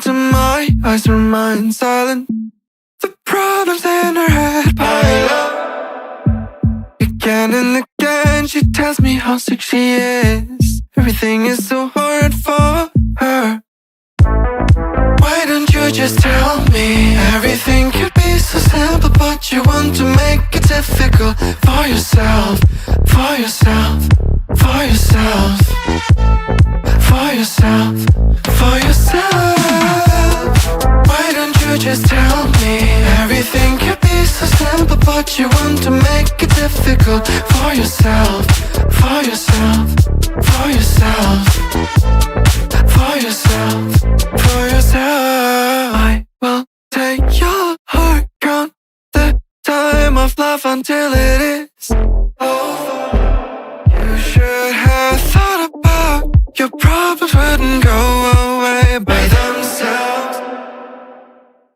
into my eyes remain silent. The problems in her head pile up. Again and again she tells me how sick she is. Everything is so hard for her. Why don't you just tell me? Everything could be so simple, but you want to make it difficult for yourself, for yourself, for yourself, for yourself, for yourself. Why don't you just tell me? Everything could be so simple, but you want to make it difficult for yourself, for yourself, for yourself, for yourself, for yourself. I will take your heart, count the time of love until it is over. You should have thought about your problems wouldn't go away by themselves.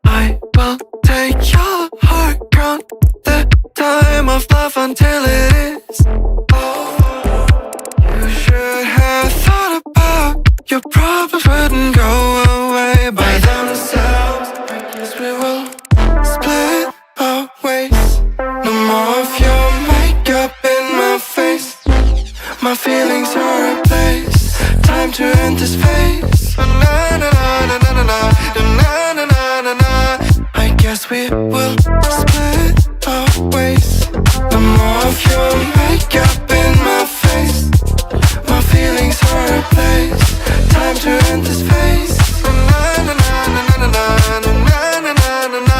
I will take your heart, count the time of love until it is over. You should have thought about your problems wouldn't go away by themselves. I guess we will split our ways. No more of your makeup in my face. My feelings are replaced. Time to end this phase. Na na na na na na na na na na na na. I guess we will split our ways. No more of your makeup in my face. My feelings are replaced. Time to end this phase. Na na na na na na na na na na na na.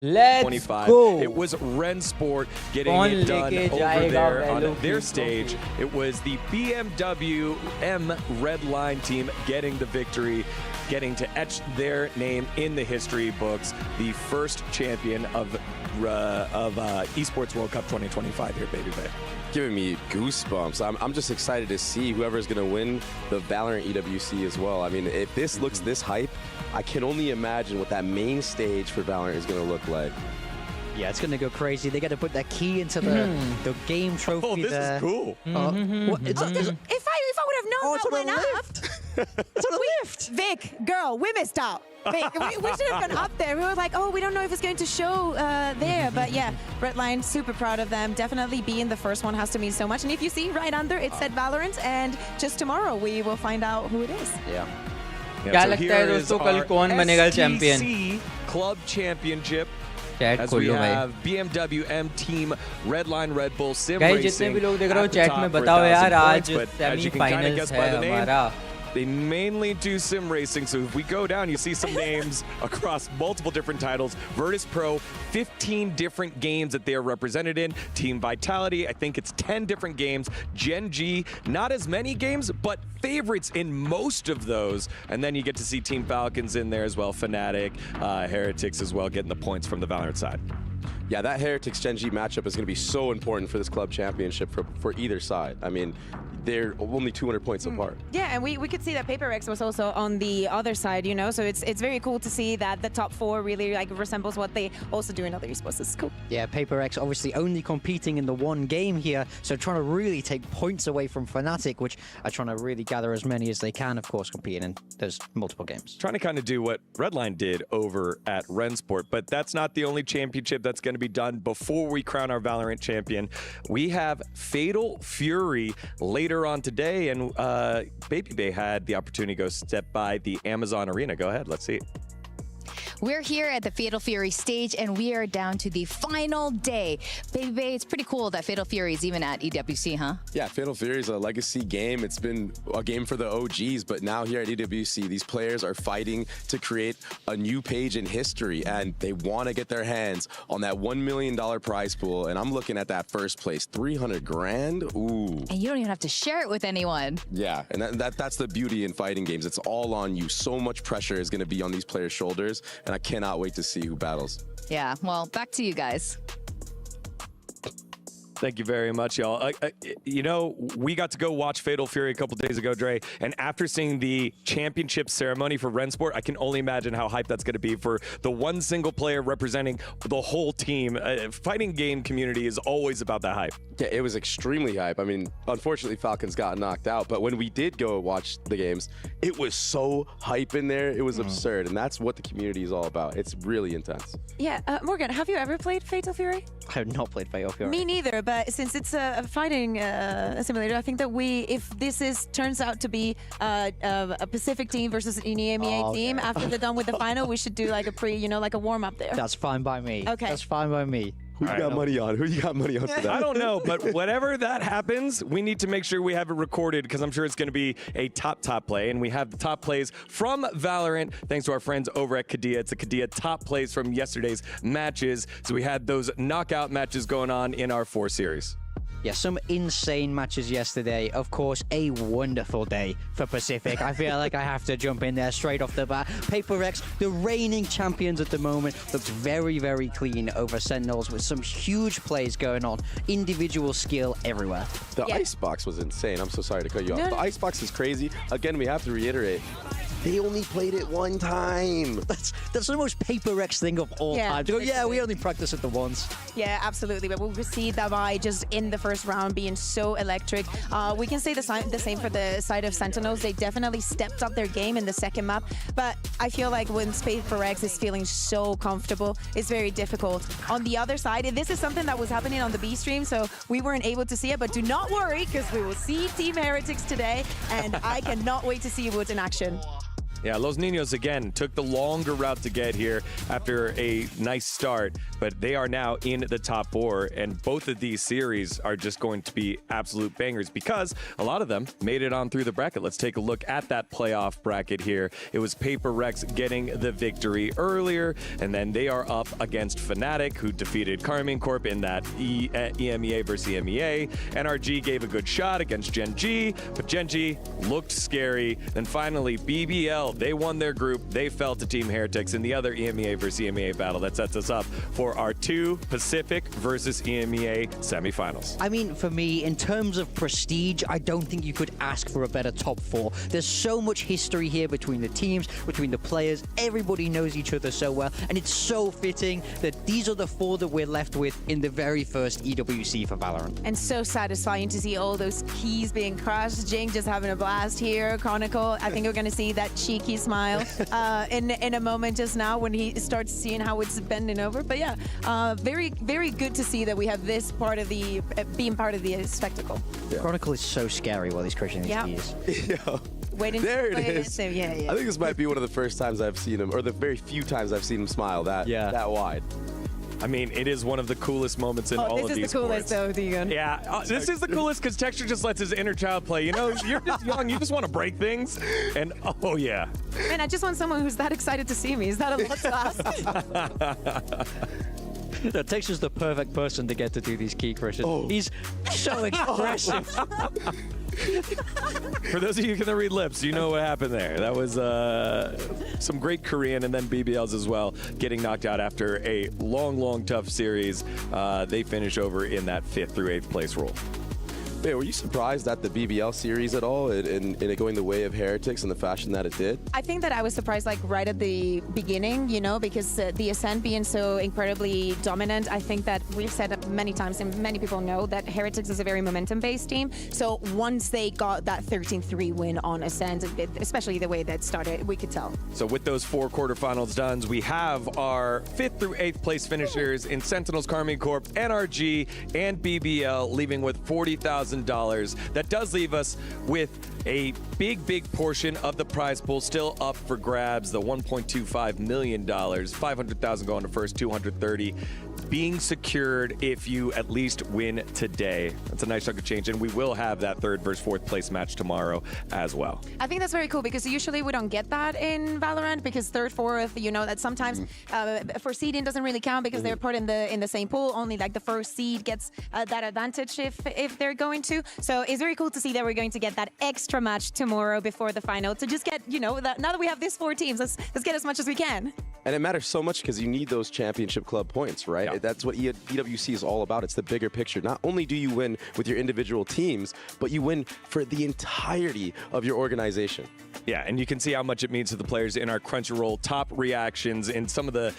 Let's 25. go. It was Ren Sport getting it done over there on their stage. It was the BMW M Red Line team getting the victory, getting to etch their name in the history books. The first champion of Esports World Cup 2025 here, baby babe. Giving me goosebumps. I'm just excited to see whoever's going to win the Valorant EWC as well. I mean, if this looks this hype, I can only imagine what that main stage for Valorant is going to look like. Yeah, it's going to go crazy. They got to put that key into the game trophy. Oh, this there. is cool. If I would have known that went up. It's on a lift. Vic, girl, we missed out. Vic, we should have gone up there. We were like, oh, we don't know if it's going to show there. But yeah, Redline, super proud of them. Definitely being the first one has to mean so much. And if you see right under, it said Valorant. And just just we will find out who it is. Yeah. क्या लगता है दोस्तों कल कौन बनेगा champion? Club Championship. Chat As खोल we लो भाई. have BMW M Team, Redline Red Bull Sim guys Racing. जितने भी लोग देख रहे हो at the चैट top में for बताओ 1,000 यार आज points, but as you can kind of guess semifinals by है the name, हमारा. they mainly do sim racing, so if we go down, you see some names across multiple different titles. Virtus Pro, 15 different games that they are represented in. Team Vitality, I think it's 10 different games. Gen.G, not as many games, but favorites in most of those. And then you get to see Team Falcons in there as well, Fnatic, Heretics as well, getting the points from the Valorant side. Yeah, that Heretics Gen.G matchup is going to be so important for this club championship for either side. I mean, they're only 200 points apart. Yeah, and we could see that PaperX was also on the other side, you know, so it's very cool to see that the top four really like resembles what they also do in other esports. It's cool. Yeah, PaperX obviously only competing in the one game here, so trying to really take points away from Fnatic, which are trying to really gather as many as they can, of course, competing in those multiple games. Trying to kind of do what Redline did over at Ren Sport, but that's not the only championship that's going to be done before we crown our Valorant champion. We have Fatal Fury later on today, and Baby Bay had the opportunity to go step by the Amazon Arena. Go ahead, let's see. We're here at the Fatal Fury stage, and we are down to the final day. Baby Bay, it's pretty cool that Fatal Fury is even at EWC, huh? Yeah, Fatal Fury is a legacy game. It's been a game for the OGs, but now here at EWC, these players are fighting to create a new page in history, and they want to get their hands on that $1 million prize pool. And I'm looking at that first place, 300 grand. Ooh. And you don't even have to share it with anyone. Yeah, and that's the beauty in fighting games. It's all on you. So much pressure is going to be on these players' shoulders, and I cannot wait to see who battles. Yeah, well, back to you guys. Thank you very much, y'all. You know, we got to go watch Fatal Fury a couple days ago, Dre, and after seeing the championship ceremony for Ren Sport, I can only imagine how hype that's going to be for the one single player representing the whole team. Fighting game community is always about that hype. Yeah, it was extremely hype. I mean, unfortunately, Falcons got knocked out, but when we did go watch the games, it was so hype in there. It was absurd, and that's what the community is all about. It's really intense. Yeah, Morgan, have you ever played Fatal Fury? I have not played Fatal Fury. Me neither, but since it's a fighting simulator, I think that if this turns out to be a Pacific team versus an EMEA team, after they're done with the final, we should do like a warm-up there. That's fine by me. Okay. That's fine by me. Who you got money on? Who you got money on for that? I don't know, but whenever that happens, we need to make sure we have it recorded because I'm sure it's going to be a top play. And we have the top plays from Valorant, thanks to our friends over at Kadia. It's the Kadia top plays from yesterday's matches. So we had those knockout matches going on in our 4 series. Yeah, some insane matches yesterday. Of course, a wonderful day for Pacific. I feel like I have to jump in there straight off the bat. Paper Rex, the reigning champions at the moment, looked very, very clean over Sentinels with some huge plays going on. Individual skill everywhere. The icebox was insane. I'm so sorry to cut you off. The icebox is crazy. Again, we have to reiterate. They only played it one time. That's the most Paper Rex thing of all time. To go, yeah, we only practice it the once. Yeah, absolutely. But we see Davai just in the first round being so electric. We can say the same for the side of Sentinels. They definitely stepped up their game in the second map. But I feel like when Paper Rex is feeling so comfortable, it's very difficult. On the other side, this is something that was happening on the B stream, so we weren't able to see it. But do not worry, because we will see Team Heretics today, and I cannot wait to see Woods in action. Yeah, Los Niños, again, took the longer route to get here after a nice start, but they are now in the top 4, and both of these series are just going to be absolute bangers because a lot of them made it on through the bracket. Let's take a look at that playoff bracket here. It was Paper Rex getting the victory earlier, and then they are up against Fnatic, who defeated Carmine Corp in that EMEA versus EMEA. NRG gave a good shot against Gen.G, but Gen.G looked scary. Then finally, BBL, they won their group. They fell to Team Heretics in the other EMEA versus EMEA battle that sets us up for our 2 Pacific versus EMEA semifinals. I mean, for me, in terms of prestige, I don't think you could ask for a better top 4. There's so much history here between the teams, between the players. Everybody knows each other so well, and it's so fitting that these are the 4 that we're left with in the very first EWC for Valorant. And so satisfying to see all those keys being crushed. GenG just having a blast here. Chronicle, I think we're going to see that cheeky smile in a moment just now when he starts seeing how it's bending over. But yeah, very, very good to see that we have this part of the being part of the spectacle. Yeah. Chronicle is so scary while he's crushing these keys. Yeah. Waiting there it is. So, yeah. I think this might be one of the first times I've seen him, or the very few times I've seen him smile that wide. I mean, it is one of the coolest moments in all of these This is the coolest, though, Deegan. Yeah, this is the coolest because Texture just lets his inner child play. You know, you're just young. You just want to break things. And, oh, yeah. Man, I just want someone who's that excited to see me. Is that a lot to ask? Texture's the perfect person to get to do these key crushes. He's so expressive. For those of you who can read lips, you know what happened there. That was some great Korean and then BBLs as well, getting knocked out after a long, tough series. They finish over in that 5th through 8th place role. Hey, were you surprised at the BBL series at all in it going the way of Heretics in the fashion that it did? I think that I was surprised like right at the beginning, you know, because the Ascent being so incredibly dominant. I think that we've said it many times and many people know that Heretics is a very momentum-based team. So once they got that 13-3 win on Ascent, especially the way that started, we could tell. So with those 4 quarterfinals done, we have our 5th through 8th place finishers in Sentinels, Carmine Corp, NRG, and BBL, leaving with 40,000 $100,000. That does leave us with a big portion of the prize pool still up for grabs. The $1.25 million, $500,000 going to first, $230,000 being secured if you at least win today. That's a nice chunk of change, and we will have that third versus fourth place match tomorrow as well. I think that's very cool because usually we don't get that in Valorant because third, fourth, you know, that sometimes for seeding doesn't really count because they're put in the same pool. Only like the first seed gets that advantage if they're going to. So it's very cool to see that we're going to get that extra match tomorrow before the final to just get, you know, now that we have these 4 teams, let's get as much as we can. And it matters so much because you need those championship club points, right? Yeah. That's what EWC is all about. It's the bigger picture. Not only do you win with your individual teams, but you win for the entirety of your organization. Yeah, and you can see how much it means to the players in our Crunchyroll top reactions and some of the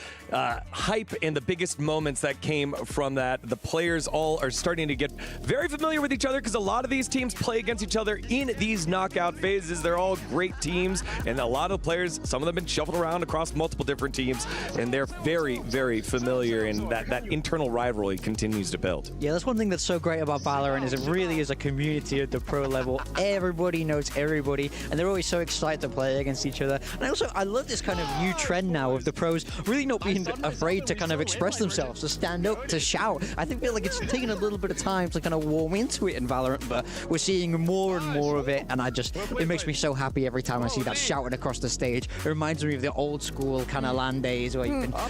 hype and the biggest moments that came from that. The players all are starting to get very familiar with each other because a lot of these teams play against each other in these knockout phases. They're all great teams, and a lot of players, some of them have been shuffled around across multiple different teams, and they're very familiar, and that internal rivalry continues to build. Yeah, that's one thing that's so great about Valorant is it really is a community at the pro level. Everybody knows everybody, and they're always so excited to play against each other. And I love this kind of new trend now of the pros really not being afraid to kind of express themselves, to stand up, to shout. I feel like it's taken a little bit of time to kind of warm into it in Valorant, but we're seeing more and more of it, and it makes me so happy every time I see that shouting across the stage. It reminds me of the old school kind of LAN days where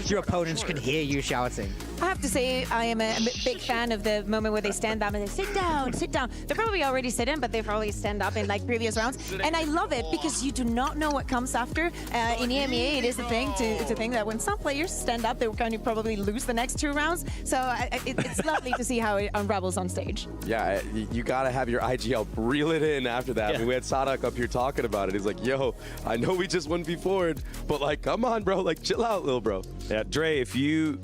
your opponents can hear you shouting. I have to say, I am a big fan of the moment where they stand up and they sit down, sit down. They're probably already sitting, but they probably stand up in like previous rounds. And I love it because you do not know what comes after. In EMEA, it is a thing to think that when some players stand up, they're going to probably lose the next 2 rounds. So it's lovely to see how it unravels on stage. Yeah, you got to have your IGL reel it in after that. Yeah. I mean, we had Sadak up here talking about it. He's like, yo, I know we just won before, but like, come on, bro. Like, chill out, little bro. Yeah, Dre, if you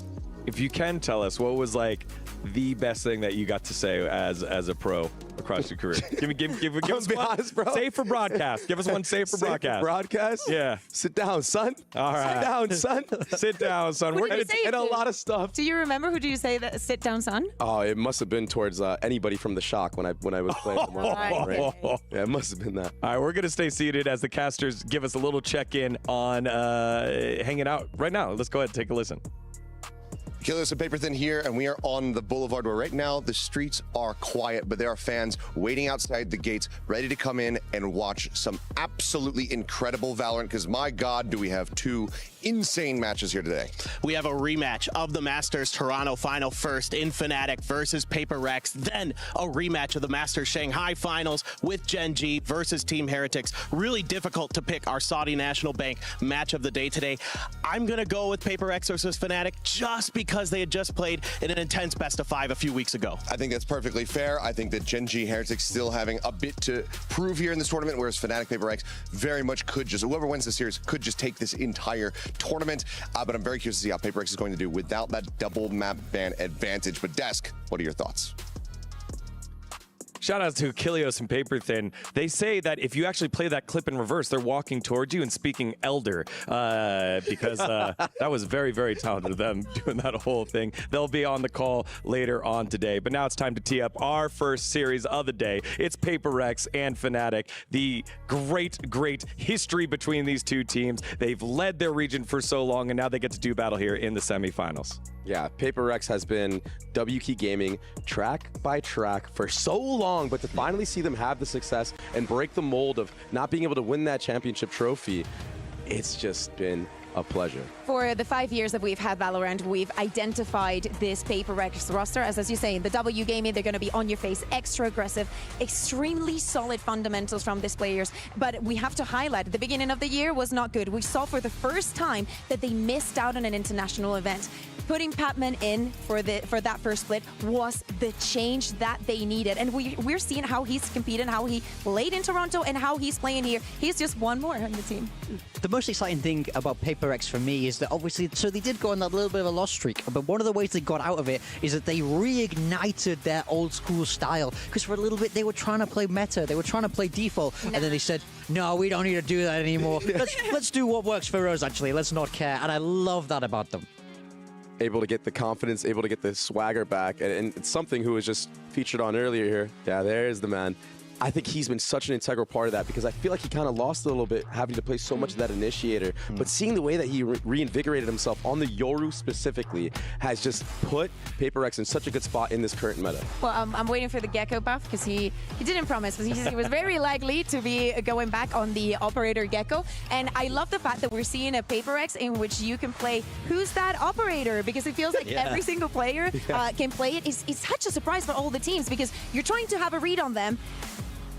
can tell us what was like the best thing that you got to say as a pro across your career. Give us one. Honest, bro. Save for broadcast. Give us one save for broadcast. Broadcast? Yeah. Sit down, son. All right. Sit down, son. Sit down, son. What did you say And a to? lot of stuff. Do you remember who do you say that sit down, son? Oh, it must have been towards anybody from the Shock when I was playing. Right. Yeah, it must have been that. All right, we're going to stay seated as the casters give us a little check-in on hanging out right now. Let's go ahead and take a listen. Kilios and Paper Thin here, and we are on the boulevard where right now the streets are quiet, but there are fans waiting outside the gates, ready to come in and watch some absolutely incredible Valorant, because my God, do we have 2 insane matches here today. We have a rematch of the Masters Toronto Final first in Fnatic versus Paper Rex, then a rematch of the Masters Shanghai Finals with Gen.G versus Team Heretics. Really difficult to pick our Saudi National Bank match of the day today. I'm going to go with Paper Rex versus Fnatic just because they had just played in an intense best-of-5 a few weeks ago. I think that's perfectly fair. I think that Gen.G Heretics still having a bit to prove here in this tournament, whereas Fnatic Paper Rex very much could just, whoever wins the series could just take this entire tournament. But I'm very curious to see how Paper Rex is going to do without that double map ban advantage. But Desk, what are your thoughts? Shout out to Kilios and Paper Thin. They say that if you actually play that clip in reverse, they're walking towards you and speaking Elder because that was very talented of them doing that whole thing. They'll be on the call later on today. But now it's time to tee up our first series of the day. It's Paper Rex and Fnatic. The great history between these 2 teams. They've led their region for so long, and now they get to do battle here in the semifinals. Yeah, Paper Rex has been WK Gaming track by track for so long, but to finally see them have the success and break the mold of not being able to win that championship trophy, it's just been a pleasure. For the 5 years that we've had Valorant, we've identified this Paper Rex roster as you say, in the W gaming, they're going to be on your face, extra aggressive, extremely solid fundamentals from these players. But we have to highlight, the beginning of the year was not good. We saw for the first time that they missed out on an international event. Putting Patman in for that first split was the change that they needed. And we're seeing how he's competing, how he played in Toronto, and how he's playing here. He's just one more on the team. The most exciting thing about Paper Rex for me is that obviously, so they did go on that little bit of a loss streak, but one of the ways they got out of it is that they reignited their old school style. Because for a little bit, they were trying to play meta, they were trying to play default, and then they said, no, we don't need to do that anymore. Let's do what works for us, actually. Let's not care. And I love that about them. able to get the confidence, able to get the swagger back. And it's something who was just featured on earlier here. Yeah, there's the man. I think he's been such an integral part of that because I feel like he kind of lost a little bit having to play so much of that initiator. But seeing the way that he reinvigorated himself on the Yoru specifically has just put PaperX in such a good spot in this current meta. Well, I'm waiting for the Gecko buff because he didn't promise, but he was very likely to be going back on the operator Gecko. And I love the fact that we're seeing a PaperX in which you can play who's that operator, because it feels like every single player can play it. It's such a surprise for all the teams because you're trying to have a read on them.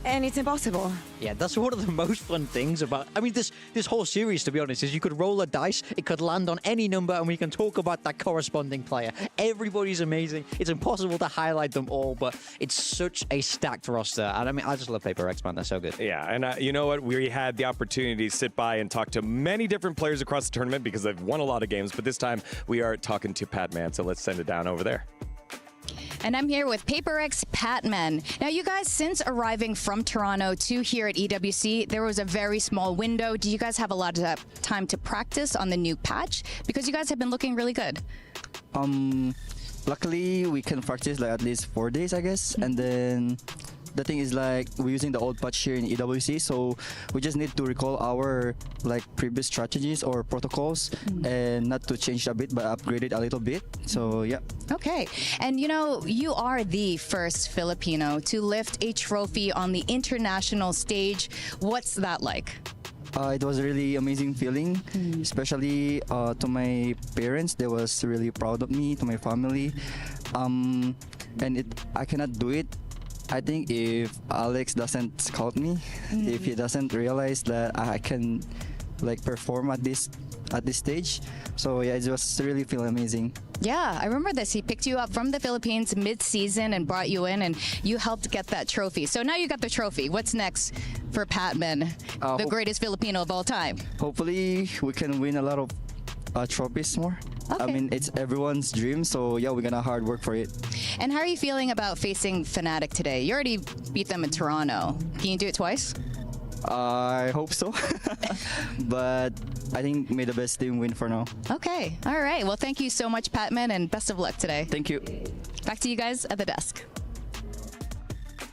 And it's impossible. Yeah, that's one of the most fun things about, I mean, this whole series, to be honest, is you could roll a dice, it could land on any number, and we can talk about that corresponding player. Everybody's amazing. It's impossible to highlight them all, but it's such a stacked roster. And I mean, I just love PaperX, man. They're so good. Yeah, and you know what? We had the opportunity to sit by and talk to many different players across the tournament because they've won a lot of games, but this time we are talking to Patman, so let's send it down over there. And I'm here with PaperX Patman. Now, you guys, since arriving from Toronto to here at EWC, there was a very small window. Do you guys have a lot of time to practice on the new patch? Because you guys have been looking really good. Luckily, we can practice like at least 4 days, I guess. And then the thing is like we're using the old patch here in EWC, so we just need to recall our like previous strategies or protocols and not to change a bit but upgrade it a little bit. So yeah. Okay, and you know, you are the first Filipino to lift a trophy on the international stage. What's that like? It was a really amazing feeling, especially to my parents. They was really proud of me, to my family, and I cannot do it. I think if Alex doesn't scout me, if he doesn't realize that I can like perform at this stage, so yeah, it just really feel amazing. Yeah, I remember this. He picked you up from the Philippines mid-season and brought you in, and you helped get that trophy. So now you got the trophy. What's next for Patman, the greatest Filipino of all time? Hopefully, we can win a lot of trophies more. Okay. I mean, it's everyone's dream, so yeah, we're gonna hard work for it. And how are you feeling about facing Fnatic today? You already beat them in Toronto. Can you do it twice? I hope so, but I think may the best team win for now. Okay, all right. Well, thank you so much, Patman, and best of luck today. Thank you. Back to you guys at the desk.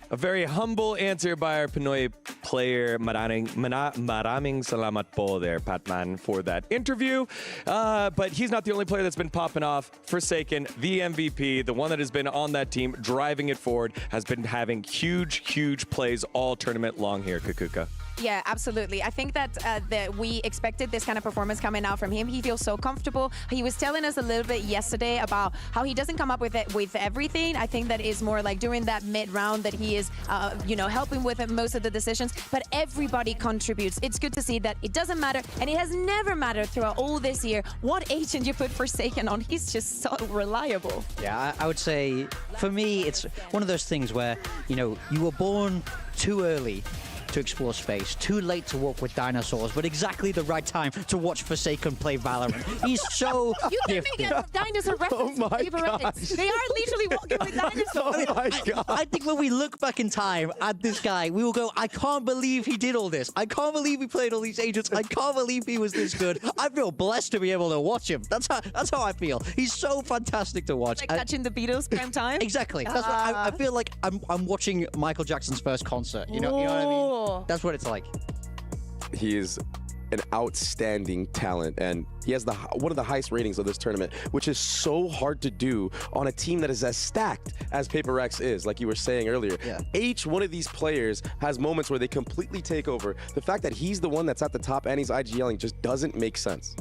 A very humble answer by our Pinoy player. Maraming salamat po there, Patman, for that interview. But he's not the only player that's been popping off. Forsaken, the MVP, the one that has been on that team, driving it forward, has been having huge plays all tournament long here, Kakuka. Yeah, absolutely. I think that we expected this kind of performance coming out from him. He feels so comfortable. He was telling us a little bit yesterday about how he doesn't come up with everything. I think that is more like during that mid-round that he is, helping with most of the decisions. But everybody contributes. It's good to see that it doesn't matter, and it has never mattered throughout all this year what agent you put Forsaken on. He's just so reliable. Yeah, I would say for me, it's one of those things where, you were born too early to explore space, too late to walk with dinosaurs, but exactly the right time to watch Forsaken play Valorant. He's so You can gifted. make a dinosaur reference to Heretics. They are literally walking with dinosaurs. Oh my God. I think when we look back in time at this guy, we will go, I can't believe he did all this. I can't believe he played all these agents. I can't believe he was this good. I feel blessed to be able to watch him. That's how I feel. He's so fantastic to watch. Like catching the Beatles prime time. Exactly. That's what I feel like I'm watching Michael Jackson's first concert. You know what I mean? That's what it's like. He is an outstanding talent, and he has one of the highest ratings of this tournament, which is so hard to do on a team that is as stacked as PaperX is, like you were saying earlier. Yeah. Each one of these players has moments where they completely take over. The fact that he's the one that's at the top and he's IGLing just doesn't make sense.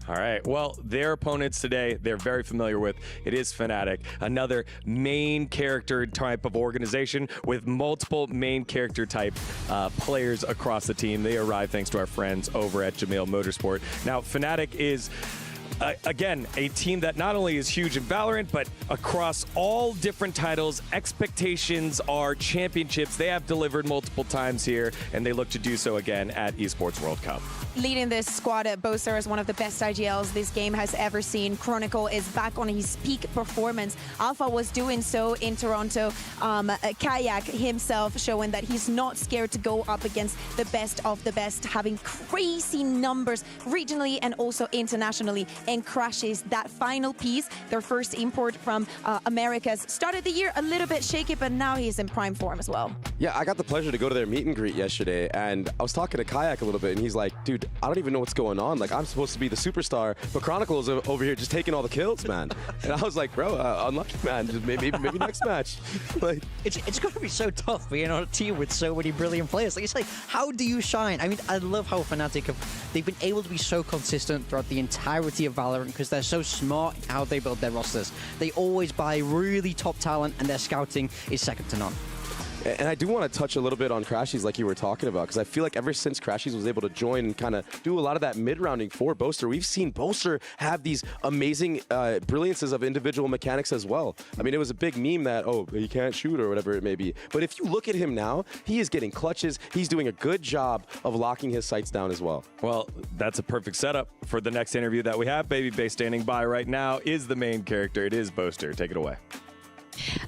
All right, well, their opponents today, they're very familiar with. It is Fnatic, another main character type of organization with multiple main character type players across the team. They arrive thanks to our friends over at Jamil Motorsport. Now, Fnatic is again, a team that not only is huge in Valorant, but across all different titles, expectations are championships. They have delivered multiple times here, and they look to do so again at Esports World Cup. Leading this squad at Boaster is one of the best IGLs this game has ever seen. Chronicle is back on his peak performance. Alpha was doing so in Toronto. Kayak himself showing that he's not scared to go up against the best of the best, having crazy numbers regionally and also internationally. and Crashes, that final piece, their first import from Americas. Started the year a little bit shaky, but now he's in prime form as well. Yeah, I got the pleasure to go to their meet and greet yesterday, and I was talking to Kayak a little bit, and he's like, dude, I don't even know what's going on. Like, I'm supposed to be the superstar, but Chronicle is over here just taking all the kills, man. And I was like, bro, unlucky, man. Just maybe next match. Like, it's got to be so tough being on a team with so many brilliant players. Like, it's like, how do you shine? I mean, I love how Fnatic they've been able to be so consistent throughout the entirety of Valorant because they're so smart in how they build their rosters. They always buy really top talent, and their scouting is second to none. and I do want to touch a little bit on Crashies like you were talking about, because I feel like ever since Crashies was able to join and kind of do a lot of that mid-rounding for Boaster, we've seen Boaster have these amazing brilliances of individual mechanics as well. I mean, it was a big meme that, oh, he can't shoot or whatever it may be. But if you look at him now, he is getting clutches. He's doing a good job of locking his sights down as well. Well, that's a perfect setup for the next interview that we have. Baby Bass standing by right now is the main character. It is Boaster. Take it away.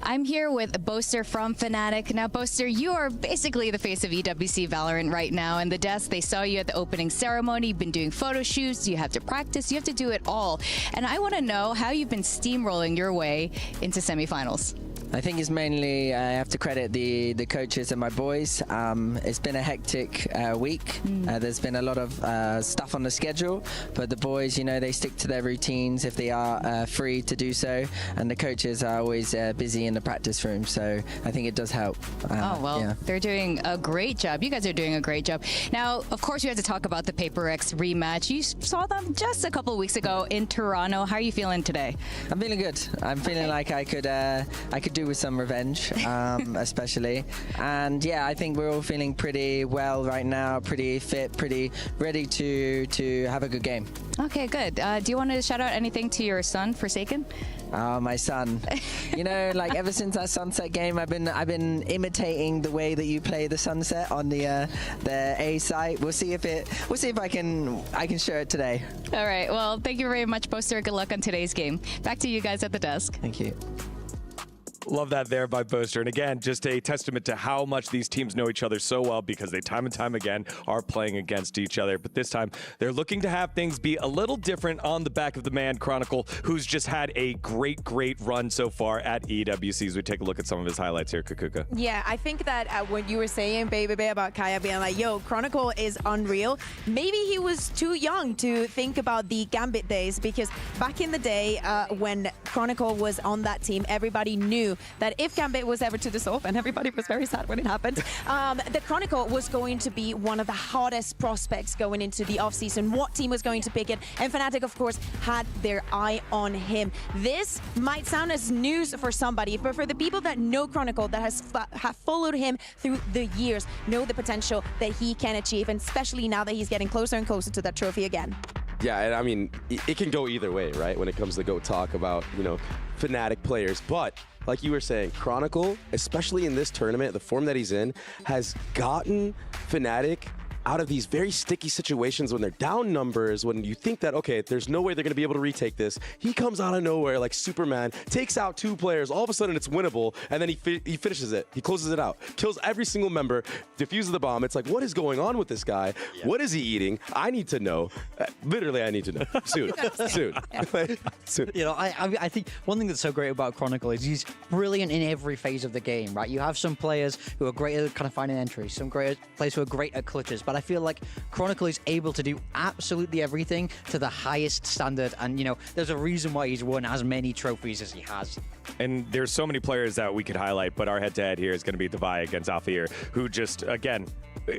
I'm here with Boaster from Fnatic. Now, Boaster, you are basically the face of EWC Valorant right now. And the desk, they saw you at the opening ceremony. You've been doing photo shoots. You have to practice. You have to do it all. And I want to know how you've been steamrolling your way into semifinals. I think it's mainly I have to credit the coaches and my boys. It's been a hectic week. There's been a lot of stuff on the schedule, but the boys, you know, they stick to their routines if they are free to do so, and the coaches are always busy in the practice room, so I think it does help. They're doing a great job. You guys are doing a great job. Now, of course, we have to talk about the PaperX rematch. You saw them just a couple of weeks ago in Toronto. How are you feeling today? I'm feeling good. I'm feeling like I could do with some revenge, especially. And yeah, I think we're all feeling pretty well right now, pretty fit, pretty ready to have a good game. Okay, good. Do you want to shout out anything to your son, Forsaken? My son. You know, like ever since that Sunset game, I've been imitating the way that you play the Sunset on the A site. We'll see if I can show it today. All right. Well, thank you very much, Boaster. Good luck on today's game. Back to you guys at the desk. Thank you. Love that there by Boaster. And again, just a testament to how much these teams know each other so well, because they time and time again are playing against each other. But this time, they're looking to have things be a little different on the back of the man, Chronicle, who's just had a great run so far at EWC. As we take a look at some of his highlights here, Kukuka. Yeah, I think that when you were saying, Baby, about Kaya being like, yo, Chronicle is unreal, maybe he was too young to think about the Gambit days, because back in the day when Chronicle was on that team, everybody knew that if Gambit was ever to dissolve, and everybody was very sad when it happened, the Chronicle was going to be one of the hottest prospects going into the offseason. What team was going to pick it? And Fnatic, of course, had their eye on him. This might sound as news for somebody, but for the people that know Chronicle, that have followed him through the years, know the potential that he can achieve, and especially now that he's getting closer and closer to that trophy again. Yeah, and I mean, it can go either way, right? When it comes to go talk about, you know, Fnatic players. But like you were saying, Chronicle, especially in this tournament, the form that he's in, has gotten Fnatic out of these very sticky situations when they're down numbers, when you think that, okay, there's no way they're going to be able to retake this. He comes out of nowhere like Superman, takes out 2 players, all of a sudden it's winnable, and then he finishes it. He closes it out, kills every single member, defuses the bomb. It's like, what is going on with this guy? Yeah. What is he eating? I need to know. Literally, I need to know. Soon. Soon. You know, I think one thing that's so great about Chronicle is he's brilliant in every phase of the game, right? You have some players who are great at kind of finding entries, some great players who are great at clutches, but I feel like Chronicle is able to do absolutely everything to the highest standard, and you know, there's a reason why he's won as many trophies as he has. And there's so many players that we could highlight, but our head-to-head here is going to be Divai against Alfir, who just, again,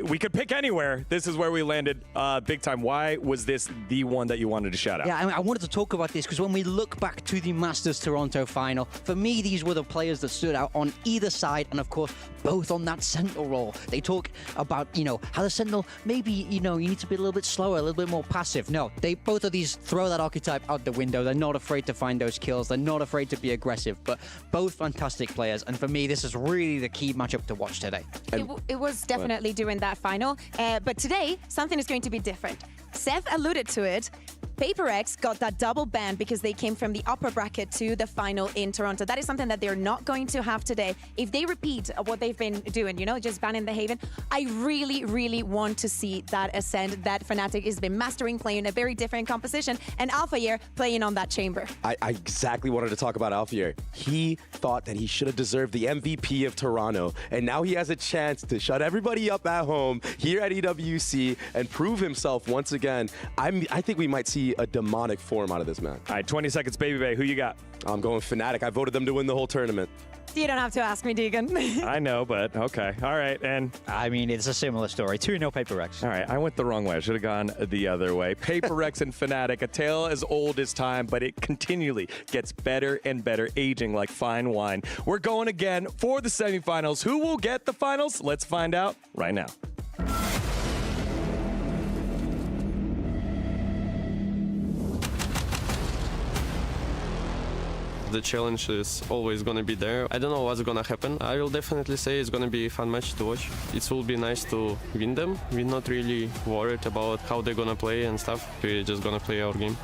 we could pick anywhere. This is where we landed big time. Why was this the one that you wanted to shout out? Yeah, I wanted to talk about this because when we look back to the Masters Toronto final, for me, these were the players that stood out on either side, and of course, both on that Sentinel role. They talk about, you know, how the Sentinel, maybe, you know, you need to be a little bit slower, a little bit more passive. No, both of these throw that archetype out the window. They're not afraid to find those kills. They're not afraid to be aggressive, but both fantastic players. And for me, this is really the key matchup to watch today. It was definitely during that final, but today, something is going to be different. Seth alluded to it. PaperX got that double ban because they came from the upper bracket to the final in Toronto. That is something that they're not going to have today. If they repeat what they've been doing, you know, just banning the Haven, I really, really want to see that Ascent that Fnatic has been mastering, playing a very different composition, and Alphayear playing on that chamber. I exactly wanted to talk about Alphayear. He thought that he should have deserved the MVP of Toronto, and now he has a chance to shut everybody up at home here at EWC and prove himself once again. I think we might see a demonic form out of this man. All right, 20 seconds, Baby Bay. Who you got? I'm going Fnatic. I voted them to win the whole tournament. You don't have to ask me, Deegan. I know, but okay. All right, and I mean, it's a similar story. 2-0 PaperX. all right, I went the wrong way. I should have gone the other way. PaperX and Fnatic, a tale as old as time, but it continually gets better and better, aging like fine wine. We're going again for the semifinals. Who will get the finals? Let's find out right now. The challenge is always going to be there. I don't know what's going to happen. I will definitely say it's going to be a fun match to watch. It will be nice to win them. We're not really worried about how they're going to play and stuff. We're just going to play our game.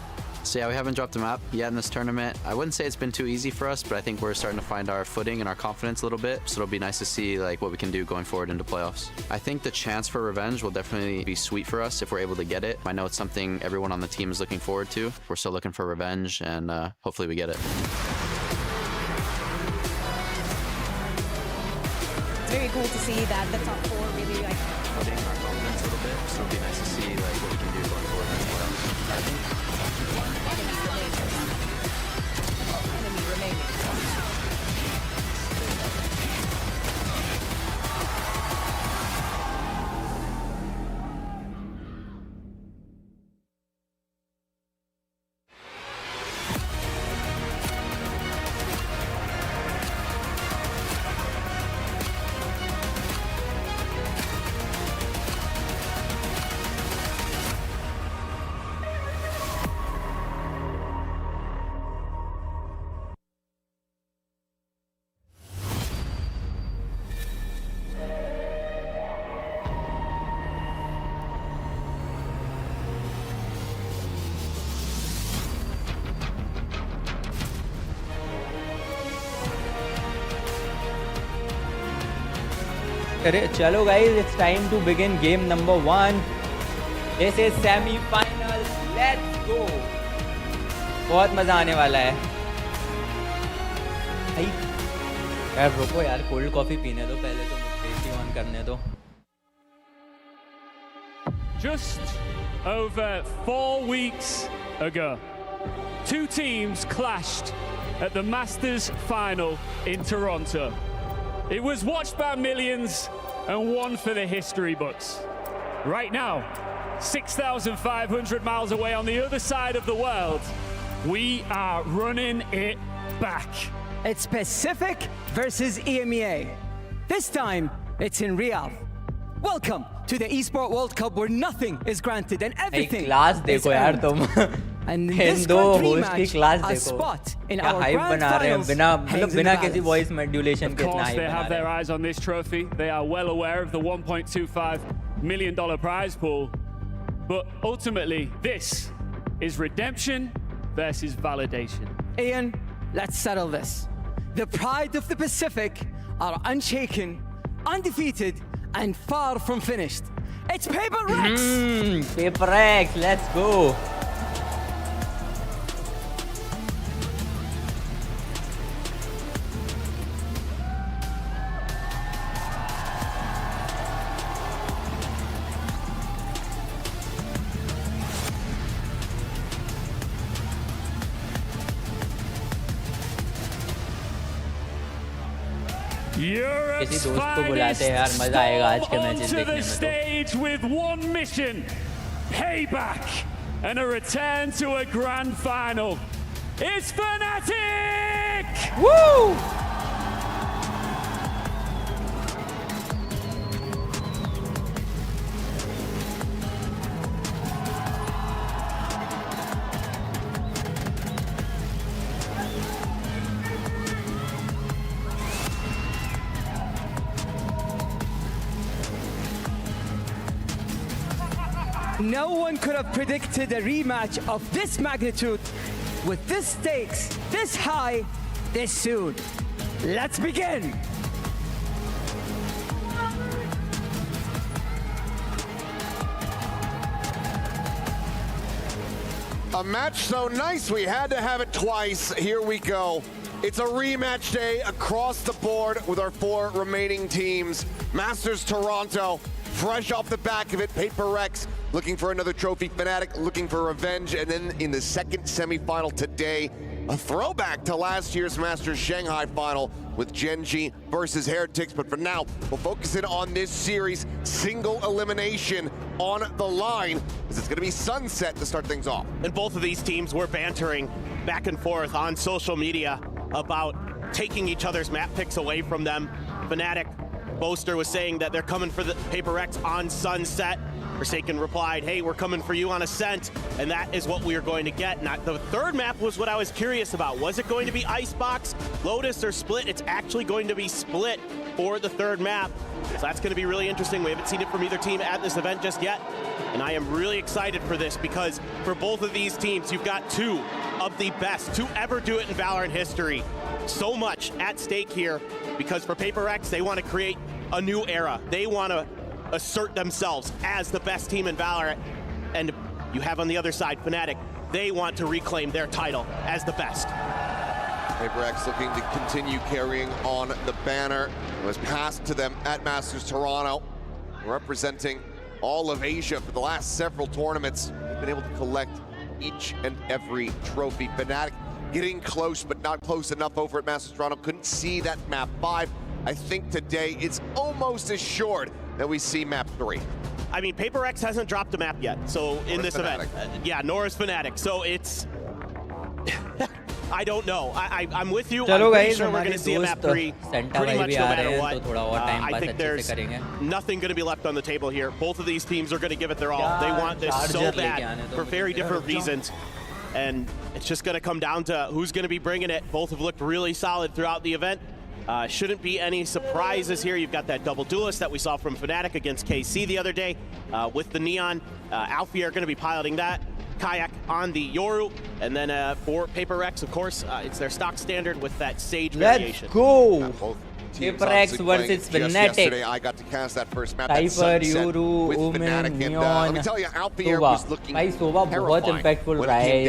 So yeah, we haven't dropped a map yet in this tournament. I wouldn't say it's been too easy for us, but I think we're starting to find our footing and our confidence a little bit. So it'll be nice to see like what we can do going forward into playoffs. I think the chance for revenge will definitely be sweet for us if we're able to get it. I know it's something everyone on the team is looking forward to. We're still looking for revenge, and hopefully we get it. It's very cool to see that the top four really like Footing our confidence a little bit. So it'll be nice to see like what we can do going forward into playoffs. I think enemy remaining. Chalo guys, it's time to begin game number 1. This is semi-finals. Let's go. बहुत मजा आने वाला है. यार रुको यार, cold coffee पीने दो पहले, तो मुझे एसी ऑन करने दो. Just over 4 weeks ago, two teams clashed at the Masters final in Toronto. It was watched by millions and one for the history books. Right now, 6,500 miles away on the other side of the world, we are running it back. It's Pacific versus EMEA. This time, it's in Real. Welcome to the Esports World Cup, where nothing is granted and everything is earned. And in this Grand Prix match, a spot in our grand finals hangs in the balance. Of course, they have their eyes on this trophy. They are well aware of the $1.25 million prize pool. But ultimately, this is redemption versus validation. Ian, let's settle this. The pride of the Pacific are unshaken, undefeated, and far from finished. It's PaperX! PaperX, let's go. Europe's finest onto the stage with one mission: payback and a return to a grand final. It's Fnatic! Woo! No one could have predicted a rematch of this magnitude, with this stakes, this high, this soon. Let's begin! A match so nice we had to have it twice. Here we go. It's a rematch day across the board with our 4 remaining teams. Masters Toronto, fresh off the back of it. Paper Rex looking for another trophy. Fnatic looking for revenge. And then in the second semifinal today, a throwback to last year's Masters Shanghai final with Gen.G versus Heretics. But for now, we'll focus in on this series. Single elimination on the line, as it's going to be Sunset to start things off. And both of these teams were bantering back and forth on social media about taking each other's map picks away from them. Fnatic, Boaster was saying that they're coming for the Paper Rex on Sunset. Forsaken replied, hey, we're coming for you on Ascent, and that is what we are going to get. Now, the third map was what I was curious about. Was it going to be Icebox, Lotus, or Split? It's actually going to be Split for the third map. So that's going to be really interesting. We haven't seen it from either team at this event just yet, and I am really excited for this because for both of these teams, you've got 2 of the best to ever do it in Valorant history. So much at stake here because for Paper Rex, they want to create a new era. They want to assert themselves as the best team in Valorant. And you have on the other side Fnatic. They want to reclaim their title as the best. Paper Rex looking to continue carrying on the banner. It was passed to them at Masters Toronto, representing all of Asia for the last several tournaments. They've been able to collect each and every trophy. Fnatic getting close, but not close enough over at Masters Toronto. Couldn't see that map 5. I think today it's almost assured that we see map 3. I mean, Paper Rex hasn't dropped a map yet, so in this event. Yeah, nor is Fnatic. So it's... I don't know. I'm with you. I'm pretty sure we're going to see a map 3 pretty much no matter what. I think there's nothing going to be left on the table here. Both of these teams are going to give it their all. They want this so bad for very different reasons. And it's just going to come down to who's going to be bringing it. Both have looked really solid throughout the event. Shouldn't be any surprises here. You've got that double duelist that we saw from Fnatic against KC the other day with the Neon. Alfie are going to be piloting that. Kayak on the Yoru. And then for Paper Rex, of course, it's their stock standard with that Sage variation. Let's go! Paper Rex versus Fnatic. Yesterday, I got to cast that first map. Cypher, Yoru, Omen, Neon, let me tell you, Alfie was looking बहुत impactful रहा है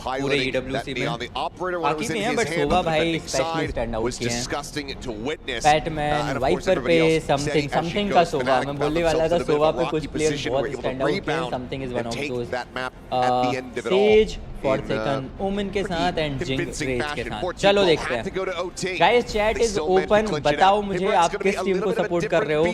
पूरे EWC में. The operator बाकी में हैं, but Sova भाई especially stand out was किए हैं. disgusting to witness. Patman, Viper पे something का Sova. मैं बोलने वाला था Sova पे कुछ players बहुत stand out किए. Something is one of those. Sage, Forsaken, Omen के साथ and GenG Rage के साथ. चलो देखते हैं. Guys, chat is open. बताओ मुझे आप किस टीम को सपोर्ट कर रहे हो.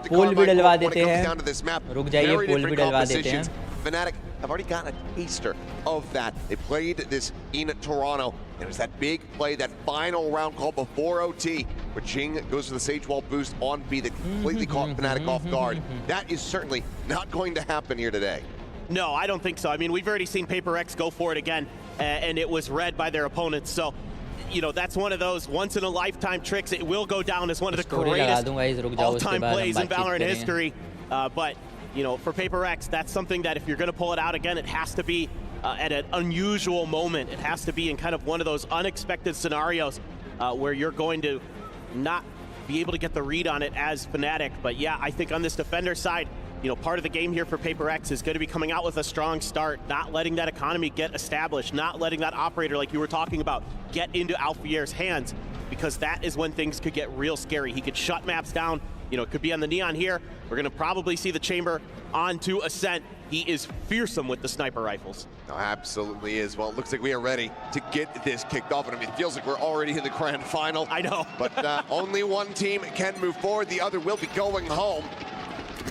पोल भी डलवा देते हैं. रुक जाइए, पोल भी डलवा देते हैं. Fnatic have already gotten a taster of that. They played this in Toronto. It was that big play, that final round call before OT, where GenG goes for the Sage Wall boost on B that completely caught Fnatic off guard. That is certainly not going to happen here today. No, I don't think so. I mean, we've already seen Paper Rex go for it again, and it was read by their opponents. So, you know, that's one of those once-in-a-lifetime tricks. It will go down as one of the greatest all-time plays in Valorant history. But, you know, for Paper Rex, that's something that if you're going to pull it out again, it has to be at an unusual moment. It has to be in kind of one of those unexpected scenarios where you're going to not be able to get the read on it as Fnatic. But yeah, I think on this defender side, you know, part of the game here for Paper Rex is going to be coming out with a strong start, not letting that economy get established, not letting that operator, like you were talking about, get into Alfier's hands, because that is when things could get real scary. He could shut maps down. You know, it could be on the Neon here. We're going to probably see the Chamber onto Ascent. He is fearsome with the sniper rifles. No, absolutely is. Well, it looks like we are ready to get this kicked off. And I mean, it feels like we're already in the grand final. I know. But only one team can move forward. The other will be going home.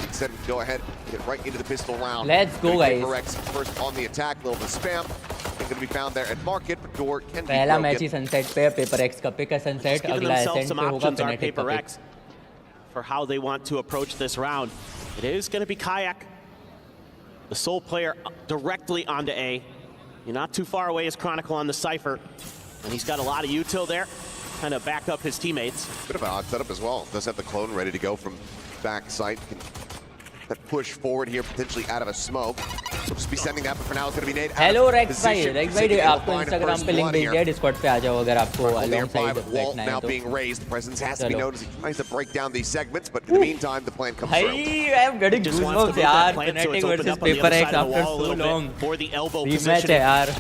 Instead, we go ahead, get right into the pistol round. Let's go, guys. Paper Rex first on the attack, little bit of spam. They're going to be found there at market, but door can be पहला broken. Match ही Sunset पे Paper Rex का pick है Sunset. अगला Ascent पे होगा Fnatic Paper Rex for how they want to approach this round. It is going to be Kayak, the sole player directly onto A. You're not too far away as Chronicle on the Cypher, and he's got a lot of util there, kind of back up his teammates. Bit of an odd setup as well. Does have the clone ready to go from back site. Can that push forward here, potentially out of a smoke. We'll just be sending that, but for now it's going to be Nate. Hello Rex भाई आपको Instagram पे link भेज दिया, Discord पे आ जाओ अगर आपको alongside बैठना है now तो being raised, presence has to be noticed. He tries to break down these segments, but in the meantime the plan comes through. भाई I am getting goosebumps यार, Fnatic versus PaperX after so long. For the elbow Rematch है यार.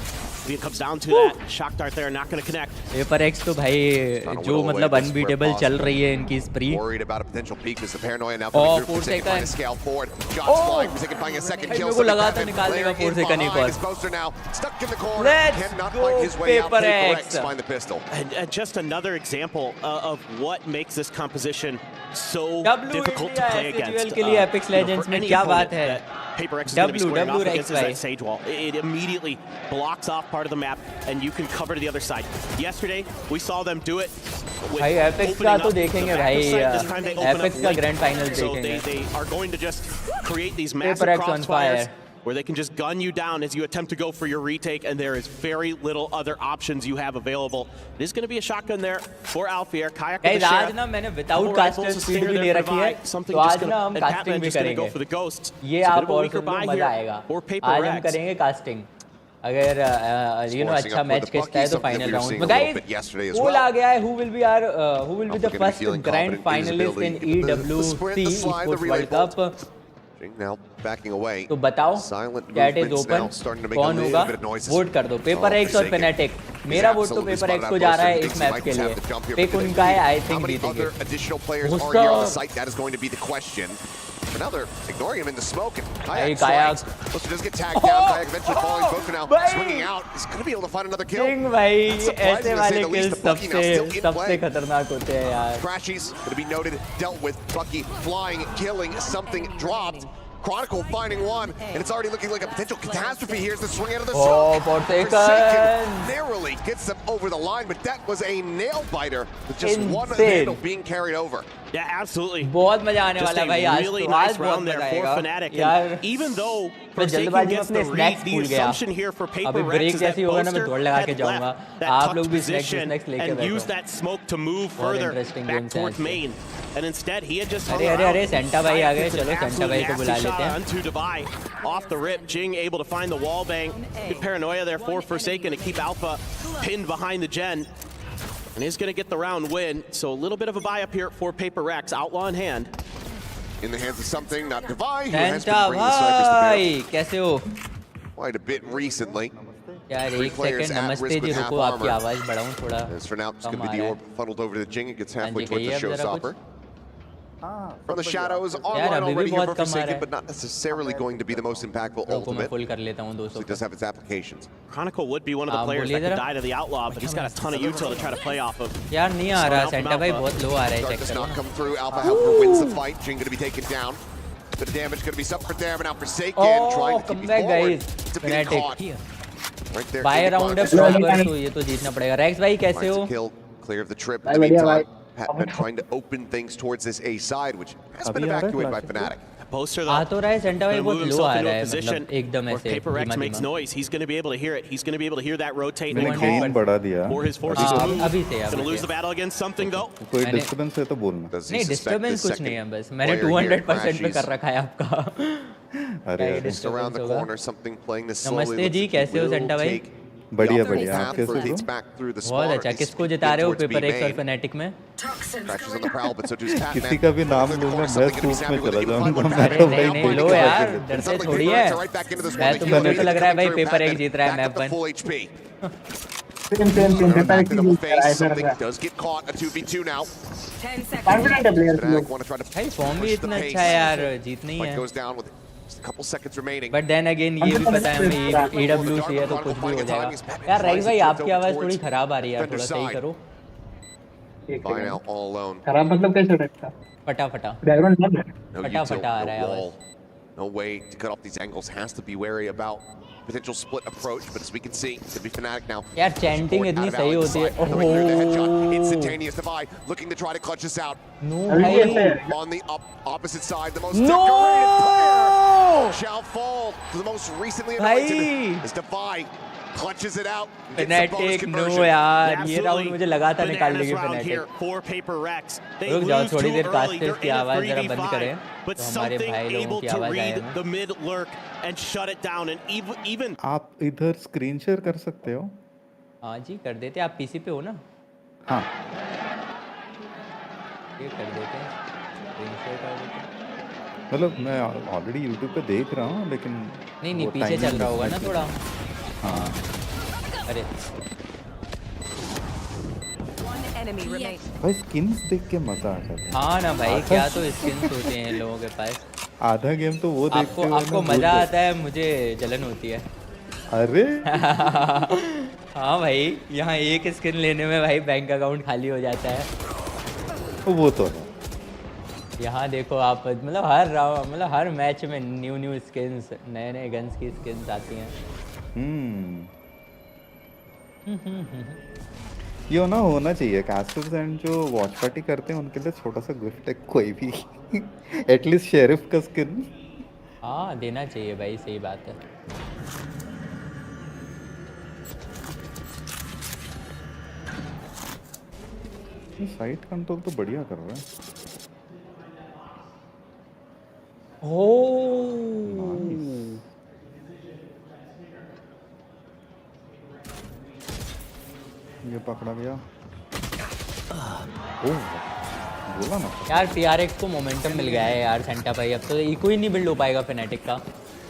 It comes down to that. Shock dart there, not going to connect. PaperX तो भाई जो मतलब unbeatable चल रही है इनकी spree. Worried about a potential peek with the paranoia now coming through. Forsaken trying to scale forward. Shots flying. Forsaken finding a second kill. मेरे को लगा था निकाल देगा Forsaken एक और. Boaster now stuck in the corner. Cannot fight his way out. PaperX find the pistol. And just another example of what makes this composition so difficult to play against. के लिए Apex Legends में क्या बात है? PaperX is going to be squaring off against that Sage wall. It immediately blocks off part of the map, and you can cover to the other side. Yesterday, we saw them do it. भाई Apex का तो देखेंगे भाई, Apex का Grand Final देखेंगे. So they are going to just create these massive crossfires where they can just gun you down as you attempt to go for your retake, and there is very little other options you have available. It is going to be a shotgun there for Alfier. Kayak guys, आज ना मैंने without caster speed भी ले रखी है, तो आज ना हम casting भी करेंगे. ये आप और सुन लो, मजा आएगा. आज हम करेंगे casting. अगर you know अच्छा मैच खिंचता है तो फाइनल राउंड में गाइस पोल आ गया है. who will be the first grand finalist in EWC Esports World Cup. Now backing away. तो बताओ chat is open. कौन होगा? वोट कर दो. PaperX और Fnatic. मेरा वोट तो PaperX को जा रहा है इस मैच के लिए. पिक उनका है, I think जीतेंगे. That is going to be the question. But now they're ignoring him in the smoke. And Kayak Boaster does get tagged down. Kayak eventually falling. Boaster now swinging out. He's going to be able to find another kill. भाई ऐसे वाले kills सबसे खतरनाक होते हैं यार. Crashies going to be noted, dealt with. Bucky flying, killing, something dropped. Chronicle finding one, and it's already looking like a potential catastrophe. Here's the swing out of the smoke. Forsaken narrowly gets them over the line, but that was a nail biter with just one handle being carried over. Yeah, absolutely. बहुत मजा आने वाला है भाई आज. Really nice round there for Fnatic. यार even though मैं जल्दबाजी में अपने snacks भूल गया. अभी break जैसी होगा ना मैं दौड़ लगा के जाऊंगा. आप लोग भी snacks लेके बैठो. Use that smoke to move further back towards main. And instead he had just अरे सेंटा भाई आ गए. चलो सेंटा भाई को बुला लेते हैं. Onto Dubai off the rip. Jing able to find the wall bang. Good paranoia there for Forsaken to keep Alpha pinned behind the Gen. And he's going to get the round win. So a little bit of a buy up here for PaperX. Outlaw in hand. In the hands of something, not Divide. Santa भाई कैसे हो? Quite a bit recently. यार एक second नमस्ते जी, रुको आपकी आवाज बढ़ाऊं थोड़ा. As for now, it's going to be the orb funneled over to the Jing. It gets halfway towards the showstopper. From the shadows, online already here for Forsaken, but not necessarily going to be the most impactful ultimate. So it does have its applications. Chronicle would be one of the players that could die to the Outlaw, but he's got a ton of util to try to play off of. यार नहीं आ रहा, Santa भाई बहुत लो आ रहा है. Does not come through. Alpha, however, wins the fight. Jing going to be taken down. The damage going to be suffered there, but now Forsaken trying to keep it forward. To be caught. Right there. Bye round है proper, तो ये तो जीतना पड़ेगा. Racks भाई कैसे हो? Clear of the trip. In the meantime, Patman trying to open things towards this A side, which has been evacuated by Fnatic. Boaster आ तो रहा है, सेंटा भाई बहुत लो आ रहा है, मतलब एकदम ऐसे. PaperX makes noise. He's going to be able to hear it. He's going to be able to hear that rotate. मैंने गेन बढ़ा दिया. For his forces to move. अभी से Going to lose the battle against something though. कोई disturbance है तो बोलना. नहीं डिस्टर्बेंस कुछ नहीं है, बस मैंने 200% पे कर रखा है आपका. अरे just around the corner, something playing this slowly. नमस्ते जी, कैसे हो सेंटा भाई? बढ़िया बढ़िया. आप कैसे हो? बहुत अच्छा. किसको जिता रहे हो PaperX और Fnatic में? किसी का भी नाम लूंगा मैं सूप में चला जाऊंगा. नहीं लो यार, डरते थोड़ी है. मैं तो मुझे तो लग रहा है भाई PaperX जीत रहा है map 1. Something does get caught. A 2v2 now. भाई फॉर्म भी इतना अच्छा है यार, जीतना ही है. Just a couple seconds remaining. But then again ये भी पता है हमें EWC है तो कुछ भी हो जाएगा. यार राइस भाई आपकी आवाज थोड़ी खराब आ रही है यार, थोड़ा सही करो. By now all alone. खराब मतलब कैसे रखता? फटा बैकग्राउंड बंद है. फटा आ रहा है आवाज. No way to cut off these angles. Has to be wary about potential split approach, but as we can see, could be Fnatic now. यार चैंटिंग इतनी सही होती है. ओह instantaneous divide, looking to try to clutch this out. No भाई. On the opposite side, the most decorated player shall fall to the most recently anointed is Divide. Clutches it out. Fnatic no यार, ये round मुझे लगा था निकाल लेंगे Fnatic। रुक जाओ थोड़ी देर कास्टर्स की आवाज जरा बंद करें तो हमारे भाई लोगों की आवाज आए ना। आप इधर स्क्रीन शेयर कर सकते हो? हाँ जी कर देते, आप पीसी पे हो ना? हाँ ये कर देते हैं, स्क्रीन शेयर कर देते हैं। मतलब मैं ऑलरेडी यूट्यूब पे देख रहा हूँ लेकिन नहीं पीछे चल रहा होगा ना थोड़ा। हाँ अरे भाई स्किन्स देख के मजा आ जाता है। हाँ ना भाई, क्या तो स्किन्स होते हैं लोगों के पास। आधा गेम तो वो देखते हो आपको मजा आता है, मुझे जलन होती है। अरे हाँ भाई, यहाँ एक स्किन लेने में भाई बैंक अकाउंट खाली हो जाता है। वो तो है। यहाँ देखो आप, मतलब हर राउंड, मतलब हर मैच में न्यू स्किन्स, नए गन्स की स्किन्स आती हैं। ये होना चाहिए कास्टर्स एंड जो वॉच पार्टी करते हैं उनके लिए छोटा सा गिफ्ट है कोई भी एटलीस्ट शेरिफ का स्किन। हाँ देना चाहिए भाई, सही बात है। साइट कंट्रोल तो बढ़िया कर रहा है। ये पकड़ा गया। बोला ना यार TRX को मोमेंटम मिल गया है यार सेंटा भाई, अब तो इको ही नहीं बिल्ड हो पाएगा Fnatic का।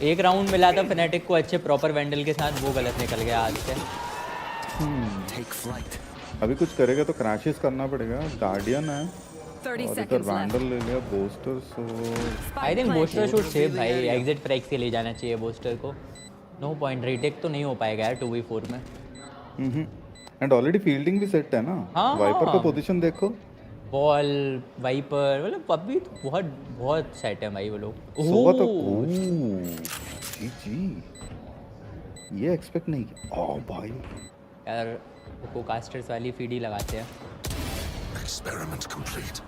एक राउंड मिला था Fnatic को अच्छे प्रॉपर वेंडल के साथ, वो गलत निकल गया आज से। अभी कुछ करेगा तो क्रैशेस करना पड़ेगा। गार्डियन है और इधर वैंडल ले लिया booster. So I think booster should save भाई, एग्जिट फ्रैग से ले जाना चाहिए बोस्टर को। नो पॉइंट, रीटेक तो नहीं हो पाएगा यार 2v4 में। एंड ऑलरेडी फील्डिंग भी सेट है ना। हाँ, वाइपर का पोजीशन देखो, बॉल वाइपर, मतलब अभी तो बहुत सेट है भाई वो लोग। जी ये एक्सपेक्ट नहीं किया। ओ भाई यार को कास्टर्स वाली फीडी लगाते हैं। Experiment complete.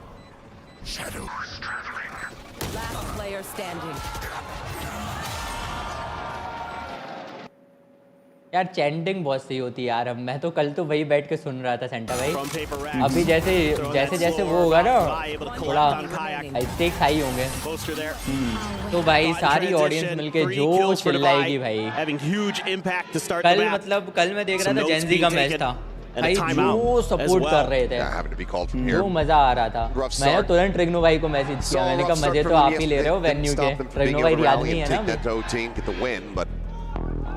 Shadows traveling. Last player standing. यार चैंटिंग बहुत सही होती है यार। मैं तो कल तो वही बैठ के सुन रहा था सेंटा भाई। अभी जैसे वो होगा ना, थोड़ा स्टेक्स हाई होंगे तो भाई सारी ऑडियंस मिलके जो चिल्लाएगी भाई। कल मैं देख रहा था जेन.जी का मैच था भाई, जो सपोर्ट कर रहे थे, जो मजा आ रहा था। मैंने तुरंत रिग्नो भाई को मैसेज किया, मैंने कहा मजे तो आप ही ले रहे हो वेन्यू के। रिग्नो भाई आदमी है ना।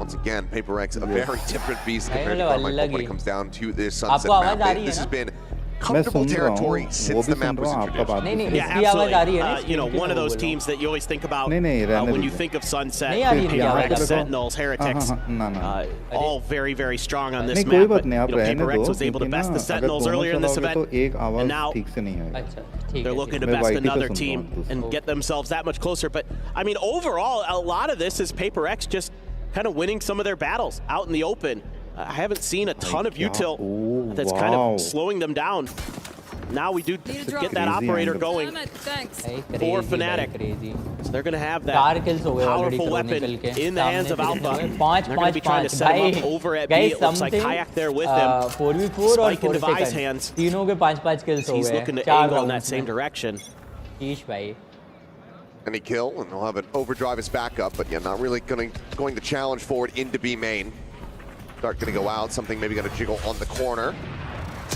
Once again, PaperX a very different beast compared to Chronicle when it comes down to this Sunset map. This has been comfortable territory since the map was introduced. Yeah, absolutely. You know, one of those teams that you always think about when you think of Sunset, PaperX, Sentinels, Heretics, all very, very strong on this map. But PaperX was able to best the Sentinels earlier in this event, and now they're looking to best another team and get themselves that much closer. But I mean, overall, a lot of this is PaperX just kind of winning some of their battles out in the open. I haven't seen a ton of util that's kind of slowing them down. Now we do get that operator going for Fnatic. So they're going to have that powerful weapon in the hands of Alpha. They're going to be trying to set him up over at B. It looks like Kayak there with them. 4v4 Spike into Vi's hands. तीनों के 5-5 kills हो गए। He's looking to angle in that same direction. शीश भाई। Any kill, and they'll have an overdrive as backup, but yeah, not really going to challenge forward into B main. Dart going to go out, something maybe going to jiggle on the corner.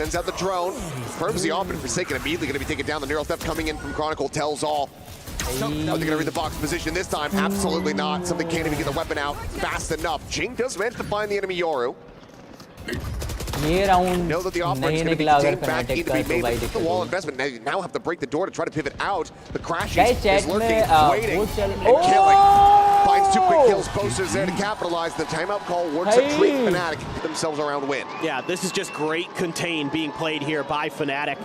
Sends out the drone, confirms the off, and Forsaken immediately going to be taken down. The neural theft coming in from Chronicle tells all. Are they going to read the box position this time? Absolutely not. Something can't even get the weapon out fast enough. GenG does manage to find the enemy Yoru. ये round नहीं निकला अगर Fnatic का तो भाई the wall investment. They now have to break the door to try to pivot out. The crashes is lurking, waiting, and killing. Finds 2 quick kills. Boaster's there to capitalize. The timeout call works a treat. Fnatic get themselves around win. Yeah, this is just great contain being played here by Fnatic.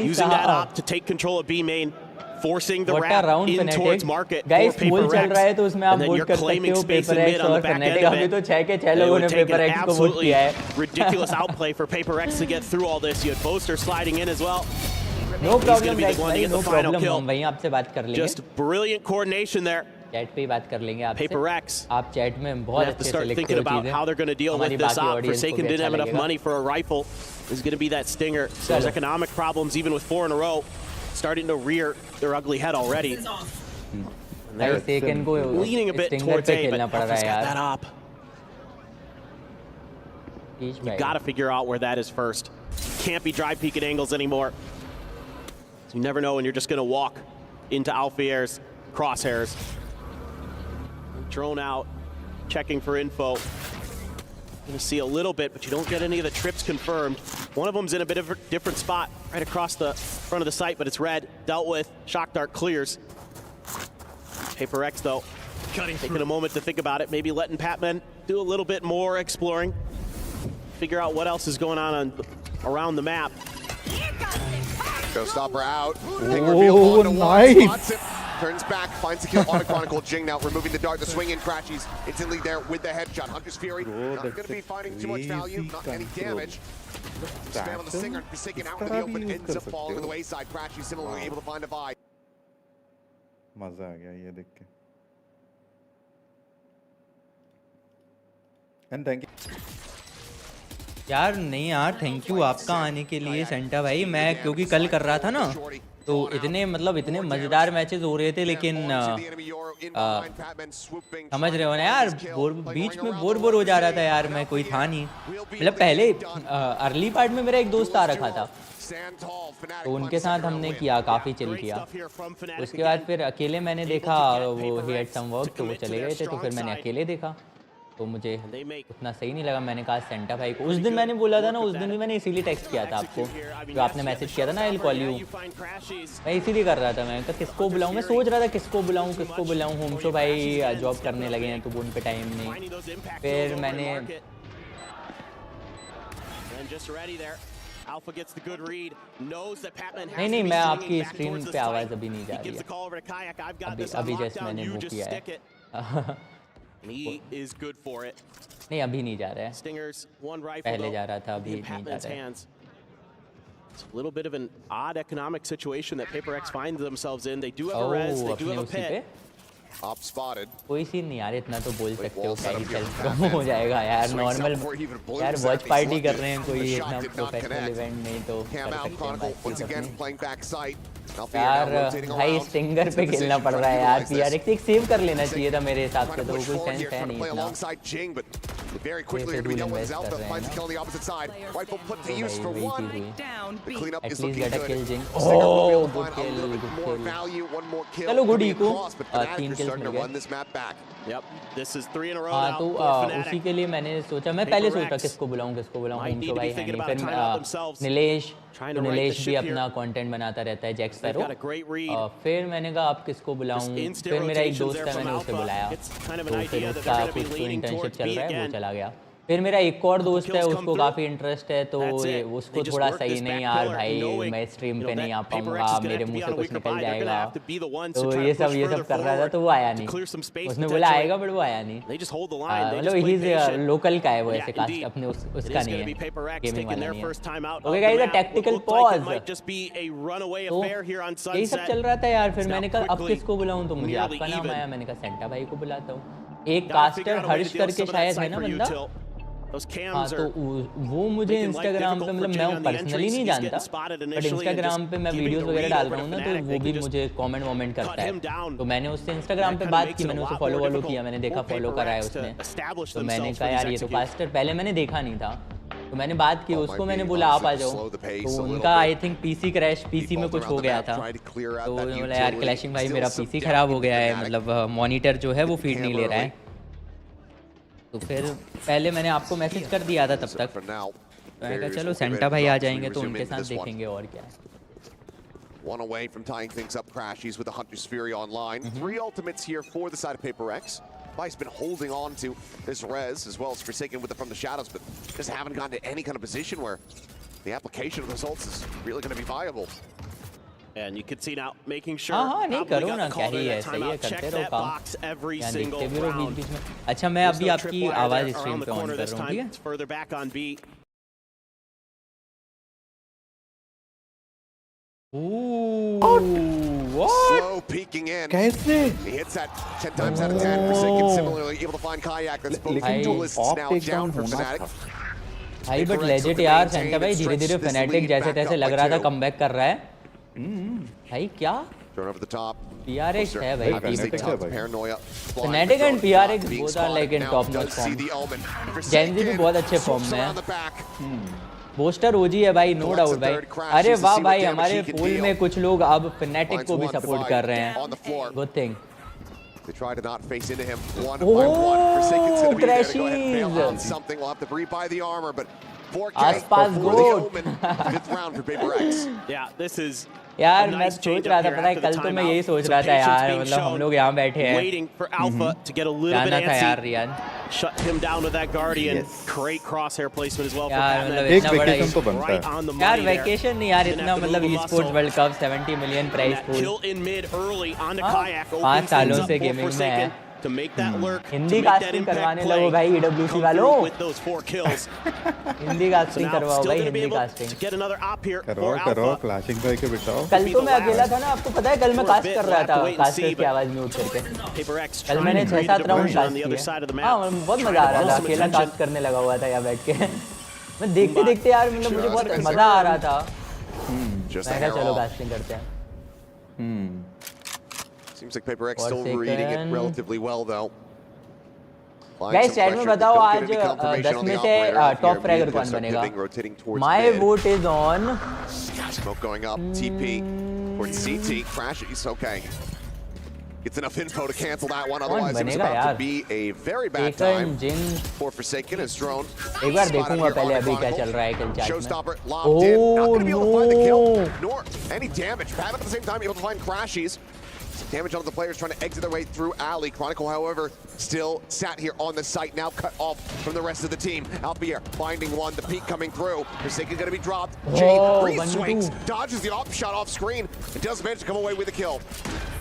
Using that op to take control of B main. Forcing the wrap in towards market Guys, for PaperX. चल रहा है तो उसमें आप vote कर सकते हो PaperX और Fnatic। अभी तो 6 के 6 लोगों ने PaperX को वोट किया है। Ridiculous outplay for PaperX to get through all this. You had Boaster sliding in as well. No problem guys, no problem। हम वहीं आपसे बात कर लेंगे। Just brilliant coordination there. Chat पे ही बात कर लेंगे आपसे। PaperX. आप चैट में बहुत अच्छे start से thinking लिखते हो about चीजें। how they're going to deal with हमारी this बाकी op. audience को Forsaken भी didn't अच्छा have enough लगेगा। money for a rifle. This is going to be that stinger. So there's economic problems even with 4 in a row, starting to rear their ugly head already. And they're second को leaning a bit stinger towards पे A, but खेलना पड़ रहा Alpha's है got that यार। op. You got to figure out where that is first. Can't be drive peeking angles anymore. So you never know when you're just going to walk into Alfier's crosshairs. Drone out, checking for info. Going to see a little bit, but you don't get any of the trips confirmed. One of them's in a bit of a different spot, right across the front of the site, but it's red. Dealt with. Shock dart clears. PaperX, though, taking a moment to think about it. Maybe letting Patman do a little bit more exploring. Figure out what else is going on around the map. Showstopper out. Ping reveal onto one. Spots it. Turns back, finds the kill on a Chronicle. GenG now removing the dart. The swing in crashes instantly there with the headshot. Hunter's Fury not going to be finding too much value, not any damage. Spam on the Singer. Forsaken out in the open, ends up falling to the wayside. Crashes similarly able to find a buy. मजा आ गया ये देख के। And thank you. यार नहीं यार, thank you आपका आने के लिए सेंटा भाई। मैं क्योंकि कल कर रहा था ना, तो इतने मज़ेदार मैचेस हो रहे थे, लेकिन समझ रहे हो ना यार, बीच में बोर हो जा रहा था यार। मैं कोई था नहीं, मतलब पहले अर्ली पार्ट में मेरा एक दोस्त आ रखा था, तो उनके साथ हमने किया, काफ़ी चिल किया। उसके बाद फिर अकेले मैंने देखा, वो ही हैड सम वर्क, तो वो चले गए थे, तो फिर मैंने अकेले देखा, तो मुझे उतना सही नहीं लगा। मैंने कहा सेंटा भाई को, उस दिन मैंने बोला था ना, उस दिन भी मैंने इसीलिए टेक्स्ट किया था आपको, जो आपने मैसेज किया था ना, आई कॉल यू, मैं इसीलिए कर रहा था। मैं कहा किसको बुलाऊं, मैं सोच रहा था किसको बुलाऊं। होम शो भाई जॉब करने लगे हैं, तो उन पे टाइम नहीं। फिर मैंने नहीं, मैं आपकी स्क्रीन पे आवाज़ अभी नहीं जा रही है, अभी जस्ट मैंने वो किया है। नहीं अभी नहीं जा रहा है, पहले जा रहा था, अभी नहीं जा रहा है। It's a little bit of an odd economic situation that PaperX finds themselves in. They do have a res, they do have a pit. Up spotted. कोई सीन नहीं यार, इतना तो बोल सकते हो, क्या ही सेल्फ कम हो जाएगा यार। नॉर्मल यार वॉच पार्टी कर रहे हैं, कोई इतना प्रोफेशनल इवेंट नहीं, तो कर सकते हैं। यार भाई स्टिंगर पे खेलना पड़ रहा है यार। PRX एक सेव कर लेना चाहिए था मेरे हिसाब से, तो कोई सेंस है नहीं इतना। Very quickly to be dealt with as Alpha finds the kill on the opposite side. Rifle put to use for one. The cleanup is looking good. Oh, good kill. More value, one more kill. चलो good eco, 3 kills मिल गए. This map back. Yep, this is 3 in a row हाँ, now. तो उसी के लिए मैंने सोचा, मैं पहले सोचा किसको बुलाऊं, होम शो भाई है नहीं। फिर नीलेश भी अपना कंटेंट बनाता रहता है, जैक स्पैरो। फिर मैंने कहा आप किसको बुलाऊं, फिर मेरा एक दोस्त है, मैंने उसे बुलाया, तो फिर उसका कुछ तो इंटर्नशिप चल रहा है, वो चला गया। फिर मेरा एक और दोस्त है, उसको काफ़ी इंटरेस्ट है, तो उसको थोड़ा सही नहीं यार भाई, मैं स्ट्रीम पे नहीं आ पाऊंगा, मेरे मुंह से कुछ निकल जाएगा, तो ये सब कर रहा था, तो वो आया नहीं। उसने बोला आएगा, बट वो आया नहीं। मतलब ही लोकल का है वो, ऐसे कास्ट अपने उसका नहीं है, गेमिंग वाला नहीं है। ओके गाइस, टैक्टिकल पॉज, तो यही सब चल रहा था यार। फिर मैंने कहा अब किसको बुलाऊं, तो मुझे आपका नाम आया, मैंने कहा सेंटा भाई को बुलाता हूँ। एक कास्टर हर्ष करके शायद है ना बंदा, हाँ, तो वो मुझे इंस्टाग्राम पे, मतलब मैं पर्सनली नहीं जानता, बट इंस्टाग्राम पे मैं वीडियोस वगैरह डाल रहा हूँ ना, तो वो भी मुझे कमेंट करता है, तो मैंने उससे इंस्टाग्राम पे बात की, मैंने उसे फॉलो किया, मैंने देखा फॉलो करा है उसने, तो मैंने कहा यार ये तो कास्टर पहले मैंने देखा नहीं था, तो मैंने बात की उसको, मैंने बोला आप आ जाओ, तो उनका I think PC crash, PC में कुछ हो गया था, तो उन्होंने बोला यार क्लैशिंग भाई मेरा पीसी खराब हो गया है, मतलब मॉनिटर जो है वो फीड नहीं ले रहा है। तो फिर पहले मैंने आपको मैसेज कर दिया था तब तक, मैंने कहा चलो सेंटा भाई आ जाएंगे तो उनके साथ देखेंगे और क्या है। One away from tying things up, Crashies with the Hunter's Fury online. 3 ultimates here for the side of PaperX. Vice been holding on to this res as well as Forsaken with it from the shadows, but just haven't gotten to any kind of position where the application of those ults is really going to be viable. And you can see now making sure. हाँ नहीं करो ना, क्या ही है, सही है, करते रहो काम, यहाँ देखते भी रहो बीच में। अच्छा मैं अभी आपकी आवाज़ स्ट्रीम पे ऑन कर रहा हूँ, ठीक है? Further back on B. Ooh, what? Pro peeking in. कैसे? He hits that 10 times out of 10. Forsaken similarly able to find Kayak. That's both duelists now down for Fnatic. भाई बट लेजिट यार Santa भाई धीरे धीरे fanatic जैसे तैसे लग रहा था कमबैक कर रहा है भाई क्या Turn over the top. PRX है भाई Paranoia. Fnatic and PRX both are like in top notch form. Gen.G भी बहुत अच्छे फॉर्म में है बोस्टर ओजी है भाई नो डाउट भाई अरे वाह भाई हमारे पूल में कुछ लोग अब Fnatic को भी सपोर्ट कर रहे हैं good thing They try to not face into him one by one. Forsaken's going to be there to go ahead and bail out something. We'll have to rebuy the armor, but 4K before the Omen. 5th round for Paper X. Yeah, this is यार मैं सोच रहा था पता है कल तो मैं यही सोच रहा था यार मतलब हम लोग यहाँ बैठे हैं जाना था यार Riyan shut him down with that guardian. Great crosshair placement as well for यार Patman. मतलब इतना बड़ा यार वैकेशन नहीं यार इतना मतलब esports world cup 70 million price pool Kill in mid early on the kayak. 5 सालों से गेमिंग में है to make that lurk. Hindi casting करवाने लगो भाई EWC वालों हिंदी कास्टिंग करवाओ भाई हिंदी कास्टिंग करो क्लैशिंग करके बिठाओ कल तो मैं अकेला था ना आपको पता है कल मैं कास्ट कर रहा था कास्टर की आवाज म्यूट करके कल मैंने 6-7 राउंड कास्ट किए हाँ बहुत मजा आ रहा था अकेला कास्ट करने लगा हुआ था यहाँ बैठ के मैं देखते देखते यार मतलब मुझे बहुत मजा आ रहा था मैं कहा चलो कास्टिंग करते हैं Seems like Paper X still reading it relatively well, though. Guys, chat में बताओ आज 10 में से टॉप फ्रैगर कौन बनेगा? My vote is on. Smoke going up. TP towards CT. Crashes. Okay. Gets enough info to cancel that one. Otherwise, it was about to be a very bad time for Forsaken as drone. एक बार देखूंगा पहले अभी क्या चल रहा है कल chat में. Showstopper locked in. Not going to be able to find the kill nor any damage. Patman at the same time able to find crashes. Damage on the players trying to exit their way through alley. Chronicle, however, still sat here on the site, now cut off from the rest of the team. Alpier finding one, the peek coming through. Forsaken going to be dropped. Jade re-swings, dodges the off shot off screen, and does manage to come away with a kill.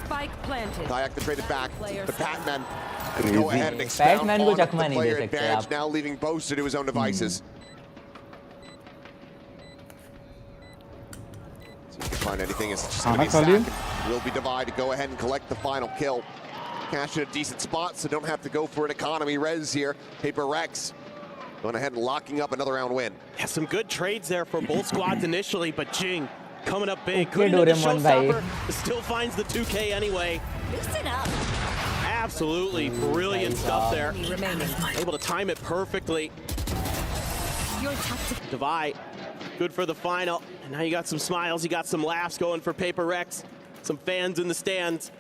Spike planted. Kayak to trade it back. The Patman can go ahead and expound on the player advantage, now leaving Boaster to his own devices. Find anything, it's just going to be a sack. Will be divided. Go ahead and collect the final kill. Cash in a decent spot, so don't have to go for an economy res here. Paper Rex going ahead and locking up another round win. Yeah, some good trades there for both squads initially, but GenG coming up big. Couldn't hit the showstopper, but still finds the 2K anyway. Loosen up. Absolutely brilliant stuff there. Able to time it perfectly. Divide. Good for the final. And now you got some smiles, you got some laughs going for Paper Rex. Some fans in the stands.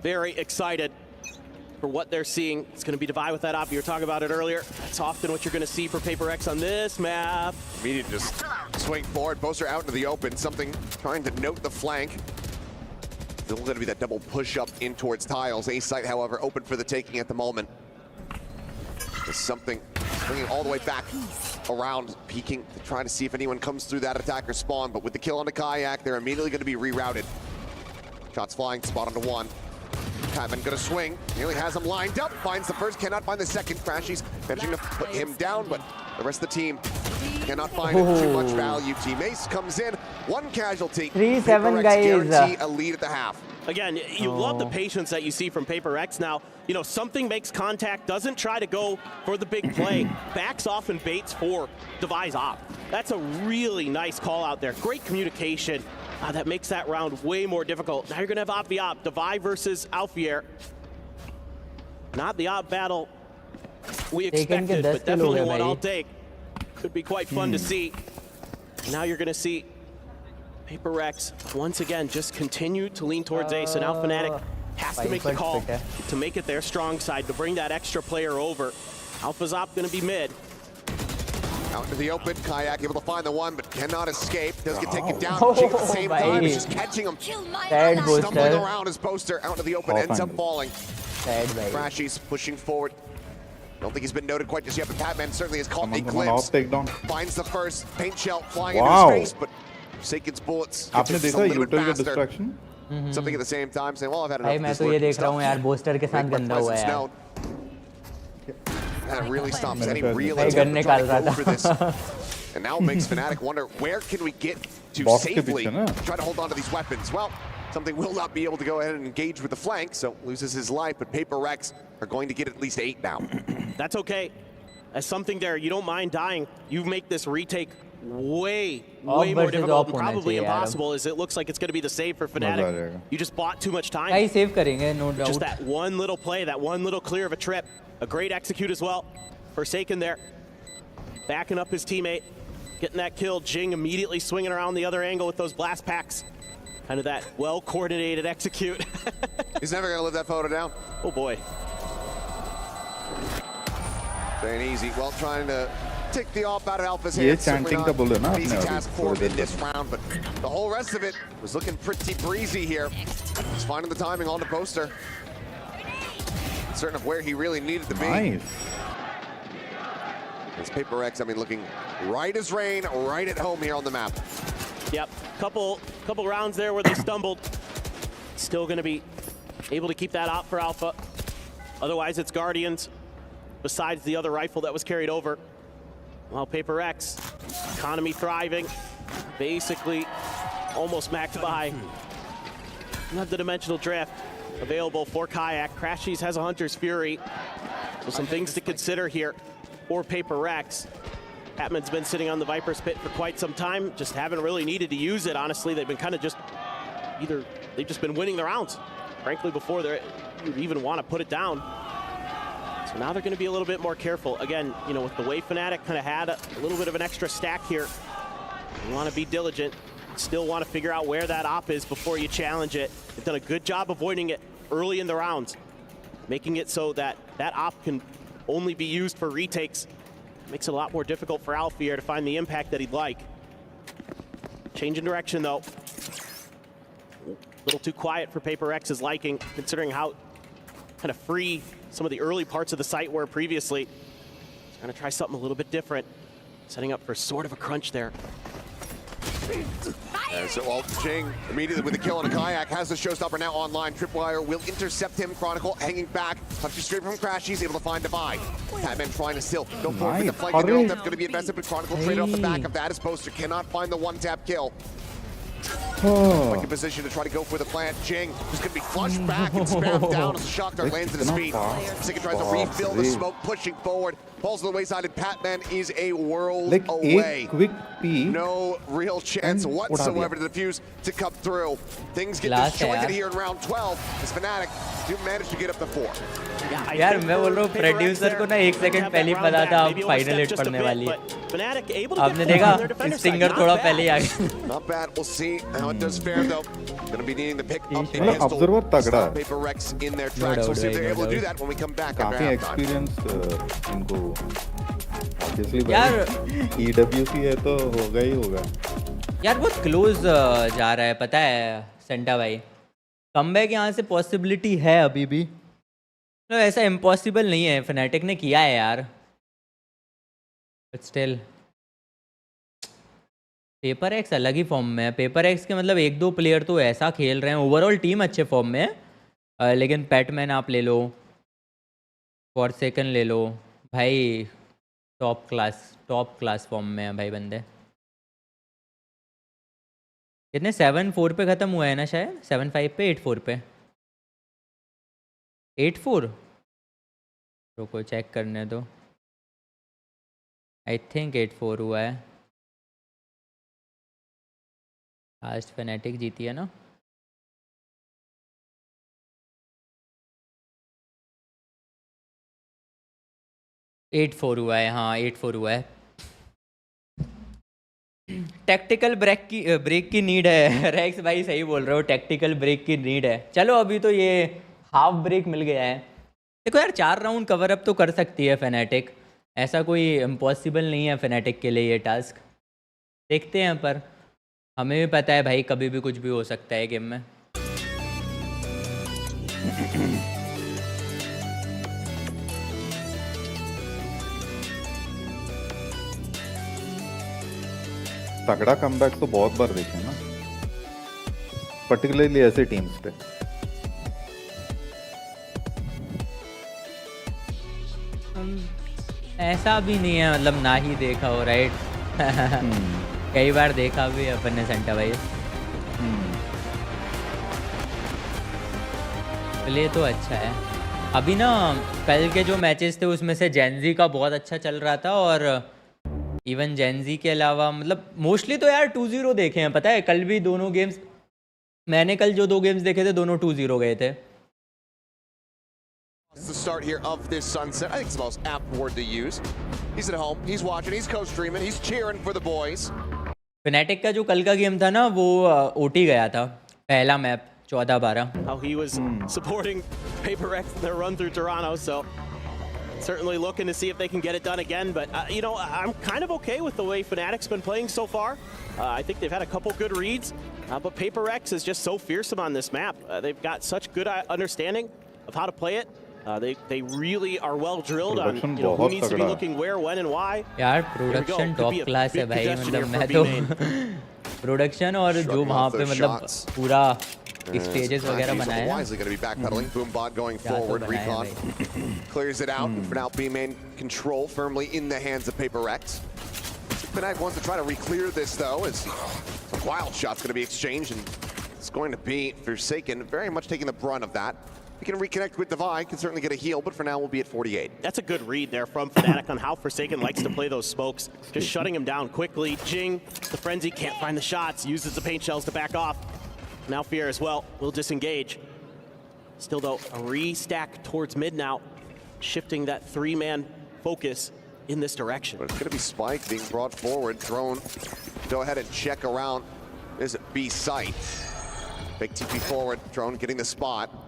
Very excited for what they're seeing. It's going to be Divide with that op. You were talking about it earlier. That's often what you're going to see for Paper Rex on this map. Immediate just swing forward. Boaster out into the open. Something trying to note the flank. Still going to be that double push up in towards tiles. A site, however, open for the taking at the moment. There's something bringing all the way back around, peeking to try to see if anyone comes through that attacker spawn. But with the kill on the Kayak, they're immediately going to be rerouted. Shots flying, spot onto one. Patman gonna swing, nearly has him lined up, finds the first, cannot find the second. Crashies managing to put him down, but the rest of the team cannot find too much value. Team Ace comes in, one casualty. 3-7 guys. Guarantee a lead at the half. Again, you love the patience that you see from Paper X. Now, you know, something makes contact, doesn't try to go for the big play, backs off and baits for Devi's op. That's a really nice call out there. Great communication. That makes that round way more difficult. Now you're going to have op v op. Devi versus Alfier. Not the op battle we expected, but definitely one I'll take. Could be quite fun to see. Now you're going to see Paper Rex once again just continue to lean towards Ace, and now Fnatic has to make the call to make it their strong side, to bring that extra player over. Alpha's op going to be mid. Out into the open, Kayak able to find the one, but cannot escape. Does get taken down. Jake at the same time, he's just catching him. Stumbling around as Boaster out into the open, ends up falling. Crashies pushing forward. Don't think he's been noted quite just yet, but Patman certainly has caught a glimpse. Finds the first paint shell flying into his face, but Forsaken's bullets get just a little bit faster. Something at the same time saying, well, I've had enough of this lurking stuff. That really stops any real attempt to try to go for this. And now makes Fnatic wonder, where can we get to safely try to hold on to these weapons? Well, Something will not be able to go ahead and engage with the flank, so loses his life, but Paper Rex are going to get at least 8 now. That's okay. As something there, you don't mind dying. You make this retake way more difficult and probably impossible, as it looks like it's going to be the save for Fnatic. You just bought too much time. Guys save करेंगे, no doubt. Just that one little play, that one little clear of a trip. A great execute as well. Forsaken there. Backing up his teammate. Getting that kill. GenG immediately swinging around the other angle with those blast packs. Kind of that well-coordinated execute. He's never going to live that photo down. Oh boy. Very easy. Well, trying to take the off out of Alpha's ये hands. chanting का बोले ना Easy आपने task for him in this round, but the whole rest of it was looking pretty breezy here. He's finding the timing on the Boaster. Certain of where he really needed to be. Nice. It's Paper Rex, I mean, looking right as rain, right at home here on the map. Yep, couple rounds there where they stumbled. Still going to be able to keep that out for Alpha. Otherwise, it's Guardians, besides the other rifle that was carried over. Well, Paper Rex, economy thriving, basically almost maxed by. Not the dimensional drift available for Kayak. Crashies has a Hunter's Fury. So some things to consider here for Paper Rex. Patman's been sitting on the Viper's Pit for quite some time, just haven't really needed to use it, honestly. They've been kind of just, they've just been winning the rounds, frankly, before they even want to put it down. So now they're going to be a little bit more careful. Again, you know, with the way Fnatic kind of had a little bit of an extra stack here, you want to be diligent, still want to figure out where that op is before you challenge it. They've done a good job avoiding it early in the rounds, making it so that that op can only be used for retakes. Makes it a lot more difficult for Alfie here to find the impact that he'd like. Change in direction, though. A little too quiet for Paper Rex's liking, considering how kind of free some of the early parts of the site were previously. He's going to try something a little bit different. Setting up for sort of a crunch there. So GenG immediately with the kill on a Kayak, has the showstopper now online. Tripwire will intercept him. Chronicle hanging back, touches straight from Crash. He's able to find Divide. Patman trying to still go forward with the flank. And that's going to be invested, but Chronicle traded off the back of that as Boaster cannot find the one-tap kill. Like in position to try to go for the plant. GenG just going to be flushed back and spammed down as the shock dart lands at his feet. Second tries to refill the smoke, pushing forward. Falls to the wayside, and Patman is a world away. Quick peek. No real chance whatsoever to defuse to come through. Things get disjointed here in round 12 as Fnatic do manage to get up to 4. यार मैं बोल रहा हूँ producer को ना 1 second पहले ही पता था अब फाइनल हिट पड़ने वाली है. आपने देखा स्टिंगर थोड़ा पहले ही आ गया. Not bad. We'll see how it does fare though. Gonna be needing to pick up the मतलब observer तगड़ा है. Paper Rex in their tracks. We'll see if they're able to do that when we come back. काफी experience इनको obviously यार EWC है तो होगा ही होगा. यार बहुत क्लोज जा रहा है पता है सेंटा भाई. कमबैक यहाँ से पॉसिबिलिटी है अभी भी. तो ऐसा इम्पॉसिबल नहीं है, Fnatic ने किया है यार. बट स्टिल पेपर एक्स अलग ही फॉर्म में है. पेपर एक्स के मतलब 1-2 प्लेयर तो ऐसा खेल रहे हैं. ओवरऑल टीम अच्छे फॉर्म में है, लेकिन पैटमैन आप ले लो, फॉरसेकन ले लो भाई, टॉप क्लास फॉर्म में है भाई बंदे. कितने 7-4 पे ख़त्म हुआ है ना शायद, 7-5 पे 8-4 पे 8-4. रुको चेक करने दो. आई थिंक 8-4 हुआ है. लास्ट Fnatic जीती है ना. एट 4 हुआ है. हाँ 8-4 हुआ है. टैक्टिकल ब्रेक की नीड है. रेक्स भाई सही बोल रहे हो, टैक्टिकल ब्रेक की नीड है. चलो अभी तो ये हाफ ब्रेक मिल गया है. देखो यार 4 राउंड कवर अप तो कर सकती है Fnatic. ऐसा कोई इम्पॉसिबल नहीं है Fnatic के लिए ये टास्क. देखते हैं, पर हमें भी पता है भाई कभी भी कुछ भी हो सकता है गेम में. तगड़ा कमबैक तो बहुत बार देखे ना, पर्टिकुलरली ऐसे टीम्स पे. ऐसा भी नहीं है मतलब ना ही देखा हो, राइट. कई बार देखा भी अपन ने सेंटा भाई. प्ले तो अच्छा है। अभी ना कल के जो मैचेस थे उसमें से Gen.G का बहुत अच्छा चल रहा था और इवन Gen.G के अलावा मतलब मोस्टली तो यार 2-0 देखे हैं। पता है कल भी दोनों गेम्स, मैंने कल जो 2 गेम्स देखे थे दोनों 2-0 गए थे। It's the start here of this sunset. I think it's the most apt word to use. He's at home, he's watching, he's co-streaming, he's cheering for the boys. Fnatic का जो कल का गेम था ना वो OT गया था, पहला map 14-12। How he was supporting PaperX in their run through Toronto, so certainly looking to see if they can get it done again. But you know, I'm kind of okay with the way Fnatic's been playing so far. I think they've had a couple good reads, but PaperX is just so fearsome on this map. They've got such good understanding of how to play it. They really are well drilled on who needs to be looking where, when, and why. यार production top class है भाई, मतलब मैं तो production और जो वहाँ पे मतलब पूरा स्टेजेस वगैरह बनाया है। Wisely going to be backpedaling. Boombot going forward. Recon clears it out. For now, B-main control firmly in the hands of PaperX. Fnatic wants to try to re-clear this though, as a wild shot's going to be exchanged, and it's going to be Forsaken very much taking the brunt of that. He can reconnect with Divine, can certainly get a heal, but for now we'll be at 48. That's a good read there from Fnatic on how Forsaken likes to play those smokes. Just shutting him down quickly. GenG, the Frenzy, can't find the shots, uses the paint shells to back off. Now Fear as well will disengage. Still though, a restack towards mid now, shifting that 3-man focus in this direction. But it's going to be Spike being brought forward. Drone, go ahead and check around this B site. Big TP forward, Drone getting the spot.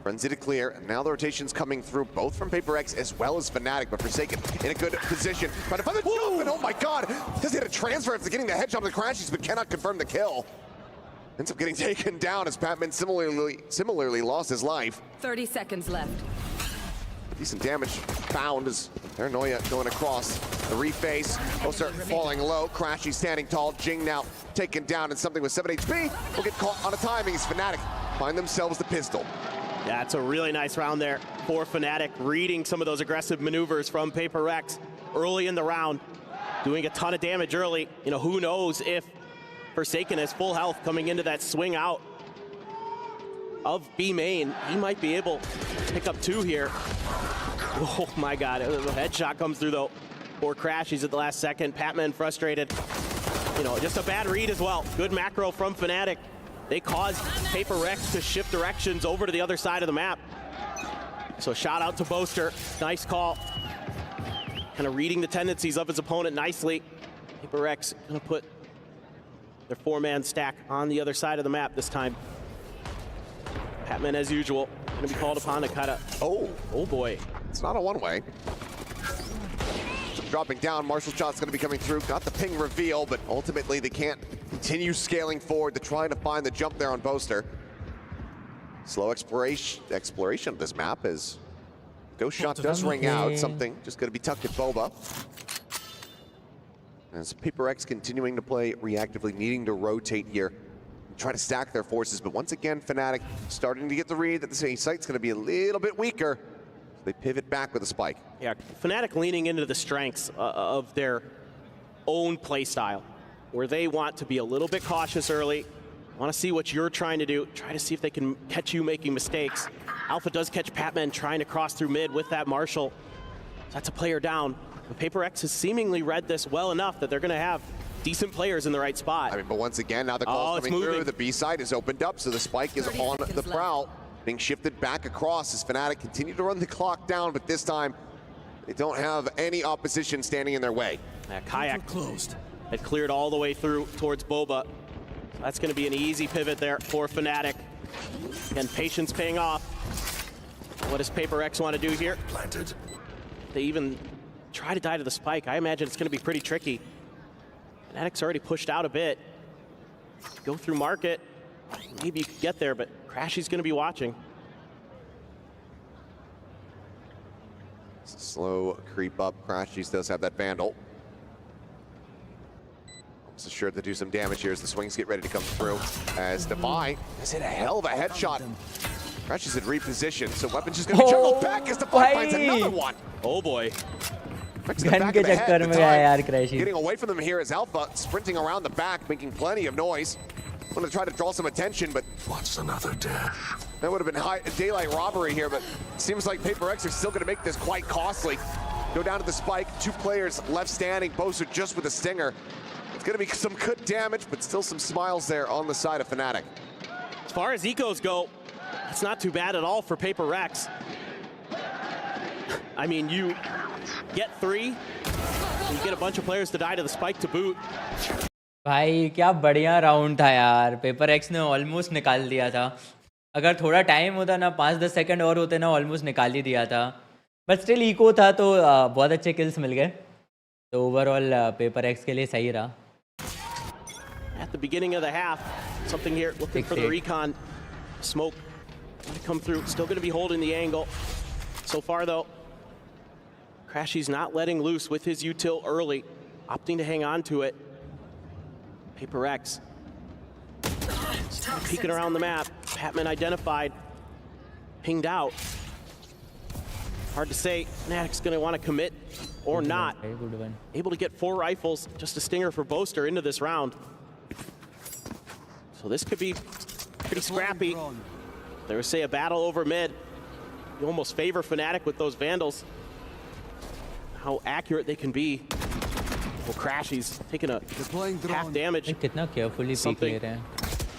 Frenzy to clear, and now the rotation's coming through, both from PaperX as well as Fnatic, but Forsaken in a good position. Trying to find the jump, and oh my god! Does he hit a transfer after getting the headshot on the crashes, but cannot confirm the kill. Ends up getting taken down as Patman similarly lost his life. 30 seconds left. Decent damage found as Paranoia going across the reface. Boaster falling low, Crashy standing tall, GenG now taken down, and something with 7 HP will get caught on a timing as Fnatic find themselves the pistol. Yeah, it's a really nice round there for Fnatic, reading some of those aggressive maneuvers from PaperX early in the round, doing a ton of damage early. You know, who knows if Forsaken has full health coming into that swing out of B main. He might be able to pick up 2 here. Oh my god, a headshot comes through though. Or Crashies at the last second. Patman frustrated. You know, just a bad read as well. Good macro from Fnatic. They caused PaperX to shift directions over to the other side of the map. So shout out to Boaster, nice call. Kind of reading the tendencies of his opponent nicely. PaperX gonna put their 4-man stack on the other side of the map this time. Patman, as usual, gonna be called upon to kind of, oh boy. It's not a one-way. Dropping down, Marshall shot's gonna be coming through. Got the ping reveal, but ultimately they can't continue scaling forward to try to find the jump there on Boaster. Slow exploration of this map as Ghost Shot does ring out. Something just gonna be tucked at Boba. As PaperX continuing to play reactively, needing to rotate here, and try to stack their forces. But once again, Fnatic starting to get the read that the site's gonna be a little bit weaker. They pivot back with a spike. Yeah, Fnatic leaning into the strengths of their own play style, where they want to be a little bit cautious early, want to see what you're trying to do, try to see if they can catch you making mistakes. Alpha does catch Patman trying to cross through mid with that Marshall. That's a player down. But PaperX has seemingly read this well enough that they're going to have decent players in the right spot. I mean, but once again, now the call's coming through, the B side is opened up, so the spike is on the prowl. Being shifted back across as Fnatic continue to run the clock down, but this time they don't have any opposition standing in their way. Kayak closed. Had cleared all the way through towards Boba. So that's going to be an easy pivot there for Fnatic. Again, patience paying off. What does PaperX want to do here? Planted. They even try to die to the spike. I imagine it's going to be pretty tricky. Fnatic's already pushed out a bit. Go through market. Maybe you could get there, but Crashy's going to be watching. Slow creep up. Crashies does have that Vandal. Almost assured to do some damage here as the swings get ready to come through. As Defy has hit a hell of a headshot. Crashies had repositioned, so Weapon's just going to be juggled back as Defy finds another one. Oh boy. Gun के चक्कर में गया यार Qureshi. Getting away from them here is Alpha sprinting around the back, making plenty of noise. Want to try to draw some attention, but What's another dash? that would have been high daylight robbery here. But seems like Paper X are still going to make this quite costly. Go down to the spike. 2 players left standing. Boaster just with a stinger. It's going to be some good damage, but still some smiles there on the side of Fnatic. As far as ecos go, it's not too bad at all for Paper Rex. I mean, you get 3, and you get a bunch of players to die to the spike to boot. भाई क्या बढ़िया round था यार. Paper x ने almost निकाल दिया था. अगर थोड़ा टाइम होता ना, 5-10 सेकंड और होते ना, ऑलमोस्ट निकाल ही दिया था. बट स्टिल इको था तो बहुत अच्छे किल्स मिल गए. तो ओवरऑल पेपर एक्स के लिए सही रहा. At the beginning of the half, something here looking for the recon. Smoke to come through. Still going to be holding the angle. So far though, Crashy's not letting loose with his util early, opting to hang on to it. Paper X peeking around the map. Patman identified, pinged out. Hard to say. Fnatic's going to want to commit or not. Able to get 4 rifles, just a stinger for Boaster into this round. So this could be pretty scrappy. There was, say, a battle over mid. You almost favor Fnatic with those Vandals. How accurate they can be. Well, Crashy's taking a half damage. कितना carefully peek ले रहे हैं.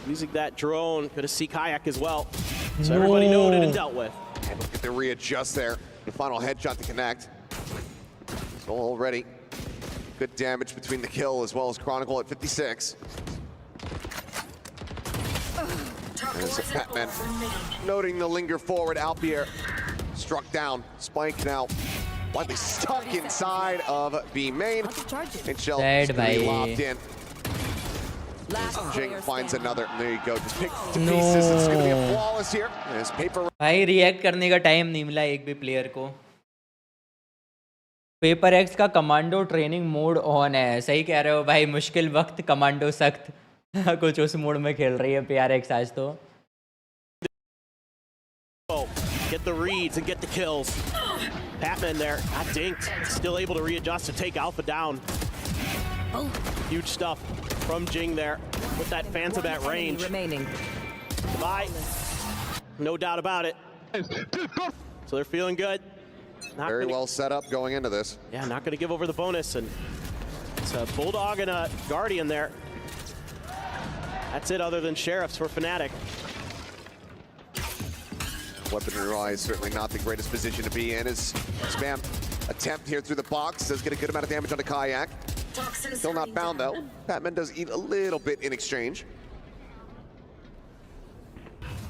Using that drone, gonna see Kayak as well. So everybody noted and dealt with. Able to get the readjust there. The final headshot to connect. So already good damage between the kill as well as Chronicle at 56. There's Patman noting the linger forward. Alpier struck down. Spike now likely stuck inside of B main. And Shell locked in. Jing finds another. There you go. Just picked to pieces. It's going to be a flawless here. As Paper. भाई react करने का time नहीं मिला एक भी player को. Paper x का commando training mode on है. सही कह रहे हो भाई. मुश्किल वक्त कमांडो सख्त. कुछ उस मोड में खेल रही है पीआर एक्स आज तो. Get the reads and get the kills. Patman there, got dinked. Still able to readjust to take Alpha down. Huge stuff from Jing there. With that Phantom at range. Bye. No doubt about it. So they're feeling good. Very well set up going into this. Yeah, not going to give over the bonus. And it's a Bulldog and a Guardian there. That's it other than Sheriffs for Fnatic. Weaponry-wise, certainly not the greatest position to be in. His spam attempt here through the box does get a good amount of damage on the Kayak. Still not bound though. Patman does eat a little bit in exchange.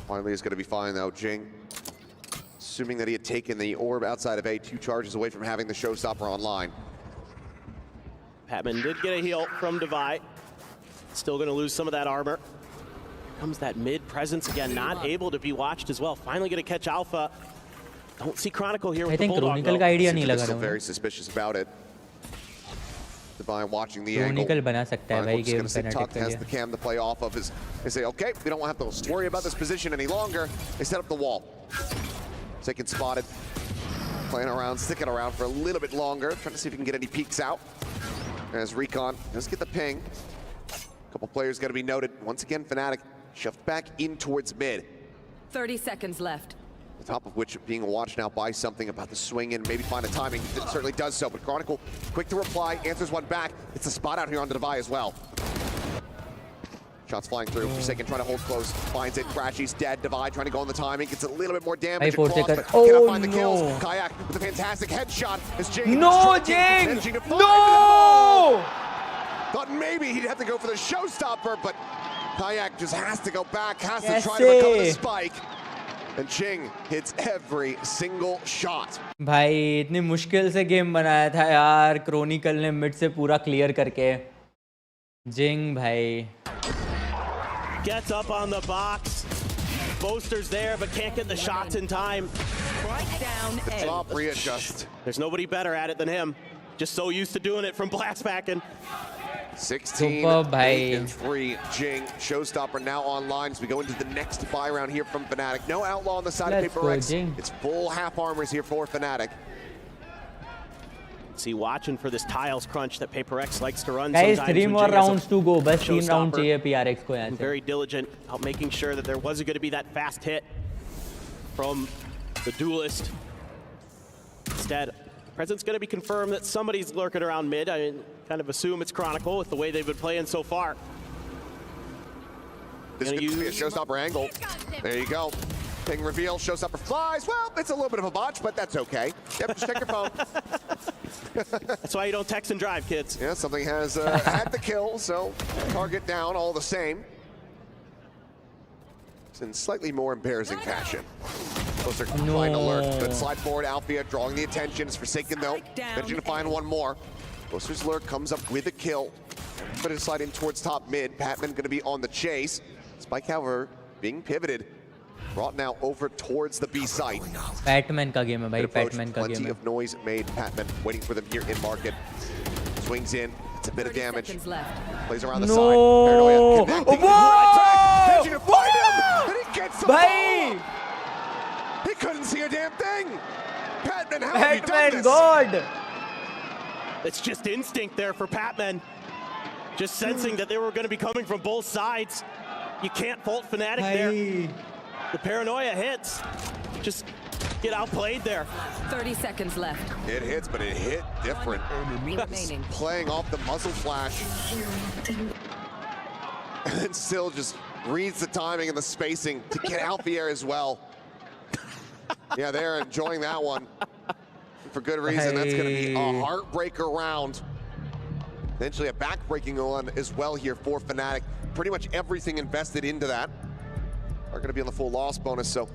Finally is going to be fine though. Jing, assuming that he had taken the orb outside of A, 2 charges away from having the showstopper online. Patman did get a heal from Divide. Still going to lose some of that armor. Comes that mid presence again, not able to be watched as well. Finally going to catch Alpha. Don't see Chronicle here with the Bulldog. Chronicle का idea नहीं लगा Still very suspicious about it. Divine watching the angle. Chronicle बना सकता है भाई game Fnatic has the cam to play off of. They say, okay, we don't have to worry about this position any longer. They set up the wall. Taken spotted. Playing around, sticking around for a little bit longer. Trying to see if he can get any peeks out. As Recon does get the ping. A couple players got to be noted. Once again, Fnatic shoved back in towards mid. 30 seconds left. The top of which being watched now by something about the swing and maybe find a timing. It certainly does so, but Chronicle quick to reply, answers one back. It's a spot out here on the Devi as well. Shots flying through. Forsaken trying to hold close. Finds it. Crashy's dead. Divide trying to go on the timing. Gets a little bit more damage across, but cannot find the kills. Kayak with a fantastic headshot. As Jing No, Jing! No! Thought maybe he'd have to go for the showstopper, but Kayak just has to go back, has to try to recover the spike. And Jing hits every single shot. भाई इतनी मुश्किल से game बनाया था यार chronicle ने mid से पूरा क्लियर करके. जिंग भाई gets up on the box. Boaster's there but can't get the shots in time. Right down the top readjust. There's nobody better at it than him. Just so used to doing it from Blastpacking. 16 and 3. Jing, showstopper now online as we go into the next buy round here from Fnatic. No outlaw on the side of Paper X. It's full half armors here for Fnatic. See, watching for this tiles crunch that PaperX likes to run. Guys, sometimes 3 when more Jing has a rounds to go. बस 3 round चाहिए PRX को यहाँ से. Very diligent about making sure that there wasn't going to be that fast hit from the duelist. Instead, Present's going to be confirmed that somebody's lurking around mid. I kind of assume it's Chronicle with the way they've been playing so far. This could be a showstopper angle. There you go. Ping reveal, showstopper flies. Well, it's a little bit of a botch, but that's okay. Yep, just check your phone. That's why you don't text and drive, kids. Yeah, something has had the kill, so target down all the same. It's in slightly more embarrassing fashion. Boaster find alert. Good slide forward, Alfia drawing the attention. It's Forsaken though. Managing to find one more. Boaster's lurk comes up with a kill. But it's sliding towards top mid. Patman going to be on the chase. Spike, however, being pivoted. Brought now over towards the B site. Patman का game है भाई, Patman का game Plenty है. of noise made. Patman waiting for them here in market. Swings in. It's a bit of damage. Plays around the side. Paranoia connecting. Right back. Managing to find him. And he gets the ball. He couldn't see a damn thing. Patman, how have you done this? God. It's just instinct there for Patman. Just sensing that they were going to be coming from both sides. You can't fault Fnatic there. The paranoia hits. Just get outplayed there. 30 seconds left. It hits, but it hit different. Remaining. Playing off the muzzle flash. And then still just reads the timing and the spacing to get out the air as well. Yeah, they're enjoying that one. For good reason. That's going to be a heartbreaker round. Eventually a back-breaking one as well here for Fnatic. Pretty much everything invested into that are going to be on the full loss bonus, so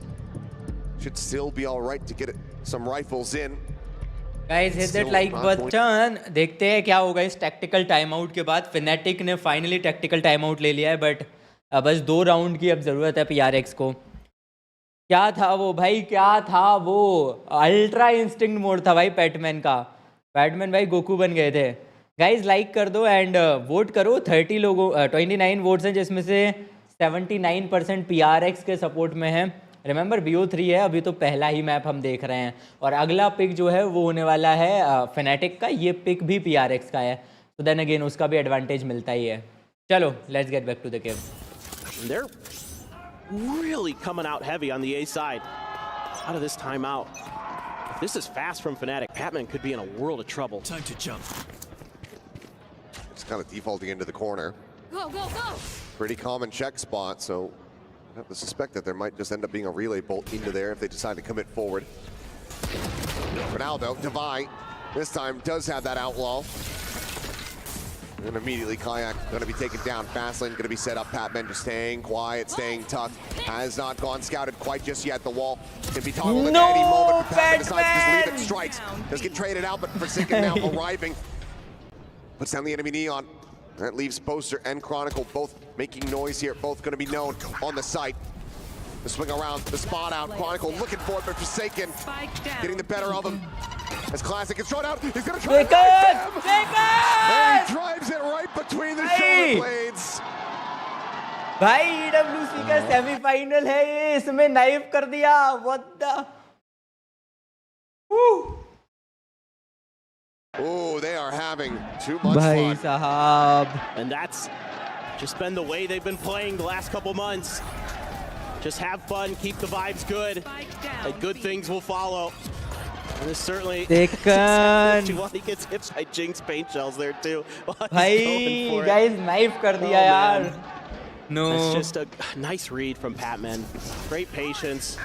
should still be all right to get some rifles in. Guys, hit that like button. देखते हैं क्या होगा इस tactical timeout के बाद. Fnatic ने finally tactical timeout ले लिया है, but बस 2 round की अब जरूरत है PRX को. क्या था वो भाई, क्या था वो? अल्ट्रा इंस्टिंक्ट मोड था भाई पैटमैन का. पैटमैन भाई गोकू बन गए थे. गाइज लाइक कर दो एंड वोट करो. 30 लोगों 29 वोट्स हैं जिसमें से 79% PRX के सपोर्ट में है. रिमेंबर BO3 है, अभी तो पहला ही मैप हम देख रहे हैं और अगला पिक जो है वो होने वाला है Fnatic का. ये पिक भी PRX का है, तो देन अगेन उसका भी एडवांटेज मिलता ही है. चलो let's get back to the game. They're really coming out heavy on the A side out of this timeout. If this is fast from Fnatic, Patman could be in a world of trouble. Time to jump. It's kind of defaulting into the corner. Go, go, go! Pretty common check spot, so I have to suspect that there might just end up being a relay bolt into there if they decide to commit forward. For now, though, Devi this time does have that outlaw. And immediately Kayak going to be taken down. Fastlane going to be set up. Patman just staying quiet, staying tough. Has not gone scouted quite just yet. The wall can be toggled at any moment. Patman decides to just leave it. Strikes. Does get traded out, but Forsaken now arriving. Puts down the enemy Neon. That leaves Boaster and Chronicle both making noise here. Both going to be known on the site. The swing around, the spot out. Chronicle looking for it, but Forsaken getting the better of him. As Classic gets thrown out, he's going to try to drive him! And he drives it right between the shoulder blades. भाई EWC का semifinal है ये, इसमें knife कर दिया. What the? Oh, they are having too much भाई fun. साहब. And that's just been the way they've been playing the last couple months. Just have fun, keep the vibes good, and good things will follow. And this certainly Taken. he gets hit by Jinx paint shells there too. भाई guys knife कर दिया यार. No. That's just a nice read from Patman. Great patience.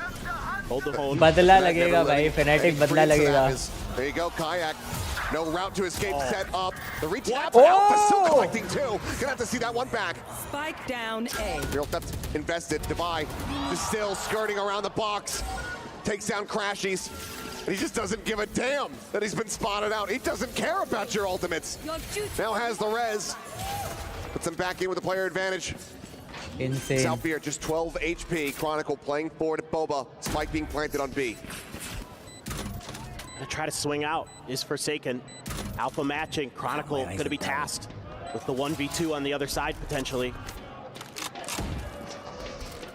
Hold the phone. बदला लगेगा भाई, Fnatic बदला लगेगा. There you go, Kayak. No route to escape set up. The retap Alpha still collecting too. Gonna have to see that one back. Spike down A. Real theft invested. Devi is still skirting around the box. Takes down Crashies. And he just doesn't give a damn that he's been spotted out. He doesn't care about your ultimates. Now has the res. Puts him back in with a player advantage. Insane. Southbeer just 12 HP. Chronicle playing forward at Boba. Spike being planted on B. Gonna try to swing out is Forsaken. Alpha matching. Chronicle gonna be tasked with the 1v2 on the other side potentially.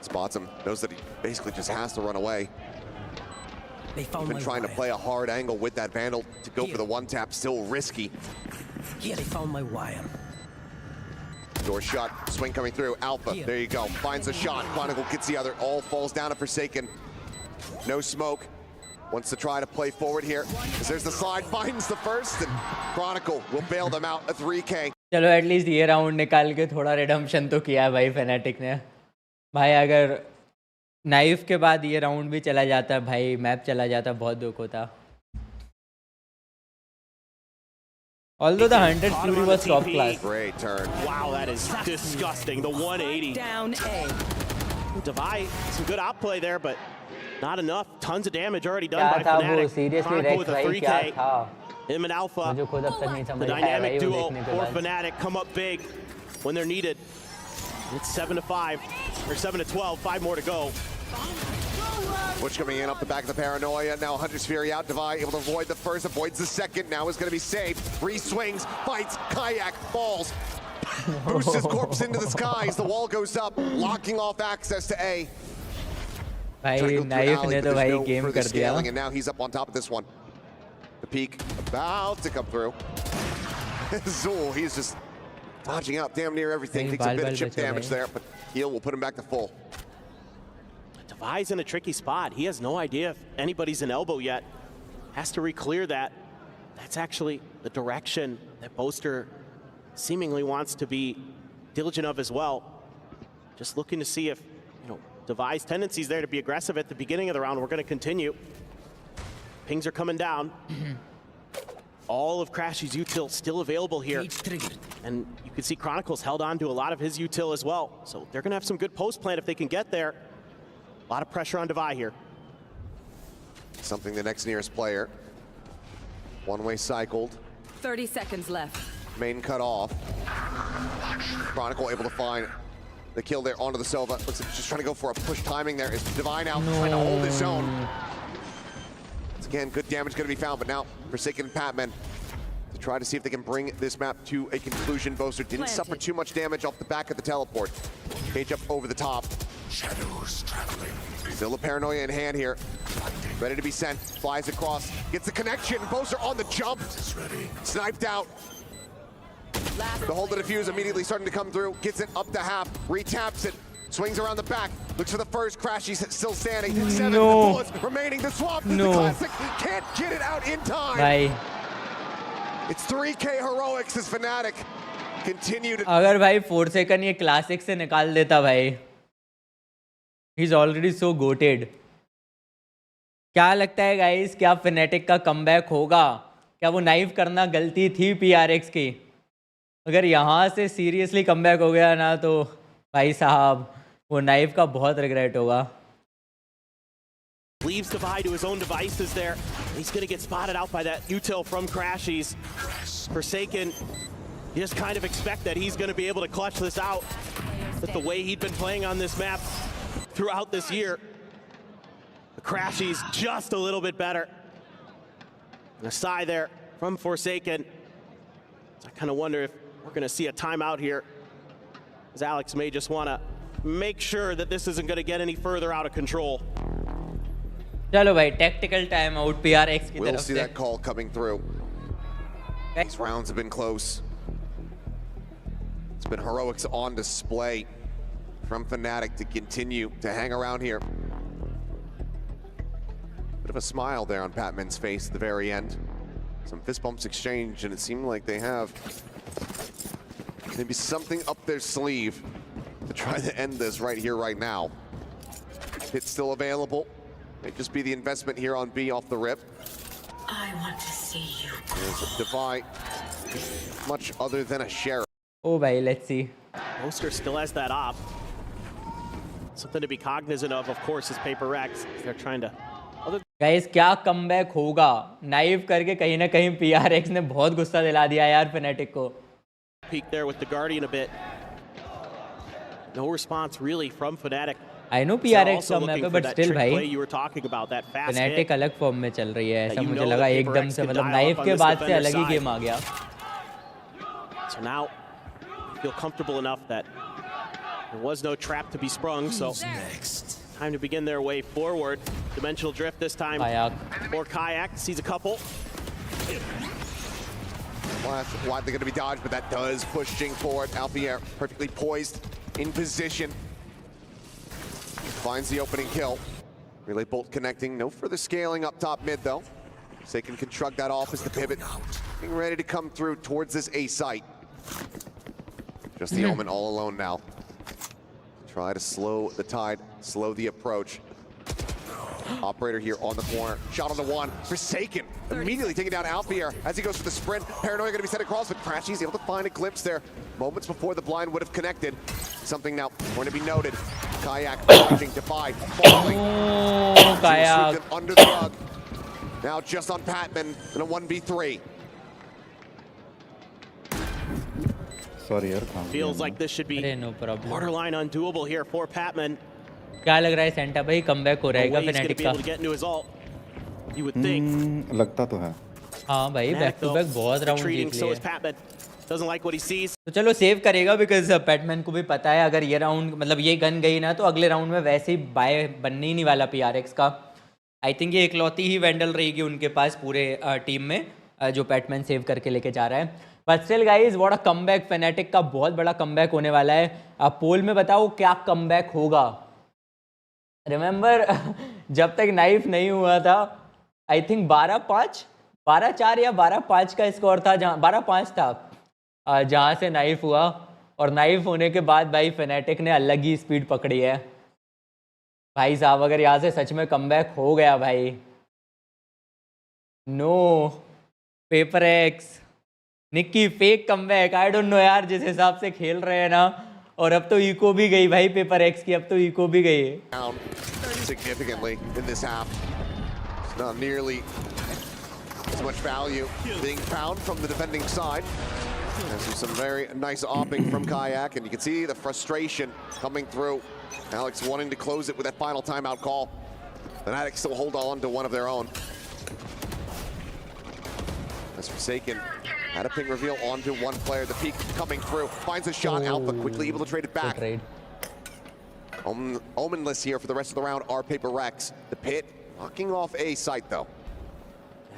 Spots him. Knows that he basically just has to run away. Been trying to play a hard angle with that Vandal to go for the one tap, still risky. Here, they found my wire. Door shot, swing coming through. Alpha, there you go. Finds a shot. Chronicle gets the other. All falls down to Forsaken. No smoke. Wants to try to play forward here. As there's the slide, finds the first, and Chronicle will bail them out. A 3K. चलो at least ये round निकाल के थोड़ा redemption तो किया है भाई phonetic ने. भाई अगर नाइफ के बाद ये राउंड भी चला जाता, भाई मैप चला जाता, बहुत दुख होता. Although the 100 Fury was top class. Great turn. Wow, that is disgusting. The 180. Down A. Divide, some good outplay there, but not enough. Tons of damage already done by क्या था वो Fnatic. seriously Chronicle Rex with a भाई 3K. क्या था? Him and Alpha. मुझे खुद अब तक नहीं The समझ आया dynamic भाई वो duo देखने के for बाद. Fnatic come up big when they're needed. It's 7-5 or 7-12. 5 more to go. Butch coming in off the back of the Paranoia. Now Hunter's Fury out. Divide able to avoid the first, avoids the second. Now is going to be saved. Three swings, fights, kayak, falls. Boosts his corpse into the skies. The wall goes up, locking off access to A. भाई knife ने तो भाई game कर दिया. And now he's up on top of this one. The peak about to come through. Zul, he's just dodging out damn near everything. Takes a bit of chip damage there, but heal will put him back to full. Devi's in a tricky spot. He has no idea if anybody's in elbow yet. Has to re-clear that. That's actually the direction that Boaster seemingly wants to be diligent of as well. Just looking to see if, Devi's tendencies there to be aggressive at the beginning of the round. We're going to continue. Pings are coming down. All of Crashy's util still available here. And you can see Chronicle's held on to a lot of his util as well. So they're going to have some good post plan if they can get there. A lot of pressure on Devi here. Something the next nearest player. One-way cycled. 30 seconds left. Main cut off. Chronicle able to find the kill there onto the Sova. Looks like just trying to go for a push timing there. Is Divine out, trying to hold his own. Once again, good damage going to be found, but now Forsaken Patman to try to see if they can bring this map to a conclusion. Boaster didn't suffer too much damage off the back of the teleport. Cage up over the top. Shadows traveling. Still a Paranoia in hand here. Ready to be sent. Flies across. Gets the connection. Boaster on the jump. Sniped out. The hold the defuse immediately starting to come through. Gets it up to half. Retaps it. Swings around the back. Looks for the first. Crashy's still standing. 7 bullets remaining. The swap is the classic. Can't get it out in time. भाई It's 3K heroics as Fnatic continue to. अगर भाई Forsaken ये classic से निकाल देता भाई. He's already so goated. क्या लगता है गाइस, क्या Fnatic का कमबैक होगा? क्या वो नाइफ करना गलती थी PRX की? अगर यहाँ से सीरियसली कमबैक हो गया ना तो भाई साहब वो नाइफ का बहुत रिग्रेट होगा. Leaves Devi to his own devices there. He's going to get spotted out by that util from Crashies. Forsaken, you just kind of expect that he's going to be able to clutch this out. With the way he'd been playing on this map throughout this year. The Crashies just a little bit better. And a sigh there from Forsaken. So I kind of wonder if we're going to see a timeout here. As Alex may just want to make sure that this isn't going to get any further out of control. चलो भाई tactical timeout PRX की तरफ से. We'll see that call coming through. These rounds have been close. It's been heroics on display from Fnatic to continue to hang around here. Bit of a smile there on Patman's face at the very end. Some fist bumps exchanged, and it seemed like they have maybe something up their sleeve to try to end this right here, right now. Hit's still available. May just be the investment here on B off the rip. I want to see you. There's a Devi, much other than a sheriff. Oh, bhai, let's see. Boaster still has that op. Something to be cognizant of course, is Paper Rex. They're trying to. Guys, क्या comeback होगा? Knife करके कहीं ना कहीं PRX ने बहुत गुस्सा दिला दिया यार Fnatic को. Peek there with the Guardian a bit. No response really from Fnatic. I know PRX कम है but still भाई. You were talking about that fast Fnatic अलग फॉर्म में चल रही है. ऐसा मुझे लगा एकदम से मतलब नाइफ के बाद से अलग ही गेम आ गया. So now feel comfortable enough that there was no trap to be sprung. So Time to begin their way forward. Dimensional drift this time. Kayak. Or Kayak sees a couple. Widely going to be dodged, but that does push Jing forward. Alpier perfectly poised, in position. Finds the opening kill. Relay bolt connecting. No further scaling up top mid, though. So they can shrug that off as the pivot. Being ready to come through towards this A site. Just the Omen all alone now. Try to slow the tide, slow the approach. Operator here on the corner. Shot on the one. Forsaken. Immediately taking down Alpier as he goes for the sprint. Paranoia going to be sent across, but Crashy's able to find a glimpse there. Moments before the blind would have connected. Something now going to be noted. Kayak watching Defy falling. Oh, Kayak. Under the rug. Now just on Patman in a 1v3. Sorry, yaar, Feels like this should be no problem. borderline undoable here for Patman. क्या लग रहा है Santa भाई comeback हो रहेगा Fnatic का? You would think. लगता तो है. हाँ भाई बैक टू बैक बहुत राउंड जीत लिए. Doesn't like what he sees. तो चलो सेव करेगा बिकॉज पैटमैन को भी पता है अगर ये राउंड मतलब ये गन गई ना तो अगले राउंड में वैसे ही बाय बनने ही नहीं वाला PRX का. आई थिंक ये इकलौती ही वेंडल रहेगी उनके पास पूरे टीम में जो पैटमैन सेव करके लेके जा रहा है. But still guys what a comeback. Fnatic का बहुत बड़ा कमबैक होने वाला है. आप पोल में बताओ क्या कमबैक होगा. रिमेंबर जब तक नाइफ नहीं हुआ था आई थिंक 12-4 या 12-5 का स्कोर था. जहाँ 12-5 था जहाँ से नाइफ हुआ और नाइफ होने के बाद भाई Fnatic ने अलग ही स्पीड पकड़ी है भाई साहब. अगर यहाँ से सच में कमबैक हो गया भाई नो पेपरएक्स निक्की fake comeback. I don't know यार जिस हिसाब से खेल रहे हैं ना. और अब तो इको भी गई भाई PaperX की. अब तो इको भी गई है. Significantly in this half. Not nearly as much value being found from the defending side. There's some very nice opping from Kayak, and you can see the frustration coming through. Alex wanting to close it with that final timeout call. Fnatic still hold on to one of their own. As Forsaken had a ping reveal onto one player. The peak coming through. Finds a shot. Alpha quickly able to trade it back. Omenless here for the rest of the round are PaperX. The pit knocking off A site though.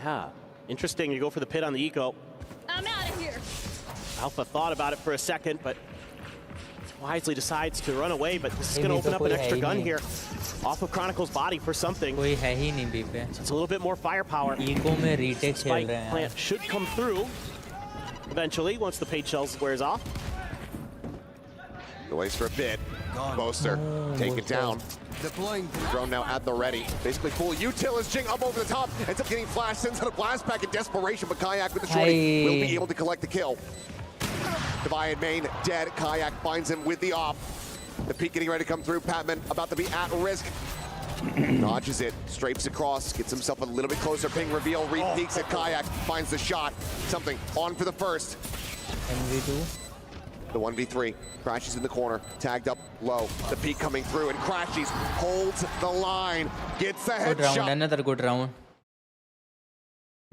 Yeah, interesting. You go for the pit on the eco. I'm out of here. Alpha thought about it for a second, but wisely decides to run away. But this is going to open up an extra gun here off of Chronicle's body for something. कोई है ही नहीं B पे. So it's a little bit more firepower. Eco में retake खेल Spike रहे हैं. plant should come through eventually once the page shells wears off. Waits for a bit. Boaster taken down. Drone now at the ready. Basically full util as Jing up over the top. Ends up getting flashed, sends out a blast back in desperation, but Kayak with the shorty will be able to collect the kill. Devi in main, dead. Kayak finds him with the op. The peak getting ready to come through. Patman about to be at risk. Dodges it, strafes across, gets himself a little bit closer. Ping reveal, re-peeks at Kayak, finds the shot. Something on for the first. MV2. The 1v3. Crashes in the corner, tagged up low. The peak coming through and Crashes holds the line. Gets the headshot. Good round, another good round.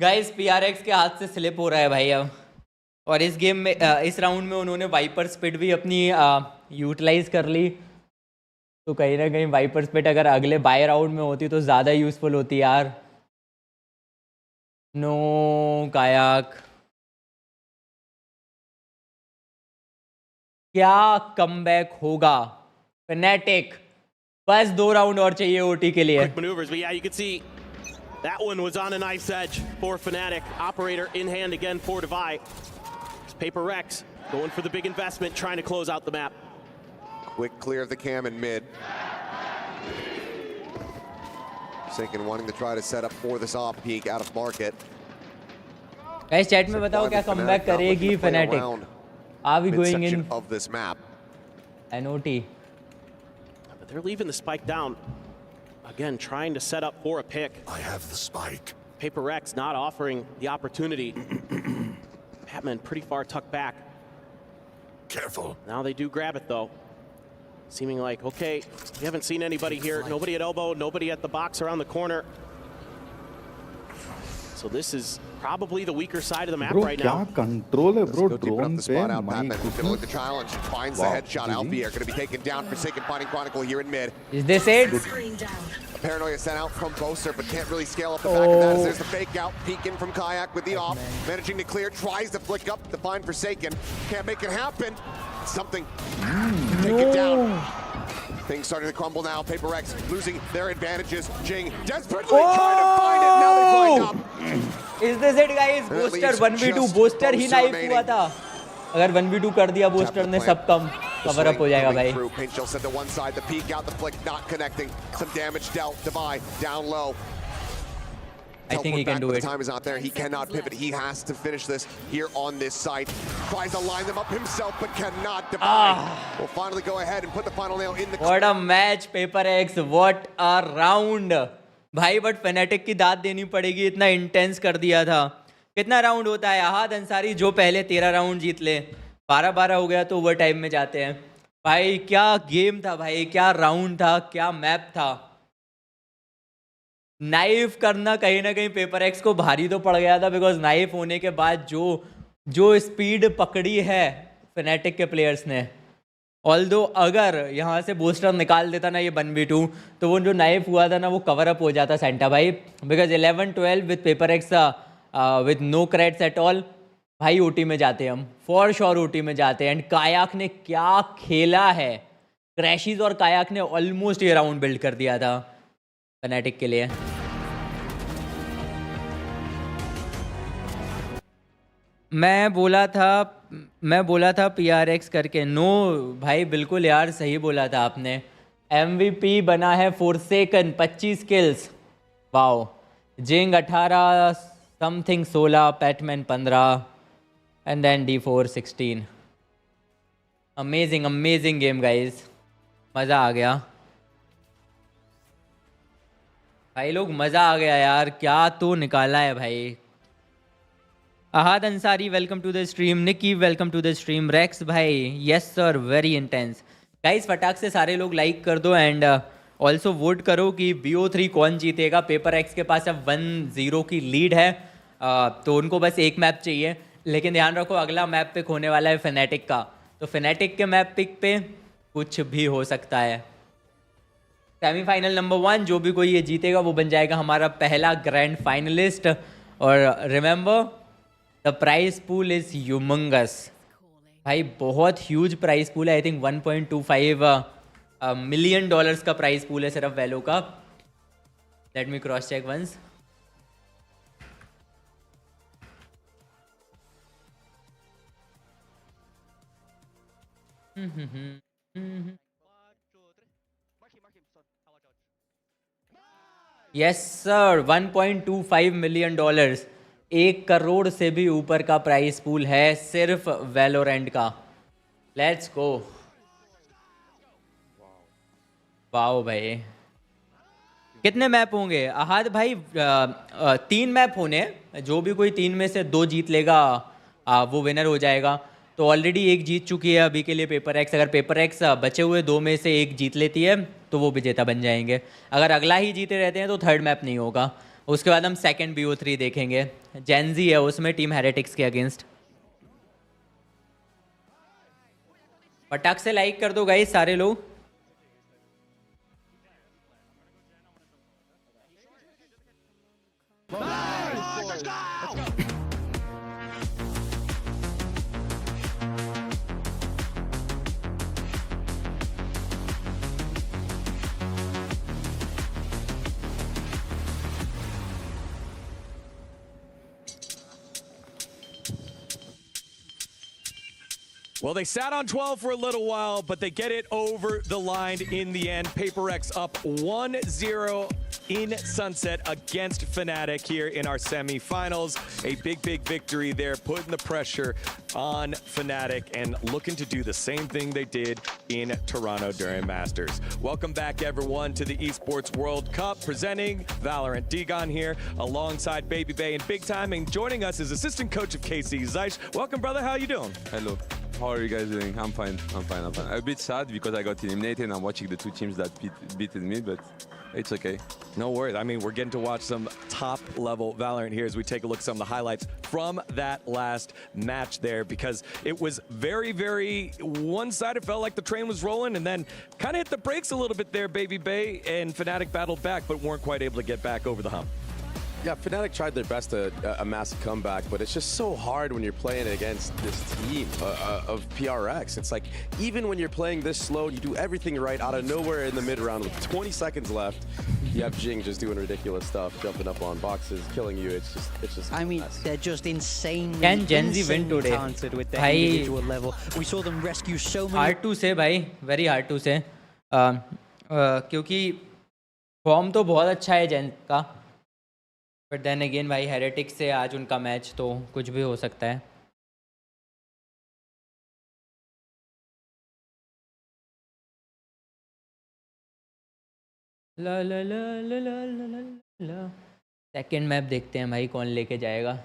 Guys, PRX के हाथ से slip हो रहा है भाई अब. और इस गेम में इस राउंड में उन्होंने वाइपर स्पिड भी अपनी यूटिलाइज कर ली. तो कहीं ना कहीं वाइपर स्पिड अगर अगले बाय राउंड में होती तो ज़्यादा यूजफुल होती यार. नो कायाक. क्या कमबैक होगा Fnatic. बस 2 राउंड और चाहिए ओटी के लिए. Quick maneuvers, but yeah, you can see that one was on a knife's edge for Fnatic. Operator in hand again for Devi. PaperX going for the big investment, trying to close out the map. Quick clear of the cam in mid. Forsaken wanting to try to set up for this off peak out of market. Guys, chat में बताओ क्या comeback करेगी Fnatic. Are we going in of this map? NOT. But they're leaving the spike down. Again, trying to set up for a pick. I have the spike. PaperX not offering the opportunity. Patman pretty far tucked back. Careful. Now they do grab it though. Seeming like, okay, we haven't seen anybody here. Nobody at elbow, nobody at the box around the corner. So this is probably the weaker side of the map Bro, right क्या now. control है bro Go deep enough drone the spot पे out. Patman my gonna look the challenge. Finds the Wow, headshot. GG. Albier gonna be taken down. Forsaken finding Chronicle here in mid. Is this it? Paranoia sent out from Boaster, but can't really scale up the back of that as there's the fake out. Peeking from Kayak with the off. Managing to clear. Tries to flick up to find Forsaken. Can't make it happen. Something. Take it down. Things starting to crumble now. PaperX losing their advantages. GenG desperately trying to find it. Now they find up. Is this it guys? Boaster 1v2 Boaster he knife हुआ था. अगर 1v2 कर दिया Boaster ने सब कम cover up हो जाएगा भाई. Paint shell set to one side. The peek out. The flick not connecting. Some damage dealt. Divide down low. I think he can do The it. time is not there. He cannot pivot. He has to finish this here on this site. Tries to line them up himself, but cannot divide. Will finally go ahead and put the final nail in the. What a match, PaperX. What a round. भाई but Fnatic की दाद देनी पड़ेगी. इतना intense कर दिया था. कितना राउंड होता है? अहाद अंसारी जो पहले 13 राउंड जीत ले, 12-12 हो गया तो ओवर टाइम में जाते हैं. भाई क्या गेम था भाई, क्या राउंड था, क्या मैप था. नाइफ करना कहीं ना कहीं PaperX को भारी तो पड़ गया था, बिकॉज नाइफ होने के बाद जो स्पीड पकड़ी है Fnatic के प्लेयर्स ने. ऑल्दो अगर यहाँ से बूस्टर निकाल देता ना ये 1v2, तो वो जो नाइफ हुआ था ना वो कवर अप हो जाता सेंटा भाई. Because 11-12 with PaperX with no creds at all. भाई ओटी में जाते हम, फॉर श्योर ओटी में जाते हैं. एंड कायाक ने क्या खेला है. क्रैशिज और कायाक ने ऑलमोस्ट ये राउंड बिल्ड कर दिया था Fnatic के लिए. मैं बोला था PRX करके. नो भाई बिल्कुल यार सही बोला था आपने. MVP बना है Forsaken 25 kills. Wow. GenG 18 something 16, Patman 15 and then D4 16. Amazing game guys. मज़ा आ गया भाई लोग, मज़ा आ गया यार. क्या तो निकाला है भाई. Ahad Ansari welcome to the stream. Nikki welcome to the stream. Rex भाई yes sir very intense. Guys फटाक से सारे लोग लाइक कर दो एंड ऑल्सो वोट करो कि BO3 कौन जीतेगा. PaperX के पास अब 1-0 की लीड है, तो उनको बस एक मैप चाहिए. लेकिन ध्यान रखो अगला मैप पिक होने वाला है Fnatic का, तो Fnatic के मैप पिक पे कुछ भी हो सकता है. सेमीफाइनल नंबर 1 जो भी कोई ये जीतेगा वो बन जाएगा हमारा पहला ग्रैंड फाइनलिस्ट. और remember the prize pool is humongous भाई, बहुत ह्यूज प्राइस पूल है. आई थिंक 1.25 मिलियन डॉलर्स का प्राइस पूल है सिर्फ वैलो का. Let me cross check once. Yes sir 1.25 million dollars. 1 crore से भी ऊपर का प्राइस पूल है सिर्फ वैलोरेंट का. Let's go. वाओ भाई. कितने मैप होंगे अहाद भाई? 3 मैप होने. जो भी कोई 3 में से 2 जीत लेगा वो विनर हो जाएगा. तो ऑलरेडी 1 जीत चुकी है अभी के लिए PaperX. अगर PaperX बचे हुए 2 में से 1 जीत लेती है तो वो विजेता बन जाएंगे. अगर अगला ही जीते रहते हैं तो 3rd मैप नहीं होगा. उसके बाद हम 2nd BO3 देखेंगे. Gen.G है उसमें टीम Heretics के अगेंस्ट. फटाक से लाइक कर दो गाइस सारे लोग. Well, they sat on 12 for a little while, but they get it over the line in the end. PaperX up 1-0 in Sunset against Fnatic here in our semifinals. A big victory there, putting the pressure on Fnatic and looking to do the same thing they did in Toronto during Masters. Welcome back, everyone, to the Esports World Cup, presenting Valorant. Digon here alongside Baby Bay and Big Time, and joining us is assistant coach of KC, Zeish. Welcome, brother. How you doing? Hello. How are you guys doing? I'm fine. I'm fine. I'm fine. I'm a bit sad because I got eliminated and I'm watching the two teams that beaten me, but it's okay. No worries. I mean, we're getting to watch some top-level Valorant here as we take a look at some of the highlights from that last match there, because it was very, very one-sided. Felt like the train was rolling and then kind of hit the brakes a little bit there, Baby Bay, and Fnatic battled back but weren't quite able to get back over the hump. Yeah, Fnatic tried their best to amass a comeback, but it's just so hard when you're playing against this team of PRX. It's like, even when you're playing this slow, you do everything right, out of nowhere in the mid-round with 20 seconds left, you have GenG just doing ridiculous stuff, jumping up on boxes, killing you. It's just I mean, they're just insanely, Can Gen.G win today? talented with their individual level. We saw them rescue so many. Hard to say, भाई. Very hard to say. क्योंकि form तो बहुत अच्छा है जेन का. But then again भाई heretics से आज उनका मैच, तो कुछ भी हो सकता है. ला ला ला ला ला ला ला. सेकेंड मैप देखते हैं भाई कौन लेके जाएगा.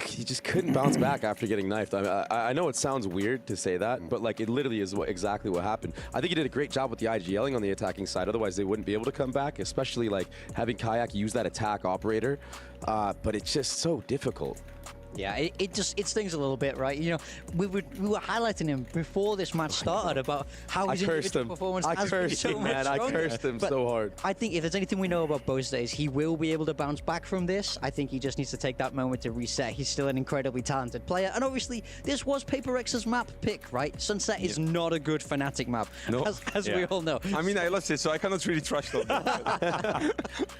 He just couldn't bounce back after getting knifed. I know it sounds weird to say that, but like it literally is exactly what happened. I think he did a great job with the IGLing on the attacking side. Otherwise, they wouldn't be able to come back, especially like having Kayak use that attack operator. But it's just so difficult. Yeah, it stings a little bit, right? You know, we were highlighting him before this match started about how his individual performance has been so much stronger. I cursed him so hard. I think if there's anything we know about Boaster is he will be able to bounce back from this. I think he just needs to take that moment to reset. He's still an incredibly talented player, and obviously this was PaperX's map pick, right? Sunset is not a good Fnatic map, as we all know. I mean, I lost it, so I cannot really trust them.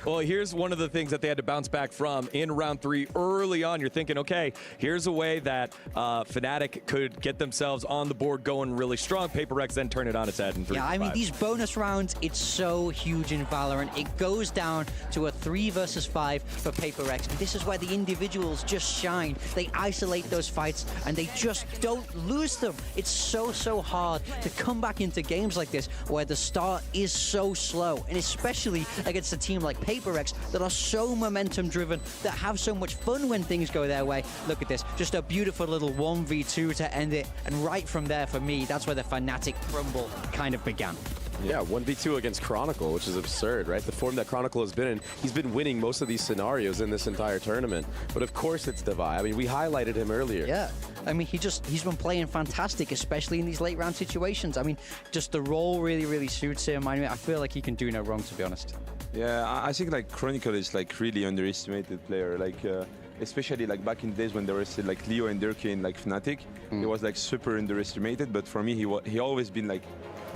Well, here's one of the things that they had to bounce back from in round 3 early on. You're thinking, okay, here's a way that Fnatic could get themselves on the board going really strong. PaperX then turn it on its head in 3 Yeah, I mean, these bonus rounds, it's so huge in Valorant. It goes down to a 3 versus 5 for PaperX. And this is where the individuals just shine. They isolate those fights and they just don't lose them. It's so hard to come back into games like this where the start is so slow. And especially against a team like PaperX that are so momentum driven, that have so much fun when things go their way. Look at this, just a beautiful little 1v2 to end it. And right from there, for me, that's where the Fnatic crumble kind of began. Yeah, 1v2 against Chronicle, which is absurd, right? The form that Chronicle has been in, he's been winning most of these scenarios in this entire tournament. But of course it's Devi. I mean, we highlighted him earlier. Yeah, I mean, he's been playing fantastic, especially in these late round situations. I mean, just the role really suits him. I mean, I feel like he can do no wrong, to be honest. Yeah, I think like Chronicle is like really underestimated player. Like, especially like back in the days when there was still like Leo and Dirk in like Fnatic, he was like super underestimated. But for me, he always been like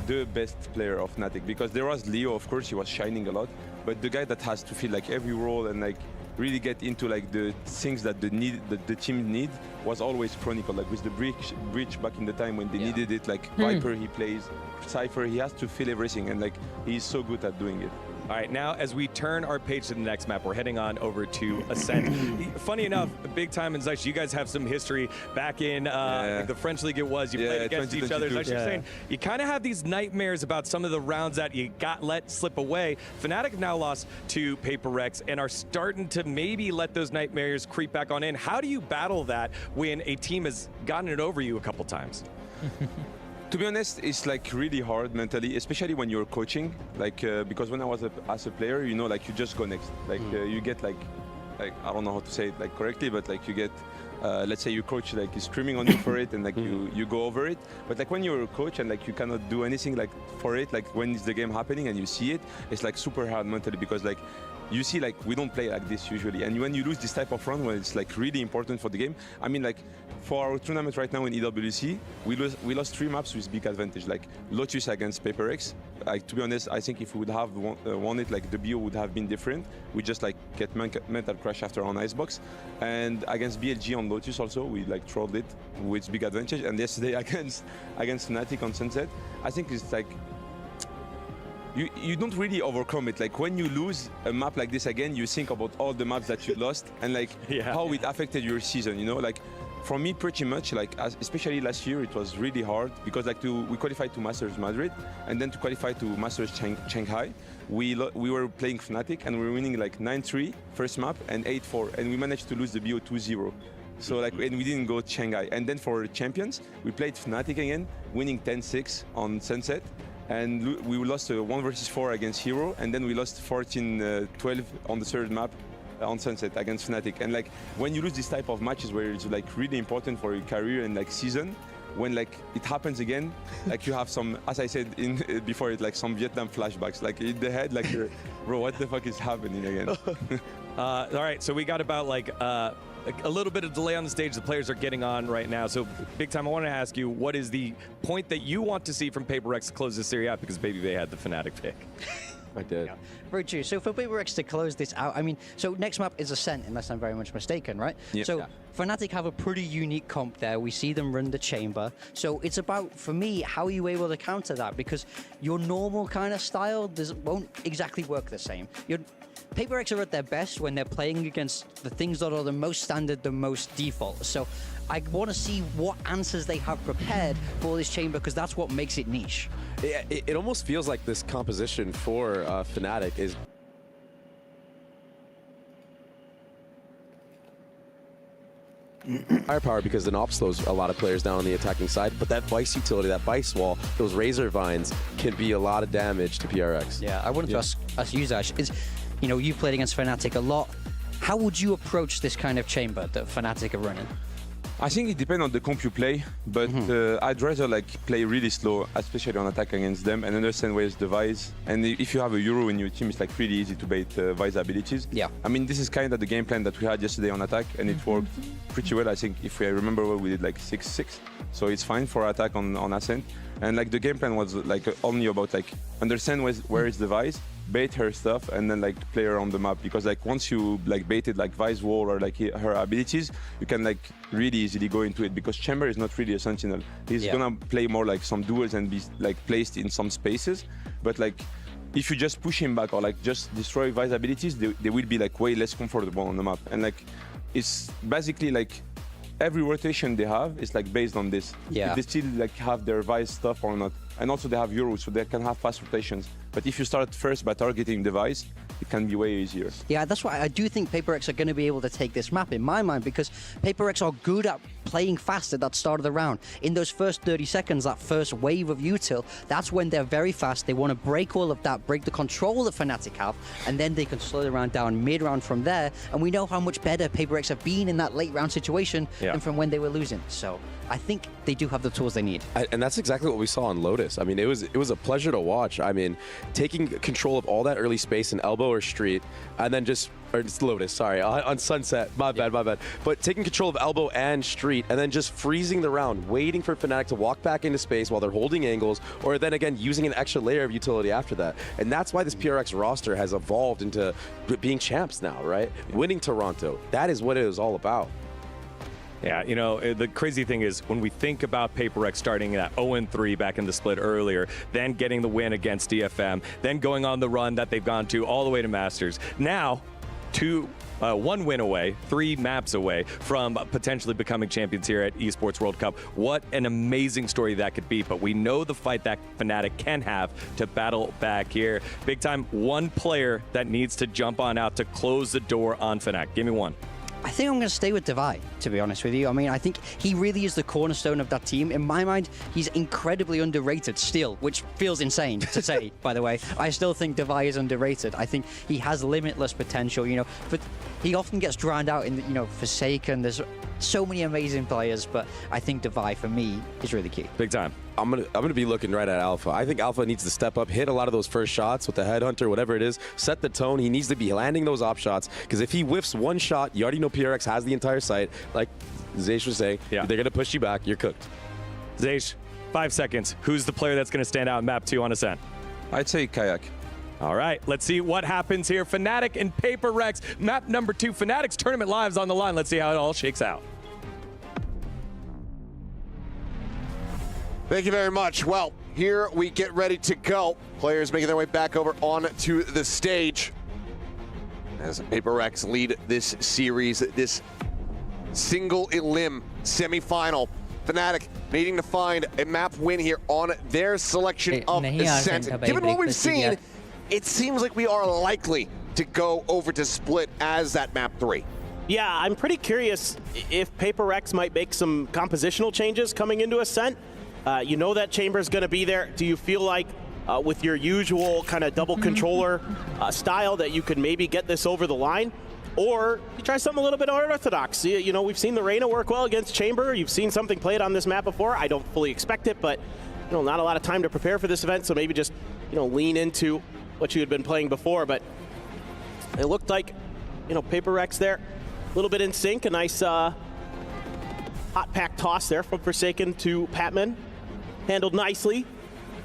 the best player of Fnatic, because there was Leo, of course, he was shining a lot, but the guy that has to feel like every role and like really get into like the things that the team need was always Chronicle. Like with the bridge back in the time when they needed it, like Viper he plays, Cypher, he has to feel everything, and like he's so good at doing it. All right, now as we turn our page to the next map, we're heading on over to Ascent. Funny enough, big time in Zeiss, you guys have some history back in the French League. It was you played against each other. Zeiss, you're saying you kind of have these nightmares about some of the rounds that you got let slip away. Fnatic have now lost to PaperX and are starting to maybe let those nightmares creep back on in. How do you battle that when a team has gotten it over you a couple times? To be honest, it's like really hard mentally, especially when you're coaching. Like because when I was as a player, you know, like you just go next. Like you get like I don't know how to say it like correctly, but like you get let's say your coach like is screaming on you for it, and like you go over it. But like when you're a coach and like you cannot do anything like for it, like when is the game happening and you see it, it's like super hard mentally, because like you see, like we don't play like this usually, and when you lose this type of run when it's like really important for the game, I mean, like for our tournament right now in EWC, we lost 3 maps with big advantage, like Lotus against PaperX. Like, to be honest, I think if we would have won it, like the BO would have been different. We just like get mental crash after on Icebox, and against BLG on Lotus also we like trolled it with big advantage. And yesterday against Fnatic on Sunset, I think it's like you don't really overcome it. Like when you lose a map like this again, you think about all the maps that you lost and like how it affected your season, you know? Like for me, pretty much, like especially last year, it was really hard because like we qualified to Masters Madrid, and then to qualify to Masters Shanghai, we were playing Fnatic and we were winning like 9-3 first map and 8-4, and we managed to lose the BO 2-0. So like, and we didn't go to Shanghai. And then for Champions, we played Fnatic again, winning 10-6 on Sunset. And we lost 1 versus 4 against Hero, and then we lost 14-12 on the third map on Sunset against Fnatic. And like when you lose this type of matches where it's like really important for your career and like season, when like it happens again, like you have some, as I said before, it like some Vietnam flashbacks, like in the head, like bro, what the fuck is happening again? All right, so we got about like a little bit of delay on the stage. The players are getting on right now. So Big Time, I want to ask you, what is the point that you want to see from PaperX to close this series out? Because baby, they had the Fnatic pick. I did. Yeah. Very true. So for PaperX to close this out, I mean, so next map is Ascent, unless I'm very much mistaken, right? Yeah. So Fnatic have a pretty unique comp there. We see them run the chamber. So it's about, for me, how are you able to counter that? Because your normal kind of style won't exactly work the same. PaperX are at their best when they're playing against the things that are the most standard, the most default. So I want to see what answers they have prepared for this chamber, because that's what makes it niche. It almost feels like this composition for Fnatic is firepower, because the Op slows a lot of players down on the attacking side, but that Vice utility, that Vice wall, those Razor Vines can be a lot of damage to PRX. Yeah, I wanted to ask you, Zash, you know, you've played against Fnatic a lot. How would you approach this kind of chamber that Fnatic are running? I think it depends on the comp you play, but I'd rather like play really slow, especially on attack against them, and understand where's the Vice. And if you have a Euro in your team, it's like really easy to bait Vice abilities. Yeah. I mean, this is kind of the game plan that we had yesterday on attack, and it worked pretty well. I think if I remember well, we did like 6-6, so it's fine for attack on Ascent. And like the game plan was like only about like understand where is the Vice, bait her stuff, and then like play her on the map, because like once you like baited like Vice wall or like her abilities, you can like really easily go into it, because Chamber is not really a sentinel. He's gonna play more like some duels and be like placed in some spaces, but like if you just push him back or like just destroy Vice abilities, they will be like way less comfortable on the map. And like it's basically like every rotation they have is like based on this. Yeah. If they still like have their Vice stuff or not. And also they have Euros, so they can have fast rotations. But if you start first by targeting the Vice, it can be way easier. Yeah, that's why I do think PaperX are going to be able to take this map in my mind, because PaperX are good at playing fast at that start of the round. In those first 30 seconds, that first wave of util, that's when they're very fast. They want to break all of that, break the control that Fnatic have, and then they can slow the round down mid-round from there. And we know how much better PaperX have been in that late round situation than from when they were losing. So I think they do have the tools they need. And that's exactly what we saw on Lotus. I mean, it was a pleasure to watch. I mean, taking control of all that early space in Elbow or Street, and then or it's Lotus, sorry, on Sunset, my bad. But taking control of Elbow and Street, and then just freezing the round, waiting for Fnatic to walk back into space while they're holding angles, or then again, using an extra layer of utility after that. And that's why this PRX roster has evolved into being champs now, right? Winning Toronto, that is what it is all about. Yeah, you know, the crazy thing is when we think about PaperX starting at 0-3 back in the split earlier, then getting the win against DFM, then going on the run that they've gone to all the way to Masters. Now, 1 win away, 3 maps away from potentially becoming champions here at Esports World Cup. What an amazing story that could be, but we know the fight that Fnatic can have to battle back here. Big Time, one player that needs to jump on out to close the door on Fnatic. Give me one. I think I'm going to stay with Devi, to be honest with you. I mean, I think he really is the cornerstone of that team. In my mind, he's incredibly underrated still, which feels insane to say, by the way. I still think Devi is underrated. I think he has limitless potential, you know, but he often gets drowned out in, you know, Forsaken. There's so many amazing players, but I think Devi, for me, is really key. Big time. I'm gonna be looking right at Alpha. I think Alpha needs to step up, hit a lot of those first shots with the headhunter, whatever it is, set the tone. He needs to be landing those op shots, because if he whiffs one shot, you already know PRX has the entire site. Like Zaysh was saying, they're gonna push you back, you're cooked. Zaysh, 5 seconds. Who's the player that's gonna stand out in map 2 on Ascent? I'd say Kayak. All right, let's see what happens here. Fnatic and Paper Rex, map number 2. Fnatic's tournament lives on the line. Let's see how it all shakes out. Thank you very much. Well, here we get ready to go. Players making their way back over onto the stage as Paper Rex lead this series, this single elim semifinal. Fnatic needing to find a map win here on their selection of Ascent. Given what we've seen, it seems like we are likely to go over to Split as that map 3. Yeah, I'm pretty curious if Paper Rex might make some compositional changes coming into Ascent. You know that Chamber's going to be there. Do you feel like with your usual kind of double controller style that you could maybe get this over the line? Or you try something a little bit unorthodox. You know, we've seen the Reyna work well against Chamber. You've seen something played on this map before. I don't fully expect it, but you know, not a lot of time to prepare for this event, so maybe just, you know, lean into what you had been playing before. But it looked like, you know, Paper Rex there, a little bit in sync. A nice hot pack toss there from Forsaken to Patman. Handled nicely,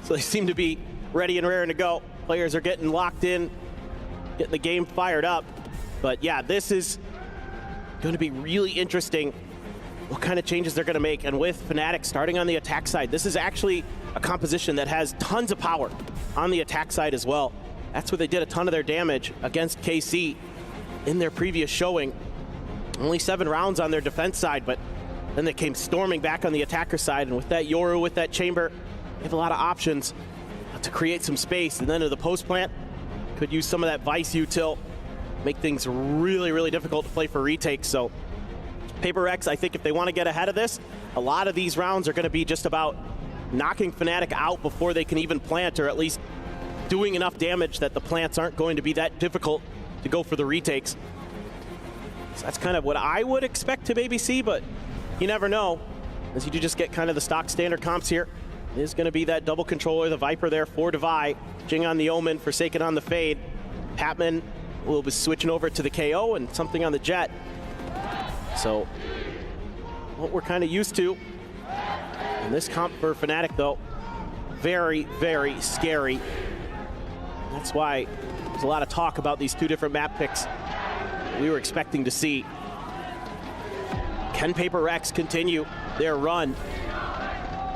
so they seem to be ready and raring to go. Players are getting locked in, getting the game fired up. But yeah, this is going to be really interesting what kind of changes they're going to make. And with Fnatic starting on the attack side, this is actually a composition that has tons of power on the attack side as well. That's where they did a ton of their damage against KC in their previous showing. Only 7 rounds on their defense side, but then they came storming back on the attacker side, and with that Yoru, with that Chamber, they have a lot of options to create some space. And then to the post plant, could use some of that Vice util, make things really, really difficult to play for retakes. So Paper Rex, I think if they want to get ahead of this, a lot of these rounds are going to be just about knocking Fnatic out before they can even plant, or at least doing enough damage that the plants aren't going to be that difficult to go for the retakes. So that's kind of what I would expect to maybe see, but you never know, as you do just get kind of the stock standard comps here. It is going to be that double controller, the Viper there for Devi. Jing on the Omen, Forsaken on the Fade. Patman will be switching over to the KO and something on the Jet. So, what we're kind of used to. And this comp for Fnatic, though, very, very scary. That's why there's a lot of talk about these 2 different map picks we were expecting to see. Can Paper Rex continue their run?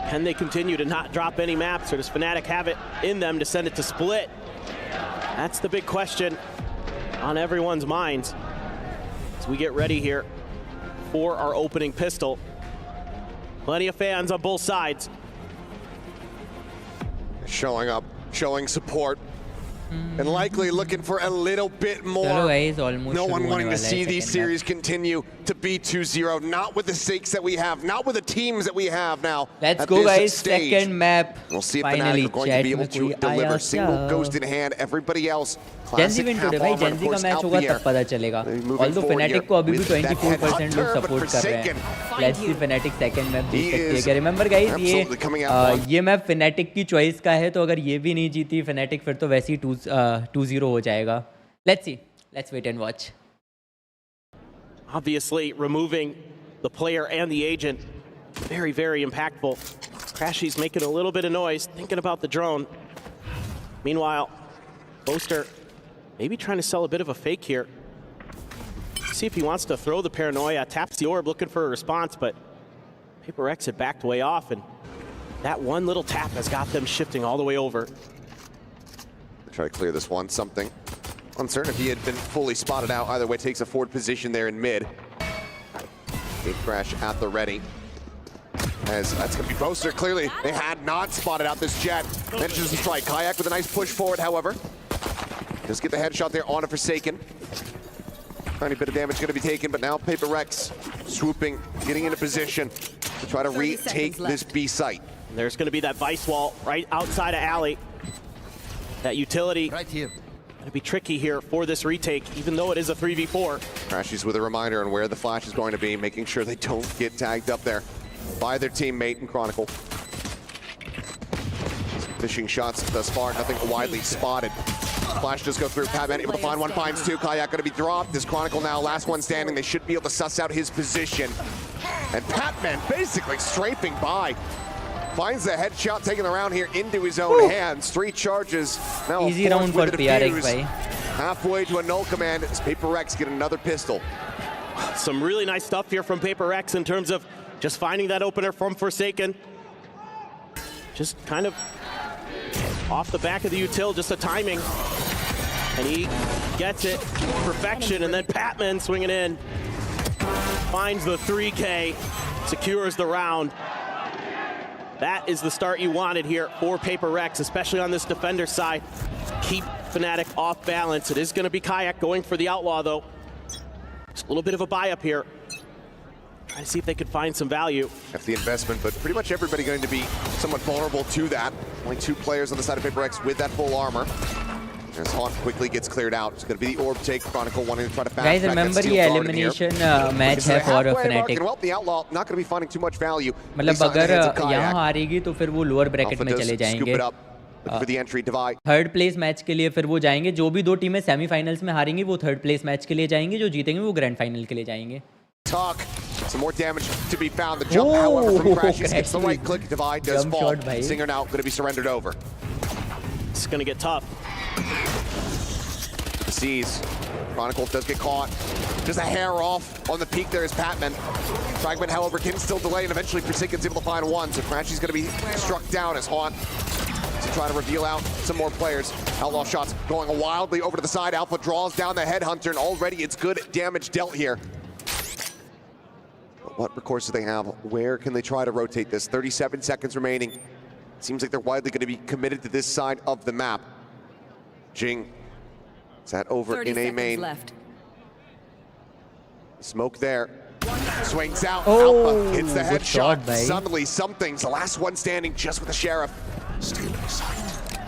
Can they continue to not drop any maps, or does Fnatic have it in them to send it to Split? That's the big question on everyone's minds as we get ready here for our opening pistol. Plenty of fans on both sides. Showing up, showing support, and likely looking for a little bit more. No one wanting to see these series continue to be 2-0, not with the stakes that we have, not with the teams that we have now. Let's go, guys. Stage. Second map. We'll see if Fnatic are going to be able to deliver. Single Ghost in hand, everybody else. Gen.G win today भाई, Gen.G का match होगा तब पता चलेगा. Although Fnatic को अभी भी 24% लोग सपोर्ट कर रहे हैं. Let's see Fnatic second map जीत सकती है क्या? Remember guys, ये मैप Fnatic की चॉइस का है, तो अगर ये भी नहीं जीती Fnatic फिर तो वैसे ही 2-0 हो जाएगा. Let's see. Let's wait and watch. Obviously, removing the player and the agent, very, very impactful. Crashy's making a little bit of noise, thinking about the drone. Meanwhile, Boaster maybe trying to sell a bit of a fake here. See if he wants to throw the paranoia, taps the orb looking for a response, but Paper Rex had backed way off, and that one little tap has got them shifting all the way over. Try to clear this one, something. Uncertain if he had been fully spotted out. Either way, takes a forward position there in mid. Big crash at the ready. As that's going to be Boaster. Clearly, they had not spotted out this Jet. Manages to strike. Kayak with a nice push forward, however. Just get the headshot there on a Forsaken. Tiny bit of damage going to be taken, but now Paper Rex swooping, getting into position to try to retake this B site. There's going to be that Vice wall right outside of Alley. That utility right here. Going to be tricky here for this retake, even though it is a 3v4. Crashes with a reminder on where the flash is going to be, making sure they don't get tagged up there by their teammate in Chronicle. Fishing shots thus far, nothing widely spotted. Flash does go through. Patman able to find one, finds two. Kayak going to be dropped. This Chronicle now, last one standing. They should be able to suss out his position. And Patman basically strafing by. Finds the headshot, taking the round here into his own hands. 3 charges. Now easy round for PRX, bhai. Halfway to a null command as Paper Rex get another pistol. Some really nice stuff here from Paper Rex in terms of just finding that opener from Forsaken. Just kind of off the back of the util, just the timing. And he gets it, perfection, and then Patman swinging in. Finds the 3K, secures the round. That is the start you wanted here for Paper Rex, especially on this defender side. Keep Fnatic off balance. It is going to be Kayak going for the Outlaw, though. Just a little bit of a buy-up here. Trying to see if they could find some value. That's the investment, but pretty much everybody going to be somewhat vulnerable to that. Only 2 players on the side of Paper Rex with that full armor. As Haunt quickly gets cleared out, it's going to be the orb take. Chronicle wanting to try to fast guys, back remember that ये steel guard in here. elimination match है for Fnatic. Well, the Outlaw not going to be finding too much value. मतलब अगर यहाँ हारेगी तो फिर वो lower bracket में चले जाएंगे. For the entry divide. Third place match के लिए फिर वो जाएंगे. जो भी 2 टीमें सेमीफाइनल्स में हारेंगी वो थर्ड प्लेस मैच के लिए जाएंगे. जो जीतेंगे वो ग्रैंड फाइनल के लिए जाएंगे. Talk. Some more damage to be found. The jump, however, from Crashes gets the right click. Divide does fall. Singer now going to be surrendered over. It's going to get tough. Sees. Chronicle does get caught. Just a hair off on the peak there is Patman. Fragment, however, can still delay, and eventually Forsaken's able to find one. So Crashy's going to be struck down as Haunt to try to reveal out some more players. Outlaw shots going wildly over to the side. Alpha draws down the Headhunter, and already it's good damage dealt here. What recourse do they have? Where can they try to rotate this? 37 seconds remaining. Seems like they're widely going to be committed to this side of the map. Jing. Is that over in A main? Left. Smoke there. Swings out. Oh, Alpha hits the headshot. shot, Suddenly something's the last one standing just with the Sheriff.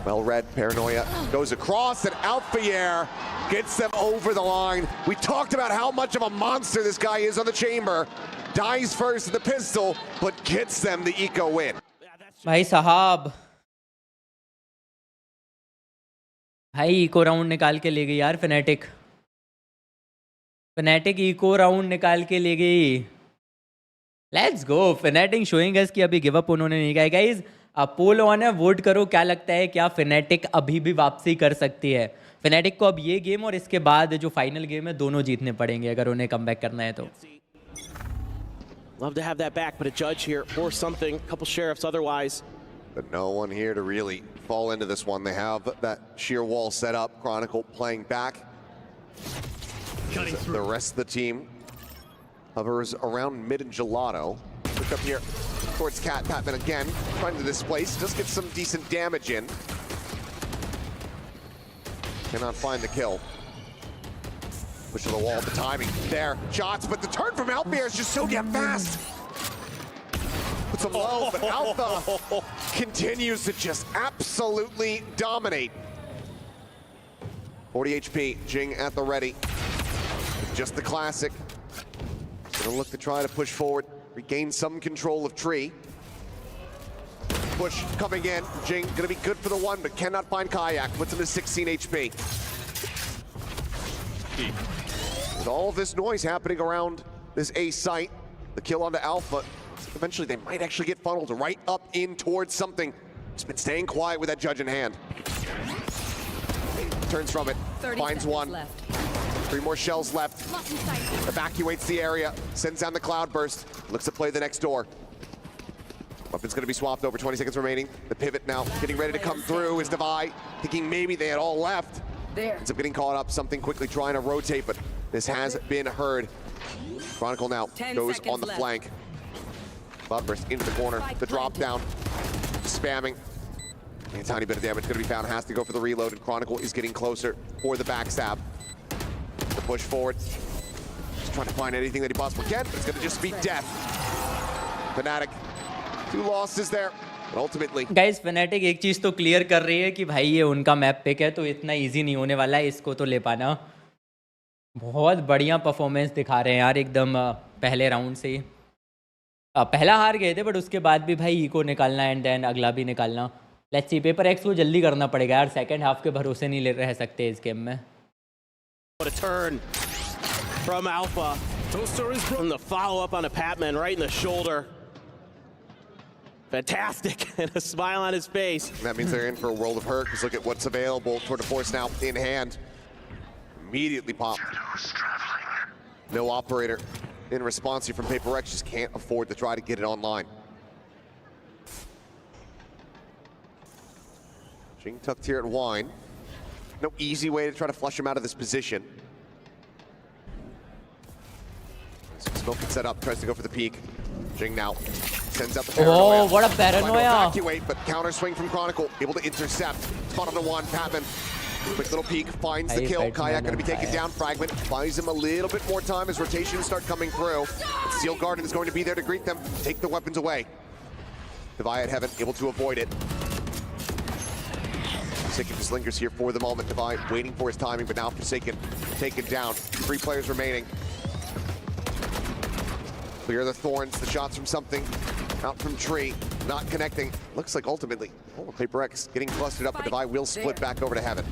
Well read, Paranoia goes across, and Alphier gets them over the line. We talked about how much of a monster this guy is on the chamber. Dies first with the pistol, but gets them the eco win. भाई साहब भाई eco round निकाल के ले गई यार Fnatic eco round निकाल के ले गई. Let's go. Fnatic showing us कि अभी गिव अप उन्होंने नहीं किया. गाइस पोल ऑन है, वोट करो. क्या लगता है क्या Fnatic अभी भी वापसी कर सकती है? Fnatic को अब ये गेम और इसके बाद जो फाइनल गेम है दोनों जीतने पड़ेंगे अगर उन्हें कमबैक करना है तो. Love to have that back, but a judge here or something. A couple sheriffs otherwise. But no one here to really fall into this one. They have that sheer wall set up. Chronicle playing back. The rest of the team hovers around mid and Gelato. Look up here towards Patman again. Trying to displace. Does get some decent damage in. Cannot find the kill. Push to the wall, the timing there. Shots, but the turn from Alphier is just so damn fast. Puts him low, but Alpha continues to just absolutely dominate. 40 HP, Jing at the ready. Just the classic. Gonna look to try to push forward, regain some control of tree. Push coming in. Jing gonna be good for the one, but cannot find Kayak. Puts him to 16 HP. With all this noise happening around this A site, the kill onto Alpha, eventually they might actually get funneled right up in towards something. It's been staying quiet with that judge in hand. Turns from it, finds one. Left. 3 more shells left. Evacuates the area, sends down the cloudburst, looks to play the next door. Weapon's gonna be swapped over, 20 seconds remaining. The pivot now getting ready to come through is Devi, thinking maybe they had all left. Ends up getting caught up, something quickly trying to rotate, but this has been heard. Chronicle now goes on the flank. Cloudburst into the corner, the drop down, spamming. A tiny bit of damage gonna be found, has to go for the reload, and Chronicle is getting closer for the backstab. The push forward, Just trying to find anything that he possibly can, but it's going to just be death. Fnatic, 2 losses there, but ultimately. Guys, Fnatic एक चीज़ तो clear कर रही है कि भाई ये उनका map pick है, तो इतना इजी नहीं होने वाला है इसको तो ले पाना। बहुत बढ़िया परफॉर्मेंस दिखा रहे हैं यार एकदम पहले राउंड से ही। पहला हार गए थे, बट उसके बाद भी भाई इको निकालना एंड देन अगला भी निकालना। लेट्स सी, पेपर एक्स को जल्दी करना पड़ेगा यार, सेकंड हाफ के भरोसे नहीं रह सकते इस गेम में। What a turn from Alpha. From the follow-up on a Patman right in the shoulder. Fantastic, and a smile on his face. That means they're in for a world of hurt, because look at what's available. Tour de Force now in hand. Immediately popped. No operator in response here from Paper X, just can't afford to try to get it online. GenG tucked here at Wine. No easy way to try to flush him out of this position. Smoke gets set up, tries to go for the peak. GenG now sends out the paranoia. Oh, what a paranoia! Evacuate, but counter swing from Chronicle, able to intercept. Spot on the one, Patman. Quick little peek, finds the kill. Kayak gonna be taken down. Fragment buys him a little bit more time as rotations start coming through. Steel Garden is going to be there to greet them, take the weapons away. Devi at Heaven, able to avoid it. Forsaken just lingers here for the moment. Devi waiting for his timing, but now Forsaken taken down. 3 players remaining. Clear the thorns, the shots from something. Out from Tree, not connecting. Looks like ultimately, Paper X getting clustered up, but Devi will split back over to Heaven.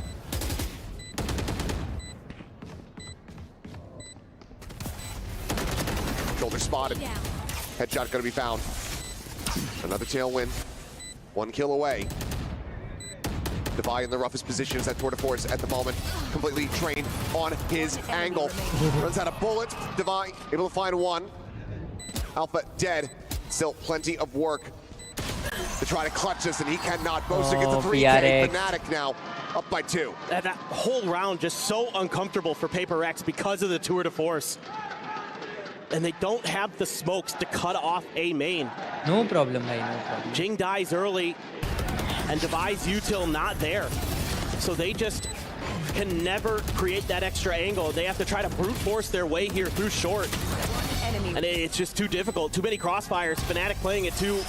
Shoulder spotted. Headshot gonna be found. Another tailwind. 1 kill away. Devi in the roughest positions at Tour de Force at the moment. Completely trained on his angle. Runs out of bullets. Devi able to find 1. Alpha dead. Still plenty of work to try to clutch this, and he cannot. Boaster gets a 3K. Fnatic now up by 2. That whole round just so uncomfortable for Paper X because of the Tour de Force. And they don't have the smokes to cut off A main. No problem, bhai, no problem. GenG dies early, and Devi's util not there. So they just can never create that extra angle. They have to try to brute force their way here through short. And it's just too difficult. Too many crossfires. Fnatic playing it too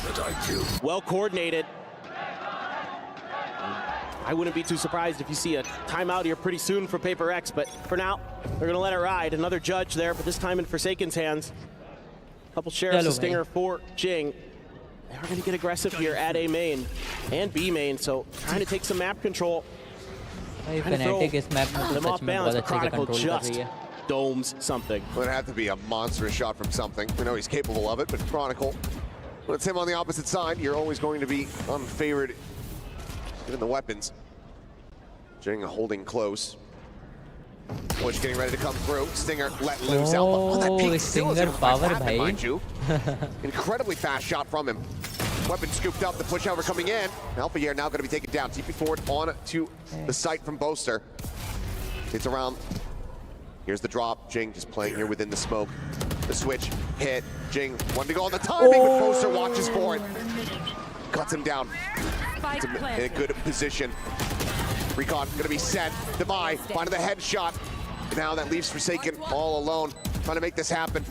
well coordinated. I wouldn't be too surprised if you see a timeout here pretty soon for Paper X, but for now, they're going to let it ride. Another judge there, but this time in Forsaken's hands. Couple shares of Stinger for GenG. They are going to get aggressive here at A main and B main, so trying to take some map control. Fnatic इस map में तो सच में बहुत अच्छे से control कर रही है. Domes something. Well, it had to be a monstrous shot from something. We know he's capable of it, but Chronicle, when it's him on the opposite side, you're always going to be unfavored given the weapons. GenG holding close. Butch getting ready to come through. Stinger let loose. Oh, that peak still is power, mind you. Incredibly fast shot from him. Weapon scooped up, the push over coming in. Alpha here now going to be taken down. TP forward on to the site from Boaster. It's around. Here's the drop. GenG just playing here within the smoke. The switch hit. GenG wanted to go on the timing, but Boaster watches for it. Cuts him down. It's in a good position. Recon going to be set. Devi finding the headshot. Now that leaves Forsaken all alone. Trying to make this happen.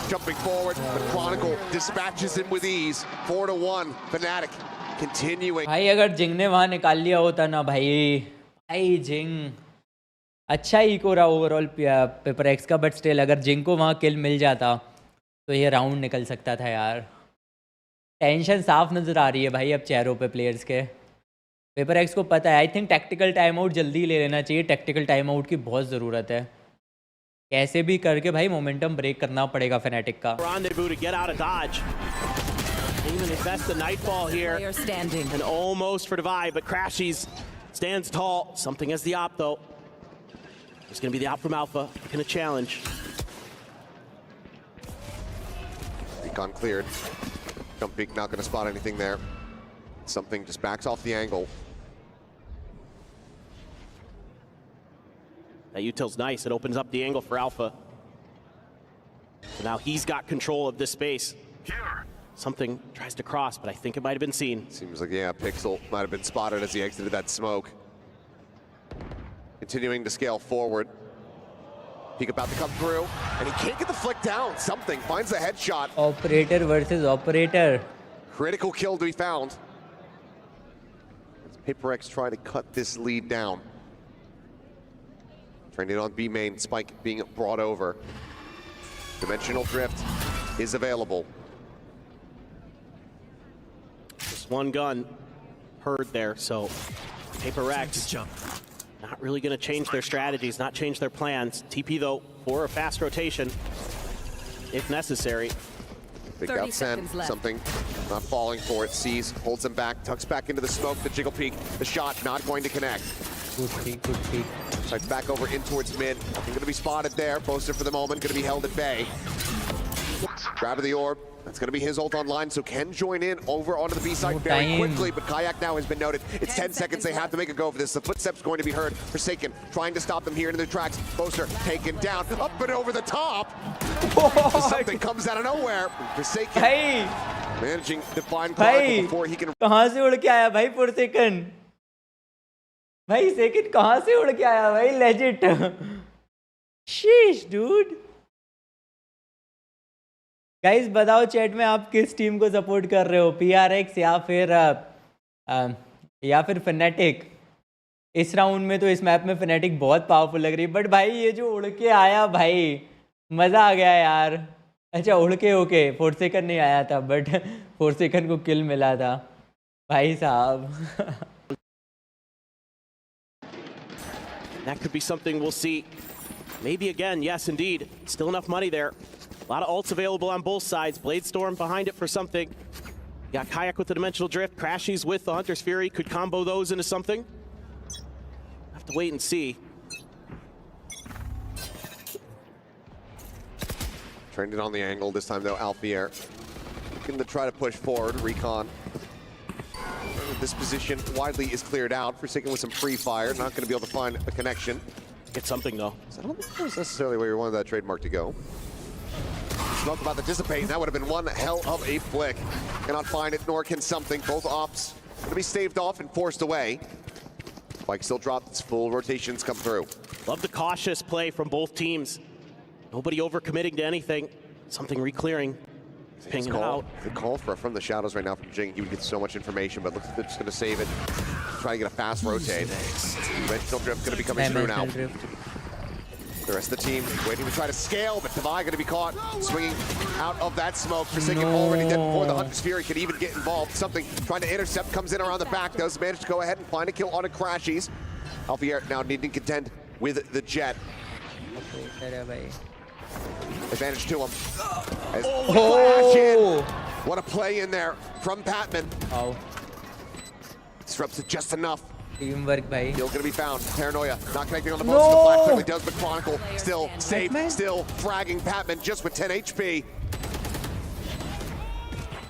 Jumping forward, but Chronicle dispatches him with ease. 4-1. Fnatic continuing. भाई अगर GenG ने वहाँ निकाल लिया होता ना भाई GenG अच्छा इको रहा ओवरऑल पेपर एक्स का, बट स्टिल अगर GenG को वहाँ किल मिल जाता तो ये राउंड निकल सकता था यार. टेंशन साफ नज़र आ रही है भाई अब चेहरों पे प्लेयर्स के. पेपर एक्स को पता है. I think tactical time out जल्दी ले लेना चाहिए. टैक्टिकल टाइम आउट की बहुत ज़रूरत है. कैसे भी करके भाई मोमेंटम ब्रेक करना पड़ेगा Fnatic का. Even invest the Nightfall here. And almost for Devi, but Crashies stands tall. Something as the op though. It's going to be the op from Alpha. Going to challenge. Recon cleared. Jump peek, not going to spot anything there. Something just backs off the angle. That util's nice. It opens up the angle for Alpha. So now he's got control of this space. Something tries to cross, but I think it might have been seen. Seems like, yeah, Pixel might have been spotted as he exited that smoke. Continuing to scale forward. Peek about to come through, and he can't get the flick down. Something finds a headshot. Operator versus operator. Critical kill to be found. PaperX trying to cut this lead down. Trending on B main, Spike being brought over. Dimensional Drift is available. Just one gun heard there, so PaperX not really going to change their strategies, not change their plans. TP though for a fast rotation if necessary. Big Ascent, something not falling for it. Sees, holds him back, tucks back into the smoke, the jiggle peek, the shot not going to connect. Good peek, good peek. Right back over in towards mid. Nothing gonna be spotted there. Boaster for the moment, gonna be held at bay. Grab of the orb. That's gonna be his ult online, so can join in over onto the B side very quickly, but Kayak now has been noted. It's 10 seconds, they have to make a go for this. The footsteps going to be heard. Forsaken trying to stop them here into the tracks. Boaster taken down, up and over the top. Something comes out of nowhere. Forsaken managing to find Chronicle before he can. कहाँ से उड़ के आया भाई Forsaken? भाई second कहाँ से उड़ के आया भाई legit? Sheesh, dude. गाइस बताओ चैट में आप किस टीम को सपोर्ट कर रहे हो, PRX या फिर Fnatic? इस राउंड में तो इस मैप में Fnatic बहुत पावरफुल लग रही है, बट भाई ये जो उड़ के आया भाई मज़ा आ गया यार। अच्छा उड़ के ओके Forsaken नहीं आया था, बट Forsaken को किल मिला था भाई साहब। That could be something we'll see. Maybe again, yes indeed. Still enough money there. A lot of ults available on both sides. Bladestorm behind it for something. You got Kayak with the Dimensional Drift. Crashies with the Hunter's Fury. Could combo those into something. Have to wait and see. Trending on the angle this time though, Alfier. Looking to try to push forward, Recon. This position widely is cleared out. Forsaken with some free fire, not going to be able to find a connection. Get something though. So I don't think that was necessarily where you wanted that trademark to go. Smoke about to dissipate, and that would have been one hell of a flick. Cannot find it, nor can something. Both ops going to be staved off and forced away. Spike still dropped, its full rotations come through. Love the cautious play from both teams. Nobody overcommitting to anything. Something re-clearing. Pinging it out. The call from the shadows right now from GenG. You would get so much information, but looks like they're just going to save it. Try to get a fast rotate. Dimensional Drift going to be coming through now. The rest of the team waiting to try to scale, but Tavai going to be caught swinging out of that smoke. Forsaken already dead before the Hunter's Fury could even get involved. Something trying to intercept, comes in around the back, does manage to go ahead and find a kill on a Crashies. Alfier now needing to contend with the Jet. Advantage to him. Flash in. What a play in there from Patman. Disrupts it just enough. Teamwork, bhai. Still gonna be found. Paranoia not connecting on the post. The flash certainly does, but Chronicle still safe, still fragging Patman just with 10 HP.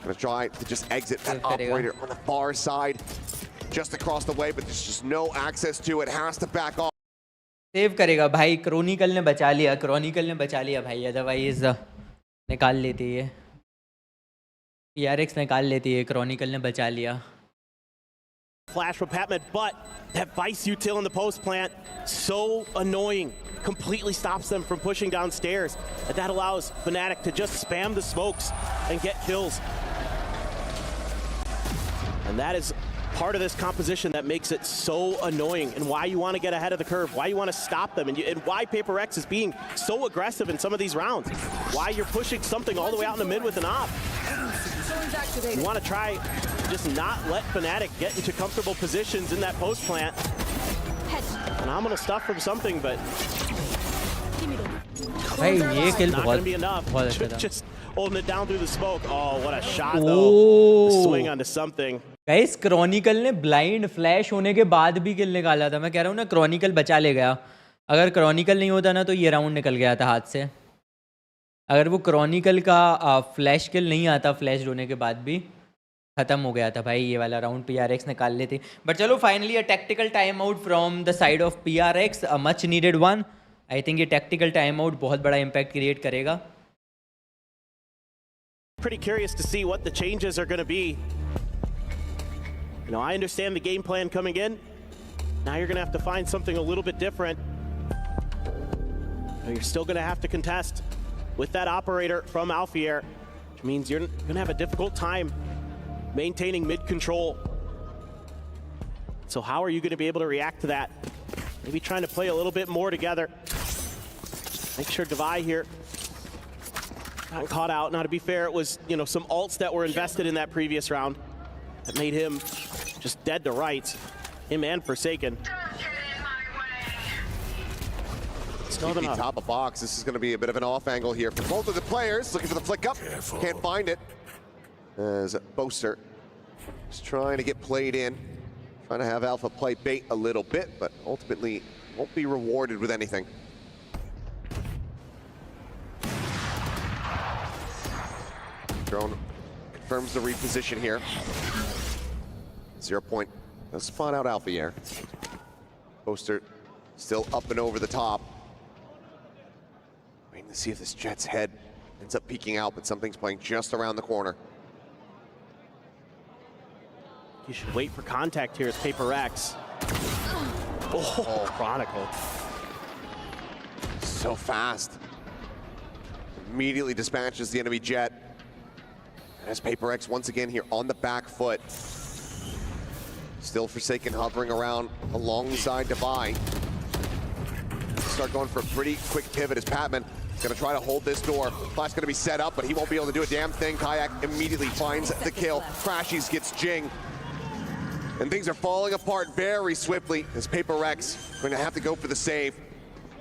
Gonna try to just exit that operator on the far side, just across the way, but there's just no access to it. Has to back off. Save करेगा भाई, Chronicle ने बचा लिया, भाई, otherwise निकाल लेती है, PRX निकाल लेती है, क्रॉनिकल ने बचा लिया। Flash from Patman, but that Vice util in the post plant, so annoying. Completely stops them from pushing downstairs. And that allows Fnatic to just spam the smokes and get kills. And that is part of this composition that makes it so annoying, and why you want to get ahead of the curve, why you want to stop them, and why PaperX is being so aggressive in some of these rounds, why you're pushing something all the way out in the mid with an op. You want to try just not let Fnatic get into comfortable positions in that post plant. Phenomenal stuff from something, but भाई ये किल not बहुत gonna be enough. अच्छा था। Just holding it down through the smoke. Oh, what a shot though. The swing onto something. Guys Chronicle ने blind flash होने के बाद भी किल निकाला था। मैं कह रहा हूँ ना, क्रॉनिकल बचा ले गया। अगर क्रॉनिकल नहीं होता ना तो ये राउंड निकल गया था हाथ से। अगर वो क्रॉनिकल का फ्लैश किल नहीं आता, फ्लैश होने के बाद भी खत्म हो गया था भाई ये वाला राउंड। PRX निकाल लेते, बट चलो finally a tactical time out from the side of PRX, a much needed one. I think ये टैक्टिकल टाइम आउट बहुत बड़ा इम्पैक्ट क्रिएट करेगा। Pretty curious to see what the changes are going to be. You know, I understand the game plan coming in. Now you're going to have to find something a little bit different. You're still going to have to contest with that operator from Alfier, which means you're going to have a difficult time maintaining mid control. So how are you going to be able to react to that? Maybe trying to play a little bit more together. Make sure Devi here got caught out. Now, to be fair, it was, you know, some ults that were invested in that previous round that made him just dead to rights. Him and Forsaken. TP top of box. This is going to be a bit of an off angle here for both of the players. Looking for the flick up. Can't find it. As Boaster is trying to get played in. Trying to have Alpha play bait a little bit, but ultimately won't be rewarded with anything. Drone confirms the reposition here. 0 point. Let's spot out Alpha here. Boaster still up and over the top. Waiting to see if this Jet's head ends up peeking out, but something's playing just around the corner. You should wait for contact here as PaperX. Oh, Chronicle. So fast. Immediately dispatches the enemy Jet. As PaperX once again here on the back foot. Still Forsaken hovering around alongside Devi. Start going for a pretty quick pivot as Patman is going to try to hold this door. Flash going to be set up, but he won't be able to do a damn thing. Kayak immediately finds the kill. Crashies gets GenG. And things are falling apart very swiftly as PaperX going to have to go for the save.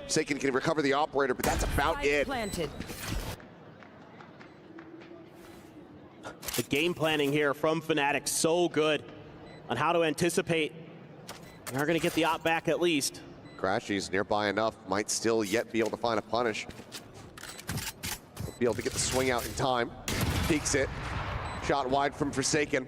Forsaken can recover the operator, but that's about it. Planted. The game planning here from Fnatic so good on how to anticipate. They are going to get the op back at least. Crashies nearby enough, might still yet be able to find a punish. Won't be able to get the swing out in time. Peeks it. Shot wide from Forsaken.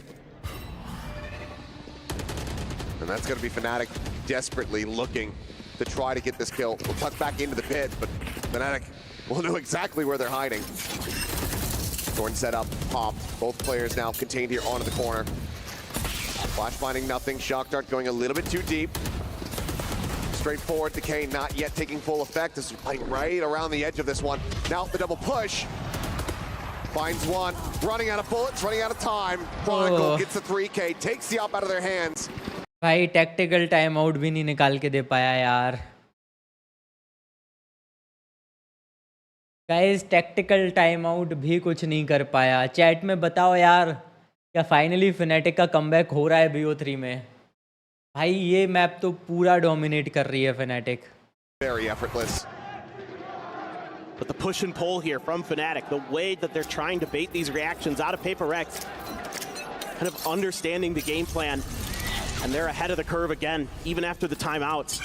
And that's going to be Fnatic desperately looking to try to get this kill. We'll tuck back into the pit, but Fnatic will know exactly where they're hiding. Thorn set up, popped. Both players now contained here onto the corner. Flash finding nothing. Shock Dart going a little bit too deep. Straightforward decay not yet taking full effect. This is playing right around the edge of this one. Now the double push. Finds one. Running out of bullets, running out of time. Chronicle gets the 3K, takes the op out of their hands. भाई tactical time out भी नहीं निकाल के दे पाया यार. Guys tactical time out भी कुछ नहीं कर पाया. चैट में बताओ यार, क्या फाइनली Fnatic का कमबैक हो रहा है BO3 में? भाई ये मैप तो पूरा डोमिनेट कर रही है Fnatic. Very effortless. But the push and pull here from Fnatic, the way that they're trying to bait these reactions out of PaperX, kind of understanding the game plan, and they're ahead of the curve again, even after the timeouts.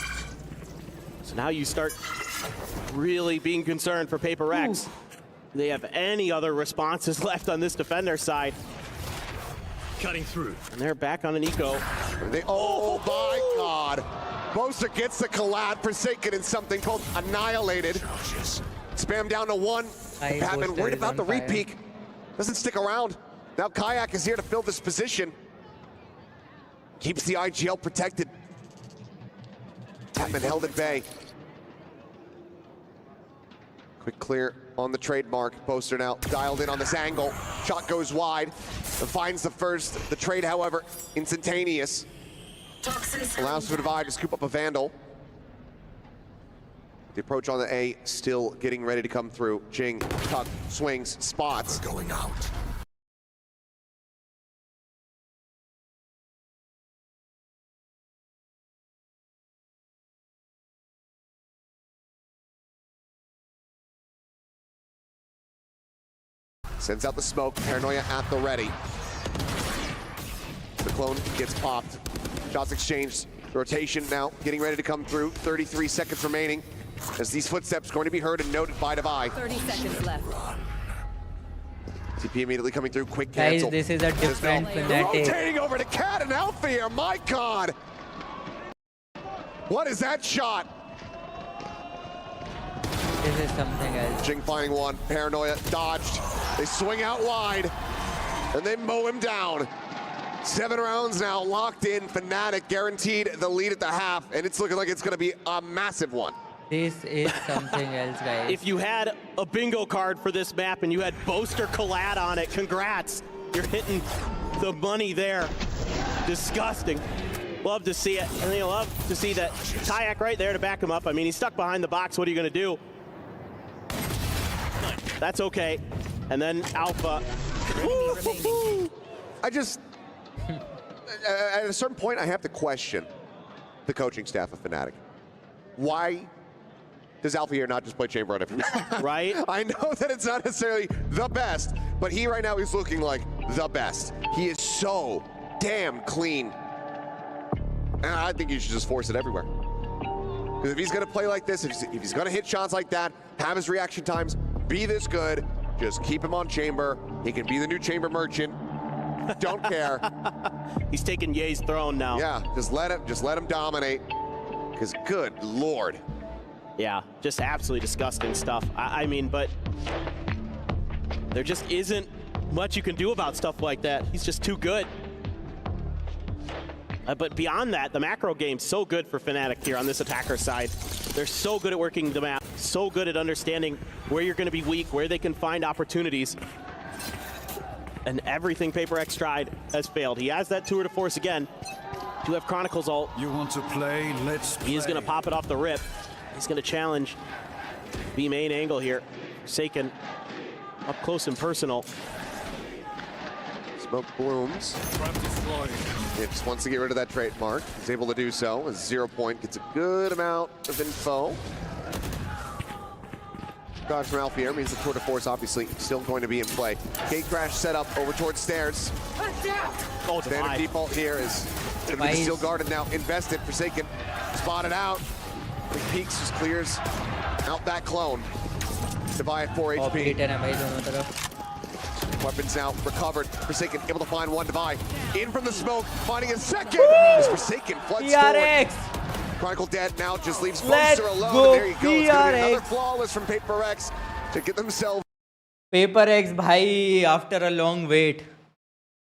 So now you start really being concerned for PaperX. Do they have any other responses left on this defender side? Cutting through. And they're back on an eco. Oh my God. Boaster gets the collab. Forsaken in something called Annihilated. Spam down to one. Patman worried about the repeak. Doesn't stick around. Now Kayak is here to fill this position. Keeps the IGL protected. Patman held at bay. Quick clear on the trademark. Boaster now dialed in on this angle. Shot goes wide. Finds the first. The trade, however, instantaneous. Allows for Divide to scoop up a Vandal. The approach on the A still getting ready to come through. GenG, tuck, swings, spots. We're going out. Sends out the smoke, Paranoia at the ready. The clone gets popped. Shots exchanged. Rotation now getting ready to come through. 33 seconds remaining as these footsteps going to be heard and noted by Devi. 30 seconds left. TP immediately coming through, quick cancel. Guys, this is a different Fnatic. Rotating over to Cat and Alpha here, my God! What is that shot? This is something else. GenG finding one, Paranoia dodged. They swing out wide, and they mow him down. 7 rounds now locked in. Fnatic guaranteed the lead at the half, and it's looking like it's going to be a massive one. This is something else, guys. If you had a bingo card for this map and you had Boaster collad on it, congrats. You're hitting the money there. Disgusting. Love to see it. And you love to see that Kayak right there to back him up. I mean, he's stuck behind the box. What are you going to do? That's okay. And then Alpha. I just, at a certain point, I have to question the coaching staff of Fnatic. Why does Alpha here not just play Chamber on every map? Right? I know that it's not necessarily the best, but he right now is looking like the best. He is so damn clean. And I think you should just force it everywhere. Because if he's going to play like this, if he's going to hit shots like that, have his reaction times be this good, just keep him on Chamber. He can be the new Chamber merchant. Don't care. He's taking Ye's throne now. Yeah, just let him dominate. Because good Lord. Yeah, just absolutely disgusting stuff. I mean, but there just isn't much you can do about stuff like that. He's just too good. But beyond that, the macro game's so good for Fnatic here on this attacker side. They're so good at working the map, so good at understanding where you're going to be weak, where they can find opportunities. And everything PaperX tried has failed. He has that tour de force again. Do have Chronicle's ult. You want to play? Let's play. He is going to pop it off the rip. He's going to challenge B main angle here. Forsaken up close and personal. Smoke blooms. He just wants to get rid of that trademark. He's able to do so. A 0 point gets a good amount of info. Dodge from Alpha here means the tour de force obviously still going to be in play. Gate crash set up over towards stairs. Oh, standard default here is going to be the Steel Garden now invested. Forsaken spotted out. The Peaks just clears out that clone. Devi at 4 HP. Weapons now recovered. Forsaken able to find one Devi. In from the smoke, finding a second. As Forsaken floods forward. Chronicle dead now, just leaves Boaster alone. Go, and there you go. It's gonna be another flawless from PaperX to get themselves. PaperX, bhai, after a long wait.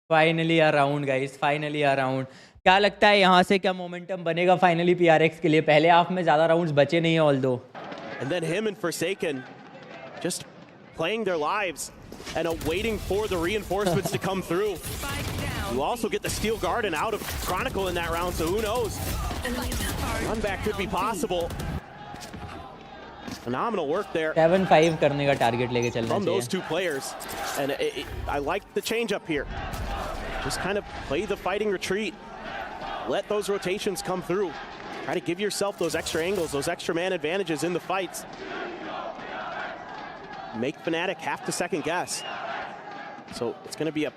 Finally around, guys. Finally around. क्या लगता है यहाँ से क्या momentum बनेगा finally PRX के लिए? पहले हाफ में ज़्यादा राउंड्स बचे नहीं हैं although. And then him and Forsaken just playing their lives and waiting for the reinforcements to come through. You also get the Steel Garden out of Chronicle in that round, so who knows? Run back could be possible. Phenomenal work there. 7-5 करने का target लेके चलना चाहिए. From those two players. And I like the change up here. Just kind of play the fighting retreat. Let those rotations come through. Try to give yourself those extra angles, those extra man advantages in the fights. Make Fnatic have to second guess. So it's going to be, I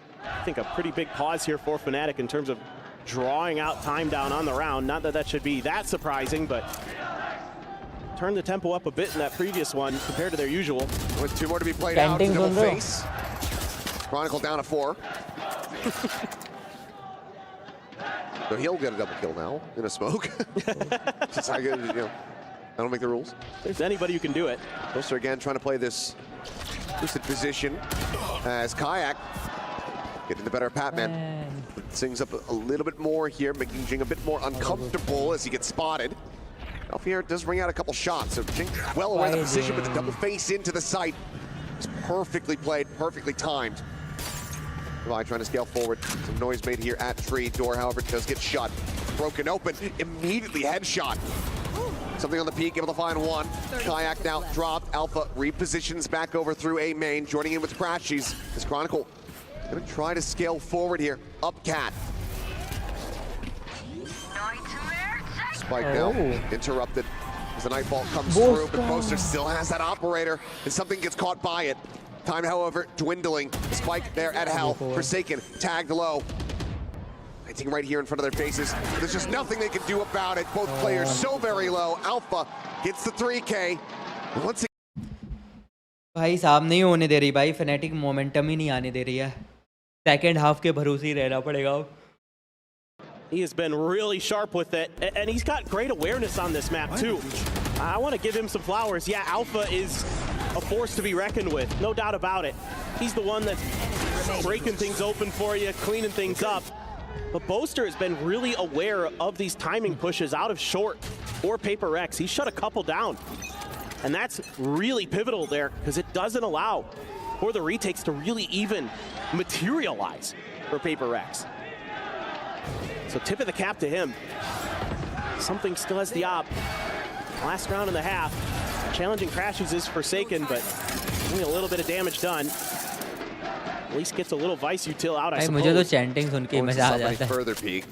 think, a pretty big pause here for Fnatic in terms of drawing out time down on the round. Not that that should be that surprising, but turn the tempo up a bit in that previous one compared to their usual. With 2 more to be played out, double face. Chronicle down to 4. So he'll get a double kill now in a smoke. Just how good, I don't make the rules. If there's anybody who can do it. Boaster again trying to play this boosted position as Kayak getting the better of Patman. Sings up a little bit more here, making Jing a bit more uncomfortable as he gets spotted. Alpha here does ring out a couple shots, so Jing well aware of the position with the double face into the site. It's perfectly played, perfectly timed. Trying to scale forward. Some noise made here at tree. Door, however, does get shut. Broken open. Immediately headshot. Something on the peak, able to find one. Kayak now dropped. Alpha repositions back over through A main, joining in with Crashies. As Chronicle gonna try to scale forward here. Up Cat. Spike now interrupted as the Nightfall comes through, but Boaster still has that operator, and something gets caught by it. Time, however, dwindling. Spike there at Hell. Forsaken, tagged low. Hitting right here in front of their faces. There's just nothing they can do about it. Both players so very low. Alpha gets the 3K. Once again. भाई साहब नहीं होने दे रही भाई. Fnatic momentum ही नहीं आने दे रही है. सेकंड हाफ के भरोसे ही रहना पड़ेगा. He has been really sharp with it, and he's got great awareness on this map too. I want to give him some flowers. Yeah, Alpha is a force to be reckoned with, no doubt about it. He's the one that's breaking things open for you, cleaning things up. But Boaster has been really aware of these timing pushes out of short. for Paper Rex. He shut a couple down. And that's really pivotal there because it doesn't allow for the retakes to really even materialize for Paper Rex. So tip of the cap to him. Something still has the op. Last round and a half. Challenging crashes is Forsaken, but only a little bit of damage done. At least gets a little Vice util out, I suppose. मुझे तो chanting सुन के ही मजा आ जाता है. Further peek.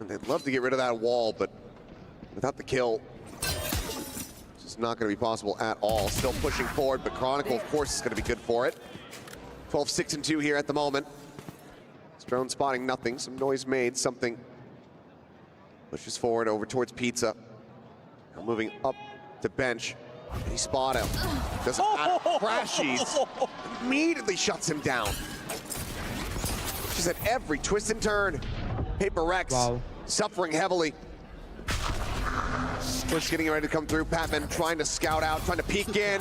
And they'd love to get rid of that wall, but without the kill, it's just not going to be possible at all. Still pushing forward, but Chronicle, of course, is going to be good for it. 12-6-2 here at the moment. Drone spotting nothing. Some noise made. Something pushes forward over towards Pizza. Now moving up to bench. And he spot him. Doesn't matter. Crashes. Immediately shuts him down. Just at every twist and turn. Paper Rex suffering heavily. Push getting ready to come through. Patman trying to scout out, trying to peek in.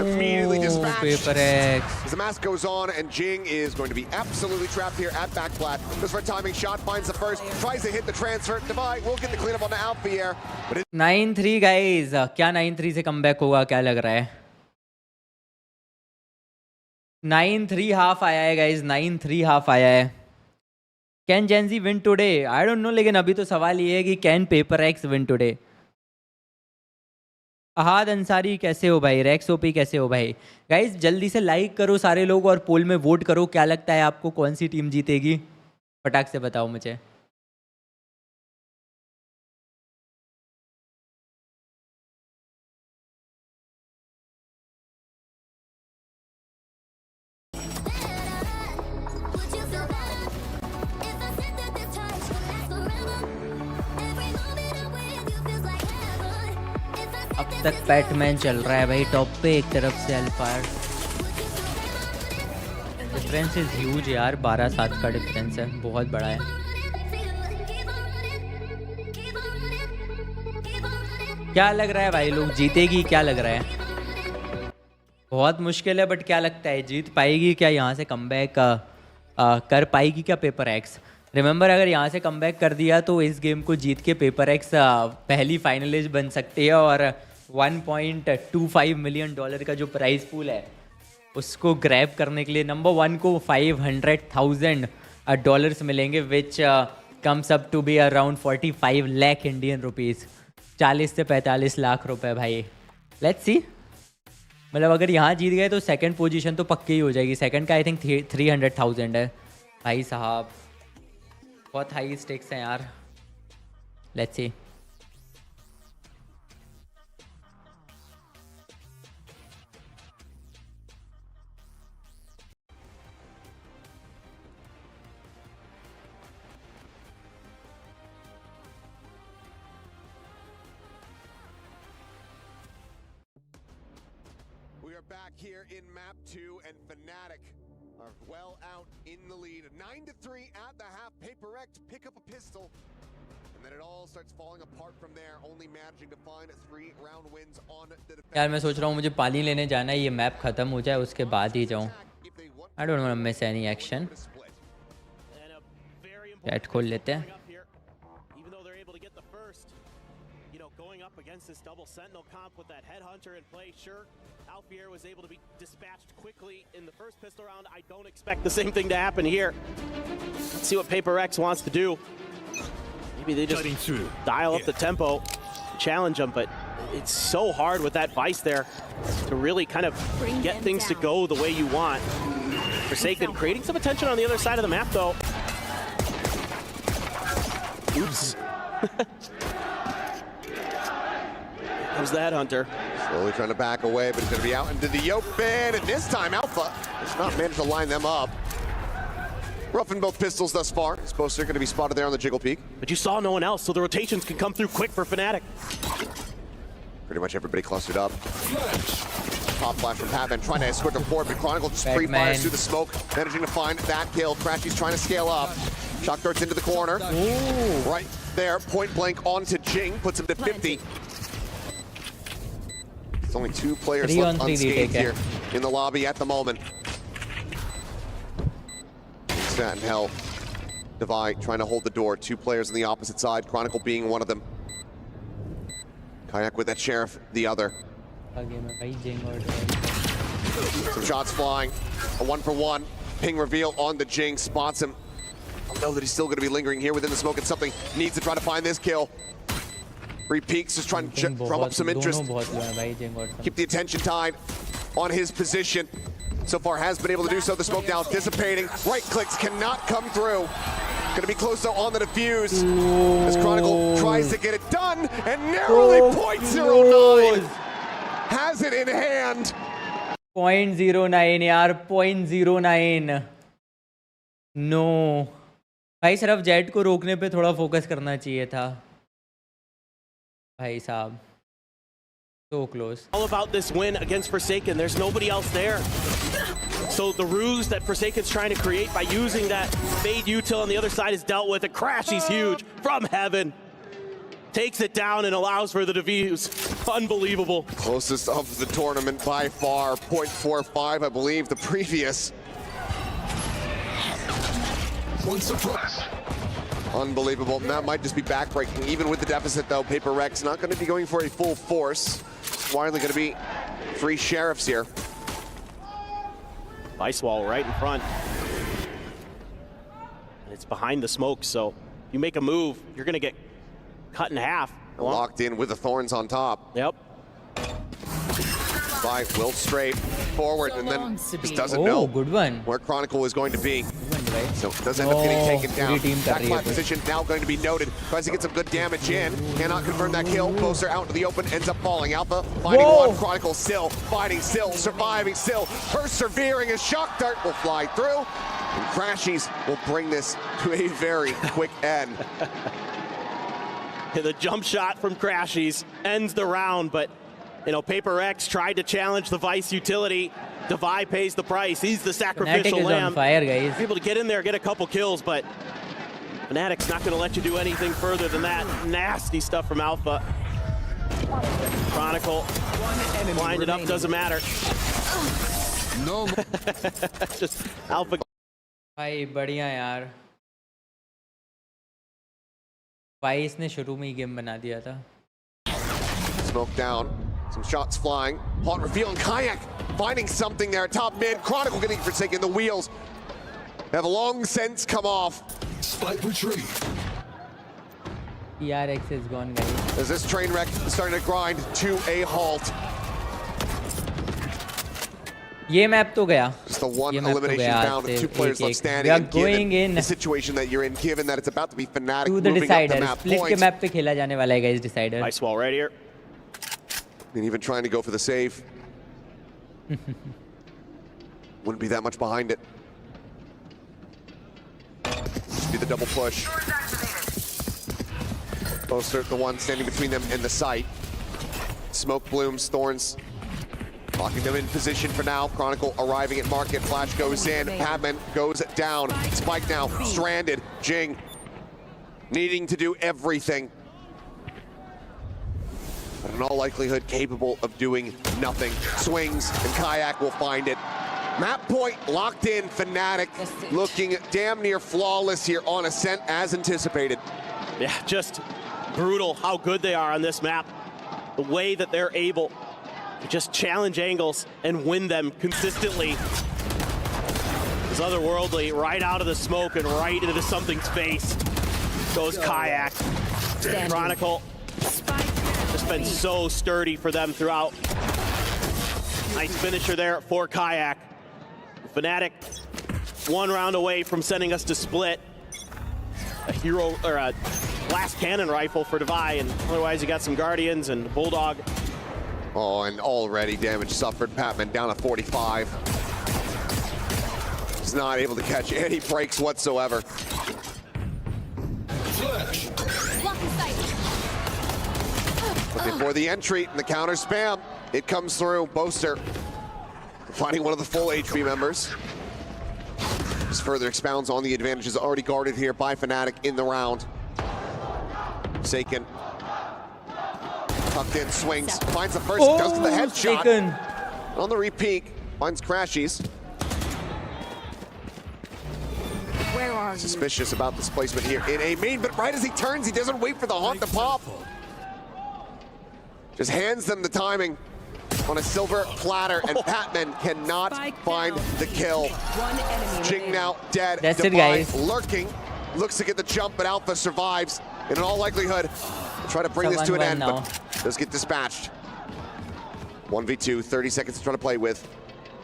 Immediately dispatched. As the mask goes on, and Jing is going to be absolutely trapped here at backplat. Goes for a timing shot, finds the first, tries to hit the transfer. Divide will get the cleanup on the Alpha here. But 9-3 guys, क्या 9-3 से comeback होगा, क्या लग रहा है? 9-3 half आया है guys, 9-3 half आया है. Can Gen.G win today? I don't know, लेकिन अभी तो सवाल ये है कि can Paper Rex win today? Ahad Ansari कैसे हो भाई? रेक्स ओपी कैसे हो भाई? गाइज जल्दी से लाइक करो सारे लोग और पोल में वोट करो. क्या लगता है आपको कौन सी टीम जीतेगी? फटाक से बताओ मुझे. अब तक पैटमैन चल रहा है भाई टॉप पे, एक तरफ से एल्फायर. डिफरेंस इज ह्यूज यार, 12-7 का डिफरेंस है, बहुत बड़ा है. क्या लग रहा है भाई, लोग जीतेगी क्या लग रहा है? बहुत मुश्किल है, बट क्या लगता है जीत पाएगी क्या यहाँ से? कमबैक कर पाएगी क्या पेपर एक्स? रिमेंबर अगर यहाँ से कमबैक कर दिया तो इस गेम को जीत के पेपर एक्स पहली फाइनलिस्ट बन सकती है और $1.25 मिलियन का जो प्राइस पूल है उसको ग्रैब करने के लिए नंबर 1 को $500,000 मिलेंगे, which comes up to be around 45 lakh Indian rupees, 40 से 45 लाख रुपए भाई. लेट्स सी, मतलब अगर यहाँ जीत गए तो सेकंड पोजीशन तो पक्की ही हो जाएगी. सेकंड का आई थिंक 300,000 है भाई साहब, बहुत हाई स्टेक्स हैं यार. Let's see. we are back here in map 2 and Fnatic are well out in the lead. 9-3 at the half. Paper Rex pick up a pistol, and then it all starts falling apart from there. Only managing to find 3 round wins on the defense. यार मैं सोच रहा हूँ मुझे पानी लेने जाना है, ये मैप खत्म हो जाए उसके बाद ही जाऊँ. I don't want to miss any action. Chat खोल लेते हैं. Going up against this double sentinel comp with that headhunter in play, sure, Alfier was able to be dispatched quickly in the first pistol round. I don't expect the same thing to happen here. Let's see what Paper Rex wants to do. Maybe they just dial up the tempo, challenge them, but it's so hard with that Vice there to really kind of get things to go the way you want. Forsaken creating some attention on the other side of the map, though. Oops. Comes the headhunter. Slowly trying to back away, but he's going to be out into the open. And this time, Alpha has not managed to line them up. Roughing both pistols thus far. Boaster going to be spotted there on the jiggle peak. But you saw no one else, so the rotations can come through quick for Fnatic. Pretty much everybody clustered up. Pop flash from Patman trying to escort them forward, but Chronicle just pre-fires through the smoke, managing to find that kill. Crashy's trying to scale up. Shock darts into the corner. Ooh. Right there, point blank onto Jing, puts him to 50. There's only 2 players left unscathed here in the lobby at the moment. Stat and Hell. Divide trying to hold the door. 2 players on the opposite side, Chronicle being one of them. Kayak with that Sheriff, the other. Some shots flying. A 1-for-1. Ping reveal on the GenG. Spots him. I know that he's still going to be lingering here within the smoke, and something needs to try to find this kill. Peeks just trying to drum up some interest. Keep the attention tied on his position. So far has been able to do so. The smoke now dissipating. Right clicks cannot come through. Gonna be close though on the defuse. As Chronicle tries to get it done and narrowly .09 has it in hand. 0.09 यार 0.09 no भाई सिर्फ jet को रोकने पे थोड़ा focus करना चाहिए था भाई साहब. So close. All about this win against Forsaken. There's nobody else there. So the ruse that Forsaken's trying to create by using that fade util on the other side is dealt with. A crash, he's huge from heaven. Takes it down and allows for the defuse. Unbelievable. Closest of the tournament by far. 0.45, I believe, the previous. Unbelievable. And that might just be backbreaking. Even with the deficit, though, Paper Rex not going to be going for a full force. It's widely going to be 3 Sheriffs here. Ice wall right in front. And it's behind the smoke, so you make a move, you're going to get cut in half. Locked in with the thorns on top. Yep. By Will straight forward, and then just doesn't know where Chronicle is going to be. So it does end up getting taken down. Backfire position now going to be noted. Tries to get some good damage in. Cannot confirm that kill. Boaster out into the open, ends up falling. Alpha finding one. Chronicle still fighting, still surviving, still persevering. A shock dart will fly through. And Crashies will bring this to a very quick end. The jump shot from Crashies ends the round, but you know, Paper X tried to challenge the Vice utility. Devi pays the price. He's the sacrificial Fnatic is lamb. on fire, guys. Able to get in there, get a couple kills, but Fnatic's not going to let you do anything further than that. Nasty stuff from Alpha. Chronicle blinded up, doesn't matter. No. Just Alpha. भाई बढ़िया यार. Vice ने शुरू में ही game बना दिया था. Smoke down. Some shots flying. Hot reveal and Kayak finding something there. Top mid. Chronicle getting forsaken. The wheels have long since come off. Spike retreat. ERX is gone, guys. As this train wreck is starting to grind to a halt. ये map तो गया. Just the one elimination down with 2 players left standing. We are going in the situation that you're in, given that it's about to be Fnatic to the moving up the decider. map Split के map पे खेला जाने वाला है, guys. Decider. Ice wall right here. And even trying to go for the save. Wouldn't be that much behind it. Just be the double push. Boaster, the one standing between them and the site. Smoke blooms, thorns. Locking them in position for now. Chronicle arriving at market. Flash goes in. Patman goes down. Spike now stranded. GenG needing to do everything. But in all likelihood, capable of doing nothing. Swings, and Kayak will find it. Map point locked in. Fnatic looking damn near flawless here on Ascent as anticipated. Yeah, just brutal how good they are on this map. The way that they're able to just challenge angles and win them consistently is otherworldly. Right out of the smoke and right into something's face goes Kayak. Chronicle just been so sturdy for them throughout. Nice finisher there for Kayak. Fnatic 1 round away from sending us to split. A hero or a blast cannon rifle for Devi, and otherwise you got some Guardians and Bulldog. Oh, and already damage suffered. Patman down to 45. He's not able to catch any breaks whatsoever. Looking for the entry and the counter spam. It comes through. Boaster finding one of the full HP members. Just further expounds on the advantages already guarded here by Fnatic in the round. Forsaken. Tucked in, swings, finds the first, goes to the headshot. On the repeat, finds Crashies. Where are you? Suspicious about this placement here in A main, but right as he turns, he doesn't wait for the haunt to pop. Just hands them the timing on a silver platter, and Patman cannot find the kill. GenG now dead. That's it, Divine guys. lurking. Looks to get the jump, but Alpha survives. In all likelihood, try to bring this to an end, now. but does get dispatched. 1v2, 30 seconds to try to play with.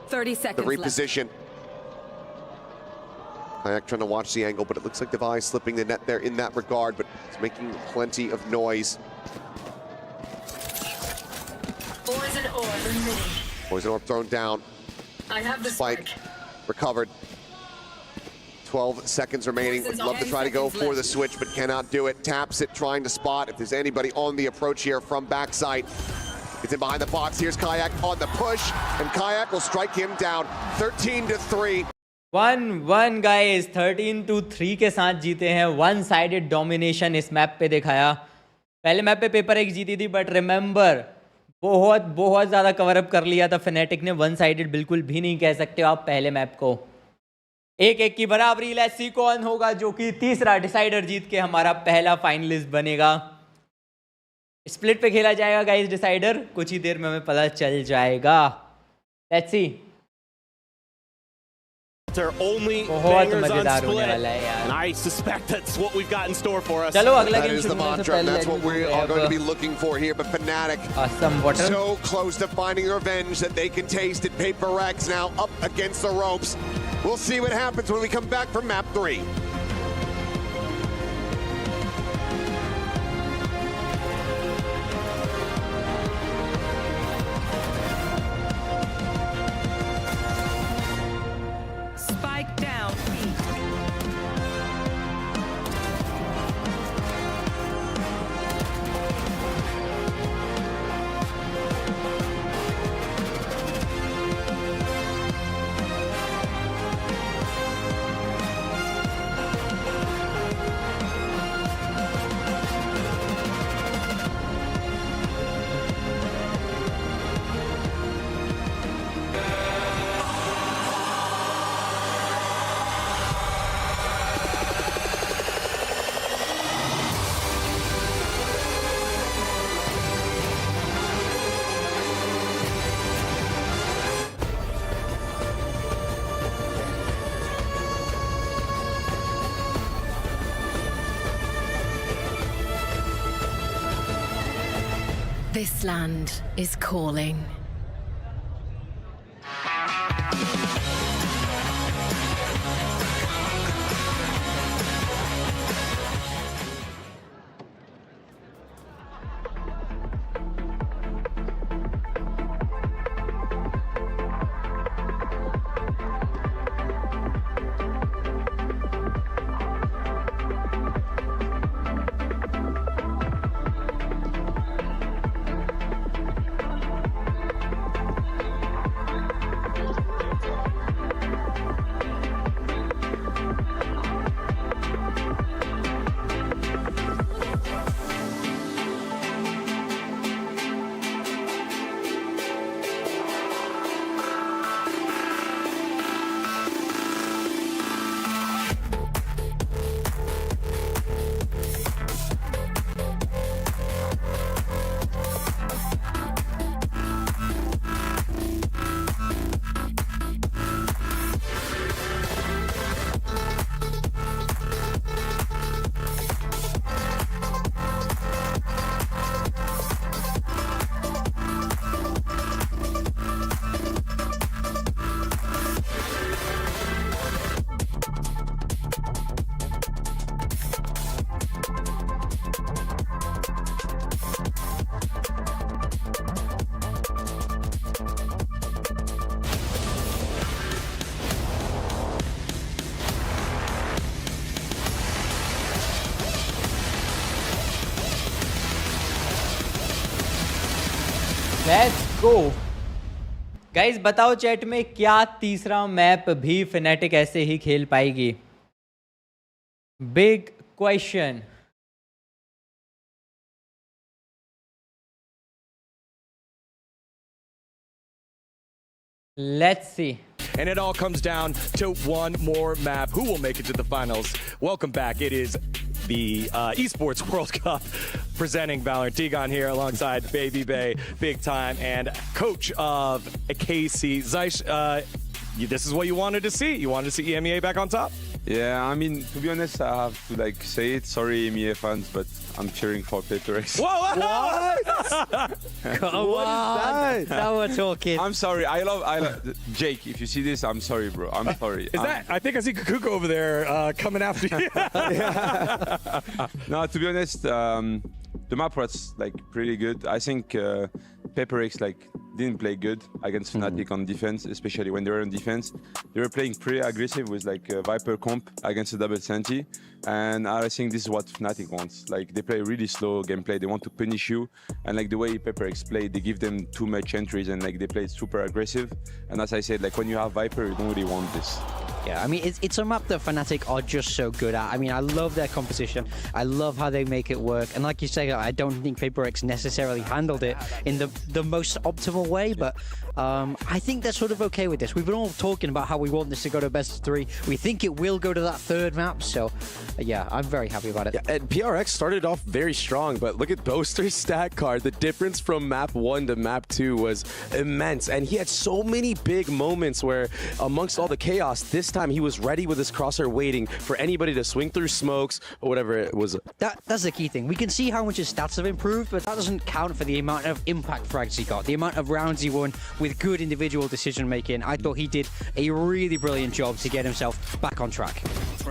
30 The seconds reposition. Kayak trying to watch the angle, but it looks like Devi slipping the net there in that regard, but it's making plenty of noise. Poison orb remaining. Poison orb thrown down. I have the Spike recovered. 12 seconds remaining. Would love to try to go for the switch, but cannot do it. Taps it, trying to spot if there's anybody on the approach here from backside. Gets in behind the box. Here's Kayak on the push, and Kayak will strike him down. 13-3. 1-1 guys, 13-3 के साथ जीते हैं. One sided domination इस map पे दिखाया. पहले map पे paper एक जीती थी, बट रिमेंबर बहुत ज़्यादा कवर अप कर लिया था Fnatic ने. वन साइडेड बिल्कुल भी नहीं कह सकते आप पहले मैप को. 1-1 की बराबरी. लेट्स सी कौन होगा जो कि तीसरा डिसाइडर जीत के हमारा पहला फाइनलिस्ट बनेगा. स्प्लिट पे खेला जाएगा गाइस डिसाइडर. कुछ ही देर में हमें पता चल जाएगा. Let's see. Only बहुत bangers on मजेदार होने split. वाला है यार. And I suspect that's what we've got in store for us. चलो अगला That गेम is the शुरू होने से mantra, and पहले that's what we are going to be looking for here. But Fnatic, some water. so close to finding revenge that they can taste it. Paper Rex now up against the ropes. We'll see what happens when we come back from map 3. Spike down. This land is calling. Let's go guys. बताओ chat में क्या तीसरा map भी Fnatic ऐसे ही खेल पाएगी? Big question. Let's see. And it all comes down to one more map. Who will make it to the finals? Welcome back. It is the Esports World Cup, presenting Valorant. Digon here alongside Baby Bay, big time, and coach of KC. Zeish, this is what you wanted to see. You wanted to see EMEA back on top? Yeah, I mean, to be honest, I have to like say it. Sorry, EMEA fans, but I'm cheering for PaperX. Whoa! Come on. Now we're talking. I'm sorry. I love Jake. If you see this, I'm sorry, bro. I'm sorry. I think I see Kukuko over there coming after you. No, to be honest, the map was like pretty good. I think PaperX like didn't play good against Fnatic on defense, especially when they were on defense. They were playing pretty aggressive with like Viper comp against a double Senti, and I think this is what Fnatic wants. Like they play really slow gameplay. They want to punish you, and like the way PaperX play, they give them too much entries, and like they play super aggressive. And as I said, like when you have Viper, you don't really want this. Yeah, I mean, it's a map that Fnatic are just so good at. I mean, I love their composition. I love how they make it work. And like you say, I don't think PaperX necessarily handled it in the most optimal way, but I think they're sort of okay with this. We've been all talking about how we want this to go to best of 3. We think it will go to that 3rd map, so yeah, I'm very happy about it. Yeah, and PRX started off very strong, but look at Boaster's stat card. The difference from map 1 to map 2 was immense, and he had so many big moments where amongst all the chaos, this time he was ready with his crosshair waiting for anybody to swing through smokes or whatever it was. That's the key thing. We can see how much his stats have improved, but that doesn't count for the amount of impact frags he got, the amount of rounds he won with good individual decision making. I thought he did a really brilliant job to get himself back on track.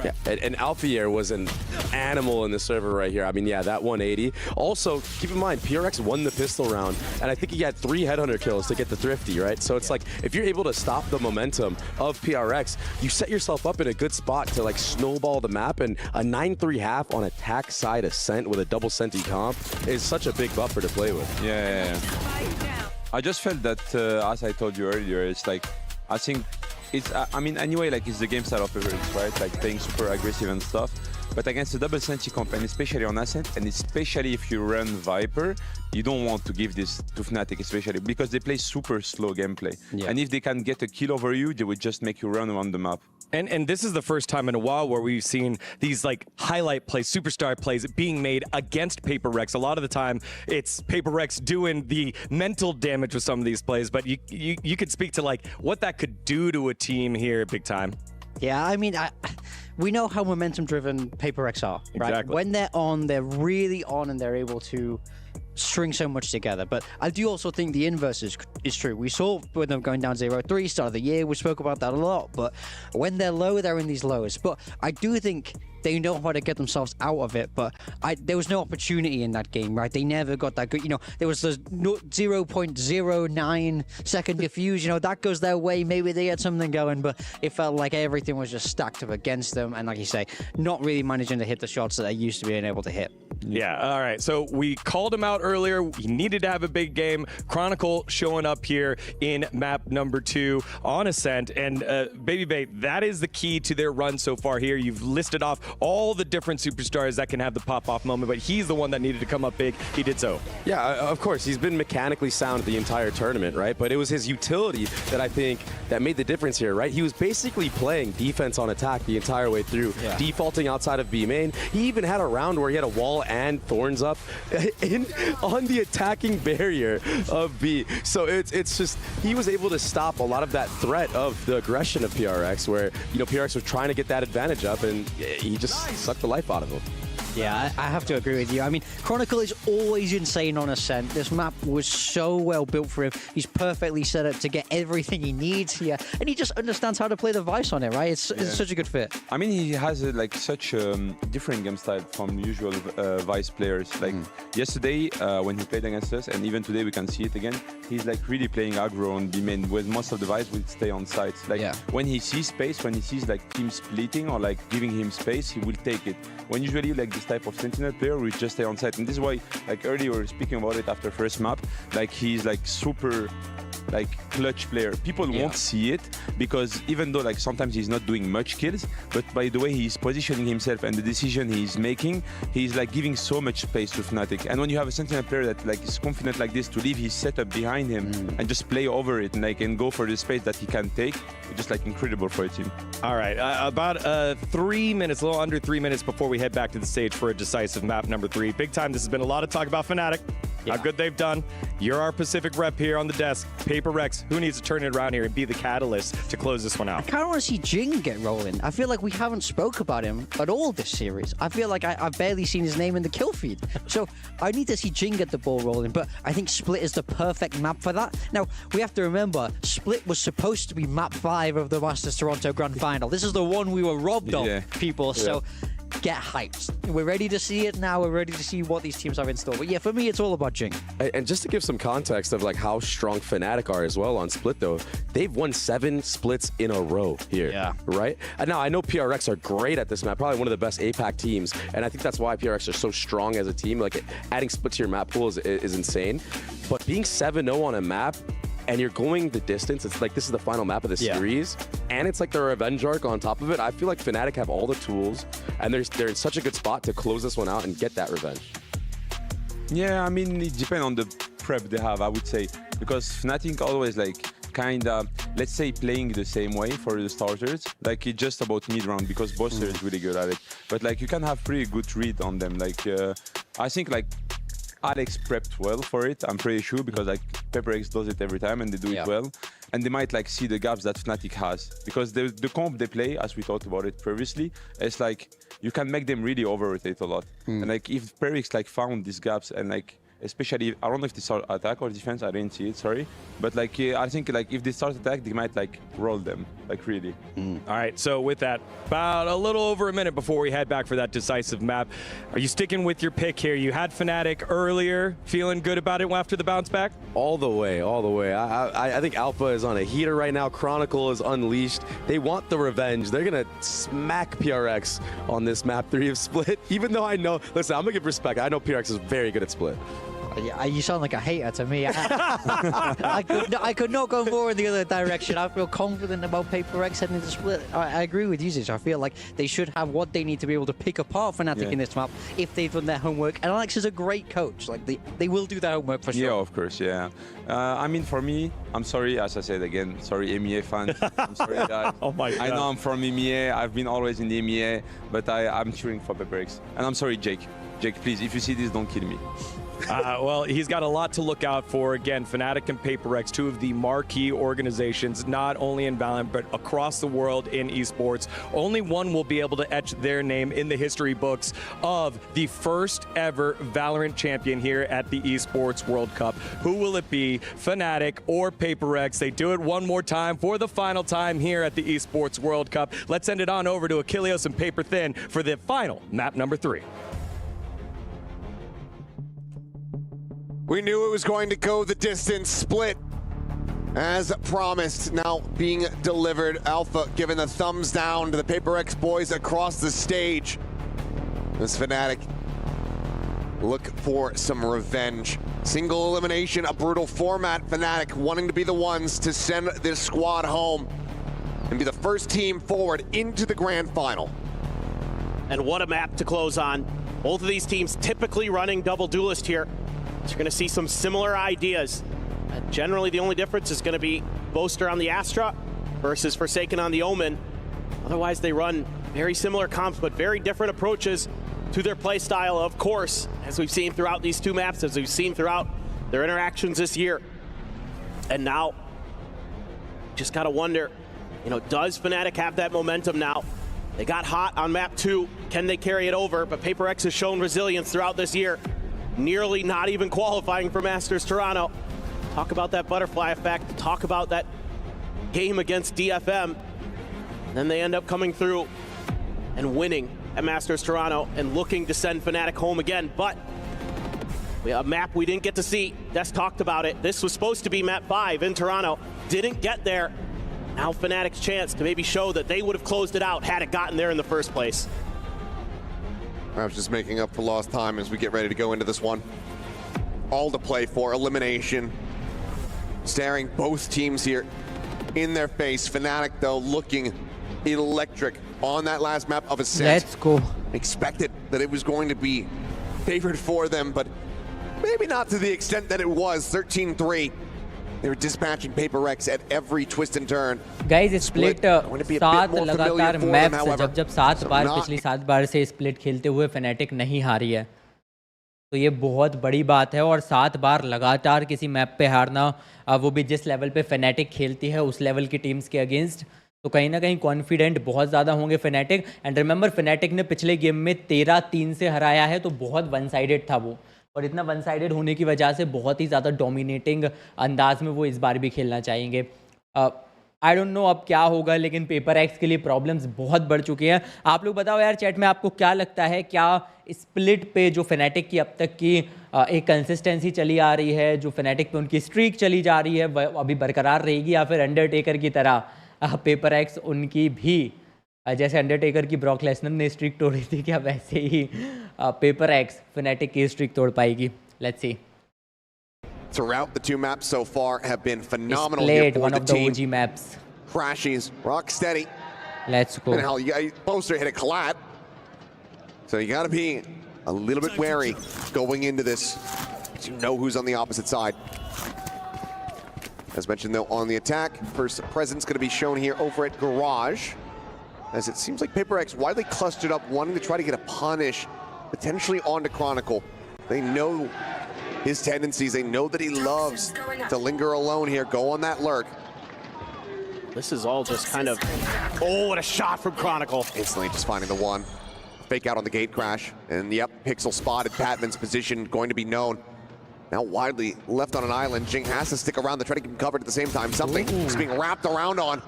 Yeah, and Alfier was an animal in the server right here. I mean, yeah, that 180. Also, keep in mind, PRX won the pistol round, and I think he had 3 headhunter kills to get the thrifty, right? So it's like, if you're able to stop the momentum of PRX, you set yourself up in a good spot to like snowball the map, and a 9-3 half on attack side Ascent with a double Senti comp is such a big buffer to play with. Yeah. I just felt that, as I told you earlier, it's like, I think it's, I mean, anyway, like it's the game style of PaperX, right? Like playing super aggressive and stuff. But against the double Senti comp, and especially on Ascent, and especially if you run Viper, you don't want to give this to Fnatic, especially because they play super slow gameplay. Yeah. And if they can get a kill over you, they would just make you run around the map. And this is the first time in a while where we've seen these like highlight plays, superstar plays being made against PaperX. A lot of the time, it's PaperX doing the mental damage with some of these plays, but you could speak to like what that could do to a team here big time. Yeah, I mean, we know how momentum-driven PaperX are, right? Exactly. When they're on, they're really on, and they're able to string so much together. But I do also think the inverse is true. We saw with them going down 0-3 start of the year. We spoke about that a lot. But when they're low, they're in these lows. But I do think they know how to get themselves out of it, but there was no opportunity in that game, right? They never got that good. You know, there was the 0.09 second diffuse. You know, that goes their way. Maybe they had something going, but it felt like everything was just stacked up against them. And like you say, not really managing to hit the shots that they used to being able to hit. Yeah, all right. So we called him out earlier. He needed to have a big game. Chronicle showing up here in map number 2 on Ascent. And Baby Bay, that is the key to their run so far here. You've listed off all the different superstars that can have the pop-off moment, but he's the one that needed to come up big. He did so. Yeah, of course. He's been mechanically sound the entire tournament, right? But it was his utility that I think that made the difference here, right? He was basically playing defense on attack the entire way through, defaulting outside of B main. He even had a round where he had a wall and thorns up on the attacking barrier of B. So it's just, he was able to stop a lot of that threat of the aggression of PRX, where, you know, PRX was trying to get that advantage up, and he just sucked the life out of him. Yeah, I have to agree with you. I mean, Chronicle is always insane on Ascent. This map was so well built for him. He's perfectly set up to get everything he needs here, and he just understands how to play the Vice on it, right? It's such a good fit. I mean, he has like such different game style from usual Vice players. Like yesterday, when he played against us, and even today we can see it again, he's like really playing aggro on B main, where most of the Vice will stay on site. Like when he sees space, when he sees like team splitting or like giving him space, he will take it. When usually like this type of Sentinel player will just stay on site, and this is why, like earlier we were speaking about it after first map, like he's like super like clutch player. People won't see it because even though like sometimes he's not doing much kills, but by the way he's positioning himself and the decision he's making, he's like giving so much space to Fnatic. And when you have a Sentinel player that like is confident like this to leave his setup behind him and just play over it and like and go for the space that he can take, it's just like incredible for a team. All right, about 3 minutes, a little under 3 minutes before we head back to the stage for a decisive map number 3. Big time. This has been a lot of talk about Fnatic. How good they've done. You're our Pacific rep here on the desk. Paper Rex, who needs to turn it around here and be the catalyst to close this one out? I kind of want to see GenG get rolling. I feel like we haven't spoke about him at all this series. I feel like I've barely seen his name in the kill feed. So I need to see GenG get the ball rolling, but I think Split is the perfect map for that. Now, we have to remember, Split was supposed to be map 5 of the Masters Toronto Grand Final. This is the one we were robbed of, people. So get hyped. We're ready to see it now. We're ready to see what these teams have in store. But yeah, for me, it's all about GenG. And just to give some context of like how strong Fnatic are as well on Split though, they've won 7 splits in a row here. Yeah. Right? And now I know PRX are great at this map, probably one of the best APAC teams. And I think that's why PRX are so strong as a team. Like adding Split to your map pool is insane. But being 7-0 on a map, and you're going the distance, it's like this is the final map of the series, and it's like the revenge arc on top of it. I feel like Fnatic have all the tools, and they're in such a good spot to close this one out and get that revenge. Yeah, I mean, it depends on the prep they have, I would say, because Fnatic always like kind of, let's say, playing the same way for the starters. Like it's just about mid round because Boaster is really good at it, but like you can have pretty good read on them. Like I think like Alex prepped well for it, I'm pretty sure, because like PaperX does it every time and they do it well. And they might like see the gaps that Fnatic has. Because the comp they play, as we talked about it previously, it's like you can make them really over-rotate a lot. And like if PaperX like found these gaps and like especially, I don't know if they start attack or defense, I didn't see it, sorry. But like, I think like if they start attack, they might like roll them, like really. All right, so with that, about a little over a minute before we head back for that decisive map, are you sticking with your pick here? You had Fnatic earlier, feeling good about it after the bounce back? All the way, all the way. I think Alpha is on a heater right now. Chronicle is unleashed. They want the revenge. They're gonna smack PRX on this map 3 of Split, even though I know, listen, I'm gonna give respect. I know PRX is very good at Split. Yeah, you sound like a hater to me. I could not go more in the other direction. I feel confident about PaperX heading into Split. I agree with you, Ziz. I feel like they should have what they need to be able to pick apart Fnatic in this map if they've done their homework. And Alex is a great coach. Like they will do their homework for sure. Yeah, of course, yeah. I mean, for me, I'm sorry, as I said again, sorry, MEA fans. I'm sorry, guys. Oh my God. I know I'm from MEA. I've been always in the MEA, but I'm cheering for PaperX. And I'm sorry, Jake. Jake, please, if you see this, don't kill me. Well, he's got a lot to look out for. Again, Fnatic and PaperX, 2 of the marquee organizations, not only in Valorant, but across the world in esports. Only one will be able to etch their name in the history books of the first ever Valorant champion here at the Esports World Cup. Who will it be, Fnatic or PaperX? They do it one more time for the final time here at the Esports World Cup. Let's send it on over to Achilleos and Paper Thin for the final map number 3. We knew it was going to go the distance. Split, as promised, now being delivered. Alpha giving the thumbs down to the PaperX boys across the stage. This Fnatic look for some revenge. Single elimination, a brutal format. Fnatic wanting to be the ones to send this squad home and be the first team forward into the grand final. And what a map to close on. Both of these teams typically running double duelist here. So you're going to see some similar ideas. Generally, the only difference is going to be Boaster on the Astra versus Forsaken on the Omen. Otherwise, they run very similar comps, but very different approaches to their play style, of course, as we've seen throughout these 2 maps, as we've seen throughout their interactions this year. And now, just got to wonder, you know, does Fnatic have that momentum now? They got hot on map 2. Can they carry it over? But PaperX has shown resilience throughout this year. Nearly not even qualifying for Masters Toronto. Talk about that butterfly effect. Talk about that game against DFM. And then they end up coming through and winning at Masters Toronto and looking to send Fnatic home again. But we have a map we didn't get to see. Des talked about it. This was supposed to be map 5 in Toronto. Didn't get there. Now Fnatic's chance to maybe show that they would have closed it out had it gotten there in the first place. Perhaps just making up for lost time as we get ready to go into this one. All to play for, elimination. staring both teams here in their face. Fnatic, though, looking electric on that last map of Ascent. Let's go. Expected that it was going to be favored for them, but maybe not to the extent that it was. 13-3. They were dispatching PaperX at every twist and turn. Guys, split 7 लगातार maps जब 7 बार पिछली 7 बार से split खेलते हुए Fnatic नहीं हारी है, तो ये बहुत बड़ी बात है। और 7 बार लगातार किसी मैप पे हारना, वो भी जिस लेवल पे Fnatic खेलती है उस लेवल की टीम्स के अगेंस्ट, तो कहीं ना कहीं कॉन्फिडेंट बहुत ज़्यादा होंगे Fnatic। एंड रिमेंबर Fnatic ने पिछले गेम में 13-3 से हराया है, तो बहुत वन साइडेड था वो, और इतना वन साइडेड होने की वजह से बहुत ही ज़्यादा डोमिनेटिंग अंदाज में वो इस बार भी खेलना चाहेंगे। आई डोंट नो अब क्या होगा, लेकिन PaperX के लिए प्रॉब्लम्स बहुत बढ़ चुके हैं। आप लोग बताओ यार चैट में, आपको क्या लगता है, क्या स्प्लिट पे जो Fnatic की अब तक की एक कंसिस्टेंसी चली आ रही है, जो Fnatic पे उनकी स्ट्रीक चली जा रही है, वह अभी बरकरार रहेगी, या फिर अंडरटेकर की तरह PaperX उनकी भी, जैसे अंडरटेकर की ब्रॉक लेसनर ने स्ट्रीक तोड़ी थी, क्या वैसे ही PaperX Fnatic की स्ट्रीक तोड़ पाएगी? Let's see. Throughout the two maps so far have been phenomenal. Played here for one the of the team. OG maps. Crashes, rock steady. Let's go. And hell, Boaster hit a collat. So you gotta be a little bit wary going into this. You know who's on the opposite side. As mentioned though, on the attack, first presence gonna be shown here over at Garage. As it seems like PaperX widely clustered up, wanting to try to get a punish, potentially onto Chronicle. They know his tendencies. They know that he loves to linger alone here, go on that lurk. This is all just kind of, oh, what a shot from Chronicle. Instantly just finding the one. Fake out on the gate crash. And yep, Pixel spotted Patman's position, going to be known. Now widely left on an island. GenG has to stick around to try to keep him covered at the same time. Something is being wrapped around on.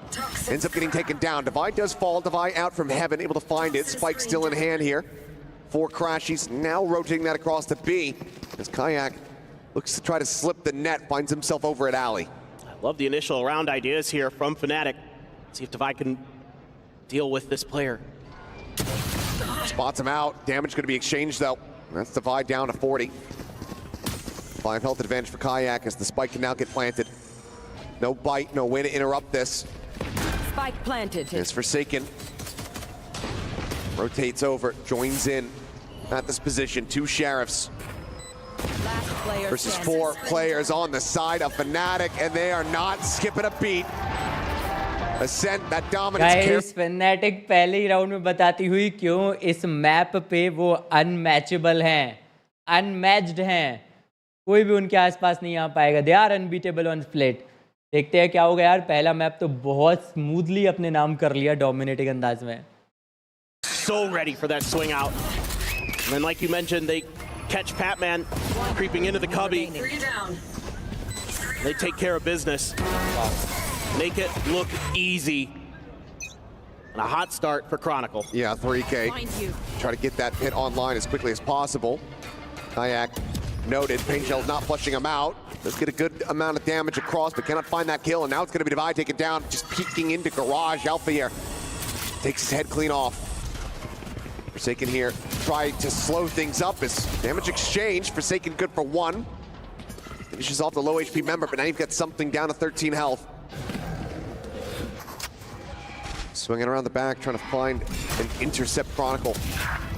Ends up getting taken down. Divide does fall. Divide out from heaven, able to find it. Spike still in hand here for Crashies. Now rotating that across to B. As Kayak looks to try to slip the net, finds himself over at Alley. I love the initial round ideas here from Fnatic. See if Divide can deal with this player. Spots him out. Damage going to be exchanged though. That's Divide down to 40. 5 health advantage for Kayak as the spike can now get planted. No bite, no way to interrupt this. Spike planted. It's Forsaken. Rotates over, joins in at this position. 2 Sheriffs versus 4 players on the side of Fnatic, and they are not skipping a beat. Ascent, that dominance. Guys, Fnatic पहले ही round में बताती हुई क्यों इस map पे वो unmatchable हैं, unmatched हैं, कोई भी उनके आसपास नहीं आ पाएगा। They are unbeatable on Split. देखते हैं क्या होगा यार। पहला मैप तो बहुत स्मूथली अपने नाम कर लिया डोमिनेटिंग अंदाज में। So ready for that swing out. And then like you mentioned, they catch Patman creeping into the cubby. They take care of business. Make it look easy. And a hot start for Chronicle. Yeah, 3K. Try to get that pit online as quickly as possible. Kayak noted, Pain Shell's not flushing him out. Let's get a good amount of damage across, but cannot find that kill. And now it's going to be Divide taken down, just peeking into Garage. Alpha here takes his head clean off. Forsaken here, try to slow things up as damage exchange. Forsaken good for 1. Finishes off the low HP member, but now you've got something down to 13 health. Swinging around the back, trying to find and intercept Chronicle.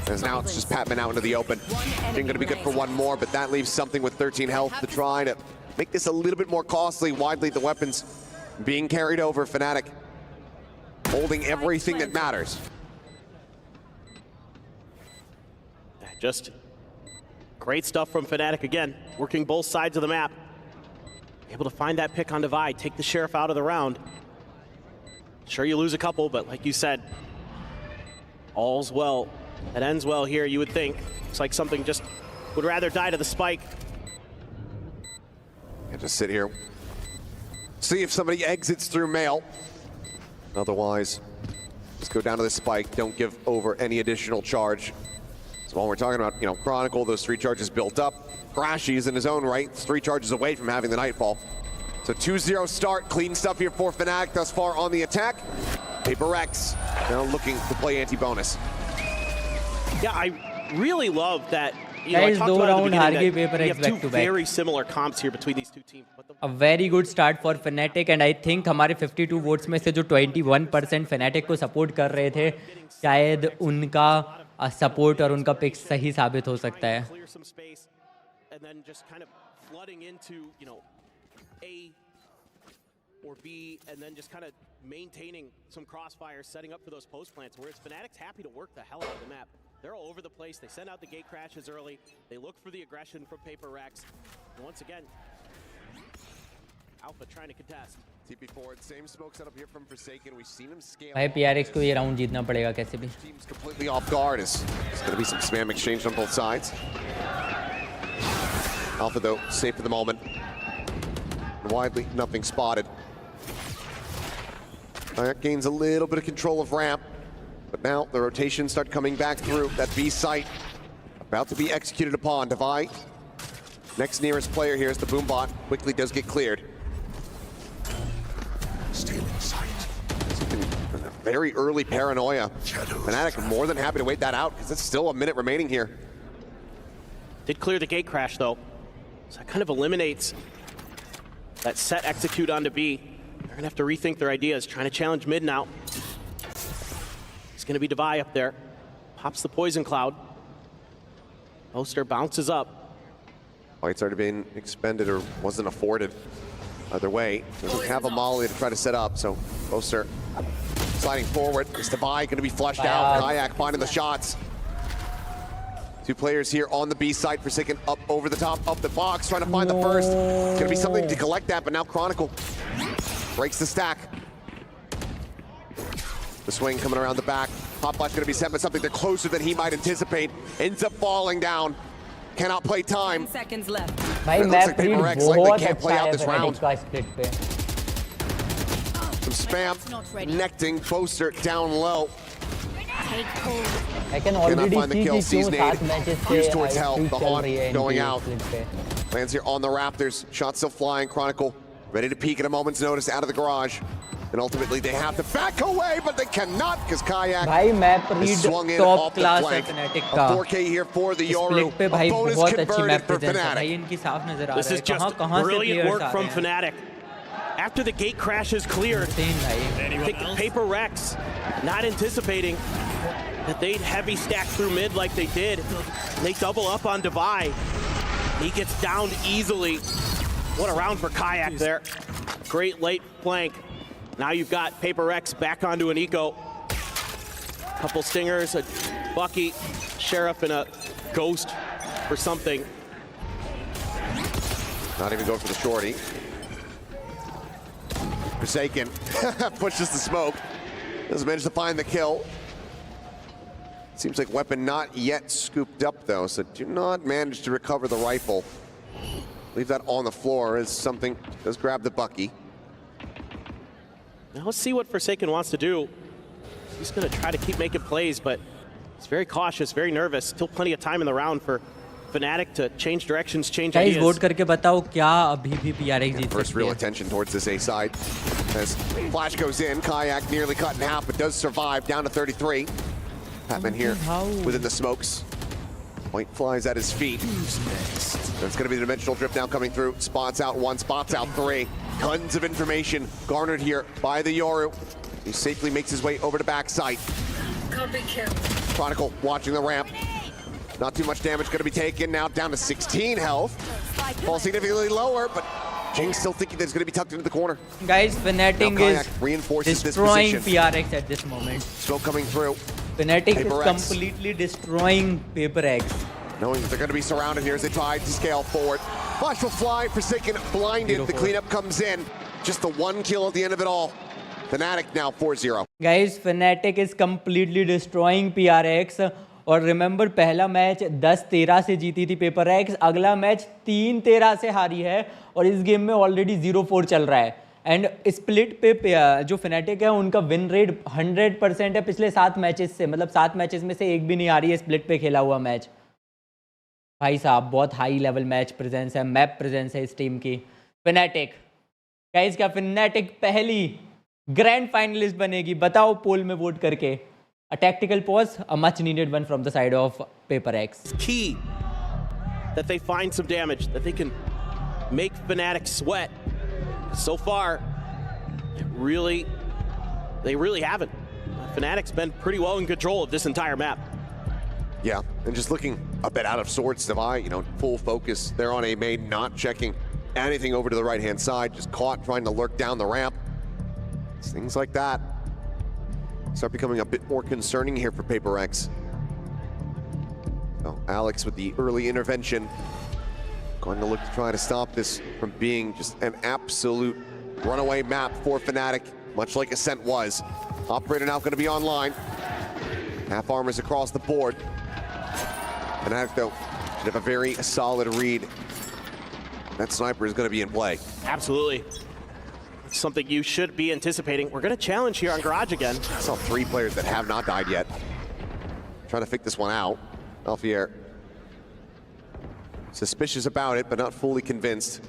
As now it's just Patman out into the open. Ain't gonna be good for 1 more, but that leaves something with 13 health to try to make this a little bit more costly. Widely the weapons being carried over. Fnatic holding everything that matters. Just great stuff from Fnatic again, working both sides of the map. Able to find that pick on Divide, take the Sheriff out of the round. Sure, you lose a couple, but like you said, all's well. It ends well here, you would think. Looks like something just would rather die to the spike. And just sit here, see if somebody exits through mail. Otherwise, just go down to the spike, don't give over any additional charge. So while we're talking about, Chronicle, those 3 charges built up. Crashies in his own right, 3 charges away from having the Nightfall. So 2-0 start, clean stuff here for Fnatic thus far on the attack. PaperX now looking to play anti-bonus. Yeah, I really love that You know, I Guys, talked दो about at the round हार गई beginning that PaperX we have back two to back. very similar comps here between these two teams. But A very good start for Fnatic and I think हमारे 52 votes में से जो 21% Fnatic को support कर रहे थे शायद उनका सपोर्ट और उनका पिक सही साबित हो सकता है. clear some space and then just kind of flooding into, you know, A or B and then just kind of maintaining some crossfires, setting up for those post plants, whereas Fnatic's happy to work the hell out of the map. They're all over the place. They send out the gate crashes early. They look for the aggression from PaperX. And once again, Alpha trying to contest. TP forward, same smoke setup here from Forsaken. We've seen him scale. भाई PRX को ये round जीतना पड़ेगा कैसे भी. Team's completely off guard. It's going to be some spam exchange on both sides. Alpha, though, safe for the moment. Widely, nothing spotted. That gains a little bit of control of ramp. But now the rotations start coming back through. That B site about to be executed upon. Divide. Next nearest player here is the Boombot. Quickly does get cleared. Still in sight. Very early paranoia. Fnatic more than happy to wait that out because it's still a minute remaining here. Did clear the gate crash though. So that kind of eliminates that set execute onto B. They're gonna have to rethink their ideas, trying to challenge mid now. It's gonna be Devi up there. Pops the poison cloud. Boaster bounces up. Fight's already been expended or wasn't afforded. Either way, doesn't have a molly to try to set up, so Boaster sliding forward. Is Devi gonna be flushed out? Kayak finding the shots. Two players here on the B side, Forsaken up over the top of the box, trying to find the first. It's gonna be something to collect that, but now Chronicle breaks the stack. The swing coming around the back. Popbot's gonna be sent, but something they're closer than he might anticipate. Ends up falling down. Cannot play time. 10 seconds left. भाई It looks map like read PaperX likely बहुत can't play अच्छा out है this Fnatic round. का split पे. Some spam, connecting Boaster down low. I can Cannot already find the see kill. कि Sees क्यों nade. 7 matches Fuse से towards hell. The चल haunt रही है going इनकी out. split पे. Lands here on the Raptors. Shot still flying. Chronicle ready to peek at a moment's notice out of the garage. And ultimately they have to back away, but they cannot because Kayak भाई map is read swung in top off the class है flank. Fnatic A का. 4K here for the Yoru. Split पे A भाई bonus बहुत अच्छी converted map for presence है. भाई Fnatic. इनकी साफ नजर आ This रहा is है. just कहां से brilliant players work uh from रहे हैं. Fnatic. After the gate crash is cleared, I think PaperX not anticipating that they'd heavy stack through mid like they did. They double up on Devi. He gets downed easily. What a round for Kayak there. Great late flank. Now you've got PaperX back onto an eco. Couple stingers, a Bucky, Sheriff, and a Ghost for something. Not even going for the shorty. Forsaken pushes the smoke. Doesn't manage to find the kill. Seems like weapon not yet scooped up though, so do not manage to recover the rifle. Leave that on the floor as something does grab the Bucky. Now let's see what Forsaken wants to do. He's going to try to keep making plays, but he's very cautious, very nervous. Still plenty of time in the round for Fnatic to change directions, change Guys, ideas. vote करके बताओ क्या अभी भी PRX जीत First सकती real है. attention towards this A side. As flash goes in, Kayak nearly cut in half, but does survive down to 33. Patman here within the smokes. Point flies at his feet. There's going to be the dimensional drift now coming through. Spots out one, spots out three. Tons of information garnered here by the Yoru. He safely makes his way over to backside. Chronicle watching the ramp. Not too much damage going to be taken. Now down to 16 health. Falls significantly lower, but GenG still thinking that it's going to be tucked into the corner. Guys, Fnatic Kayak is reinforces this destroying position. PRX at this moment. Smoke coming through. Fnatic is PaperX. completely destroying PaperX. Knowing that they're going to be surrounded here as they try to scale forward. Flash will fly, Forsaken blinded. The cleanup comes in. Just the one kill at the end of it all. Fnatic now 4-0. Guys, Fnatic is completely destroying PRX. और remember पहला match 10-13 से जीती थी PaperX. अगला match 3-13 से हारी है और इस गेम में ऑलरेडी 0-4 चल रहा है. एंड स्प्लिट पे जो Fnatic है उनका विन रेट 100% है पिछले 7 मैचेस से. मतलब 7 मैचेस में से एक भी नहीं आ रही है स्प्लिट पे खेला हुआ मैच. भाई साहब बहुत हाई लेवल मैच प्रेजेंस है, मैप प्रेजेंस है इस टीम की. Fnatic गाइस, क्या Fnatic पहली ग्रैंड फाइनलिस्ट बनेगी? बताओ पोल में वोट करके. A tactical pause, a much needed one from the side of PaperX. Key that they find some damage, that they can make Fnatic sweat. So far, they really haven't. Fnatic's been pretty well in control of this entire map. Yeah, and just looking a bit out of sorts, Devi, you know, full focus. They're on A main, not checking anything over to the right-hand side, just caught trying to lurk down the ramp. Things like that start becoming a bit more concerning here for PaperX. So Alex with the early intervention, going to look to try to stop this from being just an absolute runaway map for Fnatic, much like Ascent was. Operator now going to be online. Half armors across the board. Fnatic, though, should have a very solid read. That sniper is going to be in play. Absolutely. Something you should be anticipating. We're going to challenge here on Garage again. I saw 3 players that have not died yet. Trying to fake this one out. Alfier suspicious about it, but not fully convinced.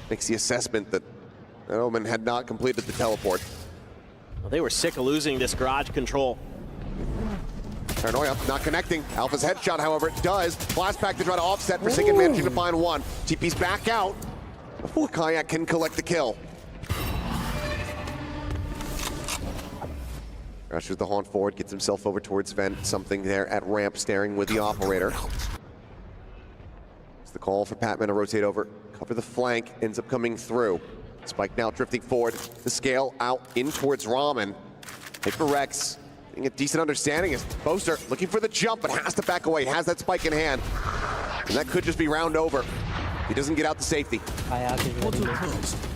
Makes the assessment that Omen had not completed the teleport. Well, they were sick of losing this Garage control. Paranoia not connecting. Alpha's headshot, however, it does. Blast back to try to offset. Forsaken managing to find one. TP's back out. Before Kayak can collect the kill. Rushes the haunt forward, gets himself over towards Vent. Something there at ramp, staring with the operator. It's the call for Patman to rotate over, cover the flank, ends up coming through. Spike now drifting forward. The scale out in towards Ramen. PaperX getting a decent understanding as Boaster looking for the jump, but has to back away. Has that spike in hand. And that could just be round over. He doesn't get out to safety.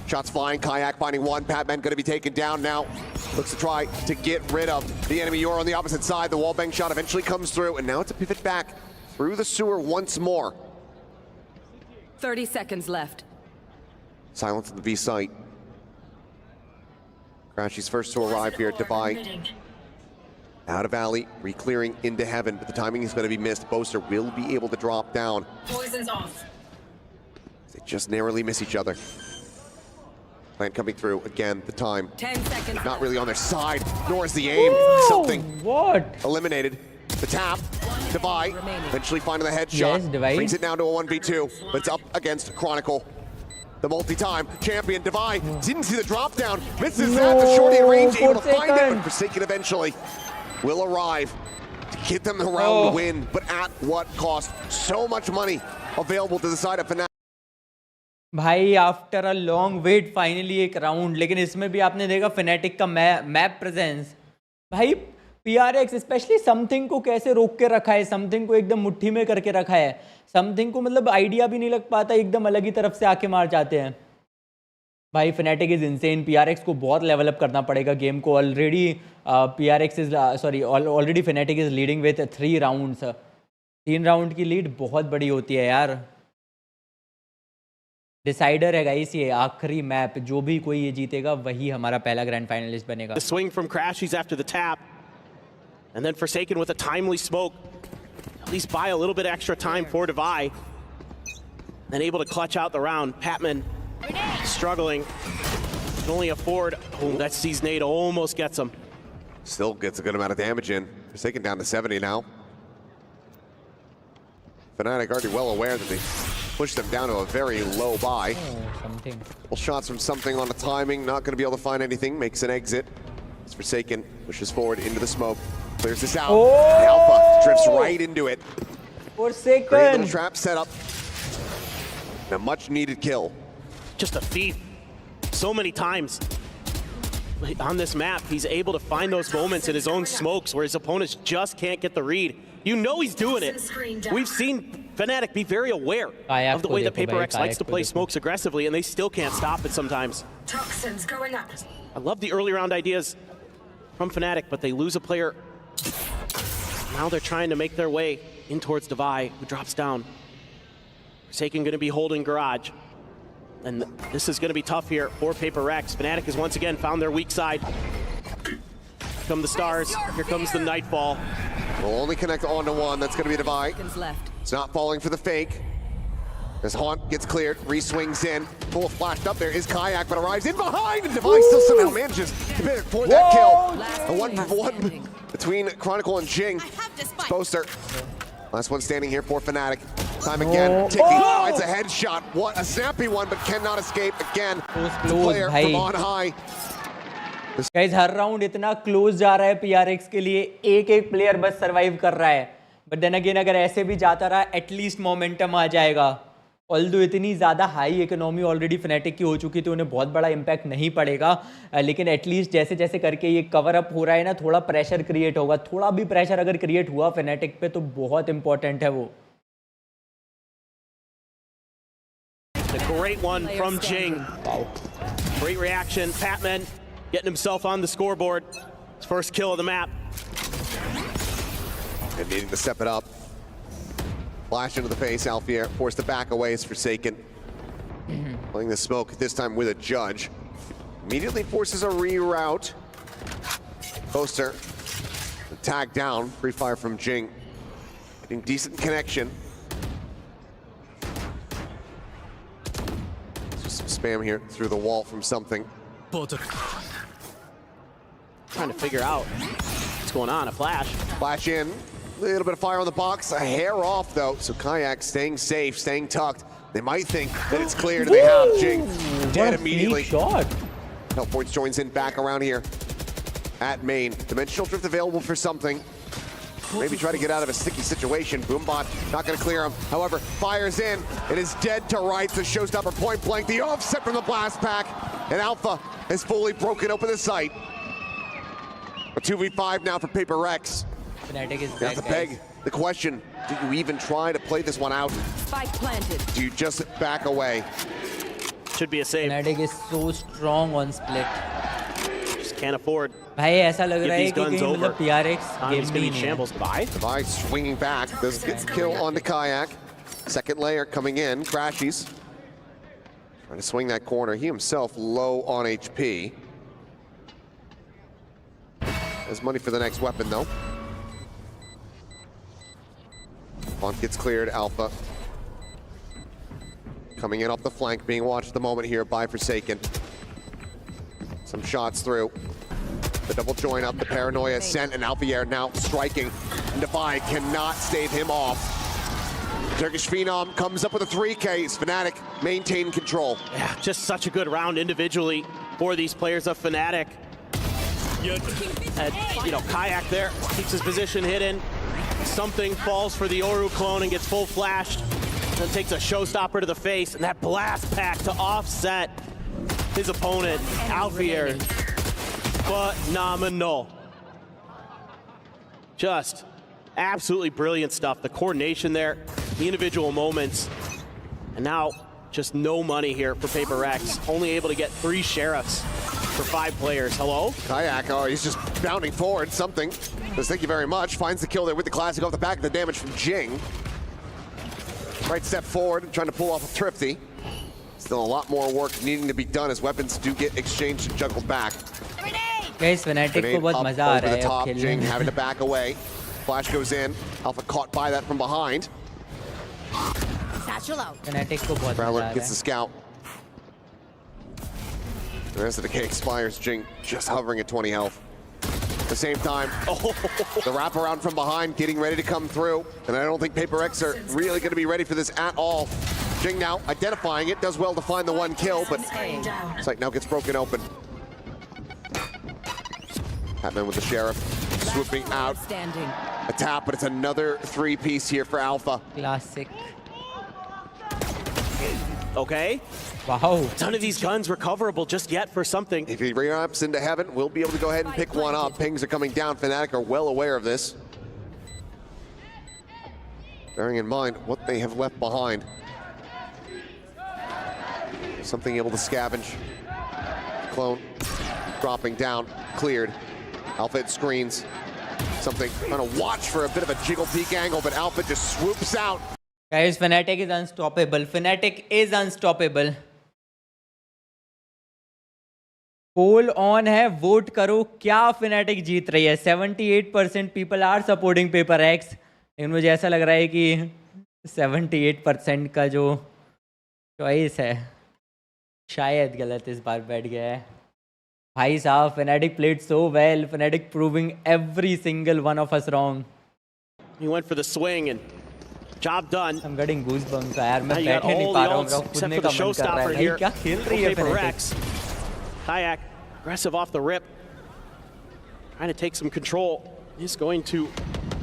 Shots flying, Kayak finding one. Patman going to be taken down now. Looks to try to get rid of the enemy. You're on the opposite side. The wallbang shot eventually comes through, and now it's a pivot back through the sewer once more. 30 seconds left. Silence at the B site. Crashy's first to arrive here at Devi. Out of alley, re-clearing into heaven, but the timing is going to be missed. Boaster will be able to drop down. Poison's off. They just narrowly miss each other. Plant coming through again. The time 10 seconds. not really on their side, nor is the aim. Whoa, Something what? Eliminated. The tap. Devi eventually finding the headshot. Yes, Devi. Brings it down to a 1v2, but it's up against Chronicle. The multi-time champion Devi didn't see the drop down. Misses that. The shorty in range, able to find it, but Forsaken eventually will arrive to get them the round win, but at what cost? So much money available to the side of Fnatic. भाई after a long wait finally एक round, लेकिन इसमें भी आपने देखा Fnatic का map presence. भाई PRX specially something को कैसे रोक के रखा है, समथिंग को एकदम मुट्ठी में करके रखा है। समथिंग को मतलब आइडिया भी नहीं लग पाता, एकदम अलग ही तरफ से आके मार जाते हैं। भाई Fnatic इज इनसेन। PRX को बहुत लेवल अप करना पड़ेगा गेम को। Already already Fnatic is leading with 3 rounds. 3 round की लीड बहुत बड़ी होती है यार। डिसाइडर है गाइस, ये आखिरी मैप। जो भी कोई ये जीतेगा वही हमारा पहला ग्रैंड फाइनलिस्ट बनेगा। The swing from Crashies after the tap, and then Forsaken with a timely smoke, at least buy a little bit extra time for Devi, then able to clutch out the round. Patman struggling, can only afford. Oh, that sees nade almost gets him. Still gets a good amount of damage in. Forsaken down to 70 now. Fnatic already well aware that they pushed them down to a very low buy. Something. Well, shots from something on the timing, not going to be able to find anything. Makes an exit. It's Forsaken, pushes forward into the smoke, clears this out. Alpha drifts right into it. Forsaken. Great little trap setup. And a much needed kill. Just a thief. So many times on this map, he's able to find those moments in his own smokes where his opponents just can't get the read. You know he's doing it. We've seen Fnatic be very aware of the way that PaperX likes to play smokes aggressively, and they still can't stop it sometimes. Toxins going up. I love the early round ideas from Fnatic, but they lose a player. Now they're trying to make their way in towards Devi, who drops down. Forsaken going to be holding Garage. And this is going to be tough here for PaperX. Fnatic has once again found their weak side. Here come the stars. Here comes the Nightfall. Will only connect onto one. That's going to be Devi. It's not falling for the fake. As Haunt gets cleared, re-swings in. Full flashed up there is Kayak, but arrives in behind, and Devi still somehow manages to pivot for that kill. A 1-for-1 between Chronicle and GenG. Boaster Last one standing here for Fnatic. Time again, ticking, finds a headshot. What a snappy one, but cannot escape again. Player from on high. Guys, her round इतना close जा रहा है PRX के लिए, एक player बस survive कर रहा है. बट देन अगेन अगर ऐसे भी जाता रहा एटलीस्ट मोमेंटम आ जाएगा. ऑल्दो इतनी ज़्यादा हाई इकोनॉमी ऑलरेडी Fnatic की हो चुकी थी, उन्हें बहुत बड़ा इम्पैक्ट नहीं पड़ेगा. लेकिन एटलीस्ट जैसे जैसे करके ये कवर अप हो रहा है ना, थोड़ा प्रेशर क्रिएट होगा. थोड़ा भी प्रेशर अगर क्रिएट हुआ Fnatic पे तो बहुत इंपॉर्टेंट है वो. The great one from GenG. Wow. Great reaction. Patman getting himself on the scoreboard. His first kill of the map. And needing to step it up. Flash into the face, Alfier forced to back away is Forsaken. Playing the smoke, this time with a judge. Immediately forces a reroute. Boaster, tag down, free fire from GenG. Getting decent connection. Just some spam here through the wall from something. Trying to figure out what's going on, a flash. Flash in. A little bit of fire on the box, a hair off though. So Kayak staying safe, staying tucked. They might think that it's clear. Do they have GenG dead immediately? Hellpoints joins in back around here at main. Dimensional drift available for something. Maybe try to get out of a sticky situation. Boombot not going to clear him. However, fires in. It is dead to rights. The showstopper point blank. The offset from the blast pack. And Alpha has fully broken open the site. A 2v5 now for Paper Rex. Fnatic is back, the peg. The question, do you even try to play this one out? Spike planted. Do you just back away? Should be a save. Fnatic is so strong on split. Just can't afford. भाई ऐसा लग रहा है कि कहीं मतलब PRX game में shambles by. Device swinging back. Does get kill on the Kayak. Second layer coming in. Crashies. Trying to swing that corner. He himself low on HP. Has money for the next weapon though. Font gets cleared, Alpha. Coming in off the flank, being watched at the moment here by Forsaken. Some shots through. The double join up, the paranoia Ascent, and Alfier now striking. Defy cannot stave him off. Turkish Phenom comes up with a 3K. Fnatic maintain control. Yeah, just such a good round individually for these players of Fnatic. And, Kayak there keeps his position hidden. Something falls for the Oru clone and gets full flashed. Then takes a showstopper to the face, and that blast pack to offset his opponent, Alfier. Phenomenal. Just absolutely brilliant stuff. The coordination there, the individual moments, and now just no money here for Paper Rex. Only able to get 3 sheriffs for 5 players. Hello? Kayak, he's just bounding forward. Something. Says thank you very much. Finds the kill there with the classic off the back of the damage from GenG. Right step forward, trying to pull off a Thrifty. Still a lot more work needing to be done as weapons do get exchanged and juggled back. Guys, Fnatic को बहुत मजा आ रहा है अब खेलने GenG में. having to back away. Flash goes in. Alpha caught by that from behind. Satchel out. Fnatic को बहुत मजा आ Prowler रहा gets the है. scout. The rest of the K expires. GenG just hovering at 20 health. At the same time, the wraparound from behind getting ready to come through. And I don't think Paper X are really going to be ready for this at all. GenG now identifying it, does well to find the 1 kill, but site now gets broken open. Patman with the Sheriff, swooping out. A tap, but it's another 3-piece here for Alpha. Classic. Okay. Wow. None of these guns recoverable just yet for something. If he re-ups into heaven, we'll be able to go ahead and pick one up. Pings are coming down. Fnatic are well aware of this. Bearing in mind what they have left behind. Something able to scavenge. Clone dropping down, cleared. Alpha hit screens. Something trying to watch for a bit of a jiggle peek angle, but Alpha just swoops out. Guys, Fnatic is unstoppable. Fnatic is unstoppable. Poll on है, vote करो. क्या Fnatic जीत रही है? 78% people are supporting PaperX. लेकिन मुझे ऐसा लग रहा है कि 78% का जो चॉइस है शायद गलत इस बार बैठ गया है. भाई साहब, Fnatic played so well. Fnatic proving every single one of us wrong. He went for the swing and Job done. I'm getting goosebumps यार Now मैं you got बैठ नहीं all पा the रहा हूँ ults मेरा except कूदने for the का मन कर रहा है showstopper भाई here. क्या खेल रही है Paper Fnatic? Rex. Kayak, aggressive off the rip. Trying to take some control. He's going to,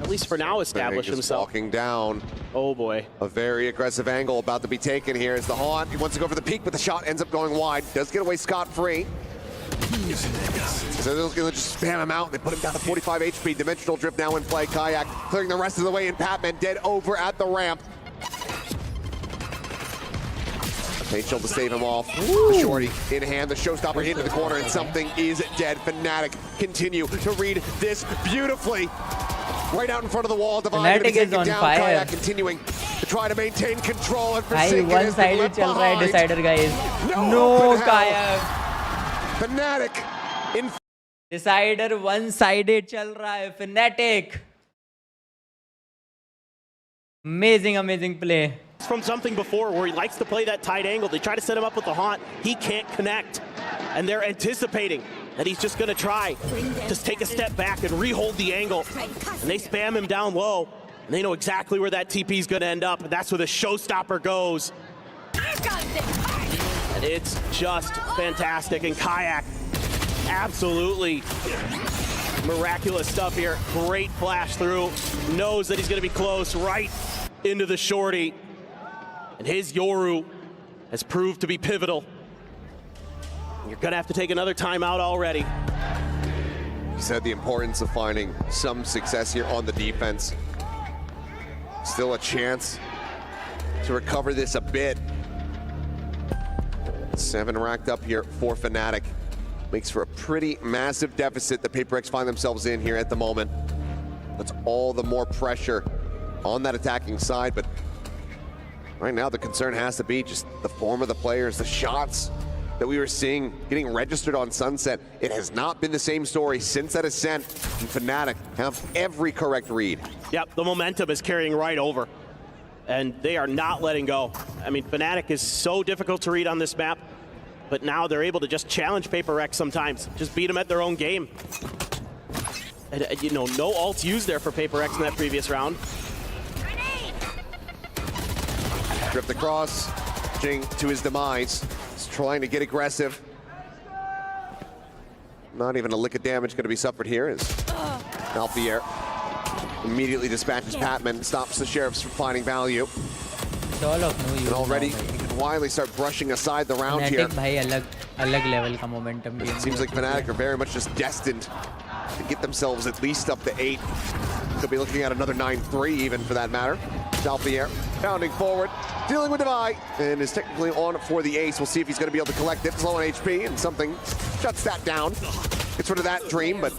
at least for now, establish Just himself. walking down. Oh boy. A very aggressive angle about to be taken here as the Haunt. He wants to go for the peak, but the shot ends up going wide. Does get away scot-free. So they're going to just spam him out. They put him down to 45 HP. Dimensional Drift now in play. Kayak clearing the rest of the way, and Patman dead over at the ramp. Paint to save him off. The shorty in hand, the showstopper hit in the corner, and something is dead. Fnatic continue to read this beautifully. Right out in front of the wall, Divine Fnatic is on down. fire. Kayak continuing to try to maintain control. And भाई Forsaken one has been sided left चल रहा है behind. decider guys. No open hell. Kayak. Fnatic in Decider one sided चल रहा है Fnatic. Amazing play. From something before where he likes to play that tight angle. They try to set him up with the Haunt. He can't connect. And they're anticipating that he's just going to try to take a step back and rehold the angle. And they spam him down low. And they know exactly where that TP is going to end up. And that's where the showstopper goes. And it's just fantastic. And Kayak, absolutely miraculous stuff here. Great flash through. Knows that he's going to be close right into the shorty. And his Yoru has proved to be pivotal. You're going to have to take another timeout already. He said the importance of finding some success here on the defense. Still a chance to recover this a bit. 7 racked up here for Fnatic. Makes for a pretty massive deficit that Paper Rex find themselves in here at the moment. That's all the more pressure on that attacking side, but right now the concern has to be just the form of the players, the shots that we were seeing getting registered on Sunset. It has not been the same story since that Ascent, and Fnatic have every correct read. Yep, the momentum is carrying right over, and they are not letting go. I mean, Fnatic is so difficult to read on this map, but now they're able to just challenge Paper Rex sometimes, just beat them at their own game. And, you know, no ults used there for Paper Rex in that previous round. Drift across, GenG to his demise. He's trying to get aggressive. Not even a lick of damage going to be suffered here as Alfier immediately dispatches Patman, stops the Sheriffs from finding value. And already, you can widely start brushing aside the round here. It seems like Fnatic are very much just destined to get themselves at least up to 8. Could be looking at another 9-3 even for that matter. Alfier pounding forward, dealing with Divide, and is technically on for the ace. We'll see if he's going to be able to collect it. It's low on HP, and something shuts that down. Gets rid of that dream, but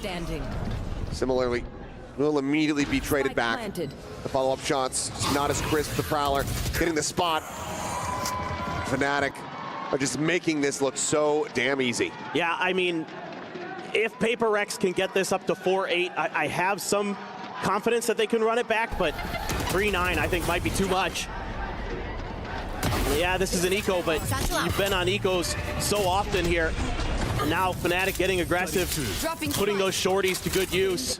similarly, will immediately be traded back. The follow-up shots, not as crisp. The Prowler getting the spot. Fnatic are just making this look so damn easy. Yeah, I mean, if Paper Rex can get this up to 4-8, I have some confidence that they can run it back, but 3-9 I think might be too much. Yeah, this is an eco, but you've been on ecos so often here. And now Fnatic getting aggressive, putting those shorties to good use.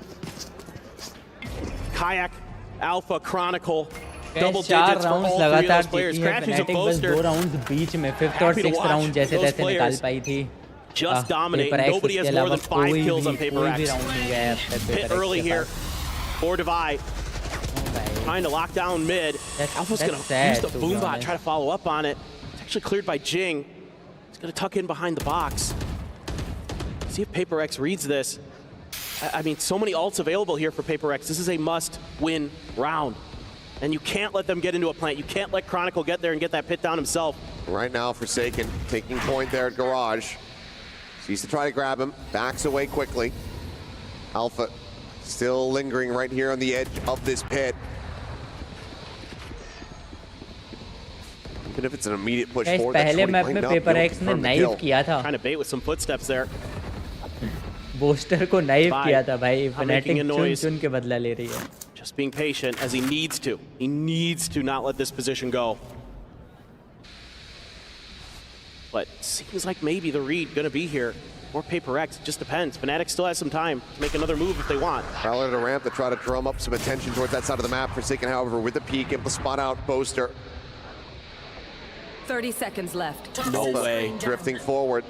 Kayak, Alpha, Chronicle, double digits for all 3 of those players. Crashes of Boaster. 2 rounds बीच में 5th और 6th round जैसे तैसे निकाल पाई थी. Just dominate. Nobody has more than 5 kills on Paper Rex. Hit early here for Divide. Trying to lock down mid. Alpha's going to use the boombot, try to follow up on it. It's actually cleared by GenG. He's going to tuck in behind the box. See if Paper Rex reads this. I mean, so many ults available here for Paper Rex. This is a must-win round. And you can't let them get into a plant. You can't let Chronicle get there and get that pit down himself. Right now, Forsaken taking point there at Garage. Sees to try to grab him, backs away quickly. Alpha still lingering right here on the edge of this pit. Even if it's an immediate push forward, that's पहले map में Paper Rex ने knife किया था. Trying to bait with some footsteps there. Boaster को knife किया था भाई. Fnatic चुन के बदला ले रही है. Just being patient as he needs to. He needs to not let this position go. But seems like maybe the read gonna be here. or Paper X. It just depends. Fnatic still has some time to make another move if they want. Valor to ramp to try to drum up some attention towards that side of the map. Forsaken, however, with the peek, able to spot out Boaster. 30 seconds left. No way. Drifting forward.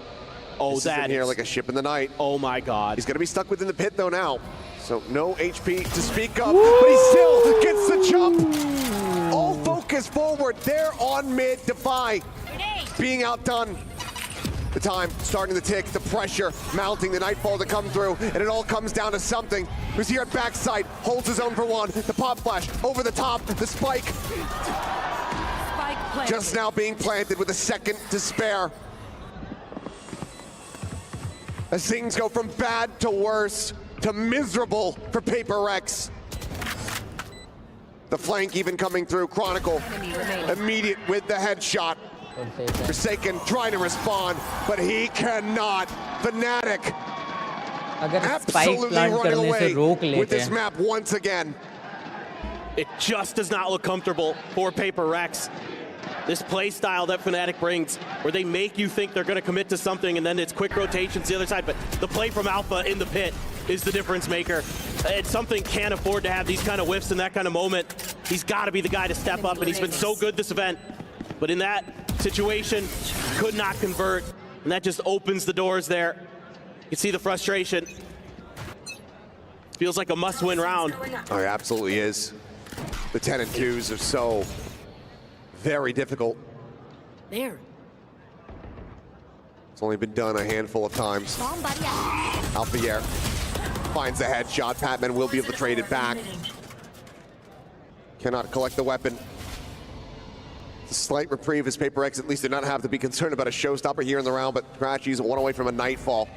Oh, that here is like a ship in the night. Oh my God. He's gonna be stuck within the pit though now. So no HP to speak of, but he still gets the jump. All focus forward there on mid. Defy being outdone. The time starting to tick, the pressure mounting, the nightfall to come through, and it all comes down to something. Who's here at backside, holds his own for one. The pop flash over the top, the spike. Just now being planted with a second to spare. As things go from bad to worse to miserable for Paper Rex. The flank even coming through. Chronicle immediate with the headshot. Forsaken trying to respond, but he cannot. Fnatic absolutely running away with this map once again. It just does not look comfortable for Paper Rex. This play style that Fnatic brings, where they make you think they're going to commit to something and then it's quick rotations to the other side, but the play from Alpha in the pit is the difference maker. It's something can't afford to have these kind of whiffs in that kind of moment. He's got to be the guy to step up, and he's been so good this event. But in that situation, could not convert, and that just opens the doors there. You can see the frustration. Feels like a must-win round. Oh, it absolutely is. The 10 and 2s are so very difficult. There. It's only been done a handful of times. Alphier finds the headshot. Patman will be able to trade it back. Cannot collect the weapon. It's a slight reprieve as Paper X at least did not have to be concerned about a showstopper here in the round, but Scratchy's one away from a nightfall.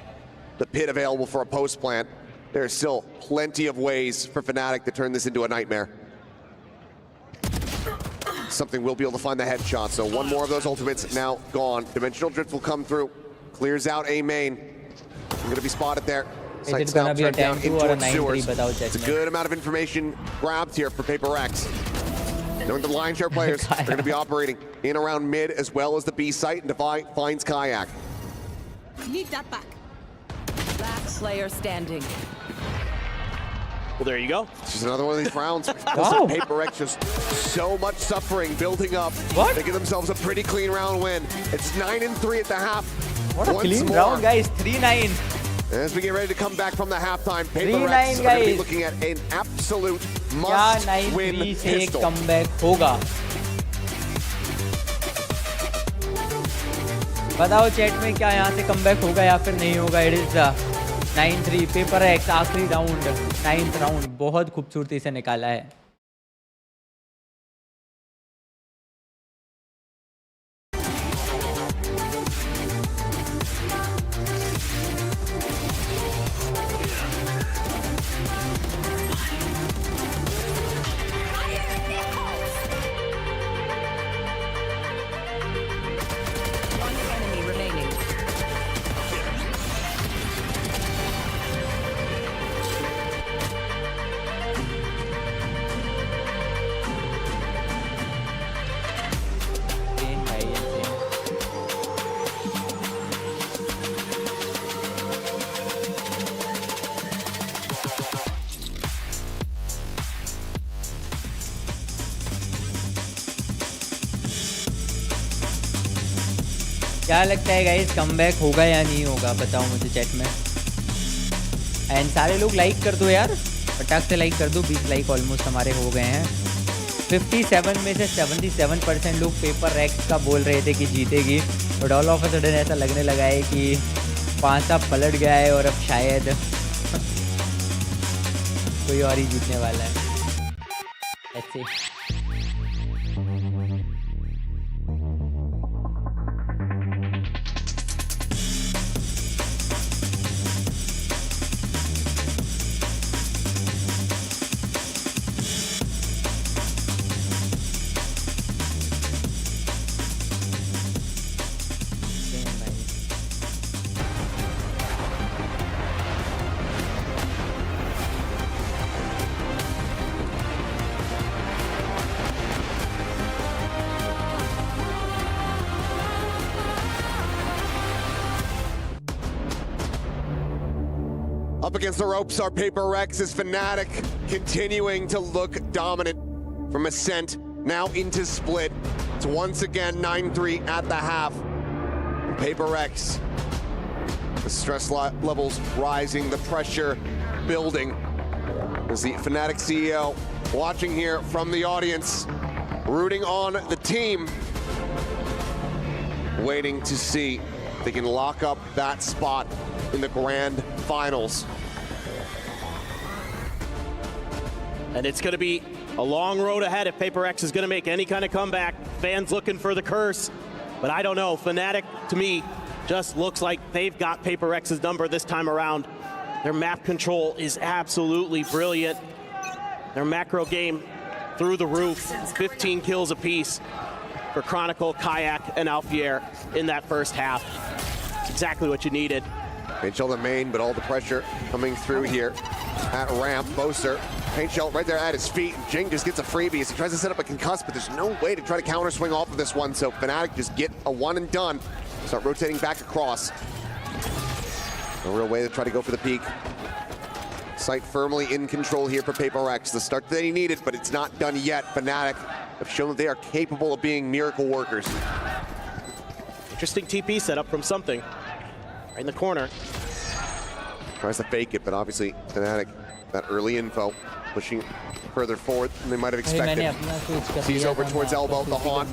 The pit available for a post plant. There's still plenty of ways for Fnatic to turn this into a nightmare. Something will be able to find the headshot, so one more of those ultimates now gone. Dimensional Drift will come through, clears out A main. He's gonna be spotted there. Is it gonna be a 10-2 or a 9-3 without judgment? It's a good amount of information grabbed here for Paper X. Knowing the Lion Share players are gonna be operating in around mid as well as the B site, and Defy finds Kayak. Need that back. Last player standing. Well, there you go. It's just another one of these rounds. Wow. Paper X just so much suffering building up. What? They give themselves a pretty clean round win. It's 9-3 at the half. What a Once clean more. round, guys. 3-9. As we get ready to come back from the halftime, Paper 3-9 Rex are going to be guys. looking at an absolute क्या must-win 9-3 से pistol. Comeback होगा? बताओ chat में क्या यहाँ से comeback होगा या फिर नहीं होगा? इट इज 9-3 पेपर एक्स आखिरी राउंड 9th राउंड बहुत खूबसूरती से निकाला है. One enemy remaining. क्या लगता है गाइस कमबैक होगा या नहीं होगा? बताओ मुझे चैट में. एंड सारे लोग लाइक कर दो यार, फटाक से लाइक कर दो. 20 लाइक ऑलमोस्ट हमारे हो गए हैं. 57 में से 77% लोग पेपर एक्स का बोल रहे थे कि जीतेगी, but all of a sudden ऐसा लगने लगा है कि 5 पलट गया है और अब शायद कोई और ही जीतने वाला है. ऐसे Up against the ropes are Paper Rex as Fnatic continuing to look dominant from Ascent now into Split. It's once again 9-3 at the half. Paper Rex, the stress levels rising, the pressure building. As the Fnatic CEO watching here from the audience, rooting on the team, waiting to see if they can lock up that spot in the grand finals. And it's going to be a long road ahead if Paper Rex is going to make any kind of comeback. Fans looking for the curse, but I don't know. Fnatic, to me, just looks like they've got Paper Rex's number this time around. Their map control is absolutely brilliant. Their macro game through the roof, 15 kills apiece for Chronicle, Kayak, and Alfier in that first half. It's exactly what you needed. Paint Shell the main, but all the pressure coming through here at ramp. Boaster, Paint Shell right there at his feet. GenG just gets a freebie as he tries to set up a concuss, but there's no way to try to counter swing off of this one, so Fnatic just get a one and done. Start rotating back across. No real way to try to go for the peak. Sight firmly in control here for Paper Rex. The start that he needed, but it's not done yet. Fnatic have shown that they are capable of being miracle workers. Interesting TP setup from something. Right in the corner. Tries to fake it, but obviously Fnatic, that early info, pushing further forward than they might have expected. Sees over towards elbow, the haunt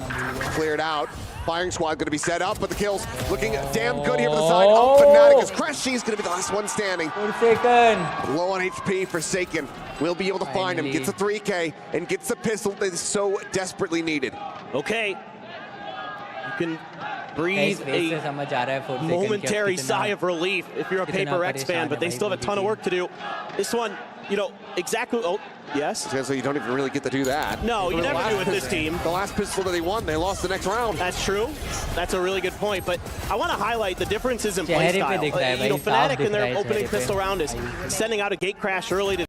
cleared out. Firing squad going to be set up, but the kills looking damn good here for the side of Fnatic as Crashy's going to be the last one standing. Low on HP, Forsaken will be able to find him, gets a 3K, and gets the pistol that is so desperately needed. Okay. You can breathe a momentary sigh of relief if you're a Paper Rex fan, but they still have a ton of work to do. This one, you know, exactly, oh, yes? So you don't even really get to do that. No, you never do with this team. The last pistol that they won, they lost the next round. That's true. That's a really good point, but I want to highlight the differences in playstyle. You know, Fnatic in their opening pistol round is sending out a gate crash early to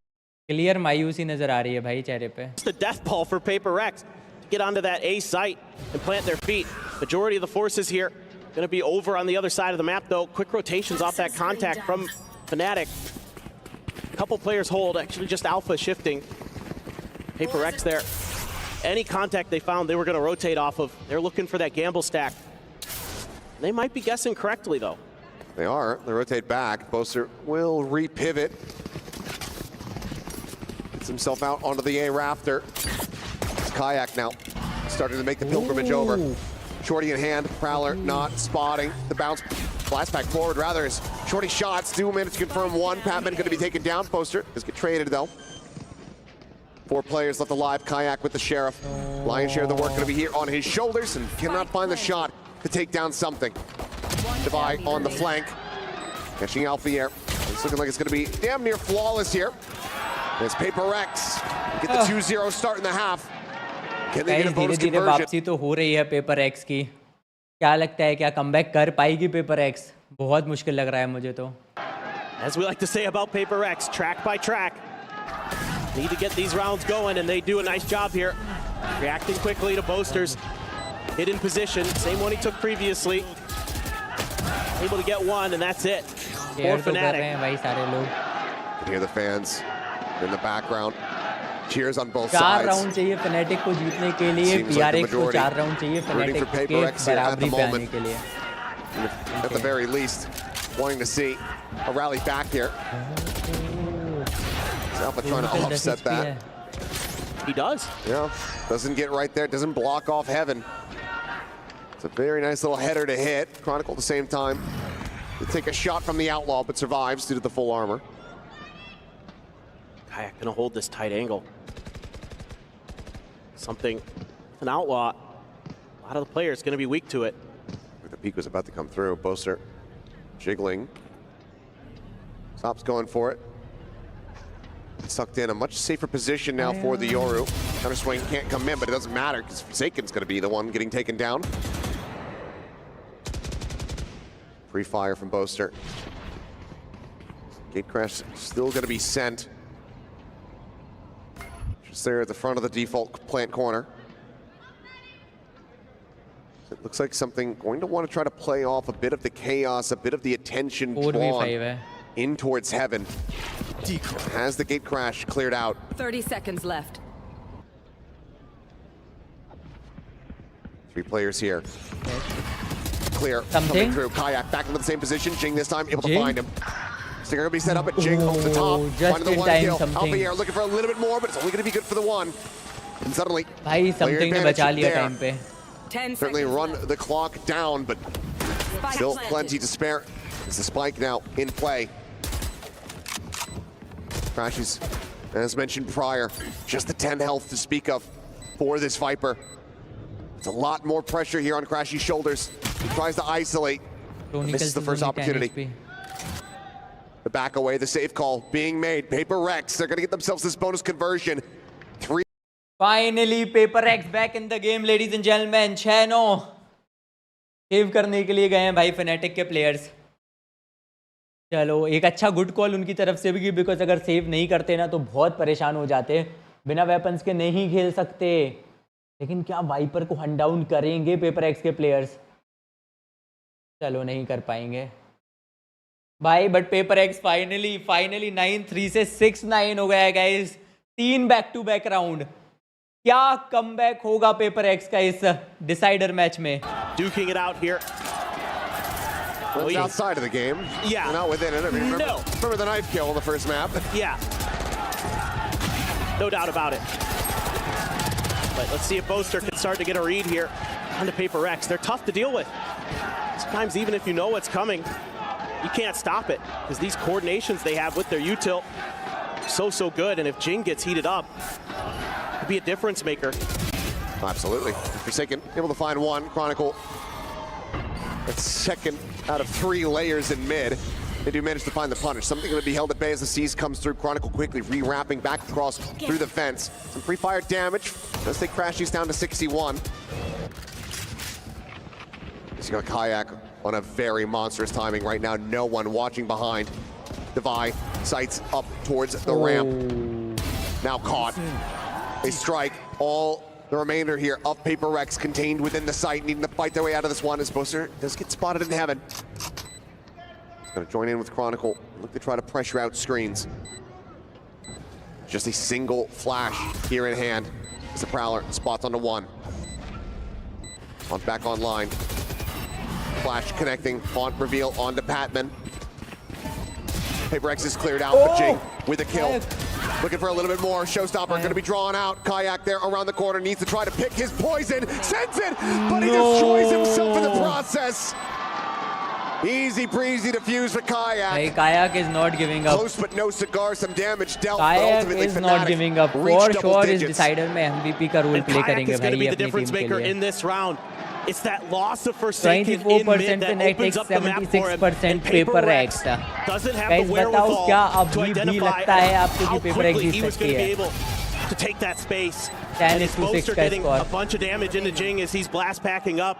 clear मायूसी नजर आ रही है भाई चेहरे पे. It's the death ball for Paper Rex to get onto that A site and plant their feet. Majority of the forces here going to be over on the other side of the map, though. Quick rotations off that contact from Fnatic. A couple players hold, actually just Alpha shifting. Paper Rex there. Any contact they found, they were going to rotate off of. They're looking for that gamble stack. They might be guessing correctly, though. They are. They rotate back. Boaster will repivot. Gets himself out onto the A rafter. It's Kayak now starting to make the pilgrimage over. Shorty in hand, Prowler not spotting the bounce. Blast back forward rather as Shorty shots do manage to confirm one. Patman going to be taken down. Boaster does get traded though. 4 players left alive. Kayak with the Sheriff. Lion's share of the work going to be here on his shoulders and cannot find the shot to take down something. Divide on the flank. Catching Alfier. It's looking like it's going to be damn near flawless here. As Paper Rex get the 2-0 start in the half. Can they get a bonus धीरे-धीरे वापसी तो हो रही है paper x की. क्या लगता है क्या कमबैक कर पाएगी पेपर एक्स? बहुत मुश्किल लग रहा है मुझे तो. As we like to say about Paper Rex, track by track. Need to get these rounds going, and they do a nice job here. Reacting quickly to Boaster's hidden position. Same one he took previously. Able to get one, and that's it. For Fnatic. Hear the fans in the background. Cheers on both 4 sides. Round चाहिए Fnatic को जीतने के लिए. PRX को 4 round चाहिए Fnatic के बराबरी पे आने के लिए. At the very least, wanting to see a rally back here. Alpha trying to offset that. He does. Yeah, doesn't get right there, doesn't block off Heaven. It's a very nice little header to hit. Chronicle at the same time. To take a shot from the Outlaw, but survives due to the full armor. Kayak gonna hold this tight angle. Something, an Outlaw. A lot of the players gonna be weak to it. The peak was about to come through. Boaster jiggling. Stops going for it. Sucked in a much safer position now for the Yoru. Counter swing can't come in, but it doesn't matter because Forsaken's going to be the one getting taken down. Free fire from Boaster. Gate crash still going to be sent. Just there at the front of the default plant corner. It looks like something going to want to try to play off a bit of the chaos, a bit of the attention drawn in towards heaven. Has the gate crash cleared out. 30 seconds left. 3 players here. Clear. Something. Coming through. Kayak back into the same position. Jing this time able Jing? to find him. Stinger gonna be set up at Jing over the top. Just Finding the in one time, kill. something. Alpha looking for a little bit more, but it's only gonna be good for the one. And suddenly, भाई something ने बचा लिया time पे. 10 certainly run the clock down, but still planted. plenty to spare. It's the spike now in play. Crashes, as mentioned prior, just the 10 health to speak of for this Viper. It's a lot more pressure here on Crashy's shoulders. He tries to isolate. Misses the first opportunity. The back away, the safe call being made. Paper Rex, they're gonna get themselves this bonus conversion. 3. Finally, Paper X back in the game, ladies and gentlemen. 6-9 save करने के लिए गए हैं भाई Fnatic के players. चलो एक अच्छा गुड कॉल उनकी तरफ से भी, बिकॉज अगर सेव नहीं करते ना तो बहुत परेशान हो जाते. बिना वेपन्स के नहीं खेल सकते. लेकिन क्या वाइपर को हंट डाउन करेंगे पेपर एक्स के प्लेयर्स? चलो नहीं कर पाएंगे भाई. बट पेपर एक्स फाइनली 9-3 से 6-9 हो गया है guys. 3 back to back round. क्या कमबैक होगा पेपर एक्स का इस डिसाइडर मैच में? Duking it out here. Well, outside of the game. Yeah. Not within it. I mean, remember the knife kill on the first map? Yeah. No doubt about it. But let's see if Boaster can start to get a read here on the Paper X. They're tough to deal with. Sometimes even if you know what's coming, you can't stop it. Because these coordinations they have with their util, so good. And if Jing gets heated up, it'd be a difference maker. Absolutely. Forsaken able to find one. Chronicle, that's second out of 3 layers in mid. They do manage to find the punish. Something going to be held at bay as the C's comes through. Chronicle quickly re-wrapping back across through the fence. Some free fire damage. Does take Crashies down to 61. He's got Kayak on a very monstrous timing right now. No one watching behind. Devi sights up towards the ramp. Now caught. They strike all the remainder here of Paper Rex contained within the site, needing to fight their way out of this one as Boaster does get spotted in heaven. He's going to join in with Chronicle, look to try to pressure out screens. Just a single flash here in hand as the Prowler spots onto one. Back online. Flash connecting, font reveal onto Patman. Paper X is cleared out, but Jing with a kill. Looking for a little bit more. Showstopper going to be drawn out. Kayak there around the corner needs to try to pick his poison. Sends it, but he destroys himself in the process. Easy breezy defuse for Kayak. Hey, Kayak is not giving up. Close but no cigar. Some damage dealt. Kayak ultimately is Fnatic not giving up. For sure इस decider में MVP का role play करेंगे is going to भाई be the अपनी difference team के maker लिए. in this round. It's that loss of Forsaken in 24% mid that Fnatic, opens up the map for him. 76% Paper X. Doesn't have Guys the बताओ क्या wherewithal to अभी भी identify लगता है आपको how कि Paper X quickly Jeet he was going सकती to be है? able to take that space. 10 And it's to 6 Boaster का getting score. a bunch of damage into Jing as he's blast packing up.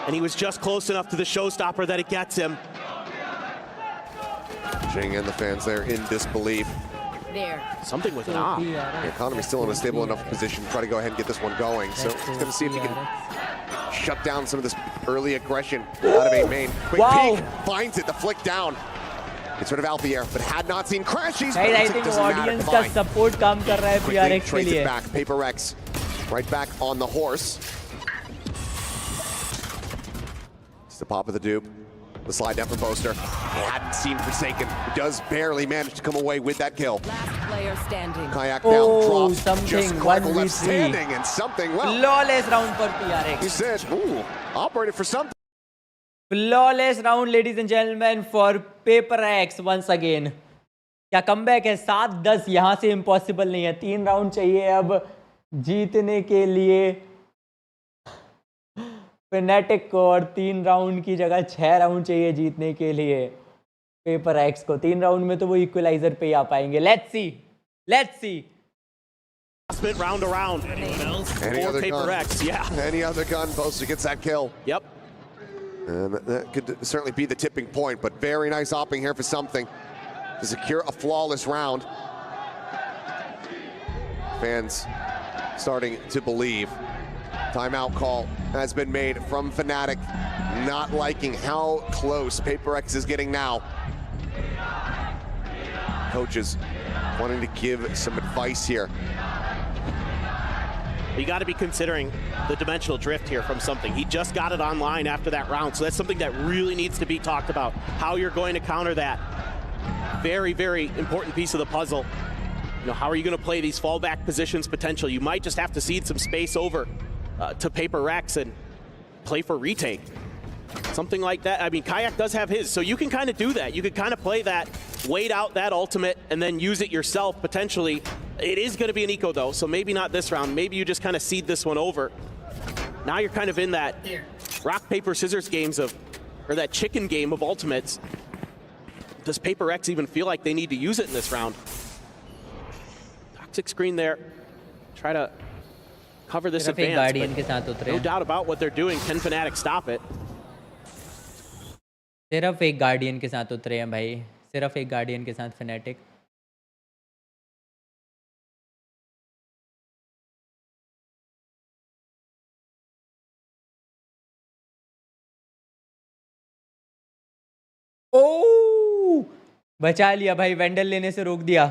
And he was just close enough to the showstopper that it gets him. Jing and the fans there in disbelief. There. Something with an op. The economy's still in a stable enough position to try to go ahead and get this one going. So he's going to see if he can shut down some of this early aggression out of A main. Quick peek, finds it, the flick down. Gets rid of Alfier, but had not seen Crashies. Guys, I think audience का support काम कर रहा है PRX के Trades लिए. it back. Paper Rex right back on the horse. It's the pop of the dupe. The slide down from Boaster. Hadn't seen Forsaken. Does barely manage to come away with that kill. Last player standing. Kayak down, drops. Something, Just Chronicle left 1v3. standing and something, well. Flawless round for PRX. He said, ooh, operated for something. Flawless round, ladies and gentlemen, for Paper X once again. क्या comeback है? 7-10 यहाँ से impossible नहीं है. 3 round चाहिए अब जीतने के लिए Fnatic को, और 3 राउंड की जगह 6 राउंड चाहिए जीतने के लिए पेपर एक्स को. 3 राउंड में तो वो इक्वलाइजर पे ही आ पाएंगे. Let's see. Split round around. Any other Paper gun? X, yeah. Any other gun, Boaster gets that kill. Yep. And that could certainly be the tipping point, but very nice hopping here for something to secure a flawless round. Fans starting to believe. Timeout call has been made from Fnatic, not liking how close Paper X is getting now. coaches wanting to give some advice here. You got to be considering the dimensional drift here from something. He just got it online after that round, so that's something that really needs to be talked about. How you're going to counter that. Very, very important piece of the puzzle. You know, how are you going to play these fallback positions potential? You might just have to cede some space over to Paper Rex and play for retake. Something like that. I mean, Kayak does have his, so you can kind of do that. You could kind of play that, wait out that ultimate, and then use it yourself potentially. It is going to be an eco though, so maybe not this round. Maybe you just kind of cede this one over. Now you're kind of in that rock, paper, scissors games of, or that chicken game of ultimates. Does Paper Rex even feel like they need to use it in this round? Toxic screen there. Try to cover this advance, but no doubt about what they're doing. Can Fnatic stop it? सिर्फ एक guardian के साथ उतरे हैं भाई, सिर्फ एक guardian के साथ Fnatic. ओह, बचा लिया भाई, वेंडल लेने से रोक दिया.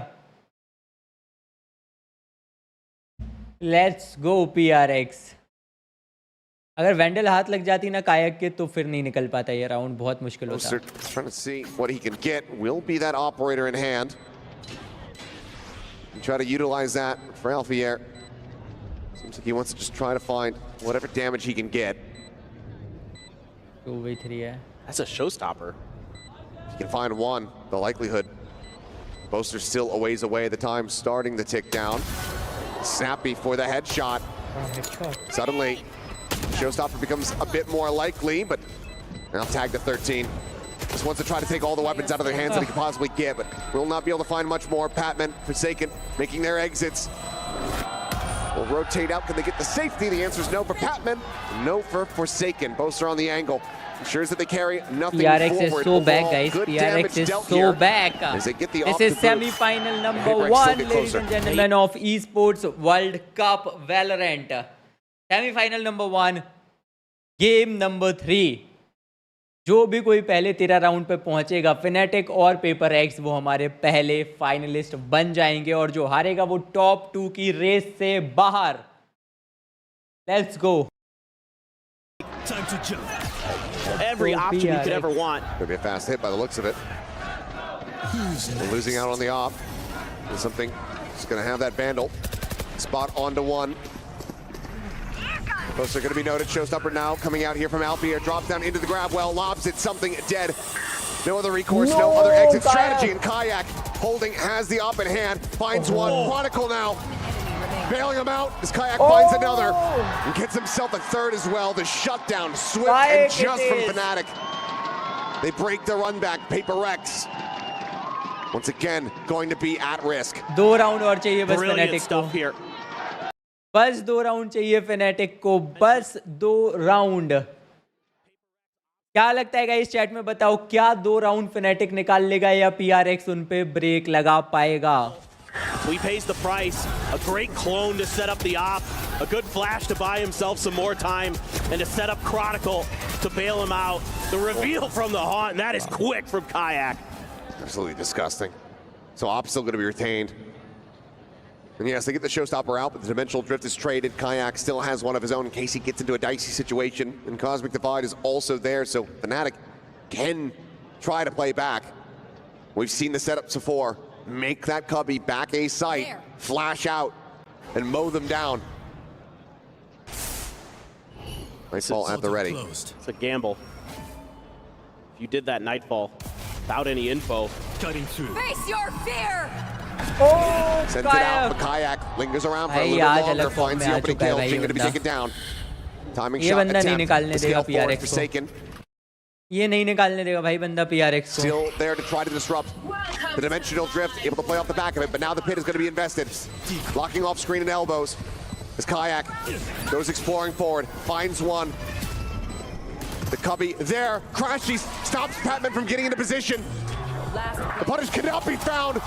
Let's go PRX. अगर वेंडल हाथ लग जाती ना कायक के तो फिर नहीं निकल पाता ये राउंड, बहुत मुश्किल होता. Trying to see what he can get. Will be that operator in hand. Try to utilize that for Alfier. Seems like he wants to just try to find whatever damage he can get. 2v3 है. That's a showstopper. If he can find one, the likelihood. Boaster still a ways away. The time starting to tick down. Snappy for the headshot. Suddenly, showstopper becomes a bit more likely, but now tagged to 13. Just wants to try to take all the weapons out of their hands that he can possibly get, but will not be able to find much more. Patman, Forsaken, making their exits. Will rotate out. Can they get the safety? The answer is no for Patman, no for Forsaken. Boaster on the angle. Ensures that they carry nothing PRX forward. is so back, guys. Good PRX is so here back. as they get the This is semi-final number 1, ladies and gentlemen, of Esports World Cup Valorant. Semi-final number 1, game number 3. जो भी कोई पहले 13 round पे पहुंचेगा, Fnatic और paper x वो हमारे पहले फाइनलिस्ट बन जाएंगे, और जो हारेगा वो टॉप 2 की रेस से बाहर. Let's go. Time to jump. Every option you could ever want. Could be a fast hit by the looks of it. They're losing out on the off. There's something. Just going to have that Vandal. Spot onto one. Boaster going to be noted. Showstopper now coming out here from Alfier. Drops down into the grab well. Lobs it. Something dead. No other recourse. No other exit strategy. And Kayak holding has the op in hand. Finds one. Chronicle now. Bailing him out as Kayak finds another and gets himself a third as well. The shutdown, swift and just from Fnatic. They break the run back. Paper Rex once again going to be at risk. 2 round और चाहिए बस Fnatic को. बस 2 round चाहिए Fnatic को, बस 2 round. क्या लगता है गाइस, चैट में बताओ, क्या 2 राउंड Fnatic निकाल लेगा या PRX उन पे ब्रेक लगा पाएगा? He pays the price. A great clone to set up the op. A good flash to buy himself some more time. And to set up Chronicle to bail him out. The reveal from the haunt, and that is quick from Kayak. Absolutely disgusting. So op's still going to be retained. And yes, they get the showstopper out, but the dimensional drift is traded. Kayak still has one of his own in case he gets into a dicey situation. And Cosmic Divide is also there, so Fnatic can try to play back. We've seen the setups before. Make that cubby back a sight, flash out, and mow them down. Nightfall at the ready. It's a gamble. If you did that Nightfall without any info. Cutting through. Face your fear! Oh, sends it out, but Kayak lingers around for a little bit longer, finds the opening kill, Jing to be taken down. Timing shot attempt, the scale forward, Forsaken. ये नहीं निकालने देगा भाई बंदा PRX को. Still there to try to disrupt the dimensional drift, able to play off the back of it, but now the pit is going to be invested. Locking off screen and elbows as Kayak goes exploring forward, finds one. The cubby there, crashes, stops Patman from getting into position. The punish cannot be found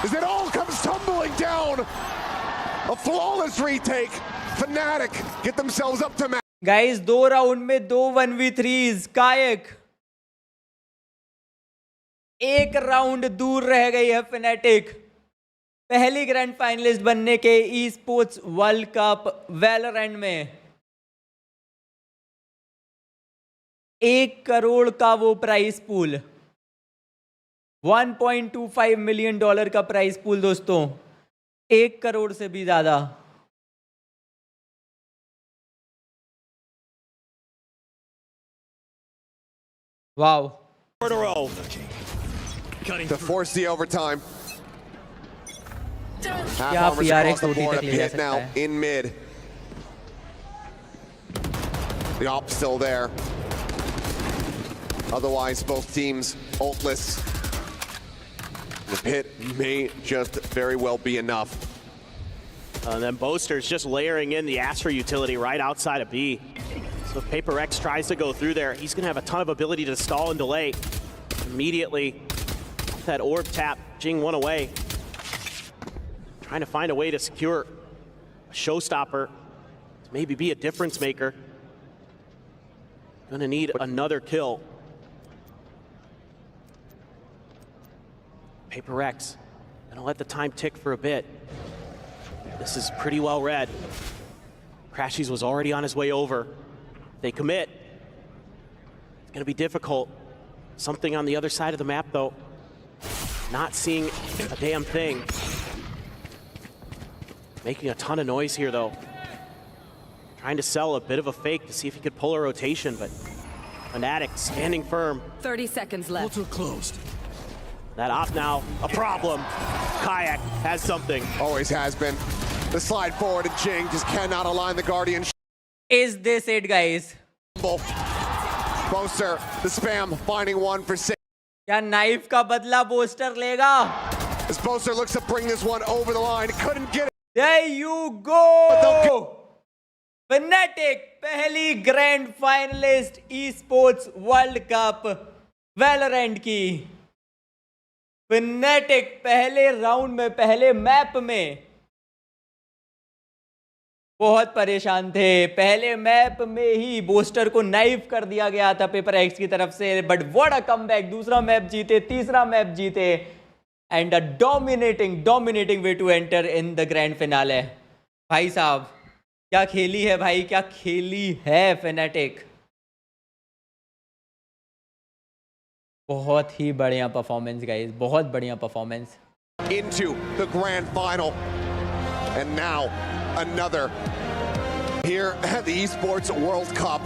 as it all comes tumbling down. A flawless retake. Fnatic get themselves up to match. Guys, 2 round में 2 1v3s. Kayak एक round दूर रह गई है Fnatic पहली grand finalist बनने के esports world cup Valorant में। 1 करोड़ का वो प्राइस पूल, $1.25 मिलियन का प्राइस पूल दोस्तों, 1 करोड़ से भी ज्यादा। Wow, to force the overtime. Half क्या armors PRX across the OT board, तक a ले जा pit सकता now है। in mid. The op still there. Otherwise, both teams ultless. The pit may just very well be enough. And then Boaster's just layering in the Astra utility right outside of B. So if Paper X tries to go through there, he's going to have a ton of ability to stall and delay. Immediately, that orb tap, Jing one away. Trying to find a way to secure a showstopper, to maybe be a difference maker. Gonna need another kill. Paper X, gonna let the time tick for a bit. This is pretty well read. Crashies was already on his way over. They commit. It's gonna be difficult. Something on the other side of the map though. Not seeing a damn thing. Making a ton of noise here though. Trying to sell a bit of a fake to see if he could pull a rotation, but Fnatic standing firm. 30 seconds left. Portal closed. That op now, a problem. Kayak has something. Always has been. The slide forward and Jing just cannot align the Guardian. Is this it, guys? Boaster, the spam, finding one for 6. क्या knife का बदला booster लेगा? As Boaster looks to bring this one over the line, couldn't get it. There you go! Fnatic पहली grand finalist esports world cup Valorant की। Fnatic पहले round में, पहले map में बहुत परेशान थे। पहले मैप में ही बोस्टर को नाइफ कर दिया गया था पेपर एक्स की तरफ से, बट व्हाट अ कमबैक। दूसरा मैप जीते, तीसरा मैप जीते, and a dominating way to enter in the grand finale. भाई साहब क्या खेली है भाई, क्या खेली है Fnatic। बहुत ही बढ़िया परफॉर्मेंस गाइस, बहुत बढ़िया performance. Into the grand final. And now another here at the Esports World Cup.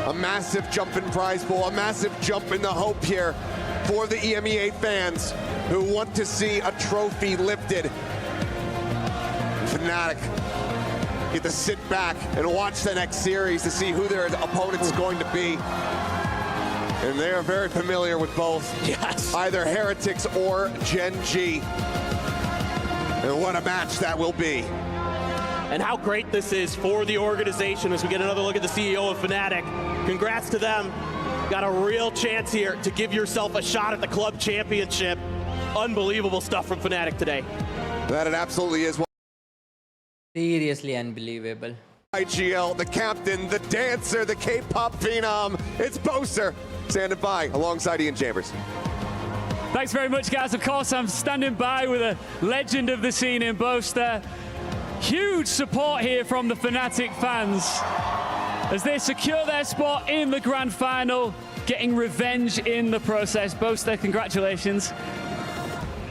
A massive jump in prize pool, a massive jump in the hope here for the EMEA fans who want to see a trophy lifted. Fnatic get to sit back and watch the next series to see who their opponent's going to be. And they are very familiar with both. Yes. Either Heretics or Gen.G. And what a match that will be. And how great this is for the organization as we get another look at the CEO of Fnatic. Congrats to them. Got a real chance here to give yourself a shot at the club championship. Unbelievable stuff from Fnatic today. That it absolutely is. Seriously unbelievable. IGL, the captain, the dancer, the K-pop phenom. It's Boaster standing by alongside Ian Chambers. Thanks very much, guys. Of course, I'm standing by with a legend of the scene in Boaster. Huge support here from the Fnatic fans as they secure their spot in the grand final, getting revenge in the process. Boaster, congratulations.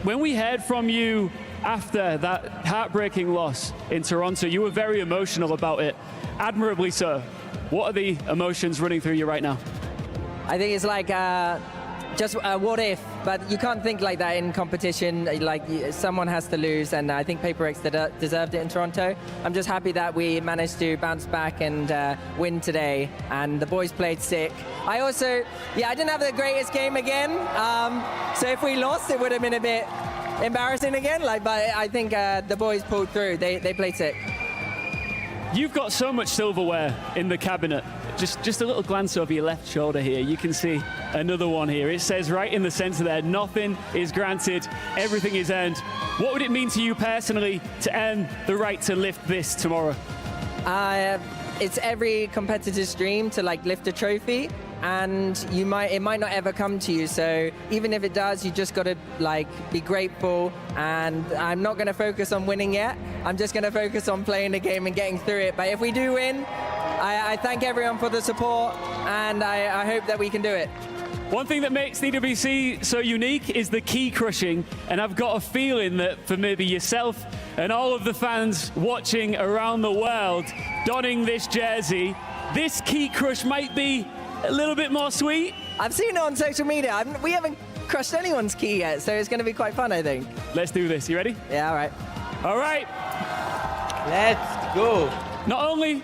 When we heard from you after that heartbreaking loss in Toronto, you were very emotional about it, admirably so. What are the emotions running through you right now? I think it's like just what if, but you can't think like that in competition. Like someone has to lose, and I think Paper X deserved it in Toronto. I'm just happy that we managed to bounce back and win today, and the boys played sick. I also, I didn't have the greatest game again, so if we lost, it would have been a bit embarrassing again. But I think the boys pulled through. They played sick. You've got so much silverware in the cabinet. Just a little glance over your left shoulder here. You can see another one here. It says right in the center there, nothing is granted, everything is earned. What would it mean to you personally to earn the right to lift this tomorrow? it's every competitor's dream to like lift a trophy, and it might not ever come to you. So even if it does, you just got to like be grateful. And I'm not going to focus on winning yet. I'm just going to focus on playing the game and getting through it. But if we do win, I thank everyone for the support, and I hope that we can do it. One thing that makes the EWC so unique is the key crushing, and I've got a feeling that for maybe yourself and all of the fans watching around the world donning this jersey, this key crush might be a little bit more sweet. I've seen it on social media. We haven't crushed anyone's key yet, so it's going to be quite fun, I think. Let's do this. You ready? Yeah, all right. All right. Let's go. Not only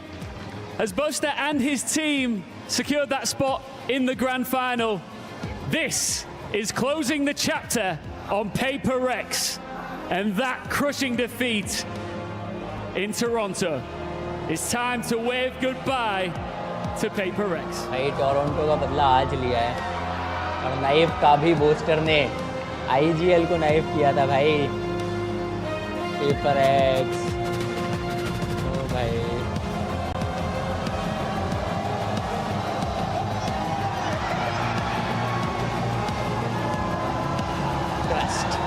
has Boaster and his team secured that spot in the grand final, this is closing the chapter on Paper Rex, and that crushing defeat in Toronto. It's time to wave goodbye to Paper Rex. भाई Toronto का बदला आज लिया है और knife का भी booster ने IGL को नाइफ किया था भाई. पेपर एक्स ओ भाई Trust.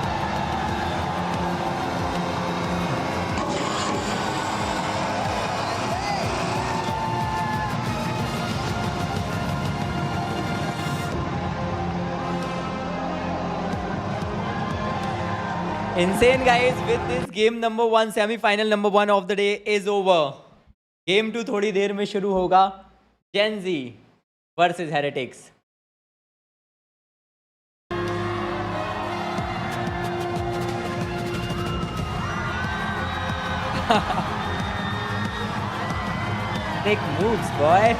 Insane guys, with this game number 1, semi-final number 1 of the day is over. Game 2 थोड़ी देर में शुरू होगा. Gen.G versus Heretics. Take moves, boy.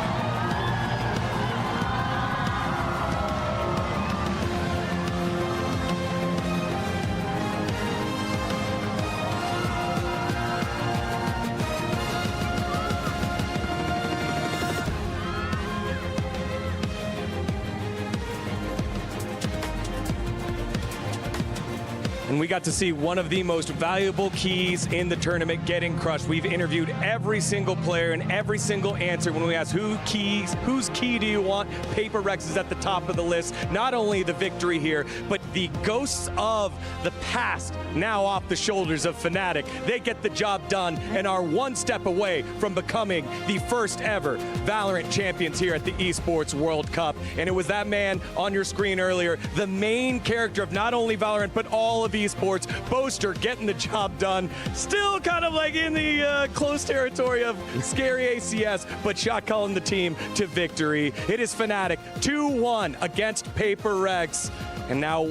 And we got to see one of the most valuable keys in the tournament getting crushed. We've interviewed every single player and every single answer when we asked whose key do you want? Paper Rex is at the top of the list. Not only the victory here, but the ghosts of the past now off the shoulders of Fnatic. They get the job done and are one step away from becoming the first ever Valorant champions here at the Esports World Cup. And it was that man on your screen earlier, the main character of not only Valorant, but all of Esports, Boaster getting the job done. Still kind of like in the close territory of scary ACS, but shot calling the team to victory. It is Fnatic 2-1 against Paper Rex. And now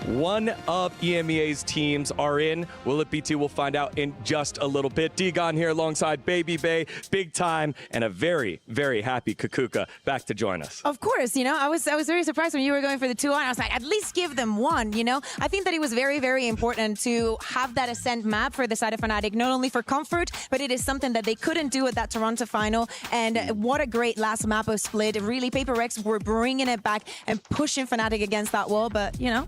one of EMEA's teams are in. Will it be two? We'll find out in just a little bit. Degon here alongside Baby Bay, big time, and a very, very happy Kukuka back to join us. Of course, you know, I was very surprised when you were going for the 2-1. I was like, at least give them one, you know? I think that it was very, very important to have that Ascent map for the side of Fnatic, not only for comfort, but it is something that they couldn't do at that Toronto final. And what a great last map of Split. Really, Paper Rex were bringing it back and pushing Fnatic against that wall, but, you know,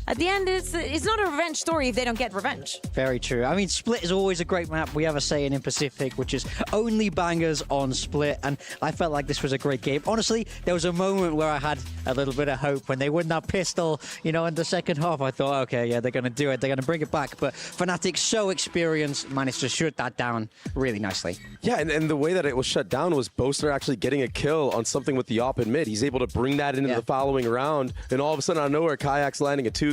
at the end, it's not a revenge story if they don't get revenge. Very true. I mean, Split is always a great map. We have a saying in Pacific, which is only bangers on Split, and I felt like this was a great game. Honestly, there was a moment where I had a little bit of hope when they won that pistol, you know, in the second half. I thought, okay, yeah, they're going to do it. They're going to bring it back. But Fnatic, so experienced, managed to shut that down really nicely. Yeah, and the way that it was shut down was Boaster actually getting a kill on something with the op in mid. He's able to bring that into the following round, and all of a sudden, out of nowhere, Kayak's landing a 2K.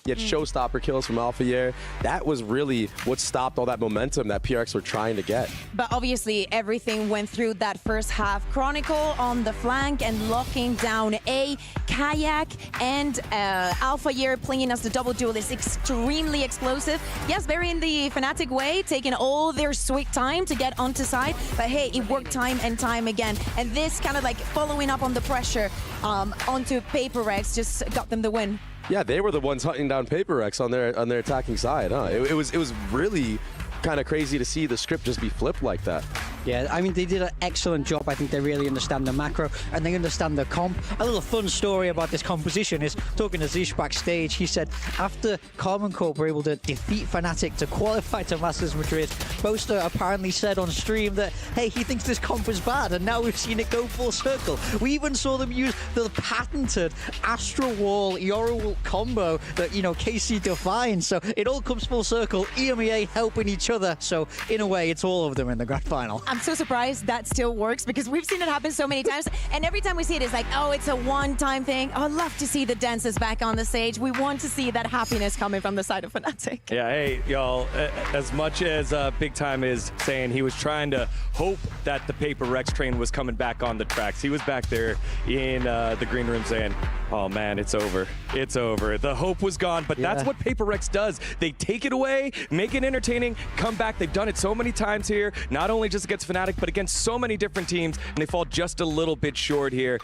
You had showstopper kills from Alpha Year. That was really what stopped all that momentum that PRX were trying to get. But obviously, everything went through that first half. Chronicle on the flank and locking down A. Kayak and Alpha Year playing as the double duelist. Extremely explosive. Yes, very in the Fnatic way, taking all their sweet time to get onto side. But hey, it worked time and time again. And this kind of like following up on the pressure onto Paper Rex just got them the win. Yeah, they were the ones hunting down Paper X on their attacking side, huh? It was really kind of crazy to see the script just be flipped like that. Yeah, I mean, they did an excellent job. I think they really understand the macro and they understand the comp. A little fun story about this composition is talking to Zish backstage. He said after Carbon Corp were able to defeat Fnatic to qualify to Masters Madrid, Boaster apparently said on stream that, hey, he thinks this comp is bad, and now we've seen it go full circle. We even saw them use the patented Astral Wall Yoru combo that, you know, KC defined. So it all comes full circle. EMEA helping each other. So in a way, it's all of them in the grand final. I'm so surprised that still works because we've seen it happen so many times. And every time we see it, it's like, oh, it's a one-time thing. I'd love to see the dancers back on the stage. We want to see that happiness coming from the side of Fnatic. Yeah, hey, y'all, as much as Big Time is saying he was trying to hope that the Paper Rex train was coming back on the tracks, he was back there in the green room saying, oh man, it's over. It's over. The hope was gone, but that's what Paper Rex does. They take it away, make it entertaining, come back. They've done it so many times here, not only just against Fnatic, but against so many different teams, and they fall just a little bit short here.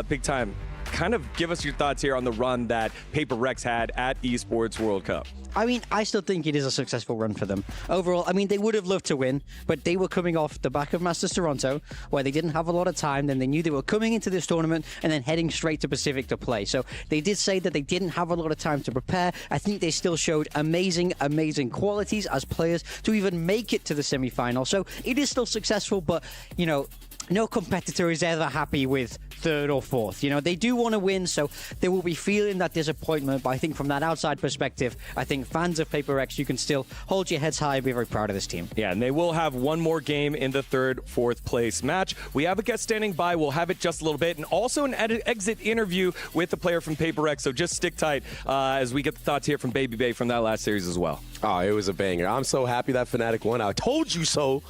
Big Time, kind of give us your thoughts here on the run that Paper Rex had at Esports World Cup. I mean, I still think it is a successful run for them. Overall, I mean, they would have loved to win, but they were coming off the back of Masters Toronto, where they didn't have a lot of time. Then they knew they were coming into this tournament and then heading straight to Pacific to play. So they did say that they didn't have a lot of time to prepare. I think they still showed amazing, amazing qualities as players to even make it to the semi-final. So it is still successful, but, you know, no competitor is ever happy with third or fourth. You know, they do want to win, so they will be feeling that disappointment. But I think from that outside perspective, I think fans of Paper Rex, you can still hold your heads high and be very proud of this team. Yeah, and they will have one more game in the third, fourth place match. We have a guest standing by. We'll have it just a little bit, and also an exit interview with the player from Paper Rex. So just stick tight as we get the thoughts here from Baby Bay from that last series as well. Oh, it was a banger. I'm so happy that Fnatic won. I told you so.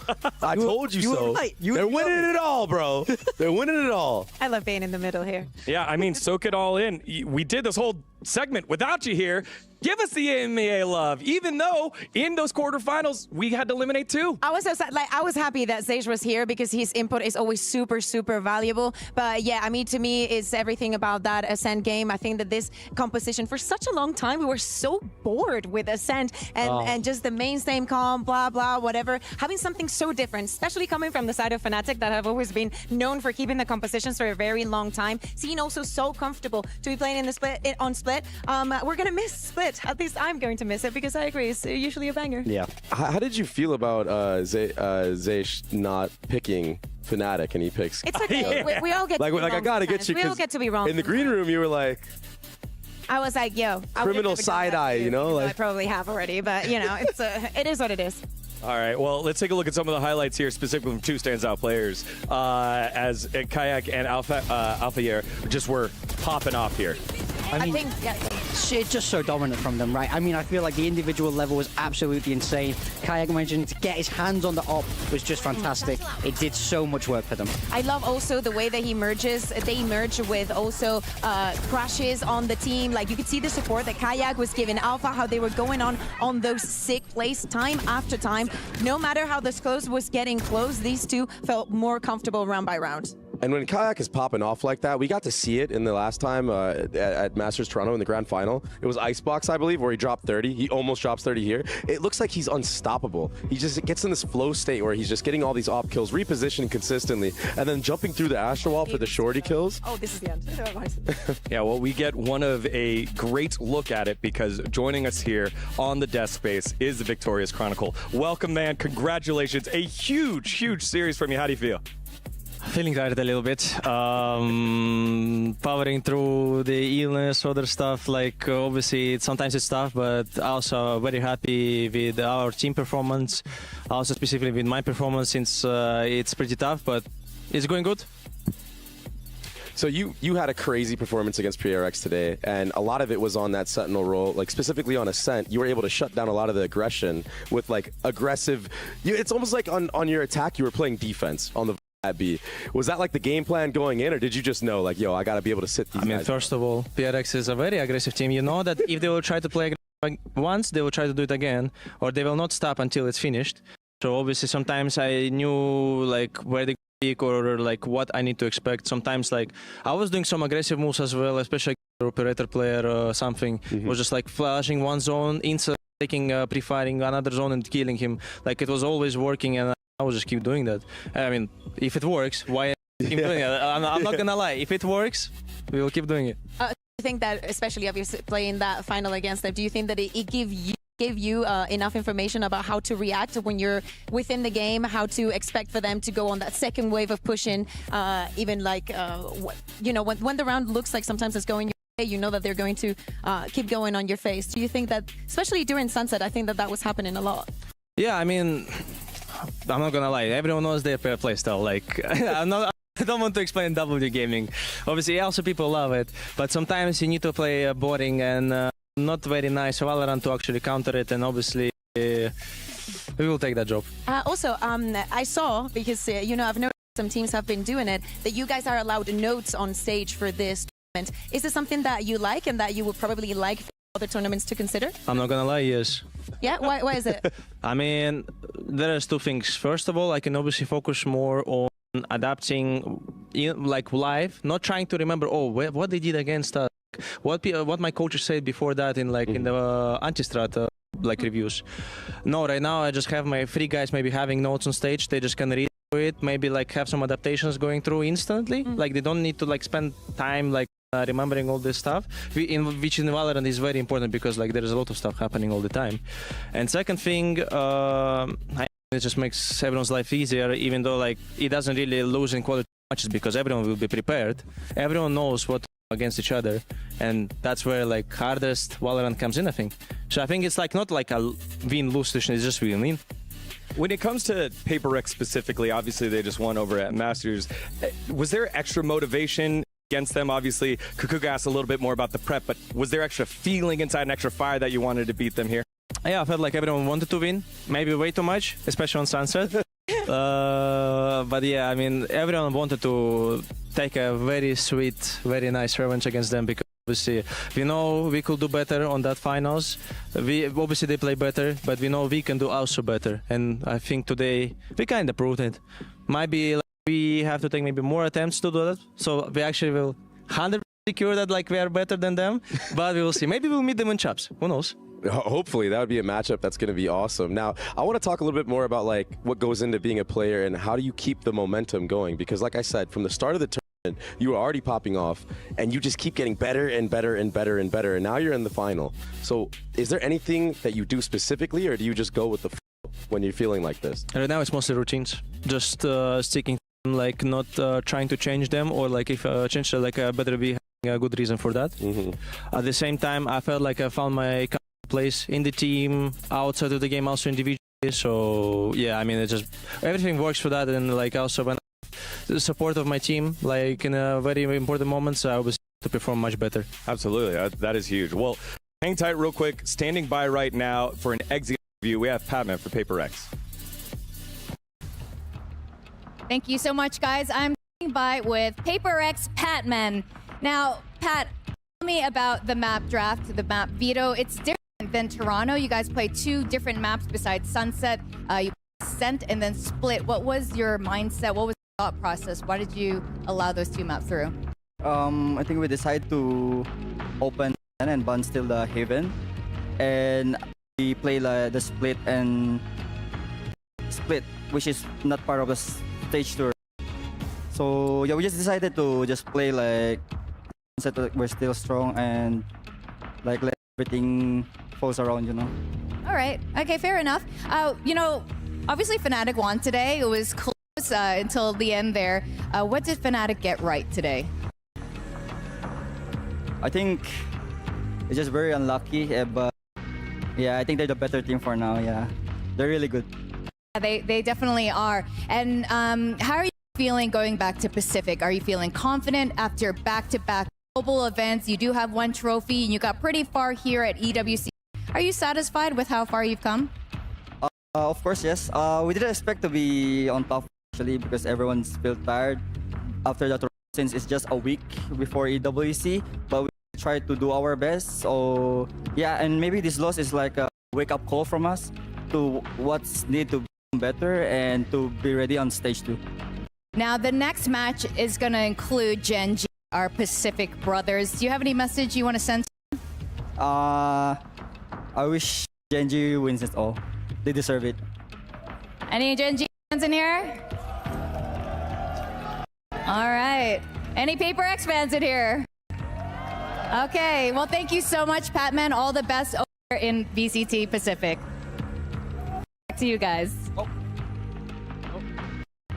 I told you so. Right. They're winning it all, bro. They're winning it all. I love being in the middle here. Yeah, I mean, soak it all in. We did this whole segment without you here. Give us the EMEA love, even though in those quarterfinals we had to eliminate two. I was so sad. Like, I was happy that Zage was here because his input is always super, super valuable. But yeah, I mean, to me, it's everything about that Ascent game. I think that this composition, for such a long time, we were so bored with Ascent and just the mainstream comp, blah, blah, whatever. Having something so different, especially coming from the side of Fnatic that have always been known for keeping the compositions for a very long time. Seeing also so comfortable to be playing in the split, on split. We're going to miss split. At least I'm going to miss it because I agree, it's usually a banger. Yeah. How did you feel about Zaysh not picking Fnatic and he picks? It's okay. Yeah. We all get like, to be like wrong I gotta sometimes. get you. We all get to be wrong. In the green room, you were like, I was like, yo, criminal side eye, you know? Like, I probably have already, but you know, it is what it is. All right, well, let's take a look at some of the highlights here, specifically from two standout players, as Kayak and Alphayer just were popping off here. I mean, it's just so dominant from them, right? I mean, I feel like the individual level was absolutely insane. Kayak mentioned to get his hands on the op was just fantastic. It did so much work for them. I love also the way that he merges. They merge with also crashes on the team. Like, you could see the support that Kayak was giving Alpha, how they were going on those sick plays time after time. No matter how the close was getting close, these two felt more comfortable round by round. and when Kayak is popping off like that, we got to see it in the last time at Masters Toronto in the grand final. It was Icebox, I believe, where he dropped 30. He almost drops 30 here. It looks like he's unstoppable. He just gets in this flow state where he's just getting all these op kills, repositioning consistently, and then jumping through the Astro Wall for the shorty kills. Oh, this is the end. Yeah, well, we get one of a great look at it because joining us here on the desk space is the victorious Chronicle. Welcome, man. Congratulations. A huge, huge series from you. How do you feel? Feeling tired a little bit, powering through the illness, other stuff, like obviously sometimes it's tough, but also very happy with our team performance, also specifically with my performance since it's pretty tough, but it's going good. So you had a crazy performance against PRX today, and a lot of it was on that Sentinel role, like specifically on Ascent. You were able to shut down a lot of the aggression with like aggressive, it's almost like on your attack you were playing defense on the at B. Was that like the game plan going in, or did you just know like, yo, I gotta be able to sit these guys? First of all, PRX is a very aggressive team. You know that if they will try to play once, they will try to do it again, or they will not stop until it's finished. So obviously sometimes I knew like where they pick or like what I need to expect. Sometimes like I was doing some aggressive moves as well, especially operator player or something. Was just like flashing one zone, inside taking pre-firing another zone and killing him. Like it was always working, and I will just keep doing that. I mean, if it works, why keep doing it? I'm not gonna lie. If it works, we will keep doing it. Do you think that, especially obviously playing that final against them, do you think that it gave you enough information about how to react when you're within the game, how to expect for them to go on that second wave of pushing, even like, you know, when the round looks like sometimes it's going your way, you know that they're going to keep going on your face. Do you think that, especially during Sunset, I think that was happening a lot? Yeah, I mean, I'm not gonna lie. Everyone knows their play style. Like, I don't want to explain W gaming. Obviously, also people love it, but sometimes you need to play boring and not very nice Valorant to actually counter it, and obviously we will take that job. Also, I saw, because you know, I've noticed some teams have been doing it, that you guys are allowed notes on stage for this tournament. Is this something that you like and that you would probably like for other tournaments to consider? I'm not gonna lie, yes. Yeah, why is it? I mean, there's two things. First of all, I can obviously focus more on adapting, like live, not trying to remember, oh, what they did against us, what my coaches said before that in like in the anti-strat like reviews. No, right now I just have my three guys maybe having notes on stage. They just can read through it, maybe like have some adaptations going through instantly. Like they don't need to like spend time like remembering all this stuff, which in Valorant is very important because like there is a lot of stuff happening all the time. And second thing, it just makes everyone's life easier, even though like it doesn't really lose in quality matches because everyone will be prepared. Everyone knows what to do against each other, and that's where like hardest Valorant comes in, I think. So I think it's like not like a win-lose situation, it's just win-win. When it comes to PaperX specifically, obviously they just won over at Masters. Was there extra motivation against them? Obviously, Kukuga asked a little bit more about the prep, but was there extra feeling inside and extra fire that you wanted to beat them here? Yeah, I felt like everyone wanted to win, maybe way too much, especially on Sunset. But yeah, I mean, everyone wanted to take a very sweet, very nice revenge against them because obviously we know we could do better on that finals. Obviously they play better, but we know we can do also better. And I think today we kind of proved it. Might be like, we have to take maybe more attempts to do that. So we actually will 100% secure that like we are better than them, but we will see. Maybe we'll meet them in chops. Who knows? Hopefully that would be a matchup that's going to be awesome. Now, I want to talk a little bit more about like what goes into being a player and how do you keep the momentum going? Because like I said, from the start of the tournament, you were already popping off and you just keep getting better and better and better and better. And now you're in the final. So is there anything that you do specifically or do you just go with the flow when you're feeling like this? Right now it's mostly routines. Just sticking to them, like not trying to change them, or like if change like better be having a good reason for that. At the same time, I felt like I found my place in the team, outside of the game, also individually. So yeah, I mean, it just everything works for that, and like also when the support of my team, like in a very important moments, I was to perform much better. Absolutely, that is huge. Well, hang tight real quick. Standing by right now for an exit review, we have Patman for PaperX. Thank you so much, guys. I'm standing by with PaperX Patman. Now, Pat, tell me about the map draft, the map veto. It's different than Toronto. You guys played two different maps besides Sunset. You Ascent and then Split. What was your mindset? What was the thought process? Why did you allow those two maps through? I think we decided to open and ban still the Haven, and we play the Split and Split, which is not part of the stage tour. So yeah, we just decided to just play like Sunset. We're still strong and like let everything falls around, you know. All right. Okay, fair enough. You know, obviously Fnatic won today. It was close until the end there. What did Fnatic get right today? I think it's just very unlucky, but yeah, I think they're the better team for now. Yeah, they're really good. They definitely are. And how are you feeling going back to Pacific? Are you feeling confident after back-to-back global events? You do have one trophy, and you got pretty far here at EWC. Are you satisfied with how far you've come? Of course, yes. We didn't expect to be on top actually because everyone's feel tired after that since it's just a week before EWC, but we tried to do our best. So yeah, and maybe this loss is like a wake-up call from us to what's need to be better and to be ready on stage 2. Now the next match is going to include Gen.G, our Pacific brothers. Do you have any message you want to send to them? I wish Gen.G wins it all. They deserve it. Any Gen.G fans in here? All right. Any Paper X fans in here? Okay. Well, thank you so much, Patman. All the best over in VCT Pacific. Back to you guys.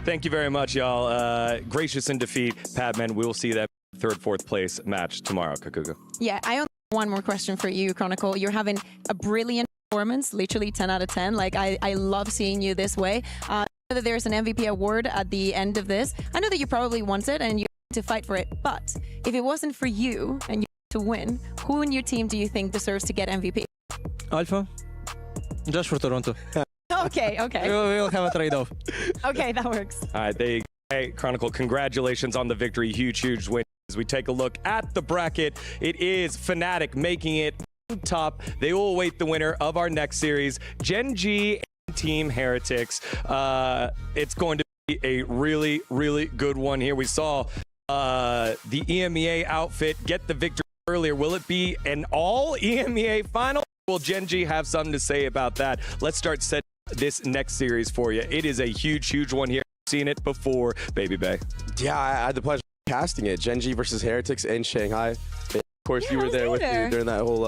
Thank you very much, y'all. Gracious in defeat, Patman. We will see that third, fourth place match tomorrow, Kakuga. Yeah, I only have one more question for you, Chronicle. You're having a brilliant performance, literally 10 out of 10. Like, I love seeing you this way. I know that there's an MVP award at the end of this. I know that you probably want it and you to fight for it, but if it wasn't for you and you to win, who in your team do you think deserves to get MVP? Alpha, just for Toronto. Okay. We'll have a trade-off. Okay, that works. All right, there you go. Hey, Chronicle, congratulations on the victory. Huge win. As we take a look at the bracket, it is Fnatic making it top. They will await the winner of our next series, Gen.G and Team Heretics. It's going to be a really good one here. We saw the EMEA outfit get the victory earlier. Will it be an all EMEA final? Will Gen.G have something to say about that? Let's start setting this next series for you. It is a huge one here. Seen it before, Baby Bay. Yeah, I had the pleasure of casting it. Gen.G versus Heretics in Shanghai. Of course, you were there with me during that whole...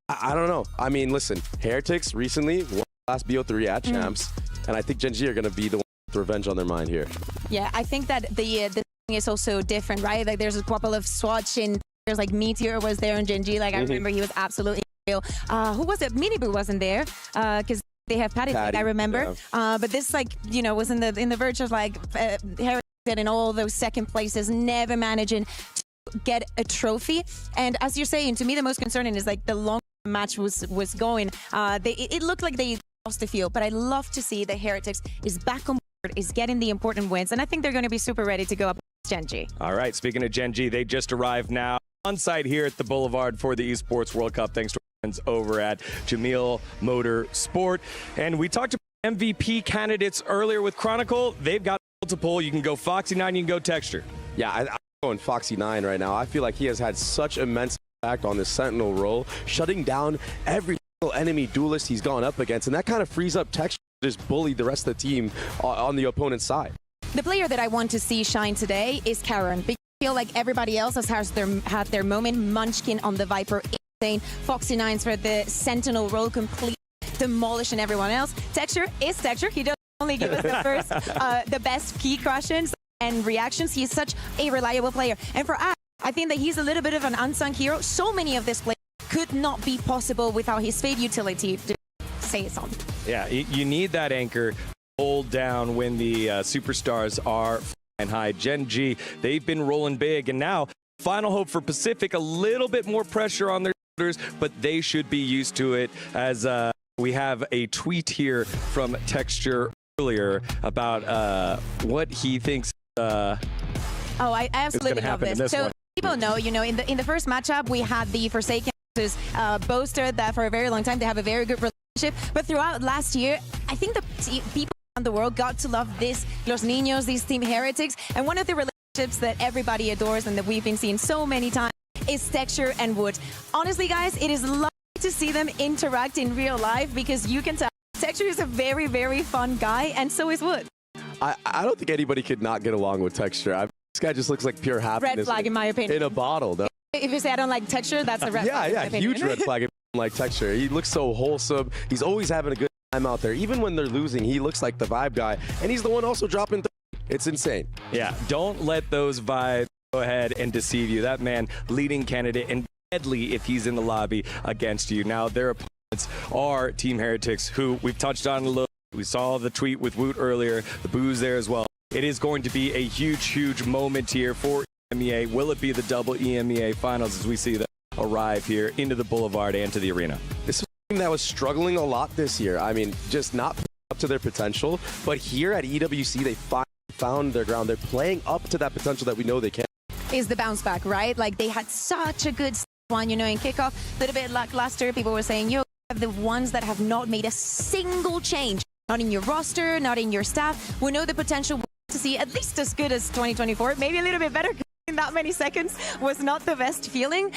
I don't know. I mean, listen, Heretics recently won the last BO3 at Champs, and I think Gen.G are going to be the one with revenge on their mind here. Yeah, I think that the thing is also different, right? Like, there's a couple of Swatch and there's like Meteor was there in Gen.G. Like, I remember he was absolutely real. Who was it? Miniboo wasn't there because they have Patty, I remember. Yeah. But this, like, you know, was in the verge of like Heretics in all those second places, never managing to get a trophy. And as you're saying, to me, the most concerning is like the long match was going. It looked like they lost the field, but I love to see the Heretics is back on board, is getting the important wins, and I think they're going to be super ready to go up against Gen.G. All right, speaking of Gen.G, they just arrived now on site here at the Boulevard for the Esports World Cup, thanks to our friends over at Jamil Motor Sport. And we talked about MVP candidates earlier with Chronicle. They've got multiple. You can go Foxy9, you can go Texture. Yeah, I'm going Foxy9 right now. I feel like he has had such immense impact on this Sentinel role, shutting down every single enemy duelist he's gone up against, and that kind of frees up Texture to just bully the rest of the team on the opponent's side. The player that I want to see shine today is Karen. I feel like everybody else has had their moment. Munchkin on the Viper, insane. Foxy9's for the Sentinel role, complete demolishing everyone else. Texture is Texture. He doesn't only give us the best key questions and reactions. He's such a reliable player. And for us, I think that he's a little bit of an unsung hero. So many of this play could not be possible without his Fade utility to say something. Yeah, you need that anchor hold down when the superstars are flying high. Gen.G, they've been rolling big, and now final hope for Pacific, a little bit more pressure on their shoulders, but they should be used to it, as we have a tweet here from Texture earlier about what he thinks I absolutely love this. So people know, in the first matchup, we had the Forsaken versus Boaster, that for a very long time, they have a very good relationship. But throughout last year, I think the people around the world got to love this, Los Niños, these Team Heretics. And one of the relationships that everybody adores and that we've been seeing so many times is Texture and Wood. Honestly, guys, it is lovely to see them interact in real life, because you can tell Texture is a very fun guy, and so is Wood. I don't think anybody could not get along with Texture. This guy just looks like pure happiness. Red flag, in my opinion. In a bottle, though. If you say I don't like Texture, that's a red flag. Yeah, huge red flag if you don't like Texture. He looks so wholesome. He's always having a good time out there. Even when they're losing, he looks like the vibe guy. And he's the one also dropping. It's insane. Yeah, don't let those vibes go ahead and deceive you. That man, leading candidate and deadly if he's in the lobby against you. Now, their opponents are Team Heretics, who we've touched on a little. We saw the tweet with Woot earlier, the booze there as well. It is going to be a huge moment here for EMEA. Will it be the double EMEA finals as we see them arrive here into the Boulevard and to the arena? This is a team that was struggling a lot this year. I mean, just not up to their potential. But here at EWC, they found their ground. They're playing up to that potential that we know they can. Is the bounce back, right? Like, they had such a good one, in kickoff, a little bit lackluster. People were saying, you have the ones that have not made a single change. Not in your roster, not in your staff. We know the potential to see at least as good as 2024, maybe a little bit better. In that many seconds was not the best feeling,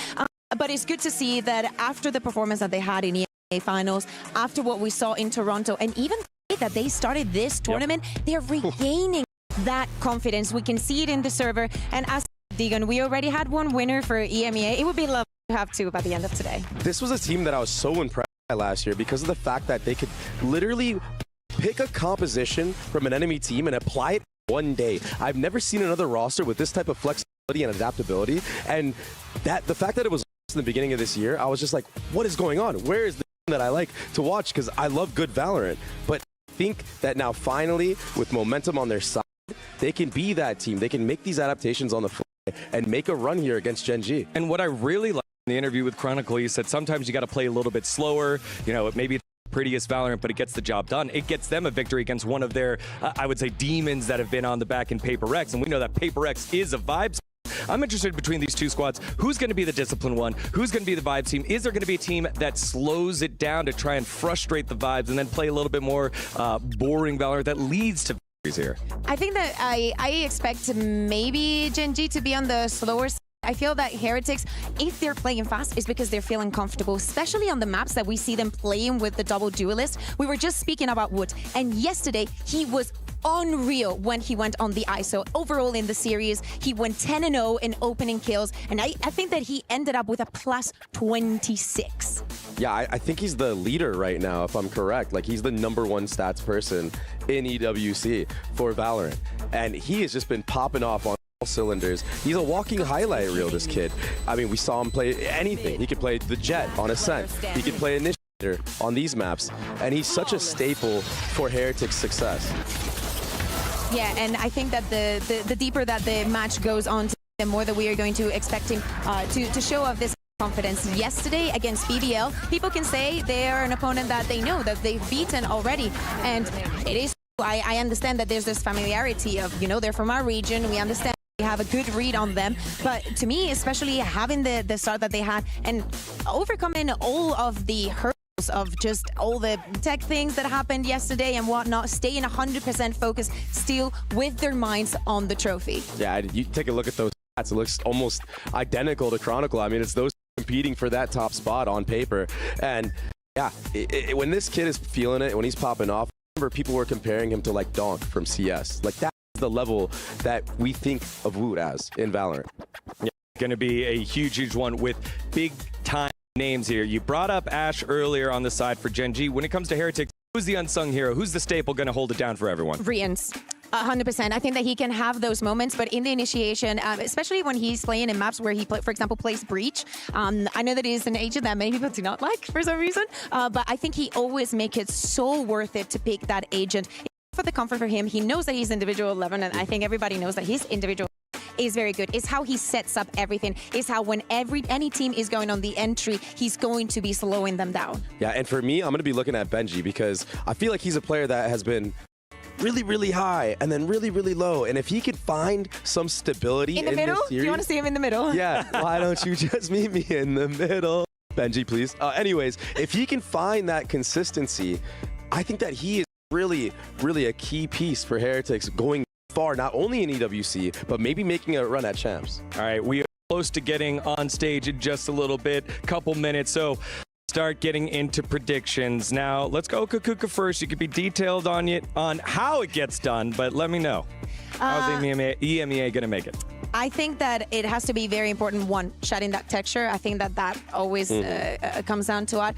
but it's good to see that after the performance that they had in finals after what we saw in Toronto, and even that they started this tournament, they're regaining that confidence. We can see it in the server, and as Deegan, we already had one winner for EMEA. It would be lovely to have two by the end of today. This was a team that I was so impressed by last year because of the fact that they could literally pick a composition from an enemy team and apply it one day. I've never seen another roster with this type of flexibility and adaptability, and the fact that it was in the beginning of this year, I was just like, what is going on? Where is the that I like to watch? Because I love good Valorant, but I think that now finally with momentum on their side, they can be that team. They can make these adaptations on the fly and make a run here against Gen.G. And what I really like in the interview with Chronicle, he said sometimes you got to play a little bit slower. You know, maybe it's the prettiest Valorant, but it gets the job done. It gets them a victory against one of their, I would say, demons that have been on the back in PaperX, and we know that PaperX is a vibes. I'm interested between these two squads. Who's going to be the disciplined one? Who's going to be the vibes team? Is there going to be a team that slows it down to try and frustrate the vibes and then play a little bit more boring Valorant that leads to victories here? I think that I expect maybe Gen.G to be on the slower side. I feel that Heretics, if they're playing fast, is because they're feeling comfortable, especially on the maps that we see them playing with the double duelist. We were just speaking about Wood, and yesterday he was unreal when he went on the ISO. Overall in the series, he went 10-0 in opening kills, and I think that he ended up with a plus 26. Yeah, I think he's the leader right now, if I'm correct. Like, he's the #1 stats person in EWC for Valorant, and he has just been popping off on all cylinders. He's a walking highlight reel, this kid. I mean, we saw him play anything. He could play the Jet on Ascent. He could play Initiator on these maps, and he's such a staple for Heretics' success. Yeah, and I think that the deeper that the match goes on, the more that we are going to expect him to show off this confidence. Yesterday against BBL, people can say they are an opponent that they know, that they've beaten already, and it is. I understand that there's this familiarity of, you know, they're from our region, we understand we have a good read on them, but to me, especially having the start that they had and overcoming all of the hurdles of just all the tech things that happened yesterday and whatnot, staying 100% focused still with their minds on the trophy. Yeah, you take a look at those stats, it looks almost identical to Chronicle. I mean, it's those competing for that top spot on paper, and yeah, when this kid is feeling it, when he's popping off, I remember people were comparing him to like Donk from CS. Like, that's the level that we think of Wood as in Valorant. Yeah, going to be a huge one with big time names here. You brought up Ash earlier on the side for Gen.G. When it comes to Heretics, who's the unsung hero? Who's the staple going to hold it down for everyone? Rians. 100%. I think that he can have those moments, but in the initiation, especially when he's playing in maps where he, for example, plays Breach, I know that he is an agent that many people do not like for some reason, but I think he always makes it so worth it to pick that agent. For the comfort for him, he knows that he's individual 11, and I think everybody knows that his individual is very good. It's how he sets up everything. It's how when any team is going on the entry, he's going to be slowing them down. Yeah, and for me, I'm going to be looking at Benji because I feel like he's a player that has been really high and then really low, and if he could find some stability in the middle, this series, do you want to see him in the middle? Yeah, why don't you just meet me in the middle, Benji, please. Anyways, if he can find that consistency, I think that he is really a key piece for Heretics going far, not only in EWC, but maybe making a run at champs. All right, we are close to getting on stage in just a little bit, couple minutes, so start getting into predictions. Now, let's go Kukuka first. You could be detailed on how it gets done, but let me know. How's EMEA going to make it? I think that it has to be very important, one, shedding that texture. I think that always comes down to it.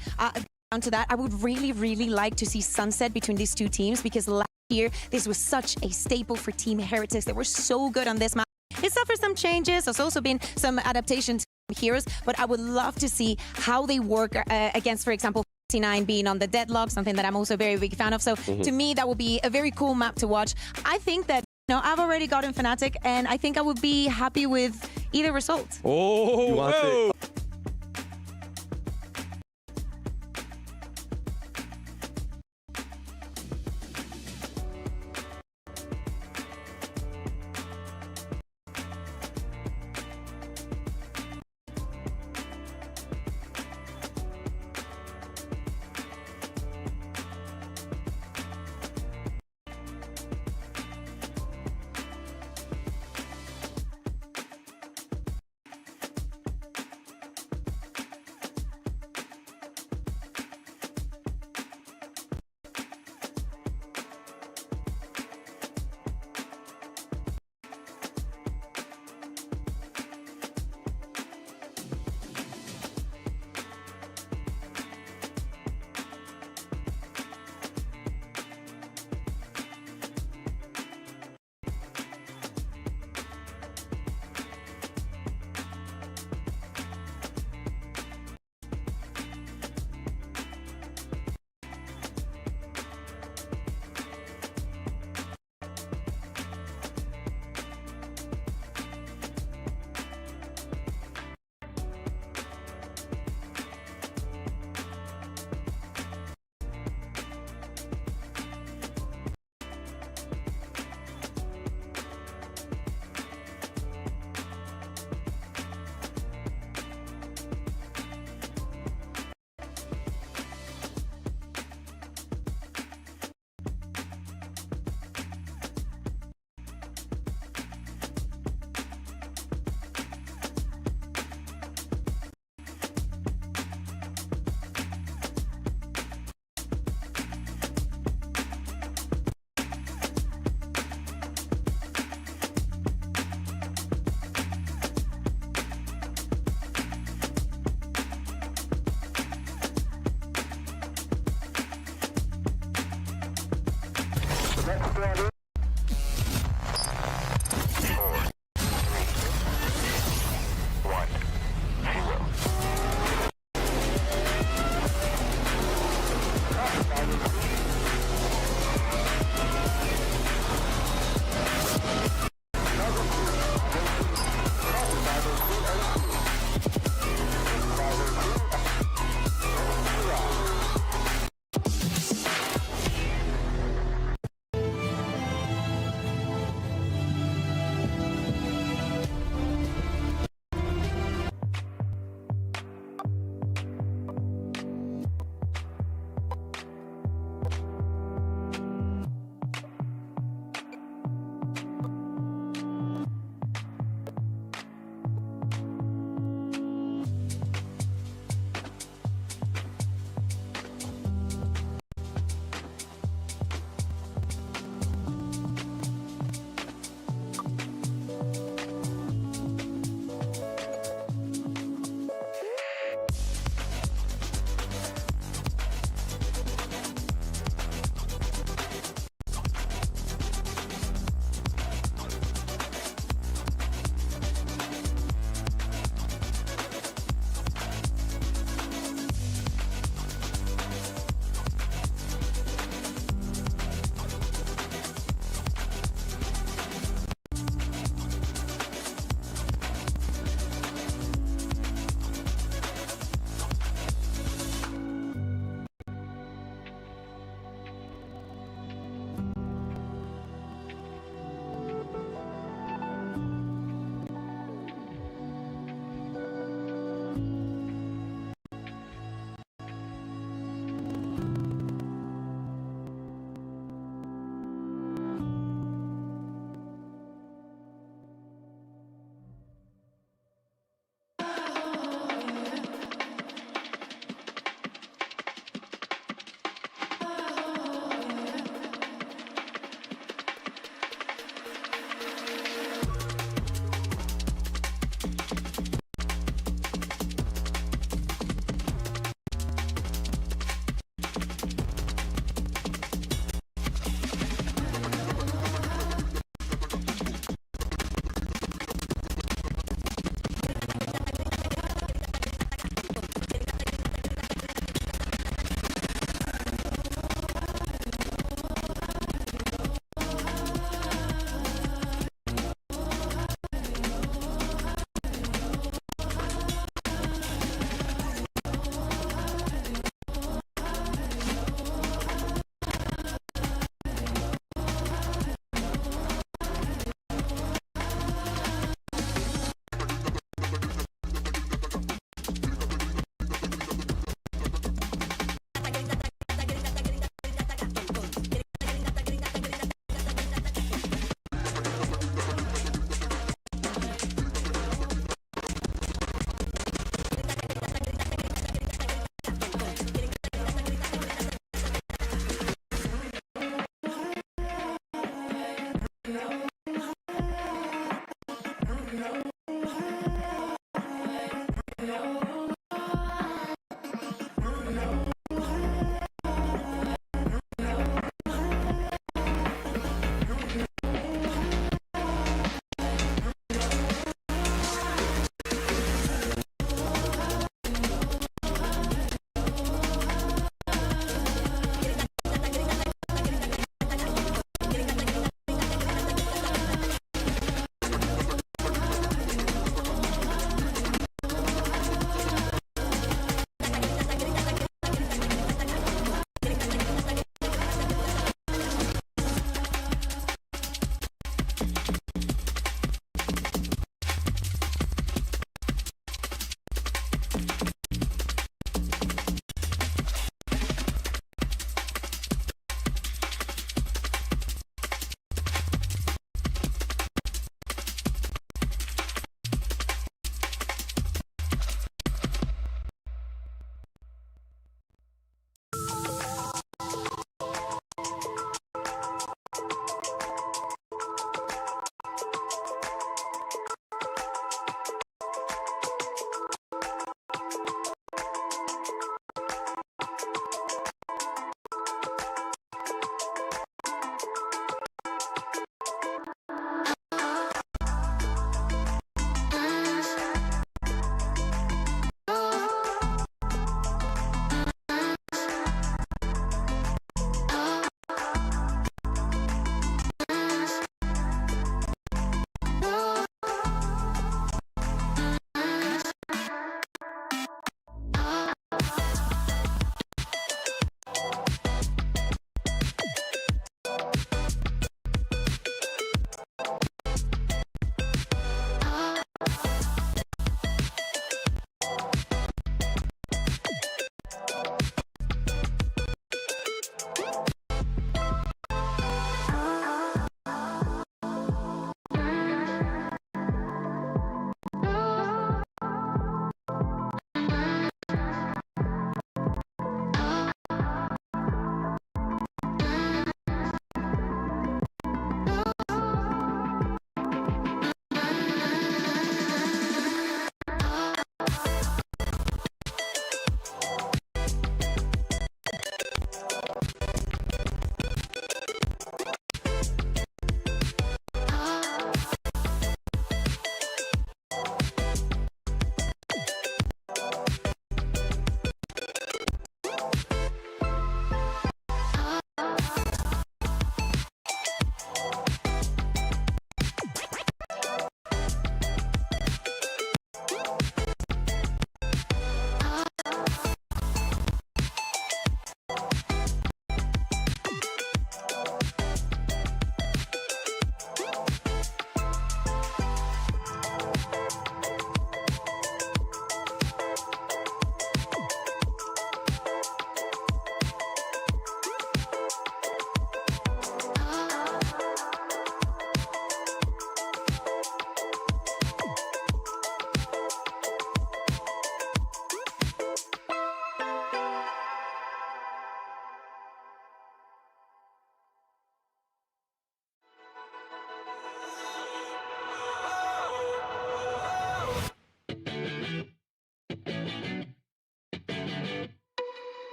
I would really like to see Sunset between these two teams, because last year, this was such a staple for Team Heretics. They were so good on this map. It suffered some changes. There's also been some adaptations to heroes, but I would love to see how they work against, for example, 59 being on the deadlock, something that I'm also a very big fan of. So to me, that would be a very cool map to watch. I think that, you know, I've already gotten Fnatic, and I think I would be happy with either result. Oh,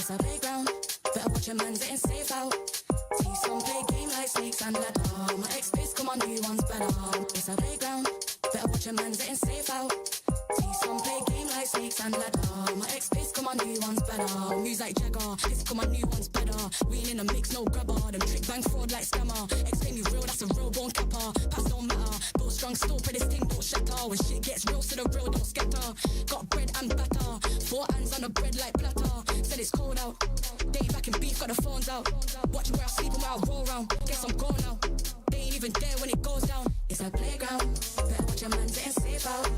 It's a playground. Better watch your man's getting safe out. See some play game like snakes and ladder. My ex-biz, come on, new one's better. It's a playground. Better watch your man's getting safe out. See some play game like snakes and ladder. My ex-biz, come on, new one's better. Moves like Jagger, this come on, new one's better. We ain't in the mix, no grabber. Them trick bang fraud like scammer. Explain me real, that's a real born capper. Pass don't matter, build strong, still pray this thing don't shatter. When shit gets real, to the real don't scatter. Got bread and batter, 4 hands on the bread like platter. Said it's cold out, day back in beef, got the phones out. Watch where I sleep and where I roll round. Guess I'm gone now, they ain't even there when it goes down. It's a playground, better watch your man's getting safe out.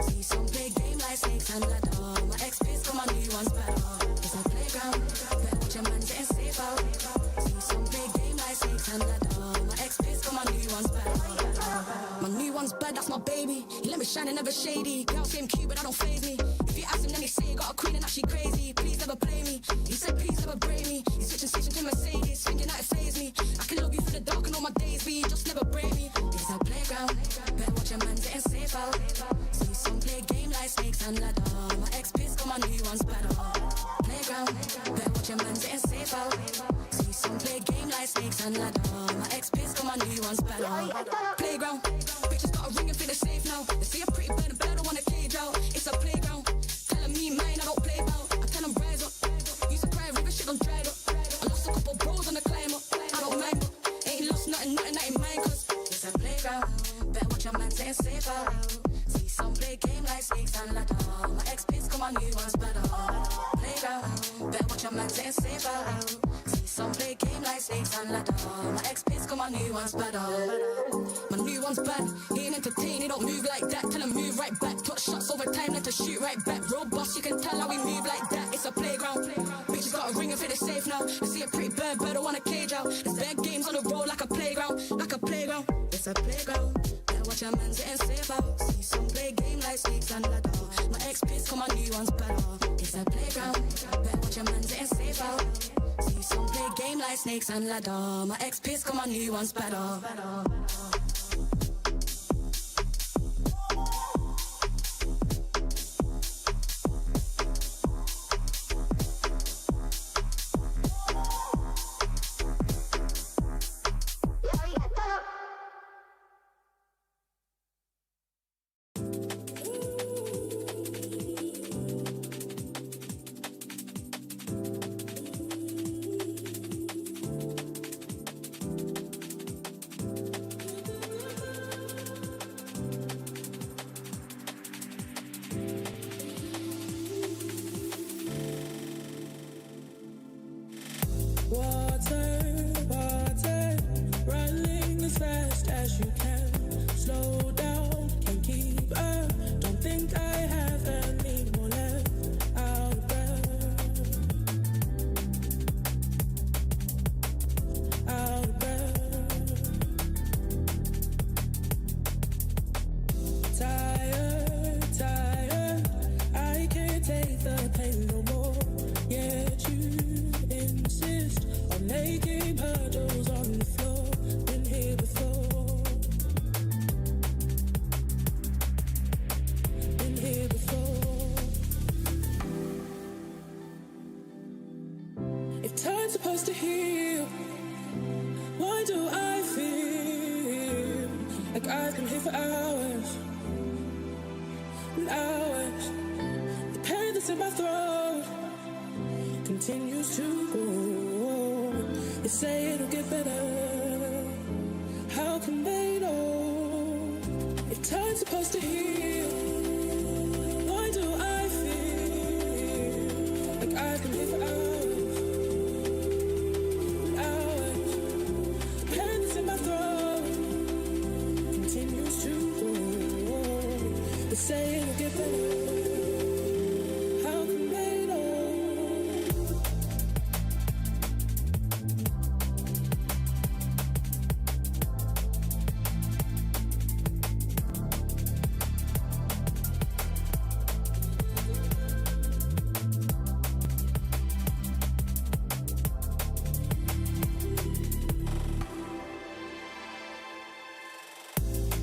See some play game like snakes and ladder. My ex-biz, come on, new one's better. It's a playground, better watch your man's getting safe out. See some play game like snakes and ladder. My ex-biz, come on, new one's better. My new one's bad, that's my baby. He let me shine and never shady. Girl, same cute, but that don't faze me. If you ask him, then he say he got a queen and that she crazy. Please never play me. He said, please never break me. He's switching station to Mercedes, thinking that it faze me. I can love you for the dark and all my days, but you just never break me. It's a playground, better watch your man getting safe out. See some play game like snakes and ladder. My ex-biz, come on, new one's better. Playground, better watch your man getting safe out. See some play game like snakes and ladder. My ex-biz, come on, new one's better. Playground, bitches got a ring and feel safe now. They see a pretty bird, but I don't want a cage out. It's a playground, telling me mine, I don't play about. I tell them rise up, used to cry, river shit don't dried up. I lost a couple bros on the climb up, I don't mind, but ain't lost nothing that ain't mine, cause it's a playground. Better watch your man getting safe out. See some play game like snakes and ladder. My ex-biz, come on, new one's better. Playground, better watch your man getting safe out. See some play game like snakes and ladder. My ex-biz, come on, new one's better. My new one's bad, he ain't entertained, he don't move like that. Tell him move right back, touch shots over time, let her shoot right back. Robust, you can tell how we move like that. It's a playground, bitches got a ring and feel safe now. They see a pretty bird, but don't want a cage out. There's bad games on the road like a playground, like a playground. It's a playground, better watch your man's getting safe out. See some play game like snakes and ladder. My ex-biz, come on, new one's better. It's a playground, better watch your man's getting safe out. See some play game like snakes and ladder. My ex-biz, come on, new one's better. Water, running as fast as you can. Slow down, can't keep up. Don't think I have any more left. Out of breath, out of breath. Tired, I can't take the pain no more. Yet you insist on making puddles on the floor. Been here before. Been here before. If time's supposed to heal, why do I feel like I've been here for hours and hours? The pain that's in my throat continues to grow. They say it'll get better. How can they know? If time's supposed to heal, why do I feel like I've been here for hours and hours? The pain that's in my throat continues to grow. They say it'll get better. How can they know?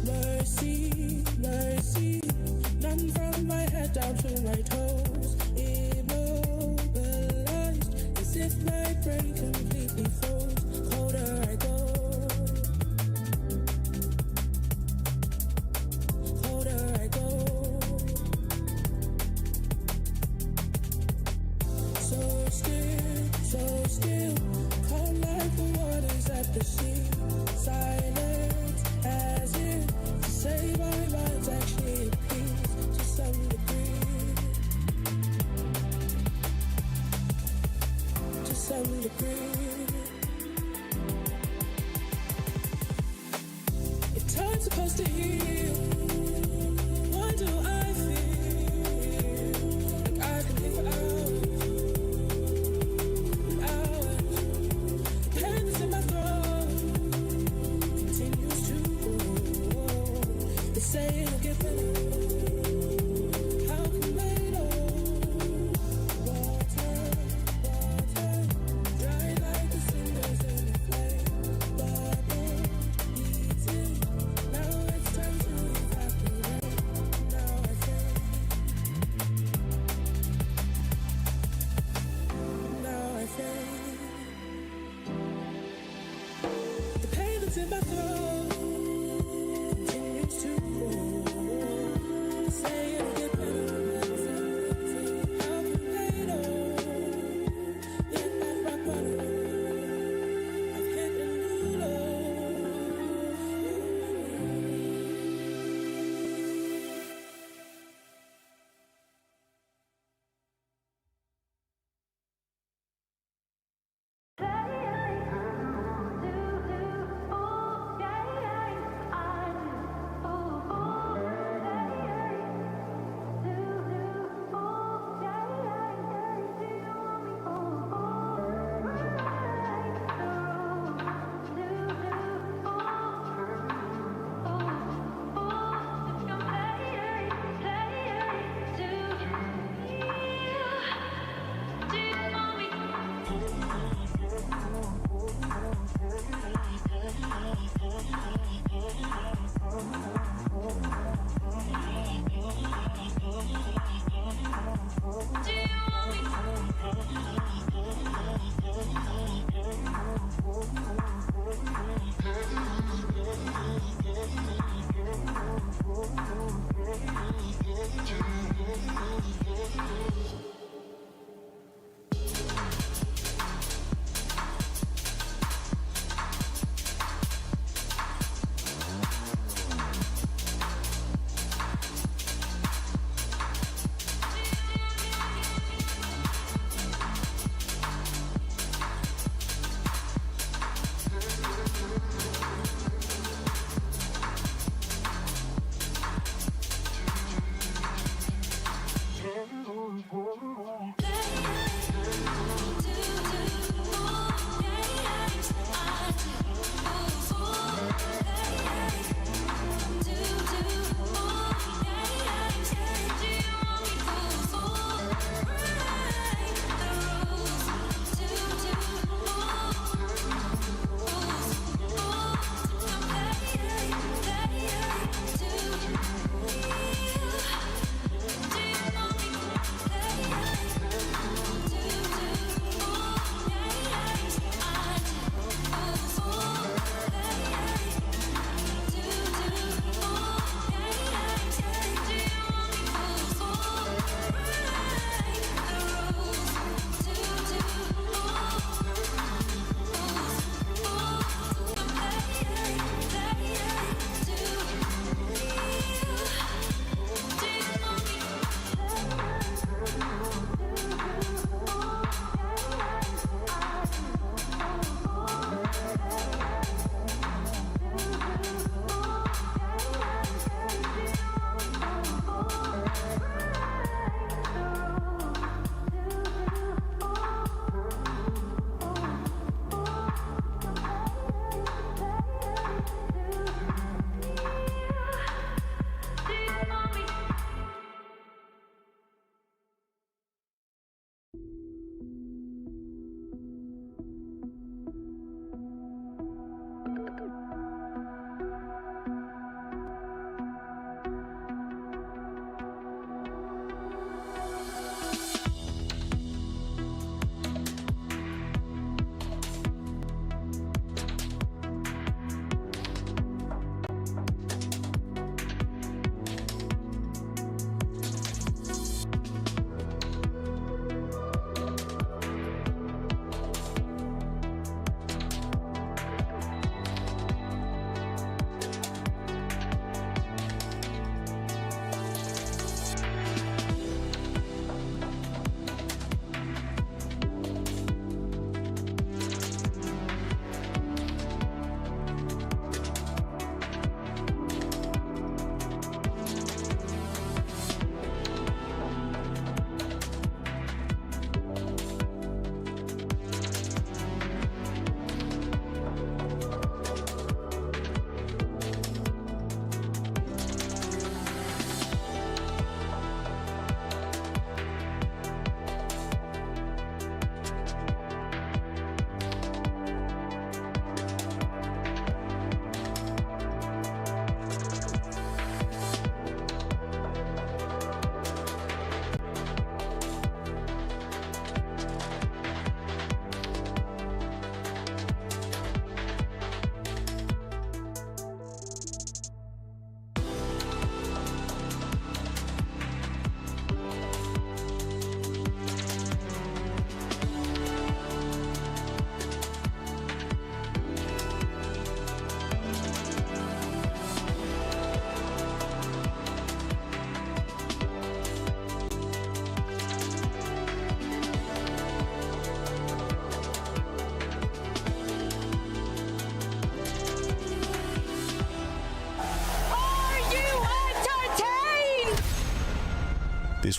Mercy, mercy, none from my head. the sea. Silence as if to say my mind's actually at peace to some degree. To some degree. If time's supposed to heal, why do I feel like I can live for hours and hours? The pain that's in my throat continues to grow. They say it'll get better. How can we know? Water, dry like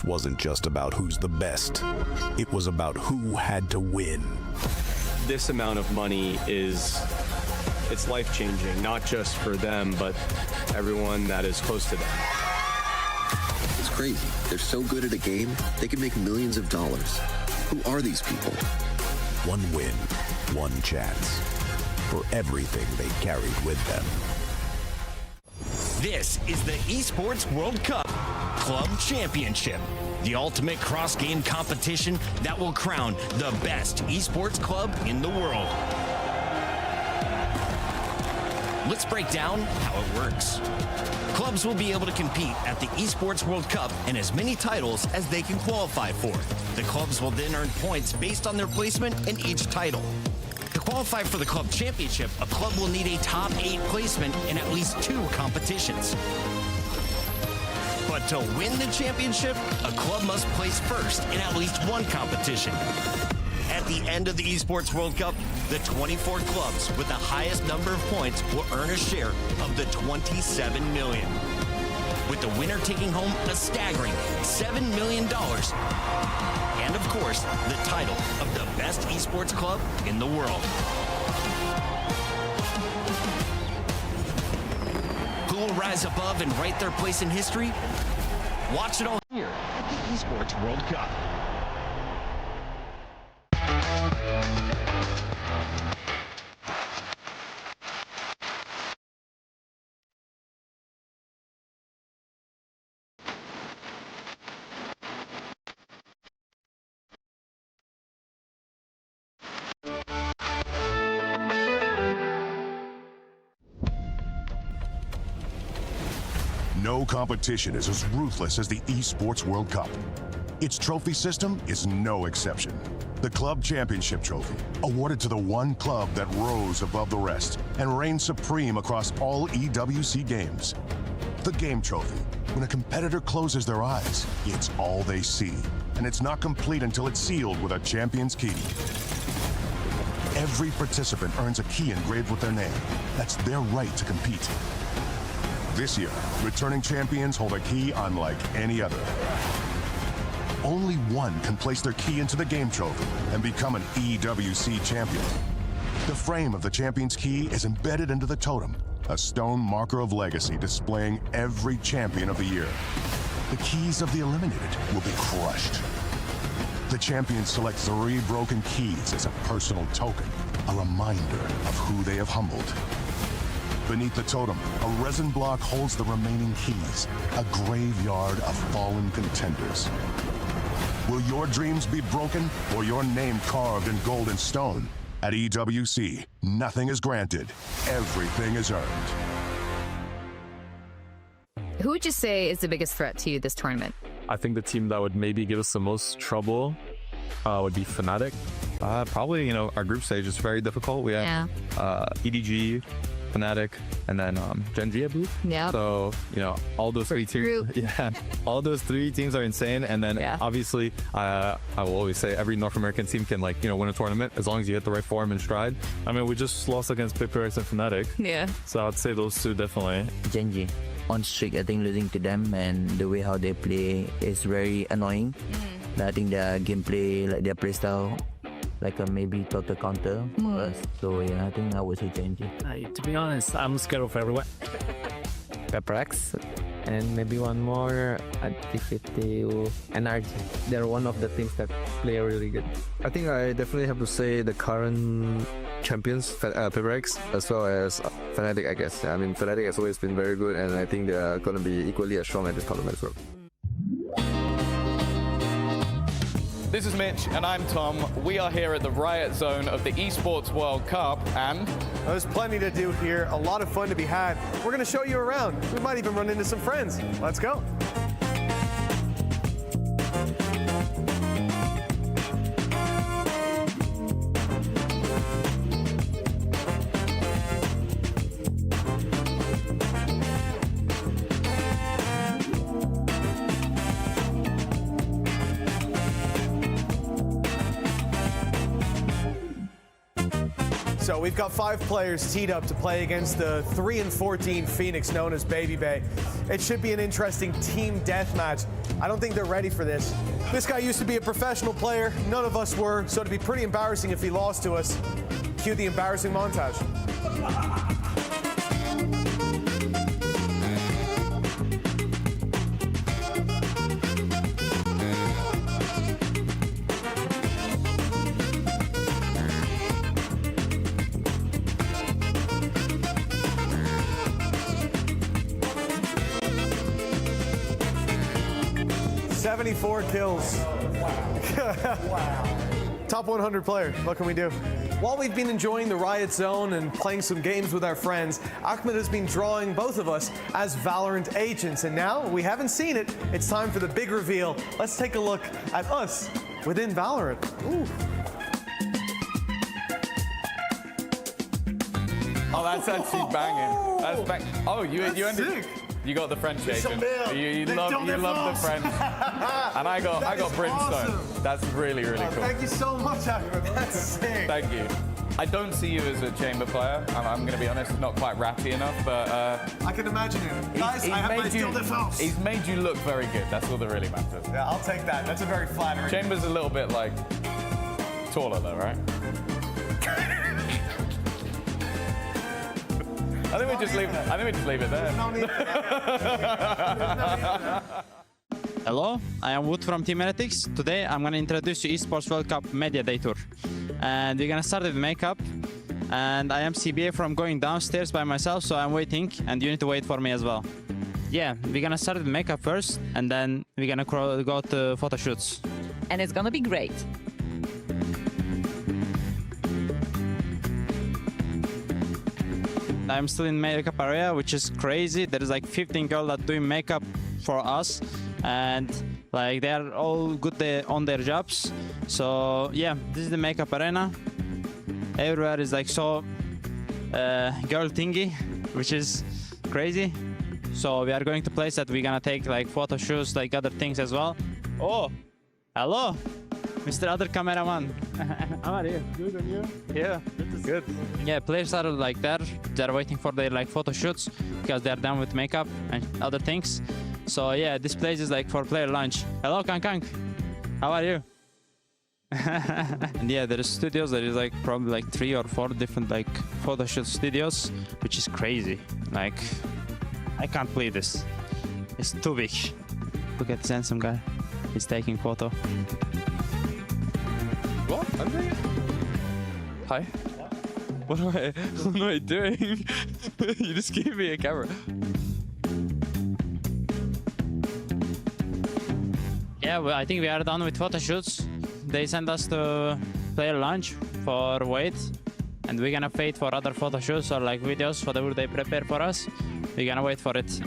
This wasn't just about who's the best. It was about who had to win. This amount of money it's life-changing, not just for them, but everyone that is close to them. It's crazy. They're so good at a game, they can make millions of dollars. Who are these people? One win, one chance for everything they carried with them. This is the Esports World Cup Club Championship, the ultimate cross-game competition that will crown the best esports club in the world. Let's break down how it works. Clubs will be able to compete at the Esports World Cup in as many titles as they can qualify for. The clubs will then earn points based on their placement in each title. To qualify for the club championship, a club will need a top 8 placement in at least 2 competitions. But to win the championship, a club must place first in at least 1 competition. At the end of the Esports World Cup, the 24 clubs with the highest number of points will earn a share of the 27 million. With the winner taking home a staggering $7 million. And of course, the title of the best esports club in the world. Who will rise above and write their place in history? Watch it all here at the Esports World Cup. No competition is as ruthless as the Esports World Cup. Its trophy system is no exception. The Club Championship Trophy, awarded to the one club that rose above the rest and reigned supreme across all EWC games. The Game Trophy, when a competitor closes their eyes, it's all they see, and it's not complete until it's sealed with a champion's key. Every participant earns a key engraved with their name. That's their right to compete. This year, returning champions hold a key unlike any other. Only one can place their key into the Game Trophy and become an EWC champion. The frame of the champion's key is embedded into the totem, a stone marker of legacy displaying every champion of the year. The keys of the eliminated will be crushed. The champions select 3 broken keys as a personal token, a reminder of who they have humbled. Beneath the totem, a resin block holds the remaining keys, a graveyard of fallen contenders. Will your dreams be broken or your name carved in gold and stone? At EWC, nothing is granted, everything is earned. Who would you say is the biggest threat to you this tournament? I think the team that would maybe give us the most trouble would be Fnatic. Probably, our group stage is very difficult. We have EDG, Fnatic, and then Gen.G, I believe. Yeah. So, all those 3 teams. Yeah. All those 3 teams are insane. And then obviously, I will always say every North American team can win a tournament as long as you hit the right form and stride. I mean, we just lost against PaperX and Fnatic. Yeah. So I'd say those 2 definitely. Gen.G. On streak, I think losing to them and the way how they play is very annoying. I think their gameplay, their playstyle, maybe total counter for us. So yeah, I think I would say Gen.G. To be honest, I'm scared of everyone. PaperX, and maybe one more at T50 NRG. They're one of the teams that play really good. I think I definitely have to say the current champions, PaperX, as well as Fnatic, I guess. I mean, Fnatic has always been very good, and I think they're going to be equally as strong at this tournament as well. This is Mitch and I'm Tom. We are here at the Riot Zone of the Esports World Cup, and there's plenty to do here, a lot of fun to be had. We're going to show you around. We might even run into some friends. Let's go. So we've got 5 players teed up to play against the 3-14 Phoenix known as Baby Bay. It should be an interesting team deathmatch. I don't think they're ready for this. This guy used to be a professional player. None of us were, so it'd be pretty embarrassing if he lost to us. Cue the embarrassing montage. Wow. 74 kills. Wow. Top 100 player, what can we do? While we've been enjoying the Riot Zone and playing some games with our friends, Ahmed has been drawing both of us as Valorant agents. And now, we haven't seen it, it's time for the big reveal. Let's take a look at us within Valorant. Ooh. Oh, that's actually banging. That's bang. Oh, you ended. You got the French agent. You love the French. And I got Brimstone. Awesome. That's really cool. Thank you so much, Ahmed. That's sick. Thank you. I don't see you as a chamber player. I'm going to be honest, not quite rappy enough, but I can imagine it. Guys, I have my steel defense. He's made you look very good. That's all that really matters. Yeah, I'll take that. That's a very flattering. Chamber's a little bit like taller though, right? I think we just leave it there. Hello, I am Wood from Team Heretics. Today I'm going to introduce you Esports World Cup Media Day Tour. And we're going to start with makeup. And I am CBA from going downstairs by myself, so I'm waiting and you need to wait for me as well. Yeah, we're going to start with makeup first and then we're going to go to photo shoots. And it's going to be great. I'm still in makeup area, which is crazy. There is like 15 girls that doing makeup for us, and like they are all good on their jobs. So yeah, this is the makeup arena. Everywhere is like so girl thingy, which is crazy. So we are going to place that we're gonna take like photo shoots, like other things as well. Oh, hello, Mr. Other Cameraman. How are you? Good, and you? Yeah, good. Yeah, players are like there. They're waiting for their like photo shoots because they're done with makeup and other things. So yeah, this place is like for player lunch. Hello, Kang. How are you? And yeah, there is studios. There is like probably like 3 or 4 different like photo shoot studios, which is crazy. Like, I can't believe this. It's too big. Look at this handsome guy. He's taking photo. What? Hi. What am I doing? You just gave me a camera. Yeah, well, I think we are done with photo shoots. They sent us to player lunch for wait, and we're gonna wait for other photo shoots or like videos, whatever they prepare for us. We're gonna wait for it.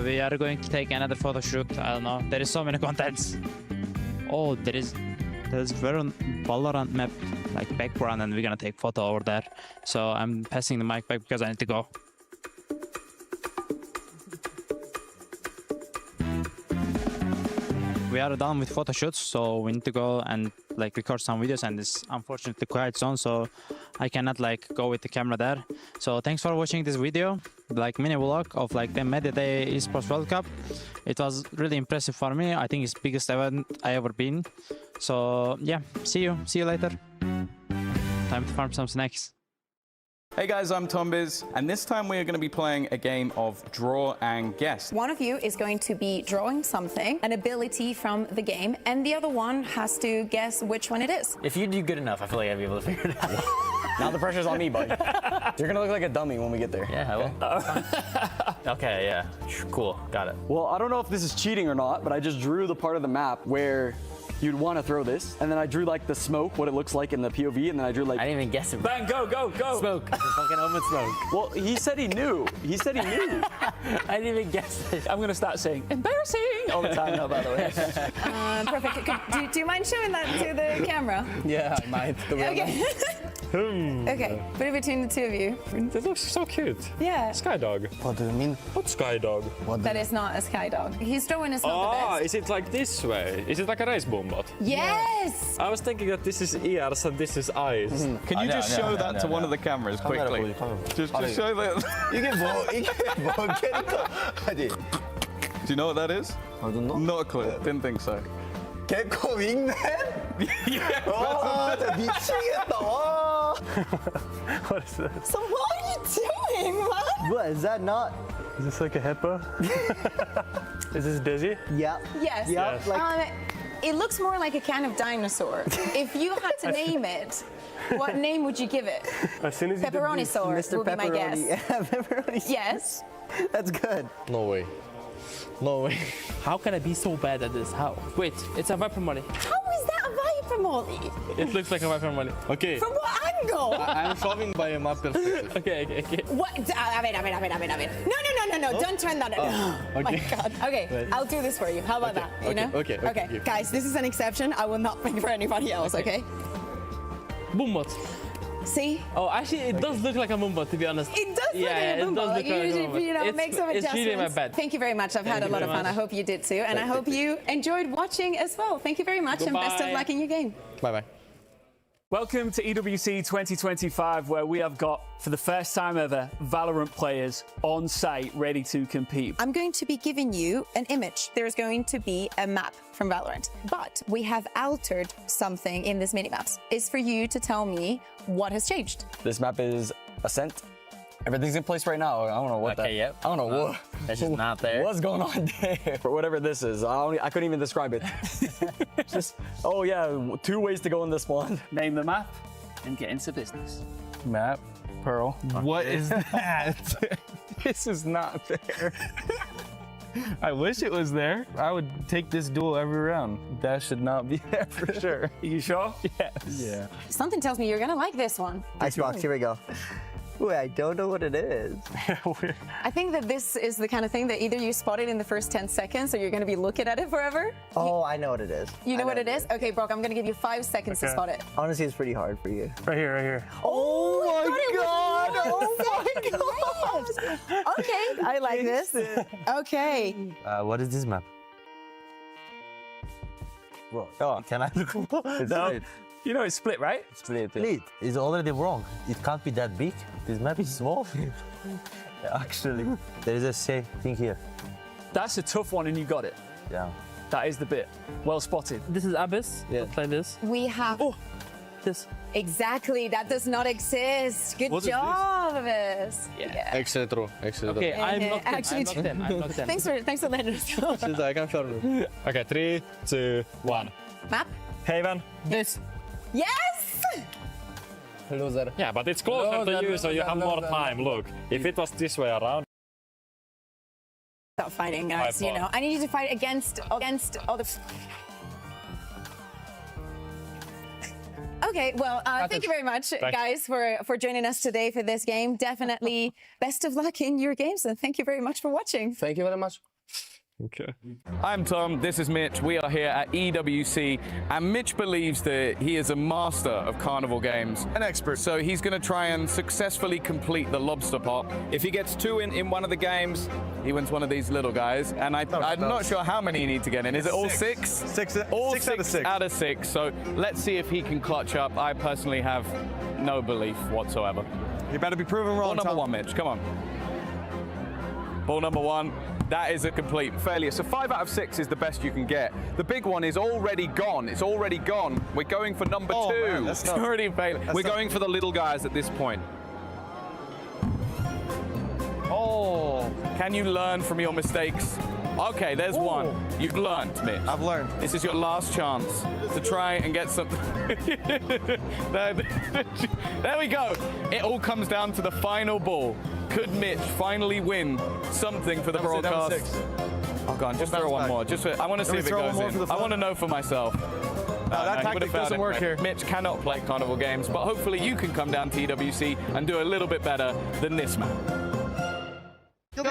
We are going to take another photo shoot. I don't know. There is so many contents. Oh, there's Valorant map like background, and we're gonna take photo over there. So I'm passing the mic back because I need to go. We are done with photo shoots, so we need to go and like record some videos, and it's unfortunately quiet zone, so I cannot like go with the camera there. So thanks for watching this video, like mini vlog of like the Media Day Esports World Cup. It was really impressive for me. I think it's biggest event I ever been. So yeah, see you later. Time to farm some snacks. Hey guys, I'm Tombiz, and this time we are going to be playing a game of draw and guess. One of you is going to be drawing something, an ability from the game, and the other one has to guess which one it is. If you do good enough, I feel like I'd be able to figure it out. Now the pressure's on me, buddy. You're gonna look like a dummy when we get there. Yeah, I will. Okay, yeah. Cool, got it. Well, I don't know if this is cheating or not, but I just drew the part of the map where you'd want to throw this, and then I drew like the smoke, what it looks like in the POV, and then I drew like... I didn't even guess it. Bang, go! Smoke. Just fucking open smoke. Well, he said he knew. He said he knew. I didn't even guess it. I'm gonna start saying, embarrassing, all the time now, by the way. Perfect. Do you mind showing that to the camera? Yeah, I might. Okay. Okay, put it between the two of you. It looks so cute. Yeah. Skydog. What do you mean? What's Skydog? That is not a skydog. His throwing is not the best. Is it like this way? Is it like a race bombot? Yes! I was thinking that this is ears and this is eyes. Can you just show that to one of the cameras quickly? Just show that. Do you know what that is? I don't know. Not a clue. Didn't think so. 개코 윙맨? Yeah. 와, 진짜 미치겠다. 와. What is this? So what are you doing, man? What is that not? Is this like a hippo? Is this Dizzy? Yeah. Yes. Yeah. Like, it looks more like a kind of dinosaur. If you had to name it, what name would you give it? As soon as you Pepperoni-saur would be my guess. Yeah, pepperoni. Yes. That's good. No way. No way. How can I be so bad at this? How? Wait, it's a Viper Molly. How is that a Viper Molly? It looks like a Viper Molly. Okay. From what angle? I'm solving by my perspective. Okay. What? A ver. No. Don't turn that on. Oh my God. Okay, I'll do this for you. How about that? You know? Okay. Guys, this is an exception. I will not pick for anybody else, okay? Boombot. See? Oh, actually, it does look like a Moombot, to be honest. It does look like a Moombot. Like you usually, make some adjustments. It's really my bad. Thank you very much. I've had a lot of fun. I hope you did too. And I hope you enjoyed watching as well. Thank you very much and best of luck in your game. Bye-bye. Welcome to EWC 2025, where we have got, for the first time ever, Valorant players on site ready to compete. I'm going to be giving you an image. There's going to be a map from Valorant, but we have altered something in this mini-maps. It's for you to tell me what has changed. This map is Ascent. Everything's in place right now. I don't know what that. Yep. I don't know what. That's just not there. What's going on there? For whatever this is, I couldn't even describe it. Just, oh yeah, 2 ways to go in this one. Name the map and get into business. Map. Pearl. What is that? This is not there. I wish it was there. I would take this duel every round. That should not be there for sure. You sure? Yes. Yeah. Something tells me you're gonna like this one. Icebox, here we go. Wait, I don't know what it is. I think that this is the kind of thing that either you spot it in the first 10 seconds or you're going to be looking at it forever. Oh, I know what it is. You know what it is? Okay, Brock, I'm going to give you 5 seconds to spot it. Honestly, it's pretty hard for you. Right here. Oh my God! Okay, I like this. Okay. What is this map? Bro, can I look? No. You know it's split, right? Split. It's already wrong. It can't be that big. This map is small. Actually, there is a safe thing here. That's a tough one and you got it. Yeah. That is the bit. Well spotted. This is Abyss. Yeah. Like this. We have... Oh, this. Exactly, that does not exist. Good job, Abyss. Yeah. Excellent. Okay, I'm locked in. I'm locked in. Thanks for letting us know. I can show you. Okay, 3, 2, 1. Map? Haven. This. Yes! Loser. Yeah, but it's closer to you, so you have more time. Look, if it was this way around. Stop fighting, guys. You know, I need you to fight against other. Okay, well, thank you very much, guys, for joining us today for this game. Definitely best of luck in your games, and thank you very much for watching. Thank you very much. Okay. I'm Tom, this is Mitch. We are here at EWC, and Mitch believes that he is a master of carnival games. An expert. So he's going to try and successfully complete the lobster pot. If he gets 2 in one of the games, he wins one of these little guys. And I'm not sure how many you need to get in. Is it all 6? 6 All 6 out of 6. Out of 6. So let's see if he can clutch up. I personally have no belief whatsoever. You better be proven wrong, Ball number 1, Mitch. Come on. Ball number 1. That is a complete failure. So 5 out of 6 is the best you can get. The big one is already gone. It's already gone. We're going for number 2. Man, It's already failed. We're going for the little guys at this point. Oh, can you learn from your mistakes? Okay, there's one. You've learned, Mitch. I've learned. This is your last chance to try and get something. There we go. It all comes down to the final ball. Could Mitch finally win something for the broadcast? Oh, go on, just throw one more. I want to see if it goes in. I want to know for myself. That tactic doesn't work here. Mitch cannot play carnival games, but hopefully you can come down to EWC and do a little bit better than this man. 右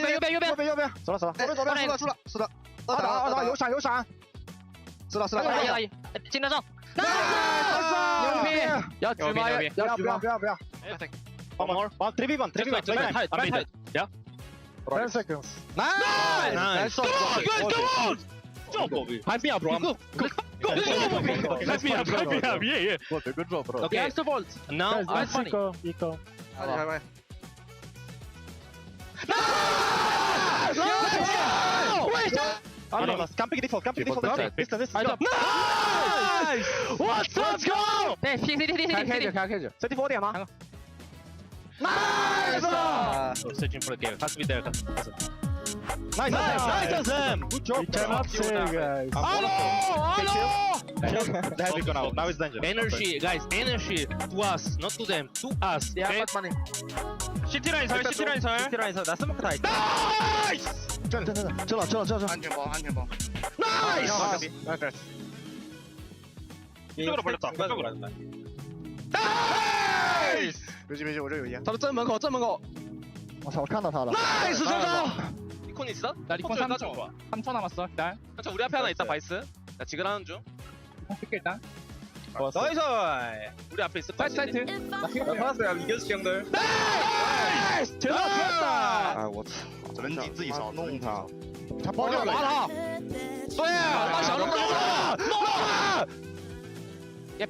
边，走了，是的，有闪，知道，进得上，要举吗？不要。帮忙，3v1，Yeah. 10 seconds. Nice. Come on. Jump, hype me up, bro. Go. Hype me up. Yeah. Good job, bro. Okay. Answer vault. Now I'm funny. Eco. Camping default. This. Nice. Let's go. 34点吗？ Nice! Searching for the game. Has to be there. Nice, Zem! Good job, cannot say, guys. Hello! They have gone out. Now it's danger. Energy, guys. Energy to us, not to them. To us. Yeah, okay? money. CT 라인 설. 나 스모크 다 있다. Nice! 저. 안全봐. Nice! 이쪽으로 벌렸다. 이쪽으로 한다. Nice! 别急，我这有烟。他的正门口。我操，我看到他了。Nice， 这个。 리콘 있어? 나 리콘 3초. 3초 남았어. 기다려. 한참 우리 앞에 하나 있다. 바이스. 나 지금 하는 중. 쓸게 일단. 나이스. 우리 앞에 있어. 사이트. 나 받았어요. 이겨줄게 형들. 나이스! 좋았다. 아,我操. 你自己扫，弄他。他包掉了。拔他。对，把小龙弄了。耶。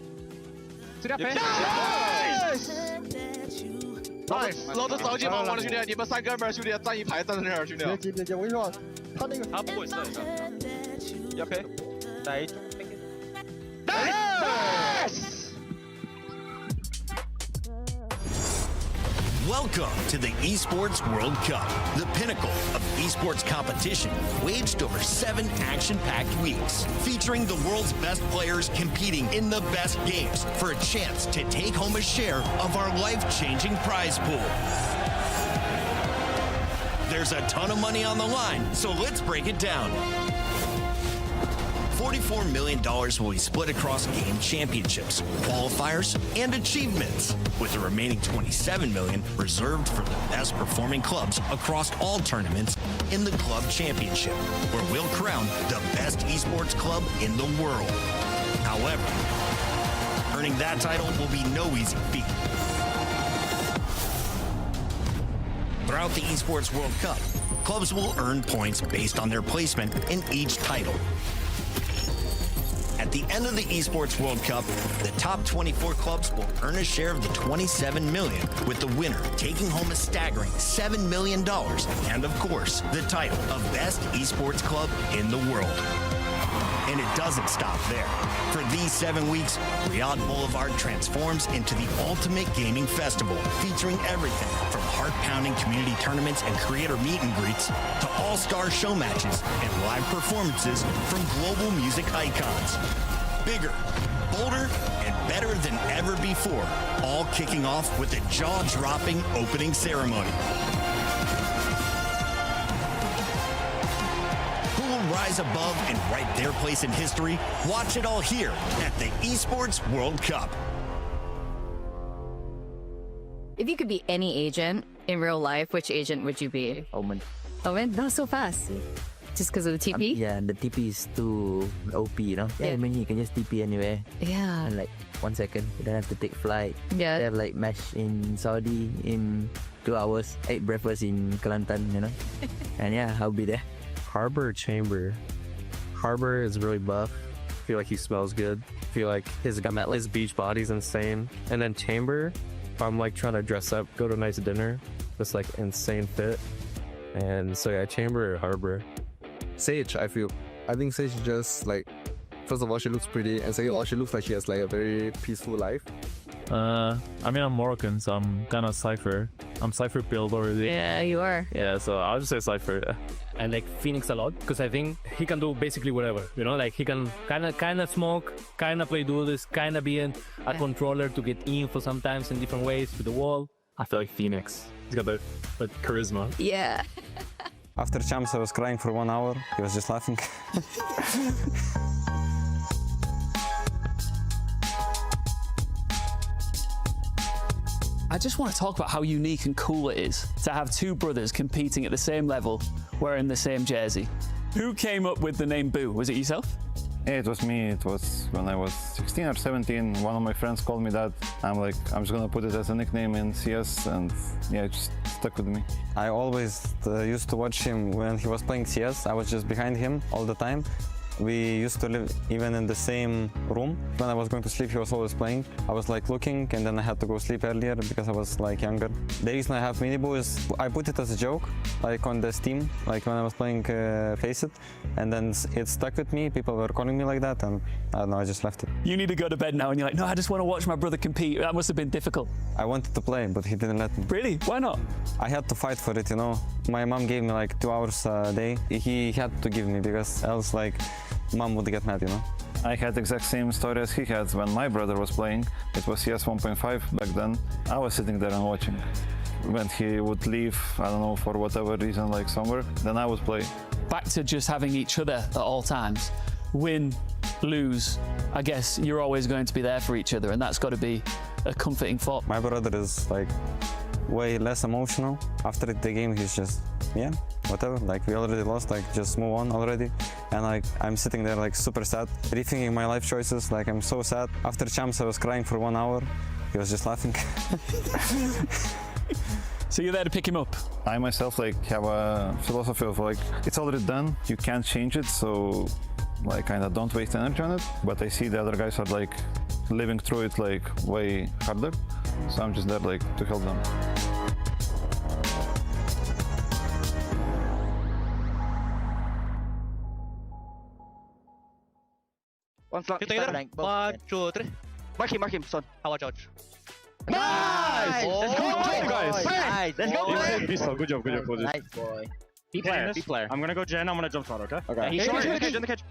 这里앞에. Nice， 老子着急忙慌的兄弟，你们3哥们兄弟站一排站在那儿，兄弟。别急，我跟你说，他那个。他不会射一个。OK。来。Nice。 Welcome to the Esports World Cup, the pinnacle of esports competition, waged over 7 action-packed weeks, featuring the world's best players competing in the best games for a chance to take home a share of our life-changing prize pool. There's a ton of money on the line, so let's break it down. $44 million will be split across game championships, qualifiers, and achievements, with the remaining $27 million reserved for the best performing clubs across all tournaments in the club championship, where we'll crown the best esports club in the world. However, earning that title will be no easy feat. Throughout the Esports World Cup, clubs will earn points based on their placement in each title. At the end of the Esports World Cup, the top 24 clubs will earn a share of the $27 million, with the winner taking home a staggering $7 million, and of course, the title of Best Esports Club in the world. And it doesn't stop there. For these 7 weeks, Riyadh Boulevard transforms into the ultimate gaming festival, featuring everything from heart-pounding community tournaments and creator meet and greets to all-star show matches and live performances from global music icons. Bigger, bolder, and better than ever before, all kicking off with a jaw-dropping opening ceremony. Rise above and write their place in history. Watch it all here at the Esports World Cup. If you could be any agent in real life, which agent would you be? Omen. Omen? Not so fast. Just because of the TP? Yeah, the TP is too OP, you know? Yeah, I mean, you can just TP anywhere. Yeah. And like 1 second, you don't have to take flight. Yeah. They have like match in Saudi in 2 hours, 8 breakfast in Kelantan, you know? And yeah, I'll be there. Harbor Chamber. Harbor is really buff. I feel like he smells good. I feel like his beach body's insane. And then Chamber, if I'm like trying to dress up, go to a nice dinner, just like insane fit. And so yeah, Chamber or Harbor. Sage, I think Sage is just like, first of all, she looks pretty, and second of all, she looks like she has like a very peaceful life. I mean, I'm Moroccan, so I'm kind of Cypher. I'm Cypher build already. Yeah, you are. Yeah, so I'll just say Cypher. Yeah. I like Phoenix a lot because I think he can do basically whatever. You know, like he can kind of smoke, kind of play duelist, kind of be a controller to get info sometimes in different ways to the wall. I feel like Phoenix. He's got the charisma. Yeah. After champs, I was crying for 1 hour. He was just laughing. I just want to talk about how unique and cool it is to have 2 brothers competing at the same level, wearing the same jersey. Who came up with the name Boo? Was it yourself? Yeah, it was me. It was when I was 16 or 17. One of my friends called me that. I'm like, I'm just gonna put it as a nickname in CS, and yeah, it just stuck with me. I always used to watch him when he was playing CS. I was just behind him all the time. We used to live even in the same room. When I was going to sleep, he was always playing. I was like looking, and then I had to go sleep earlier because I was like younger. The reason I have Minibu is I put it as a joke, like on the Steam, like when I was playing Face It, and then it stuck with me. People were calling me like that, and I don't know, I just left it. You need to go to bed now, and you're like, no, I just want to watch my brother compete. That must have been difficult. I wanted to play, but he didn't let me. Really? Why not? I had to fight for it, you know. My mom gave me like 2 hours a day. He had to give me because else like mom would get mad, you know. I had the exact same story as he had when my brother was playing. It was CS 1.5 back then. I was sitting there and watching. When he would leave, I don't know, for whatever reason, like somewhere, then I would play. Back to just having each other at all times. Win, lose, I guess you're always going to be there for each other, and that's got to be a comforting thought. My brother is like way less emotional. After the game, he's just, yeah, whatever. Like we already lost, like just move on already. And like I'm sitting there like super sad, rethinking my life choices. Like I'm so sad. After champs, I was crying for 1 hour. He was just laughing. So you're there to pick him up? I myself like have a philosophy of like, it's already done. You can't change it. So like kind of don't waste energy on it. But I see the other guys are like living through it like way harder. So I'm just there like to help them. One slot. Together. 1, 2, 3. Mark him, son. How about George? Nice! Let's go, guys! Nice! Let's go, boy! Good job. Nice, boy. B player. I'm gonna go Gen, I'm gonna jump shot, okay? Okay. He's short. Gen the catch.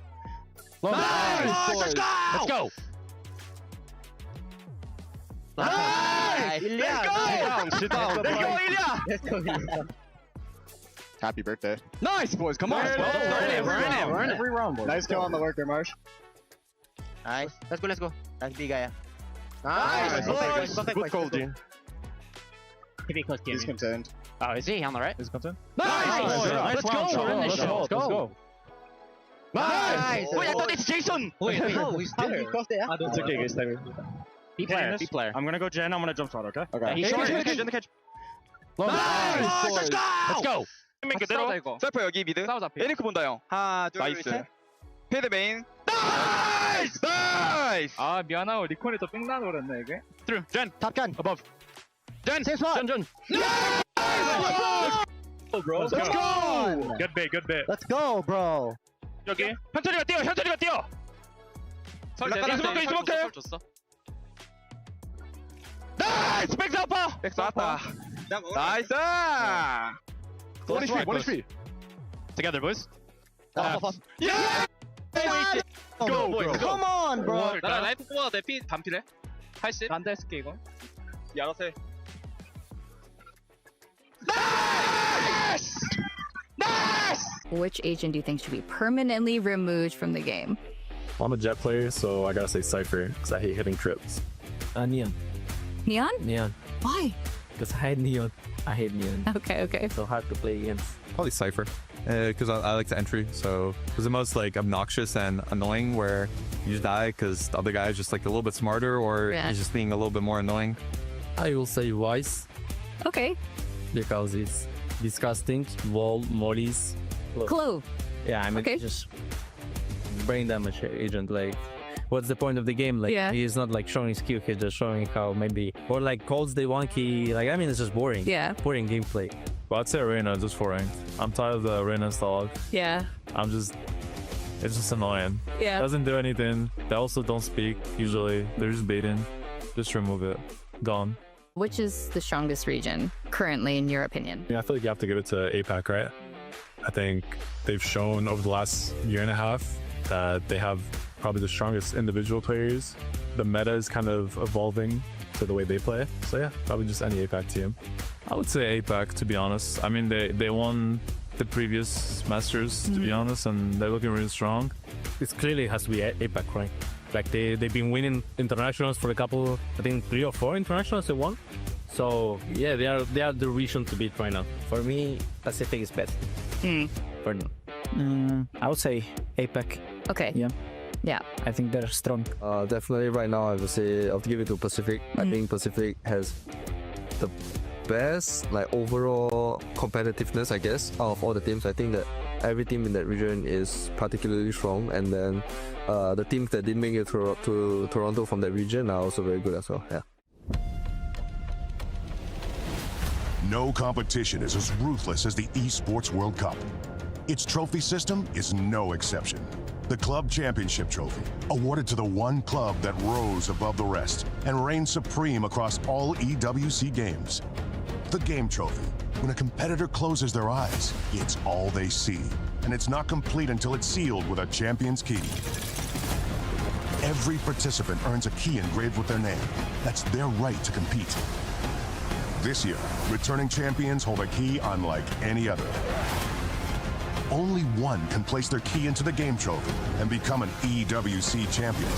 Nice! Let's go! Let's go! Nice! Sit down. Let's go, Ilya! Happy birthday. Nice, boys. Come on. We're in it. Every round, boys. Nice kill on the worker, Marsh. Nice. Let's go. Nice B guy. Nice. Good call, Gene. He's contained. Oh, is he on the right? He's contained. Nice! Let's go. Nice! Wait, I thought it's Jason! Wait, he's there. It's okay, guys. B player. I'm gonna go Gen, I'm gonna jump shot, okay? He's short. Gen the catch. Nice! Let's go! 그대로. 셀프 여기 미드. 에리크 본다 형. 하나, 둘, 셋. 헤드 메인. 나이스! 나이스! 아 미안하고 리콘이 또 삥 나서 그랬네 이게. Through. Gen. Top gun. Above. Gen. Same spot. Gen. Bro. Let's go! Good bit. Let's go, bro. 여기. 현철이가 뛰어. 이스모크. 나이스! 백사파. 나이스! One HP. Together, boys. Yeah! Go, boys. Come on, bro. 나 라이프 뽑아도 돼. 피 반피래. 80. 안 됐을게 이거. 야, 알아서 해. Nice! Which agent do you think should be permanently removed from the game? Well, I'm a Jet player, so I gotta say Cypher, because I hate hitting trips. Neon. Neon? Neon. Why? Because I hate Neon. I hate Neon. Okay. So hard to play against. Probably Cypher, because I like the entry, so it was the most like obnoxious and annoying where you just die because the other guy is just like a little bit smarter or he's just being a little bit more annoying. I will say Wise. Okay. Because it's disgusting. Wall, Molly's. Clove. Yeah, I mean, just brain damage agent. Like, what's the point of the game? Like, he's not like showing skill, he's just showing how maybe, or like calls the wonky. Like, I mean, it's just boring. Yeah. Boring gameplay. Well, I'd say Arena just for ranked. I'm tired of the Arena style. Yeah. It's just annoying. Yeah. Doesn't do anything. They also don't speak usually. They're just baiting. Just remove it. Gone. Which is the strongest region currently, in your opinion? Yeah, I feel like you have to give it to APAC, right? I think they've shown over the last year and a half that they have probably the strongest individual players. The meta is kind of evolving to the way they play. So yeah, probably just any APAC team. I would say APAC, to be honest. I mean, they won the previous Masters, to be honest, and they're looking really strong. It clearly has to be APAC, right? Like they've been winning internationals for a couple, I think 3 or 4 internationals they won. So yeah, they are the reason to beat right now. For me, Pacific is best. For now. I would say APAC. Okay. Yeah. Yeah. I think they're strong. Definitely right now I would say I'll give it to Pacific. I think Pacific has the best like overall competitiveness, I guess, out of all the teams. I think that every team in that region is particularly strong, and then the teams that didn't make it to Toronto from that region are also very good as well. Yeah. No competition is as ruthless as the Esports World Cup. Its trophy system is no exception. The Club Championship Trophy, awarded to the one club that rose above the rest and reigned supreme across all EWC games. The Game Trophy, when a competitor closes their eyes, it's all they see, and it's not complete until it's sealed with a champion's key. Every participant earns a key engraved with their name. That's their right to compete. This year, returning champions hold a key unlike any other. Only one can place their key into the Game Trophy and become an EWC champion.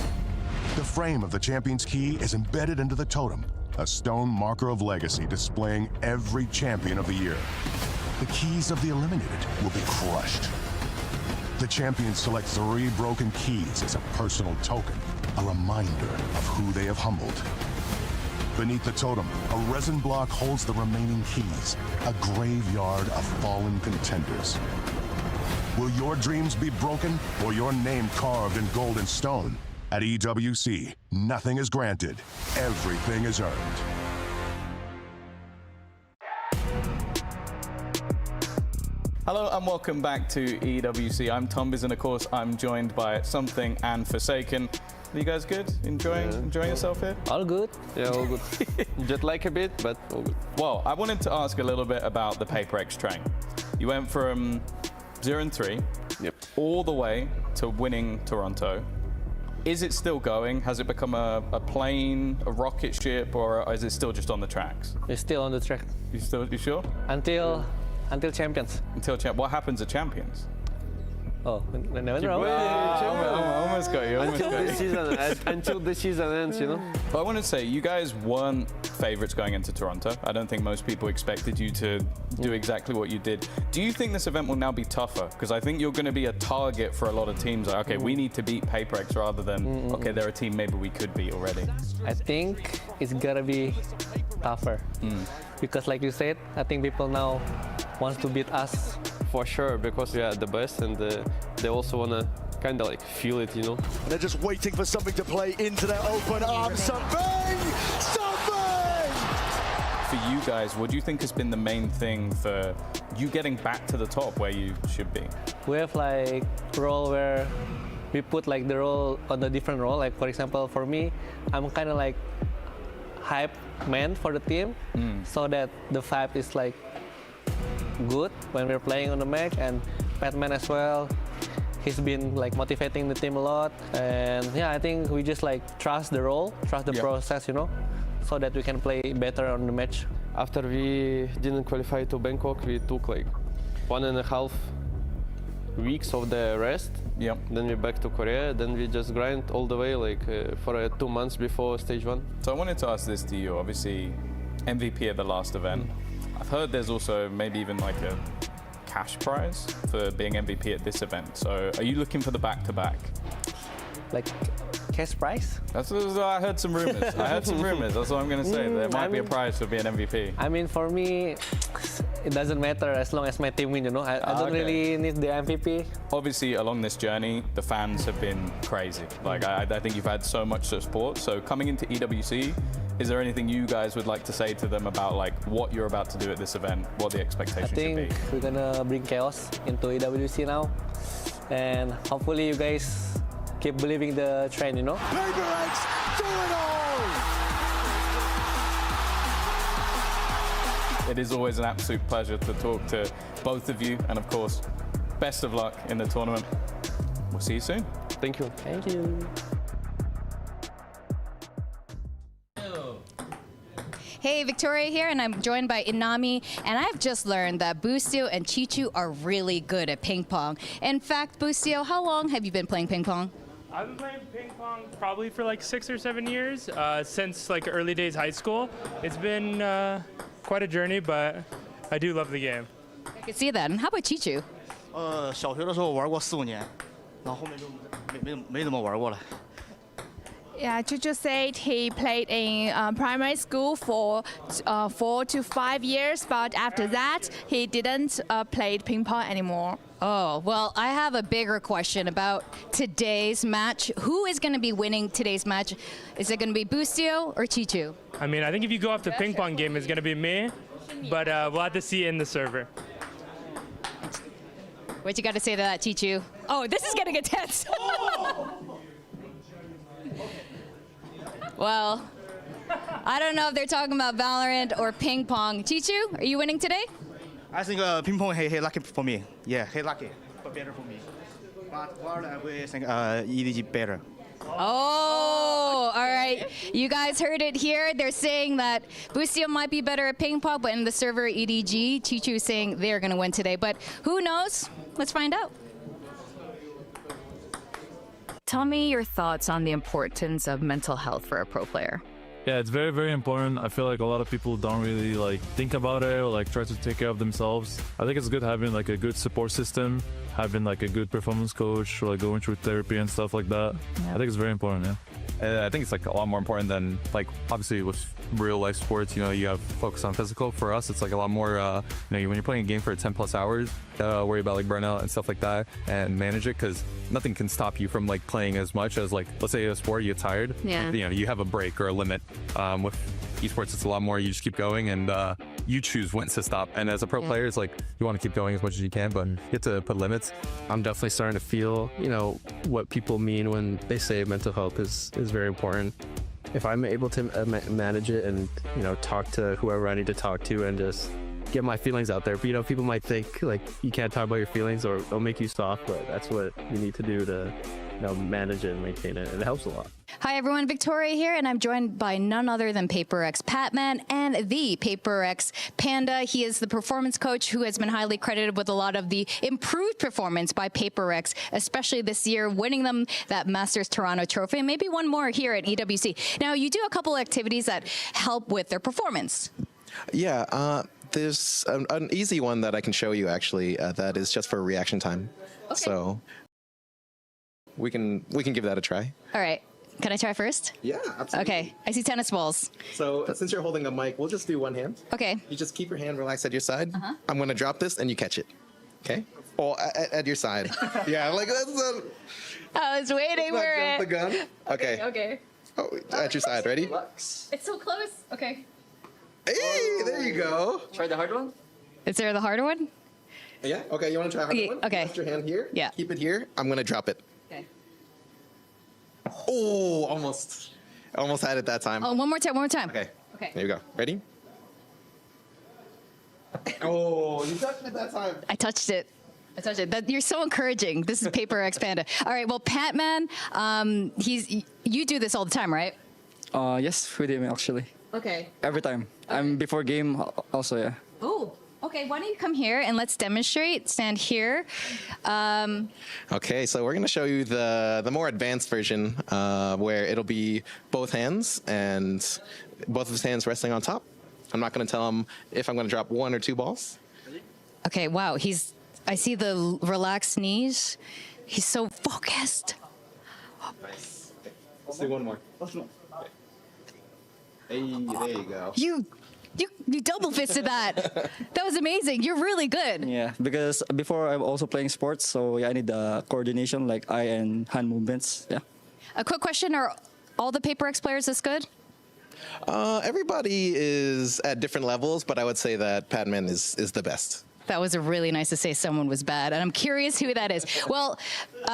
The frame of the champion's key is embedded into the totem, a stone marker of legacy displaying every champion of the year. The keys of the eliminated will be crushed. The champions select 3 broken keys as a personal token, a reminder of who they have humbled. Beneath the totem, a resin block holds the remaining keys, a graveyard of fallen contenders. Will your dreams be broken or your name carved in gold and stone? At EWC, nothing is granted, everything is earned. Hello and welcome back to EWC. I'm Tombiz and of course I'm joined by Something and Forsaken. Are you guys good? Enjoying yourself here? All good. Yeah, all good. Jet lag a bit, but all good. Well, I wanted to ask a little bit about the PaperX train. You went from 0-3 all the way to winning Toronto. Is it still going? Has it become a plane, a rocket ship, or is it still just on the tracks? It's still on the track. You sure? Until champions. What happens at champions? Oh, never know. I almost got you. Until the season ends, you know. But I want to say, you guys weren't favorites going into Toronto. I don't think most people expected you to do exactly what you did. Do you think this event will now be tougher? Because I think you're going to be a target for a lot of teams. Like, okay, we need to beat PaperX rather than, okay, they're a team maybe we could beat already. I think it's gonna be tougher. Because like you said, I think people now want to beat us. For sure, because we are the best, and they also want to kind of like feel it, you know. They're just waiting for something to play into their open arms. Something! For you guys, what do you think has been the main thing for you getting back to the top where you should be? We have like role where we put like the role on a different role. Like for example, for me, I'm kind of like hype man for the team, so that the vibe is like good when we're playing on the match, and Patman as well. He's been like motivating the team a lot, and yeah, I think we just like trust the role, trust the process, you know, so that we can play better on the match. After we didn't qualify to Bangkok, we took like 1.5 weeks of the rest. Then we're back to Korea. Then we just grind all the way like for 2 months before stage 1. So I wanted to ask this to you. Obviously, MVP at the last event. I've heard there's also maybe even like a cash prize for being MVP at this event. So are you looking for the back-to-back? Like cash prize? That's what I heard some rumors. That's what I'm going to say. There might be a prize for being MVP. I mean, for me, it doesn't matter as long as my team win, you know. I don't really need the MVP. Obviously, along this journey, the fans have been crazy. Like, I think you've had so much support. So coming into EWC, is there anything you guys would like to say to them about like what you're about to do at this event, what the expectations should be? I think we're gonna bring chaos into EWC now, and hopefully you guys keep believing the trend, you know? PaperX, do it all! It is always an absolute pleasure to talk to both of you, and of course, best of luck in the tournament. We'll see you soon. Thank you. Thank you. Hey, Victoria here, and I'm joined by Inami, and I've just learned that Boostio and Chichu are really good at ping pong. In fact, Boostio, how long have you been playing ping pong? I've been playing ping pong probably for like 6 or 7 years, since like early days high school. It's been quite a journey, but I do love the game. I can see that. And how about Chichu? 小学的时候玩过4、5年。然后后面就没怎么玩过了。 Yeah, Chuchu said he played in primary school for 4 to 5 years, but after that, he didn't play ping pong anymore. Oh, well, I have a bigger question about today's match. Who is going to be winning today's match? Is it going to be Boostio or Chichu? I mean, I think if you go off the ping pong game, it's going to be me, but we'll have to see in the server. What you got to say to that, Chichu? Oh, this is getting intense. Well, I don't know if they're talking about Valorant or ping pong. Chichu, are you winning today? I think ping pong hey lucky for me. Yeah, hey lucky, but better for me. But Valorant I think EDG better. Oh, all right. You guys heard it here. They're saying that Boostio might be better at ping pong, but in the server EDG, Chichu is saying they're going to win today. But who knows? Let's find out. Tell me your thoughts on the importance of mental health for a pro player. Yeah, it's very, very important. I feel like a lot of people don't really think about it or try to take care of themselves. I think it's good having a good support system, having a good performance coach, or going through therapy and stuff like that. Yeah. I think it's very important, yeah. I think it's a lot more important than obviously with real life sports, you have focus on physical. For us, it's a lot more, when you're playing a game for 10+ hours, worry about burnout and stuff like that and manage it, because nothing can stop you from playing as much as let's say a sport, you get tired. Yeah. You have a break or a limit. With esports, it's a lot more, you just keep going and you choose when to stop. And as a pro player, it's you want to keep going as much as you can, but you have to put limits. I'm definitely starting to feel, what people mean when they say mental health is very important. If I'm able to manage it and, talk to whoever I need to talk to and just get my feelings out there. But, people might think you can't talk about your feelings or it'll make you soft, but that's what you need to do to manage it and maintain it. And it helps a lot. Hi everyone, Victoria here, and I'm joined by none other than PaperX Patman and the PaperX Panda. He is the performance coach who has been highly credited with a lot of the improved performance by PaperX, especially this year, winning them that Masters Toronto trophy, and maybe one more here at EWC. Now, you do a couple of activities that help with their performance. Yeah, there's an easy one that I can show you, actually, that is just for reaction time. Okay. So we can give that a try. All right. Can I try first? Yeah, absolutely. Okay, I see tennis balls. So since you're holding a mic, we'll just do one hand. Okay. You just keep your hand relaxed at your side. I'm going to drop this and you catch it. Okay? Or at your side. Yeah, that's I was waiting for it. The gun. Okay. Okay. Oh, at your side. Ready? It's so close. Okay. Hey, there you go. Try the hard one. Is there the harder one? Yeah. Okay. You want to try the hard one? Okay. Put your hand here. Yeah. Keep it here. I'm going to drop it. Okay. Oh, almost had it that time. Oh, one more time. Okay. Okay. There you go. Ready? Oh, you touched it that time. I touched it. You're so encouraging. This is PaperX Panda. All right. Well, Patman, you do this all the time, right? Yes, with him actually. Okay. Every time. Okay. I'm before game also, yeah. Oh. Okay, why don't you come here and let's demonstrate. Stand here. Okay, so we're going to show you the more advanced version where it'll be both hands and both of his hands resting on top. I'm not going to tell him if I'm going to drop 1 or 2 balls. Okay, wow. I see the relaxed knees. He's so focused. Nice. Okay. Let's do one more. Hey, there you go. You double fisted that. That was amazing. You're really good. Yeah, because before I'm also playing sports, so yeah, I need the coordination, like eye and hand movements. Yeah. A quick question: are all the PaperX players this good? Everybody is at different levels, but I would say that Patman is the best. That was really nice to say someone was bad, and I'm curious who that is. Well,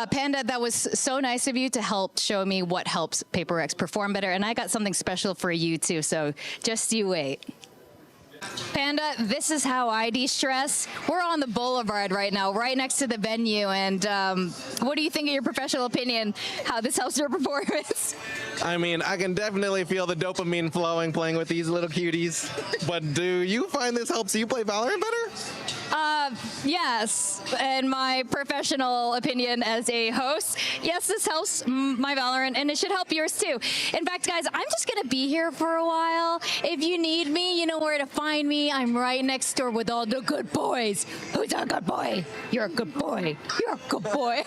Panda, that was so nice of you to help show me what helps PaperX perform better, and I got something special for you too, so just you wait. Panda, this is how I de-stress. We're on the boulevard right now, right next to the venue, and what do you think of your professional opinion, how this helps your performance? I mean, I can definitely feel the dopamine flowing playing with these little cuties, but do you find this helps you play Valorant better? Yes, in my professional opinion as a host, yes, this helps my Valorant, and it should help yours too. In fact, guys, I'm just gonna be here for a while. If you need me, you know where to find me. I'm right next door with all the good boys. Who's a good boy? You're a good boy. You're a good boy.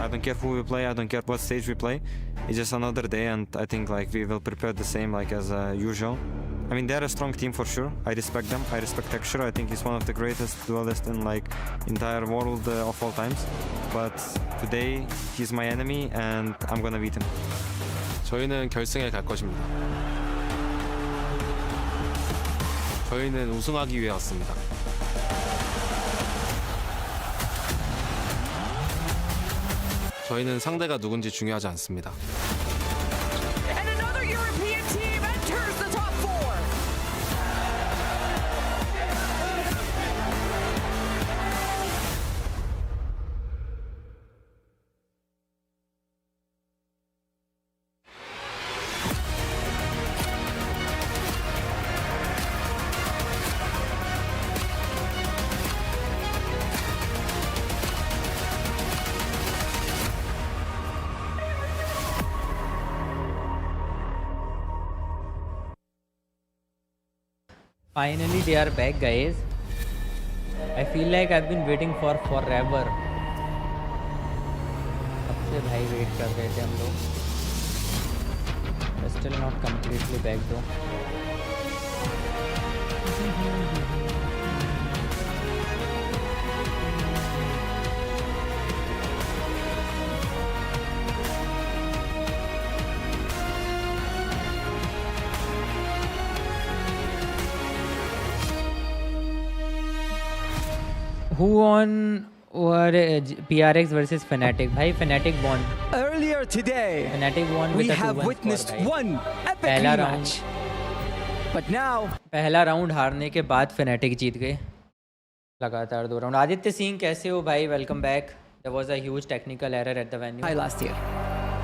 I don't care who we play, I don't care what stage we play. It's just another day, and I think like we will prepare the same like as usual. I mean, they're a strong team for sure. I respect them. I respect Texture. I think he's one of the greatest duelists in like entire world of all times. But today he's my enemy, and I'm gonna beat him. 저희는 결승에 갈 것입니다. 저희는 우승하기 위해 왔습니다. 저희는 상대가 누군지 중요하지 않습니다. And another European team enters the top four. Finally they are back, guys. I feel like I've been waiting for forever. अब से भाई wait कर रहे थे हम लोग. Still not completely back though. Who won PRX versus Fnatic? Bhai, Fnatic won. Earlier today, Fnatic won we with a have 2-1 witnessed score, one epic पहला match. But now, पहला राउंड हारने के बाद Fnatic जीत गए लगातार 2 राउंड. आदित्य सिंह कैसे हो भाई? Welcome back. There was a huge technical error at the venue. Last year.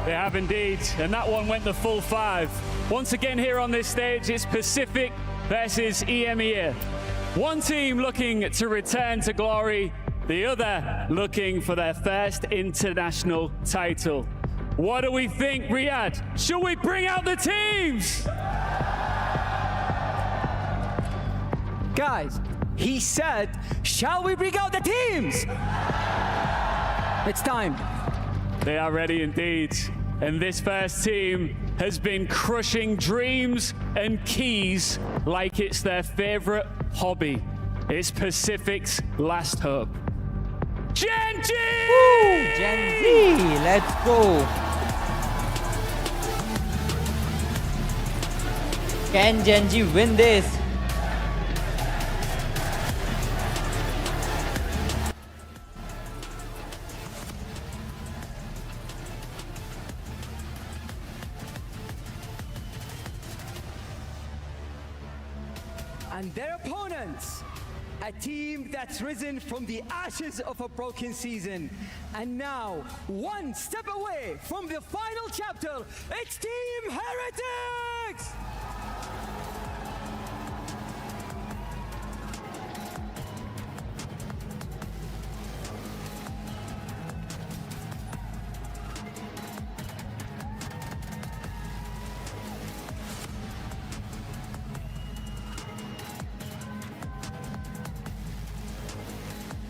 They have indeed, and that one went the full 5. Once again here on this stage, it's Pacific versus EMEA. One team looking to return to glory, the other looking for their first international title. What do we think, Riyadh? Should we bring out the teams? Guys, he said, shall we bring out the teams? It's time. They are ready indeed. And this first team has been crushing dreams and keys like it's their favorite hobby. It's Pacific's last hope. Gen.G! Gen.G, let's go. Can Gen.G win this? And their opponents, a team that's risen from the ashes of a broken season. And now, one step away from the final chapter, it's Team Heretics!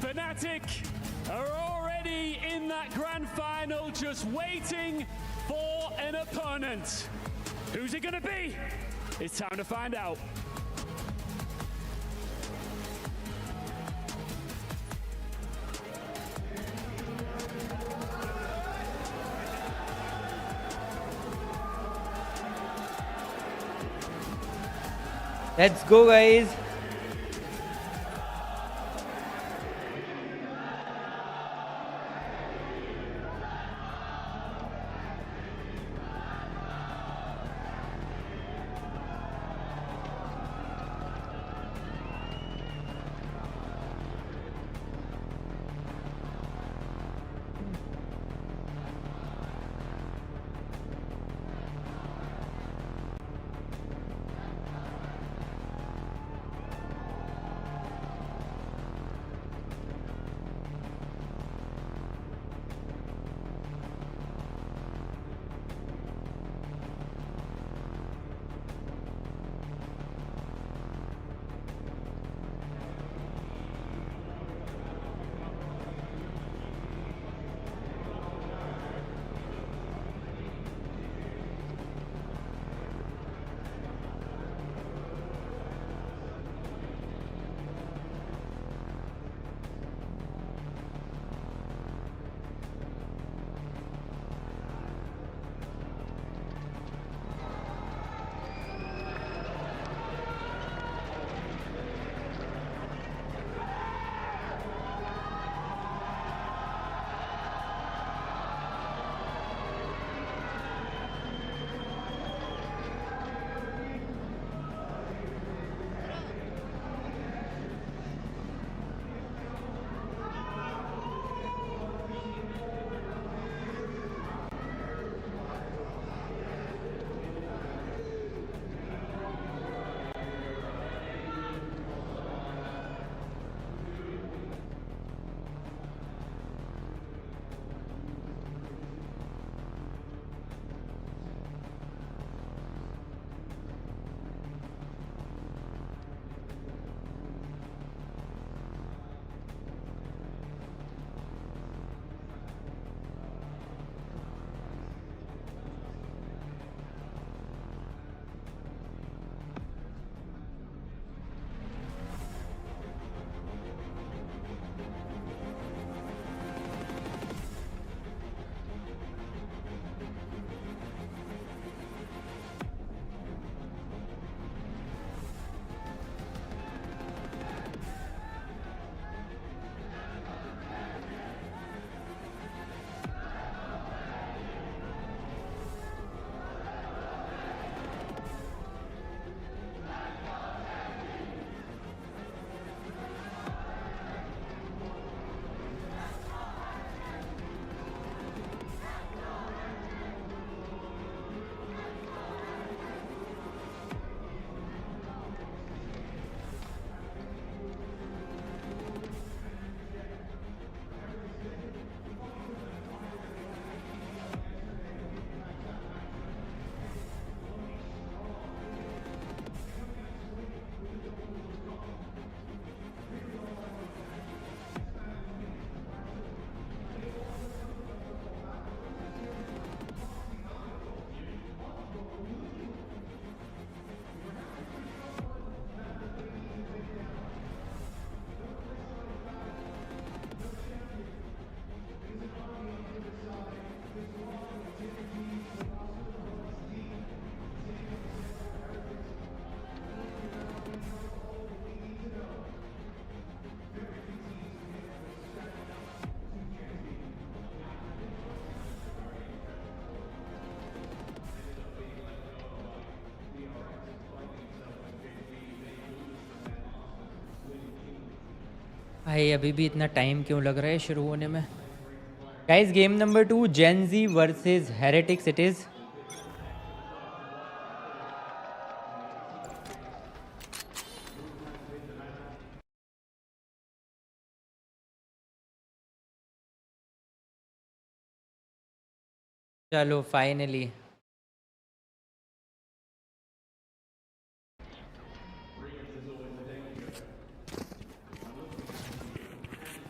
Fnatic are already in that grand final, just waiting for an opponent. Who's it gonna be? It's time to find out. Let's go, guys. भाई अभी भी इतना time क्यों लग रहा है शुरू होने में? Guys game number 2 Gen.G versus Heretics it is. चलो फाइनली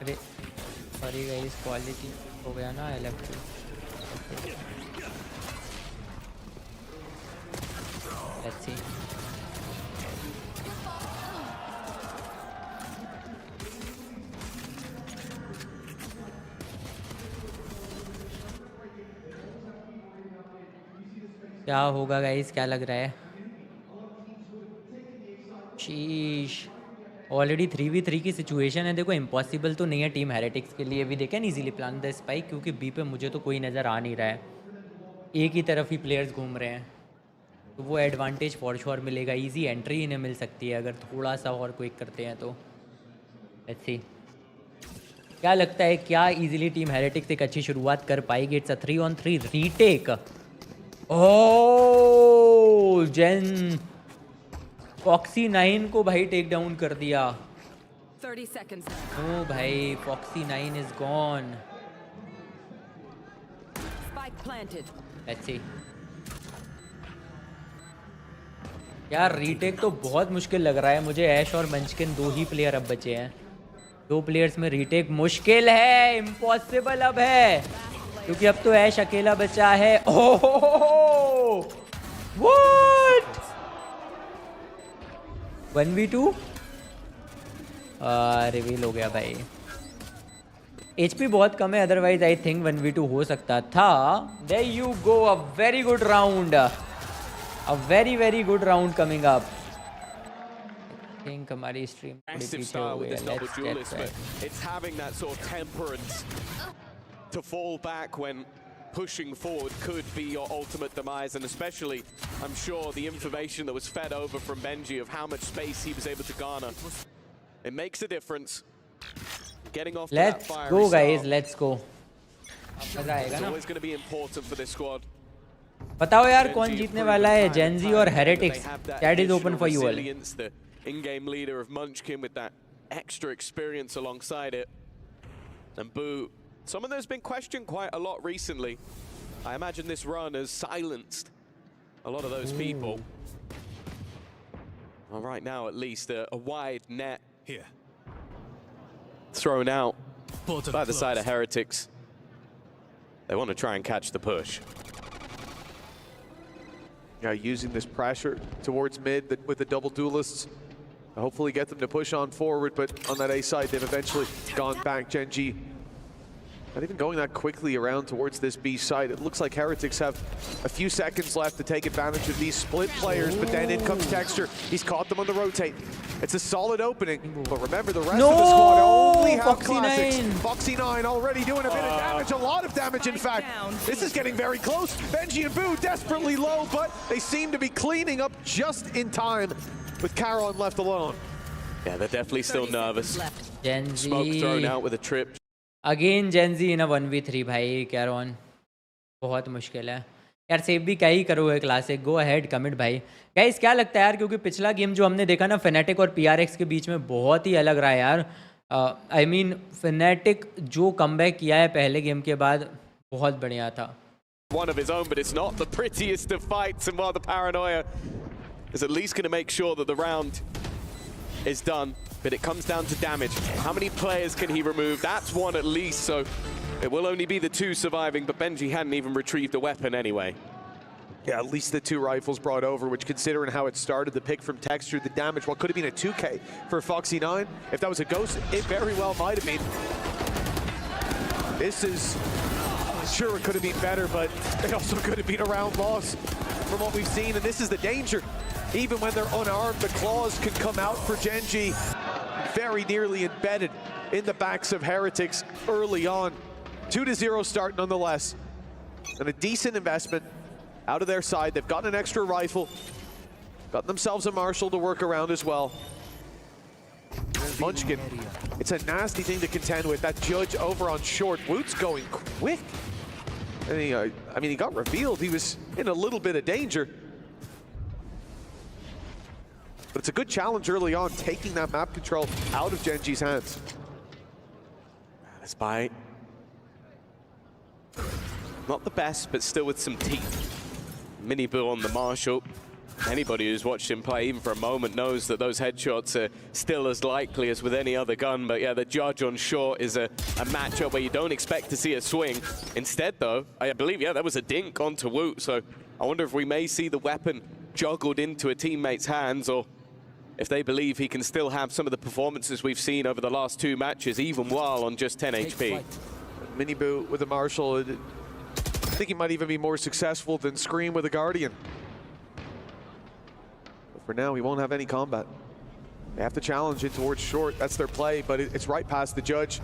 अरे सॉरी गाइस क्वालिटी हो गया ना LF2 लेट्स सी क्या होगा गाइस, क्या लग रहा है? शीश ऑलरेडी 3v3 की सिचुएशन है। देखो इम्पॉसिबल तो नहीं है टीम हेरेटिक्स के लिए भी, देखें इजीली प्लान द स्पाइक, क्योंकि बी पे मुझे तो कोई नज़र आ नहीं रहा है, एक ही तरफ ही प्लेयर्स घूम रहे हैं, तो वो एडवांटेज फॉर श्योर मिलेगा। इजी एंट्री इन्हें मिल सकती है अगर थोड़ा सा और क्विक करते हैं तो। लेट्स सी क्या लगता है, क्या इजीली टीम हेरेटिक्स एक अच्छी शुरुआत कर पाएगी? It's a 3-on-3 retake. Oh Gen Foxy 9 को भाई टेक डाउन कर दिया। 30 seconds. ओ भाई Foxy 9 is gone. Spike planted. Let's see यार रीटेक तो बहुत मुश्किल लग रहा है मुझे। ऐश और मंचकिन 2 ही प्लेयर अब बचे हैं, 2 प्लेयर्स में रीटेक मुश्किल है, इम्पॉसिबल अब है, क्योंकि अब तो ऐश अकेला बचा है। ओह व्हाट 1v2 रिवील हो गया भाई। HP बहुत कम है, अदरवाइज आई थिंक 1v2 हो सकता था। There you go, a very good round, a very good round coming up. I think हमारी स्ट्रीम थोड़ी पीछे हो गई है। Let's get back. It's having that sort of temperance to fall back when pushing forward could be your ultimate demise, and especially I'm sure the information that was fed over from Gen.G of how much space he was able to garner, it makes a difference. Getting off to that fire. Let's go guys, let's go. मजा आएगा ना। It's always going to be important for this squad. बताओ यार कौन जीतने वाला है, Gen.G और Heretics? Chat is open for you all. The in-game leader of Munchkin with that extra experience alongside it, and Boo. Someone that's been questioned quite a lot recently. I imagine this run has silenced a lot of those people. Well, right now, at least, a wide net here thrown out by the side of Heretics. They want to try and catch the push. Yeah, using this pressure towards mid with the double duelists. Hopefully get them to push on forward, but on that A side, they've eventually gone back. Gen.G not even going that quickly around towards this B side. It looks like Heretics have a few seconds left to take advantage of these split players, but then in comes Texture. He's caught them on the rotate. It's a solid opening, but remember the rest of the squad only have classics. Foxy 9 already doing a bit of damage, a lot of damage in fact. This is getting very close. Benji and Boo desperately low, but they seem to be cleaning up just in time with Caron left alone. Yeah, they're definitely still nervous. Gen.G Smoke thrown out with a trip. Again Gen.G in 1v3 भाई। कैरॉन बहुत मुश्किल है यार, save भी क्या ही करोगे classic. Go ahead commit भाई। Guys क्या लगता है यार, क्योंकि पिछला गेम जो हमने देखा ना Fnatic और PRX के बीच में बहुत ही अलग रहा है यार। आई मीन Fnatic जो कमबैक किया है पहले गेम के बाद बहुत बढ़िया था। One of his own, but it's not the prettiest of fights, and while the paranoia is at least going to make sure that the round is done. But it comes down to damage. How many players can he remove? That's one at least, so it will only be the 2 surviving, but Gen.G hadn't even retrieved a weapon anyway. Yeah, at least the 2 rifles brought over, which considering how it started, the pick from Texture, the damage, what could have been a 2K for Foxy 9. If that was a ghost, it very well might have been. This is, sure it could have been better, but it also could have been a round loss from what we've seen, and this is the danger. Even when they're unarmed, the claws can come out for Gen.G. Very nearly embedded in the backs of Heretics early on. 2-0 start nonetheless. And a decent investment out of their side. They've got an extra rifle. Got themselves a Marshal to work around as well. And Munchkin. It's a nasty thing to contend with. That judge over on short. Woot's going quick. And he, I mean, he got revealed. He was in a little bit of danger. But it's a good challenge early on, taking that map control out of Gen.G's hands. Spy. Not the best, but still with some teeth. Mini Boo on the Marshall. Anybody who's watched him play even for a moment knows that those headshots are still as likely as with any other gun. But yeah, the judge on short is a matchup where you don't expect to see a swing. Instead, though, I believe, yeah, that was a dink onto Woot. So I wonder if we may see the weapon juggled into a teammate's hands, or if they believe he can still have some of the performances we've seen over the last 2 matches, even while on just 10 HP. Mini Boo with a Marshall. I think he might even be more successful than Scream with a Guardian. But for now, he won't have any combat. They have to challenge it towards short. That's their play, but it's right past the judge.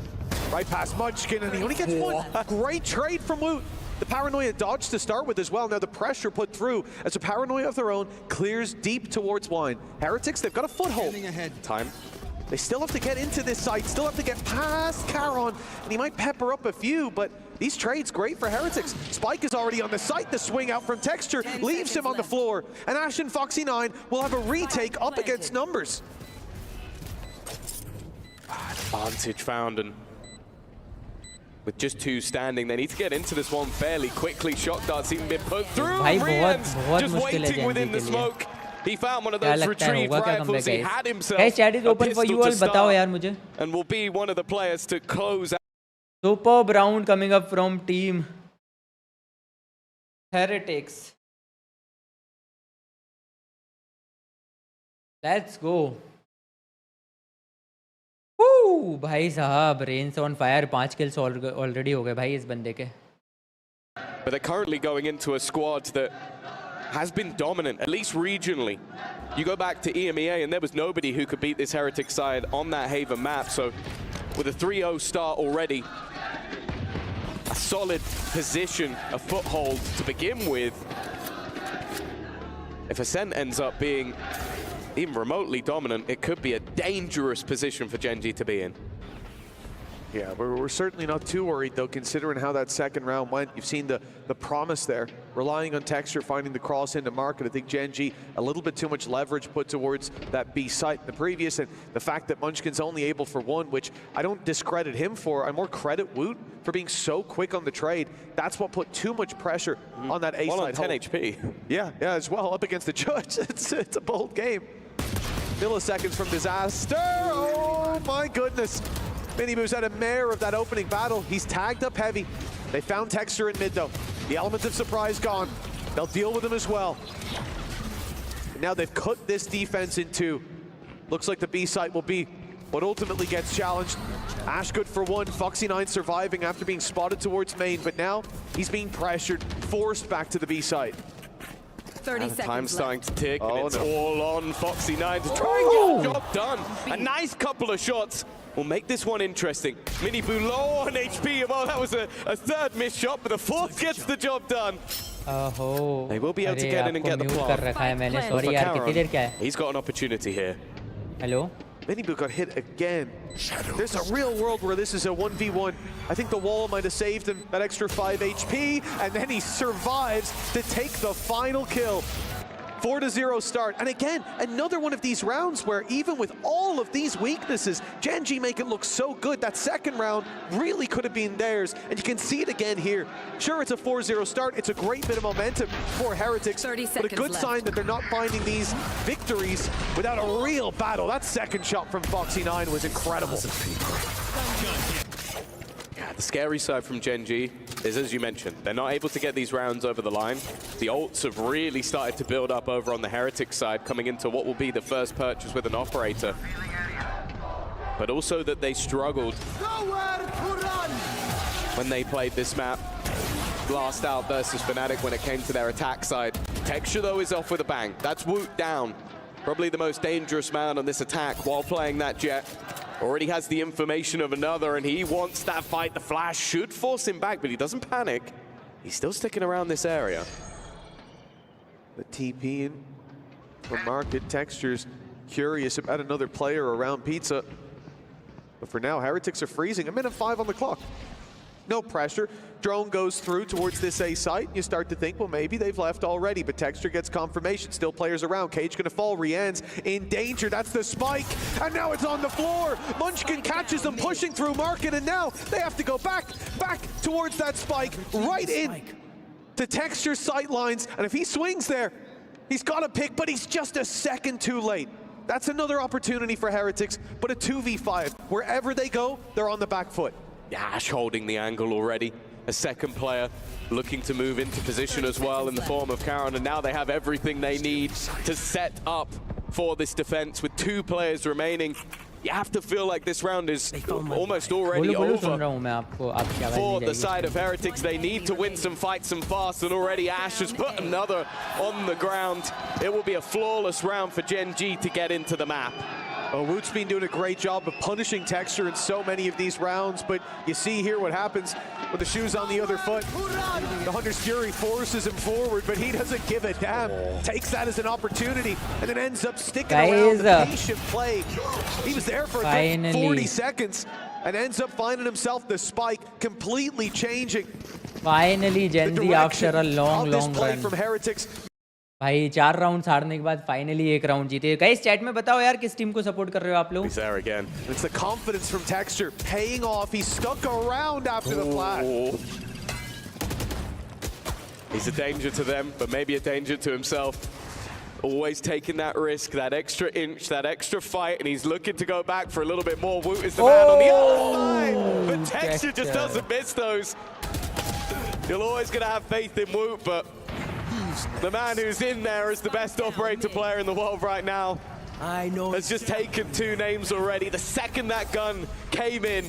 Right past Munchkin, and he only gets one. Great trade from Woot. The Paranoia dodge to start with as well. Now the pressure put through as a Paranoia of their own clears deep towards Wine. Heretics, they've got a foothold. Time. They still have to get into this site, still have to get past Caron, and he might pepper up a few, but these trades great for Heretics. Spike is already on the site. The swing out from Texture leaves him on the floor, and Ash and Foxy9 will have a retake up against numbers. Advantage found, and with just 2 standing, they need to get into this one fairly quickly. Shock darts even been put through. Rian's just waiting within the smoke. He found one of those retrieved rifles. He had himself Guys, chat is open for you all. बताओ यार मुझे. And will be one of the players to close out. Superb round coming up from team Heretics. Let's go. Woo! भाई साहब, Ren's on fire. 5 kills already हो गए भाई इस बंदे के. But they're currently going into a squad that has been dominant, at least regionally. You go back to EMEA and there was nobody who could beat this Heretic side on that Haven map. So with a 3-0 start already, a solid position, a foothold to begin with. If Ascent ends up being even remotely dominant, it could be a dangerous position for Gen.G to be in. Yeah, we're certainly not too worried, though, considering how that second round went. You've seen the promise there, relying on Texture, finding the cross into market. I think Gen.G, a little bit too much leverage put towards that B site in the previous, and the fact that Munchkin's only able for 1, which I don't discredit him for. I more credit Woot for being so quick on the trade. That's what put too much pressure on that A site. Well, on 10 HP. Yeah, as well, up against the judge. It's a bold game. Milliseconds from disaster. Oh, my goodness. Mini Boo's had a mare of that opening battle. He's tagged up heavy. They found Texture in mid, though. The element of surprise gone. They'll deal with him as well. And now they've cut this defense in 2. Looks like the B site will be what ultimately gets challenged. Ash good for 1. Foxy9 surviving after being spotted towards main, but now he's being pressured, forced back to the B site. 30 seconds Time's starting to tick, and it's all on Foxy9 to try and get the job done. A nice couple of shots will make this one interesting. Mini Boo low on HP. Well, that was a 3rd missed shot, but the 4th gets the job done. They will be able to get in and get the plot. He's got an opportunity here. Hello? Mini Boo got hit again. There's a real world where this is a 1v1. I think the wall might have saved him that extra 5 HP, and then he survives to take the final kill. 4-0 start, and again, another one of these rounds where even with all of these weaknesses, Gen.G make it look so good. That second round really could have been theirs, and you can see it again here. Sure, it's a 4-0 start. It's a great bit of momentum for Heretics, but a good sign that they're not finding these victories without a real battle. That second shot from Foxy9 was incredible. Yeah, the scary side from Gen.G is, as you mentioned, they're not able to get these rounds over the line. The ults have really started to build up over on the Heretic side, coming into what will be the first purchase with an operator. But also that they struggled when they played this map. Last out versus Fnatic when it came to their attack side. Texture, though, is off with a bang. That's Woot down. Probably the most dangerous man on this attack while playing that Jet. Already has the information of another, and he wants that fight. The flash should force him back, but he doesn't panic. He's still sticking around this area. The TP in for market. Texture's curious about another player around Pizza. But for now, Heretics are freezing. 1:05 on the clock. No pressure. Drone goes through towards this A site. You start to think, well, maybe they've left already, but Texture gets confirmation. Still players around. Cage gonna fall. Rian's in danger. That's the spike. And now it's on the floor. Munchkin catches them pushing through Market, and now they have to go back towards that spike, right in to Texture sight lines. And if he swings there, he's got a pick, but he's just a second too late. That's another opportunity for Heretics, but a 2v5. Wherever they go, they're on the back foot. Ash holding the angle already. A second player looking to move into position as well in the form of Karen, and now they have everything they need to set up for this defense with 2 players remaining. You have to feel like this round is almost already over for the side of Heretics. They need to win some fights and fast, and already Ash has put another on the ground. It will be a flawless round for Gen.G to get into the map. Oh, Woot's been doing a great job of punishing Texture in so many of these rounds, but you see here what happens with the shoes on the other foot. The Hunter's Fury forces him forward, but he doesn't give a damn. Takes that as an opportunity, and then ends up sticking around the patient play. He was there for a good 40 seconds, and ends up finding himself the spike, completely changing. Finally, Gen.G after a long play run. from Heretics. भाई 4 round हारने के बाद finally 1 round जीते। Guys chat में बताओ यार किस team को सपोर्ट कर रहे हो आप लोग? He's there again. It's the confidence from Texture paying off. He stuck around after the flash. He's a danger to them, but maybe a danger to himself. Always taking that risk, that extra inch, that extra fight, and he's looking to go back for a little bit more. Woot is the man on the other side, but Texture just doesn't miss those. You're always going to have faith in Woot, but the man who's in there is the best operator player in the world right now. Has just taken 2 names already. The second that gun came in,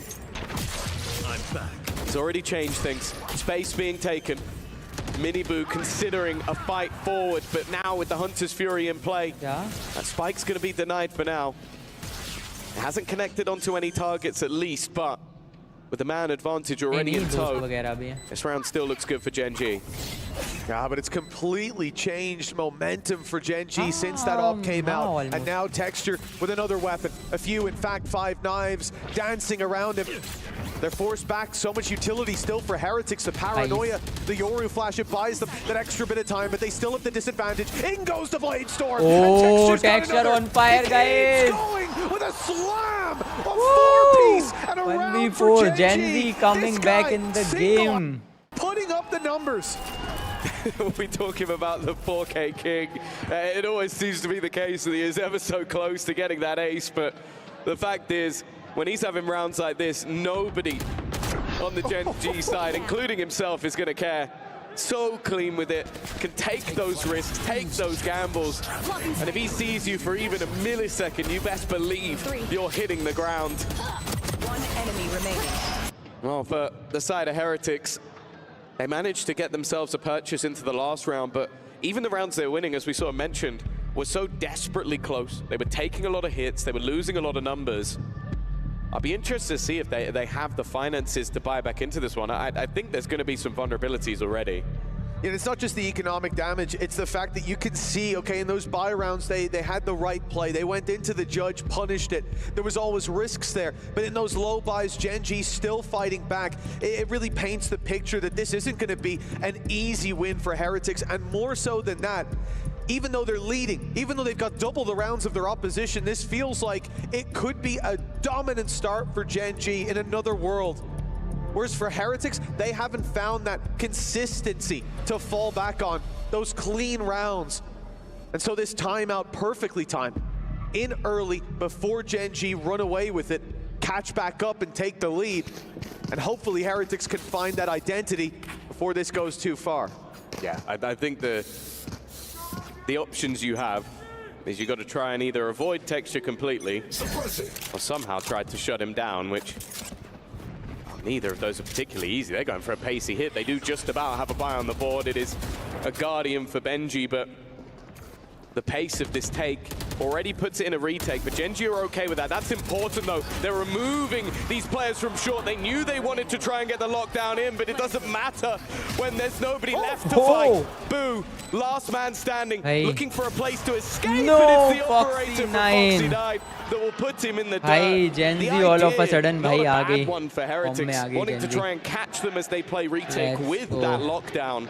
it's already changed things. Space being taken. Miniboo considering a fight forward, but now with the Hunter's Fury in play, that spike's going to be denied for now. It hasn't connected onto any targets at least, but with the man advantage already in tow, this round still looks good for Gen.G. Yeah, but it's completely changed momentum for Gen.G since that op came out. And now Texture with another weapon. A few, in fact, 5 knives dancing around him. They're forced back. So much utility still for Heretics. The paranoia, the Yoru flash, it buys them that extra bit of time, but they still have the disadvantage. In goes the Blade Storm. Oh, Texture on fire, guys. Going with a slam, a 4-piece, and a round for Gen.G coming back in the game. Putting up the numbers. We're talking about the 4K King. It always seems to be the case that he is ever so close to getting that ace, but the fact is, when he's having rounds like this, nobody on the Gen.G side, including himself, is going to care. So clean with it, can take those risks, take those gambles, and if he sees you for even a millisecond, you best believe you're hitting the ground. 1 enemy remaining. Well, for the side of Heretics, they managed to get themselves a purchase into the last round, but even the rounds they were winning, as we sort of mentioned, were so desperately close. They were taking a lot of hits, they were losing a lot of numbers. I'll be interested to see if they have the finances to buy back into this one. I think there's going to be some vulnerabilities already. And it's not just the economic damage, it's the fact that you can see, okay, in those buy rounds, they had the right play. They went into the judge, punished it. There was always risks there. But in those low buys, Gen.G still fighting back. It really paints the picture that this isn't going to be an easy win for Heretics. And more so than that, even though they're leading, even though they've got double the rounds of their opposition, this feels like it could be a dominant start for Gen.G in another world. Whereas for Heretics, they haven't found that consistency to fall back on, those clean rounds. And so this timeout perfectly timed, in early, before Gen.G run away with it, catch back up and take the lead. And hopefully Heretics can find that identity before this goes too far. Yeah, I think the options you have is you got to try and either avoid Texture completely or somehow try to shut him down, which neither of those are particularly easy. They're going for a pacey hit. They do just about have a buy on the board. It is a Guardian for Benji, but the pace of this take. Already puts it in a retake, but Gen.G are okay with that. That's important though. They're removing these players from short. They knew they wanted to try and get the lockdown in, but it doesn't matter when there's nobody left to fight. Boo, last man standing, looking for a place to escape, but it's the operator from Foxy9 that will put him in the dirt. Gen.G all of a sudden not a bhai bad one for Heretics, wanting to try and catch them as they play retake with that lockdown.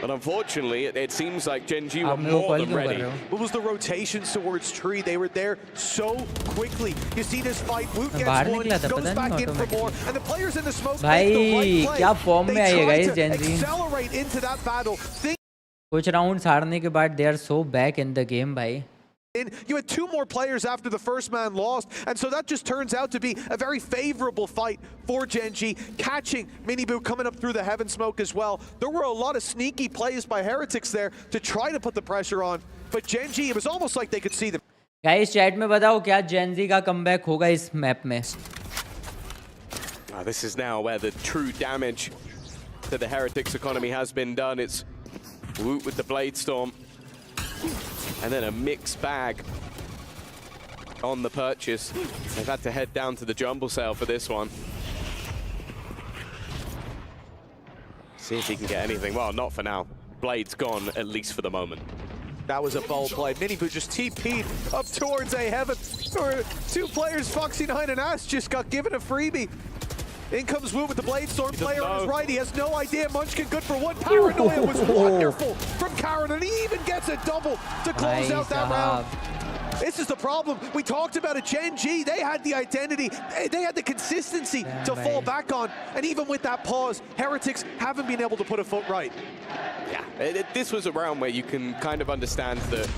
But unfortunately, it seems like Gen.G were more than ready. What was the rotations towards Tree? They were there so quickly. You see this fight, Woot gets one, goes back in for more, and the players in the smoke make the right play. क्या form में आई है guys Gen.G? Accelerate into that battle. कुछ rounds हारने के बाद they are so back in the game भाई. You had 2 more players after the first man lost, and so that just turns out to be a very favorable fight for Gen.G, catching Miniboo coming up through the heaven smoke as well. There were a lot of sneaky plays by Heretics there to try to put the pressure on, but Gen.G, it was almost like they could see them. Guys, chat में बताओ क्या Gen.G का comeback होगा इस map में? This is now where the true damage to the Heretics economy has been done. It's Woot with the Blade Storm. And then a mixed bag on the purchase. They've had to head down to the jumble sale for this one. See if he can get anything. Well, not for now. Blade's gone, at least for the moment. That was a bold play. Miniboo just TP'd up towards a heaven. 2 players, Foxy9 and Ash, just got given a freebie. In comes Woot with the Blade Storm. Player on his right, he has no idea. Munchkin good for 1. Paranoia was wonderful from Karen, and he even gets a double to close out that round. This is the problem. We talked about it. Gen.G, they had the identity. They had the consistency to fall back on. And even with that pause, Heretics haven't been able to put a foot right. Yeah, this was a round where you can kind of understand that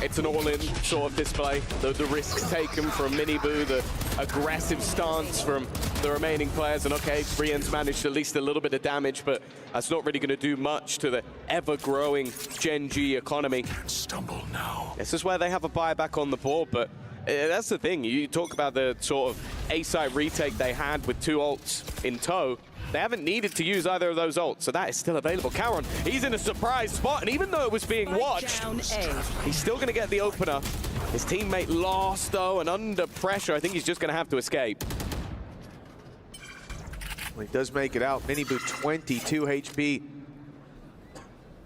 it's an all-in sort of display. The risks taken from Miniboo, the aggressive stance from the remaining players, and okay, Rian's managed at least a little bit of damage, but that's not really going to do much to the ever-growing Gen.G economy. Stumble now. This is where they have a buyback on the board, but that's the thing. You talk about the sort of A-side retake they had with 2 ults in tow. They haven't needed to use either of those ults, so that is still available. Karen, he's in a surprise spot, and even though it was being watched, he's still going to get the opener. His teammate lost, though, and under pressure, I think he's just going to have to escape. Well, he does make it out. Miniboo 22 HP.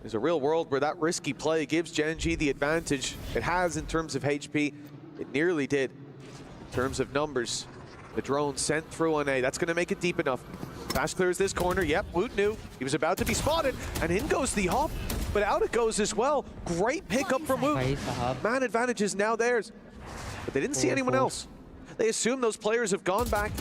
There's a real world where that risky play gives Gen.G the advantage. It has in terms of HP. It nearly did in terms of numbers. The drone sent through on A. That's going to make it deep enough. Fast clears this corner. Yep, Woot knew. He was about to be spotted, and in goes the hop, but out it goes as well. Great pickup from Woot. Man advantage is now theirs, but they didn't see anyone else. They assume those players have gone back,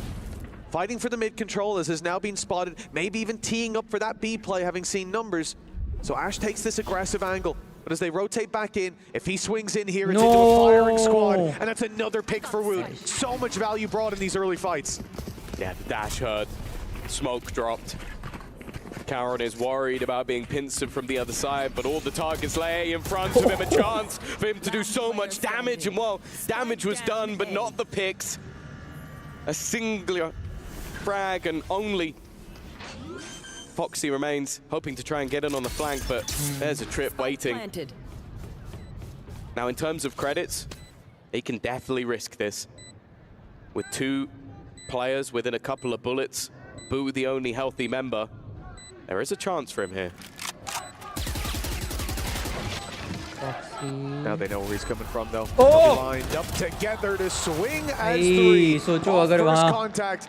fighting for the mid control as has now been spotted, maybe even teeing up for that B play, having seen numbers. So Ash takes this aggressive angle, but as they rotate back in, if he swings in here, it's into a firing squad, and that's another pick for Woot. So much value brought in these early fights. Yeah, the dash heard. Smoke dropped. Karen is worried about being pincered from the other side, but all the targets lay in front of him. A chance for him to do so much damage, and well, damage was done, but not the picks. A singular frag, and only Foxy remains, hoping to try and get in on the flank, but there's a trip waiting. Now, in terms of credits, he can definitely risk this. With 2 players within a couple of bullets, Boo the only healthy member, there is a chance for him here. Now they know where he's coming from, though. They'll be lined up together to swing as 3. सोचो Off अगर first वहाँ contact.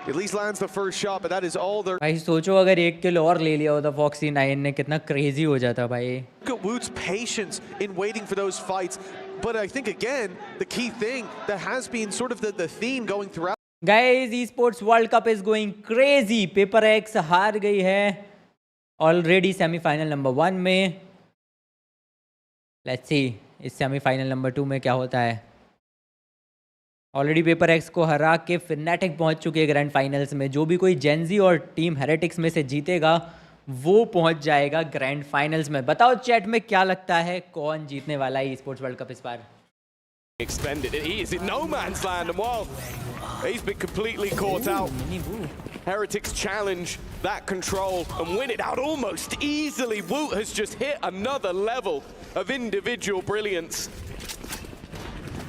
At least lands the first shot, but that is all there. भाई सोचो अगर 1 किल और ले लिया होता Foxy9 ने, कितना crazy हो जाता भाई. Look at Woot's patience in waiting for those fights. But I think, again, the key thing that has been sort of the theme going throughout. Guys, Esports World Cup is going crazy. Paper X हार गई है already semi-final number 1 में. Let's see इस semi-final number 2 में क्या होता है. Already paper x को हरा के Fnatic पहुंच चुके हैं ग्रैंड फाइनल्स में. जो भी कोई Gen.G और टीम हेरेटिक्स में से जीतेगा वो पहुंच जाएगा ग्रैंड फाइनल्स में. बताओ चैट में क्या लगता है कौन जीतने वाला है Esports World Cup इस बार. Extended. He is in no man's land, and while he's been completely caught out, Heretics challenge that control and win it out almost easily. Woot has just hit another level of individual brilliance.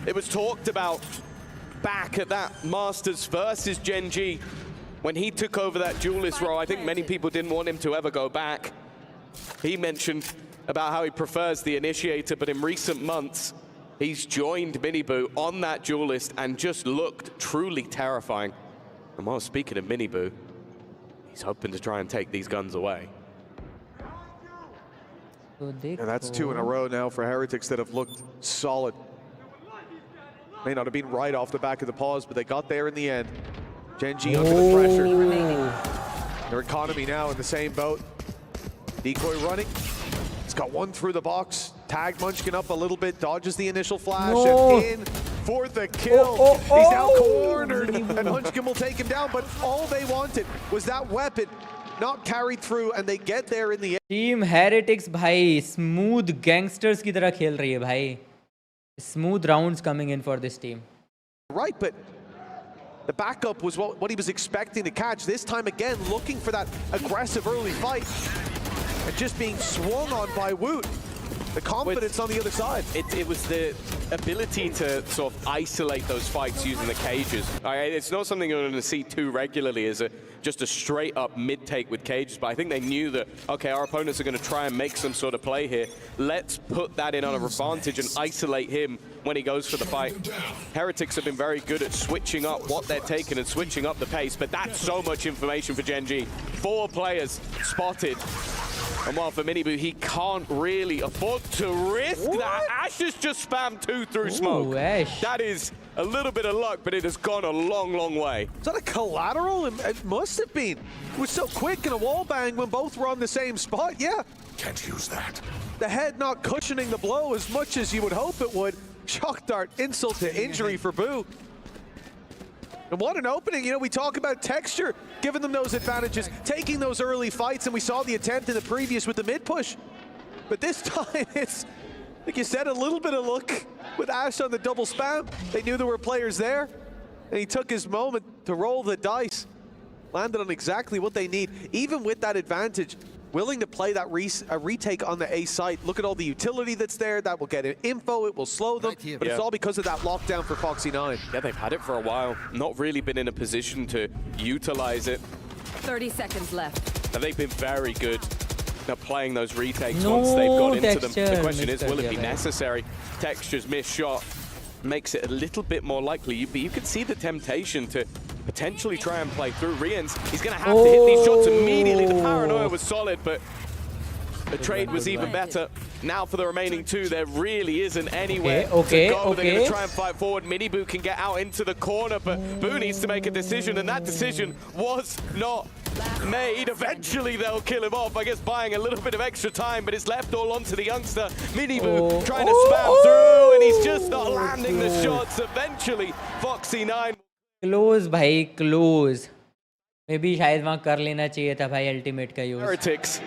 It was talked about back at that Masters versus Gen.G when he took over that duelist role. I think many people didn't want him to ever go back. He mentioned about how he prefers the initiator, but in recent months, he's joined Miniboo on that duelist and just looked truly terrifying. And while speaking of Miniboo, he's hoping to try and take these guns away. And that's 2 in a row now for Heretics that have looked solid. May not have been right off the back of the pause, but they got there in the end. Gen.G under the pressure. Their economy now in the same boat. Decoy running. It's got one through the box. Tagged Munchkin up a little bit, dodges the initial flash, and in for the kill. He's now cornered, and Munchkin will take him down, but all they wanted was that weapon not carried through, and they get there in the end. Team Heretics भाई smooth gangsters की तरह खेल रही है भाई. Smooth rounds coming in for this team. Right, but the backup was what he was expecting to catch. This time again, looking for that aggressive early fight, and just being swung on by Woot. The confidence on the other side. It was the ability to sort of isolate those fights using the cages. It's not something you're going to see too regularly as just a straight up mid take with cages, but I think they knew that, okay, our opponents are going to try and make some sort of play here. Let's put that in on an advantage and isolate him when he goes for the fight. Heretics have been very good at switching up what they're taking and switching up the pace, but that's so much information for Gen.G. 4 players spotted. And while for Miniboo, he can't really afford to risk that. Ash has just spammed 2 through smoke. That is a little bit of luck, but it has gone a long, long way. Is that a collateral? It must have been. It was so quick in a wall bang when both were on the same spot. Yeah. Can't use that. The head not cushioning the blow as much as you would hope it would. Shock dart, insult to injury for Boo. And what an opening. You know, we talk about texture, giving them those advantages, taking those early fights, and we saw the attempt in the previous with the mid push. But this time, it's, like you said, a little bit of luck with Ash on the double spam. They knew there were players there, and he took his moment to roll the dice. Landed on exactly what they need. Even with that advantage, willing to play that retake on the A site. Look at all the utility that's there. That will get info, it will slow them, but it's all because of that lockdown for Foxy9. Yeah, they've had it for a while. Not really been in a position to utilize it. 30 seconds left. And they've been very good at playing those retakes once they've got into them. The question is, will it be necessary? Texture's missed shot makes it a little bit more likely, but you can see the temptation to potentially try and play through. Rians, he's going to have to hit these shots immediately. The paranoia was solid, but the trade was even better. Now for the remaining 2, there really isn't anywhere to go. They're going to try and fight forward. Miniboo can get out into the corner, but Boo needs to make a decision, and that decision was not made. Eventually they'll kill him off, I guess buying a little bit of extra time, but it's left all onto the youngster. Miniboo trying to spam through, and he's just not landing the shots. Eventually, Foxy9. Close भाई, close. Maybe शायद वहाँ कर लेना चाहिए था भाई ultimate का use. Heretics.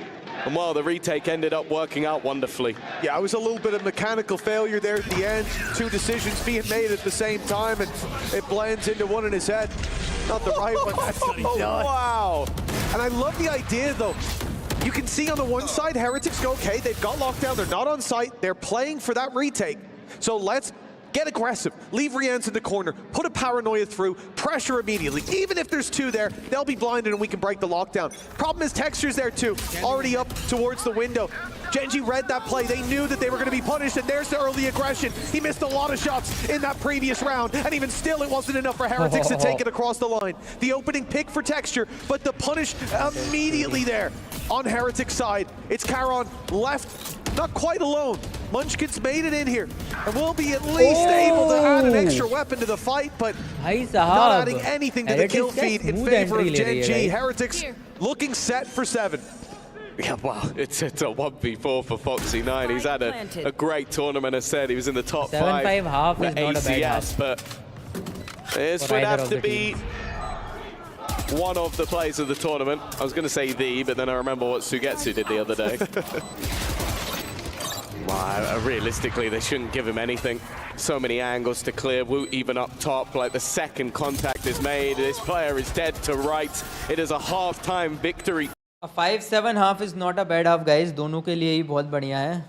And while the retake ended up working out wonderfully. Yeah, it was a little bit of mechanical failure there at the end. 2 decisions being made at the same time, and it blends into one in his head. Not the right one. Wow. And I love the idea, though. You can see on the one side, Heretics go, okay, they've got lockdown, they're not on site, they're playing for that retake. So let's get aggressive, leave Rians in the corner, put a paranoia through, pressure immediately. Even if there's 2 there, they'll be blinded and we can break the lockdown. Problem is Texture's there too, already up towards the window. Gen.G read that play, they knew that they were going to be punished, and there's the early aggression. He missed a lot of shots in that previous round, and even still it wasn't enough for Heretics to take it across the line. The opening pick for Texture, but the punish immediately there on Heretics' side. It's Caron left, not quite alone. Munchkin's made it in here, and will be at least able to add an extra weapon to the fight, but not adding anything to the kill feed in favor of Gen.G. Heretics looking set for 7. Yeah, well, it's a 1v4 for Foxy9. He's had a great tournament, as said. He was in the top 5 half is not a bad half. But this would have to be one of the plays of the tournament. I was going to say but then I remember what Sugetsu did the other day. Well, realistically, they shouldn't give him anything. So many angles to clear. Wu even up top, like the second contact is made. This player is dead to rights. It is a half-time victory. A 5-7 half is not a bad half, guys. दोनों के लिए ही बहुत बढ़िया है.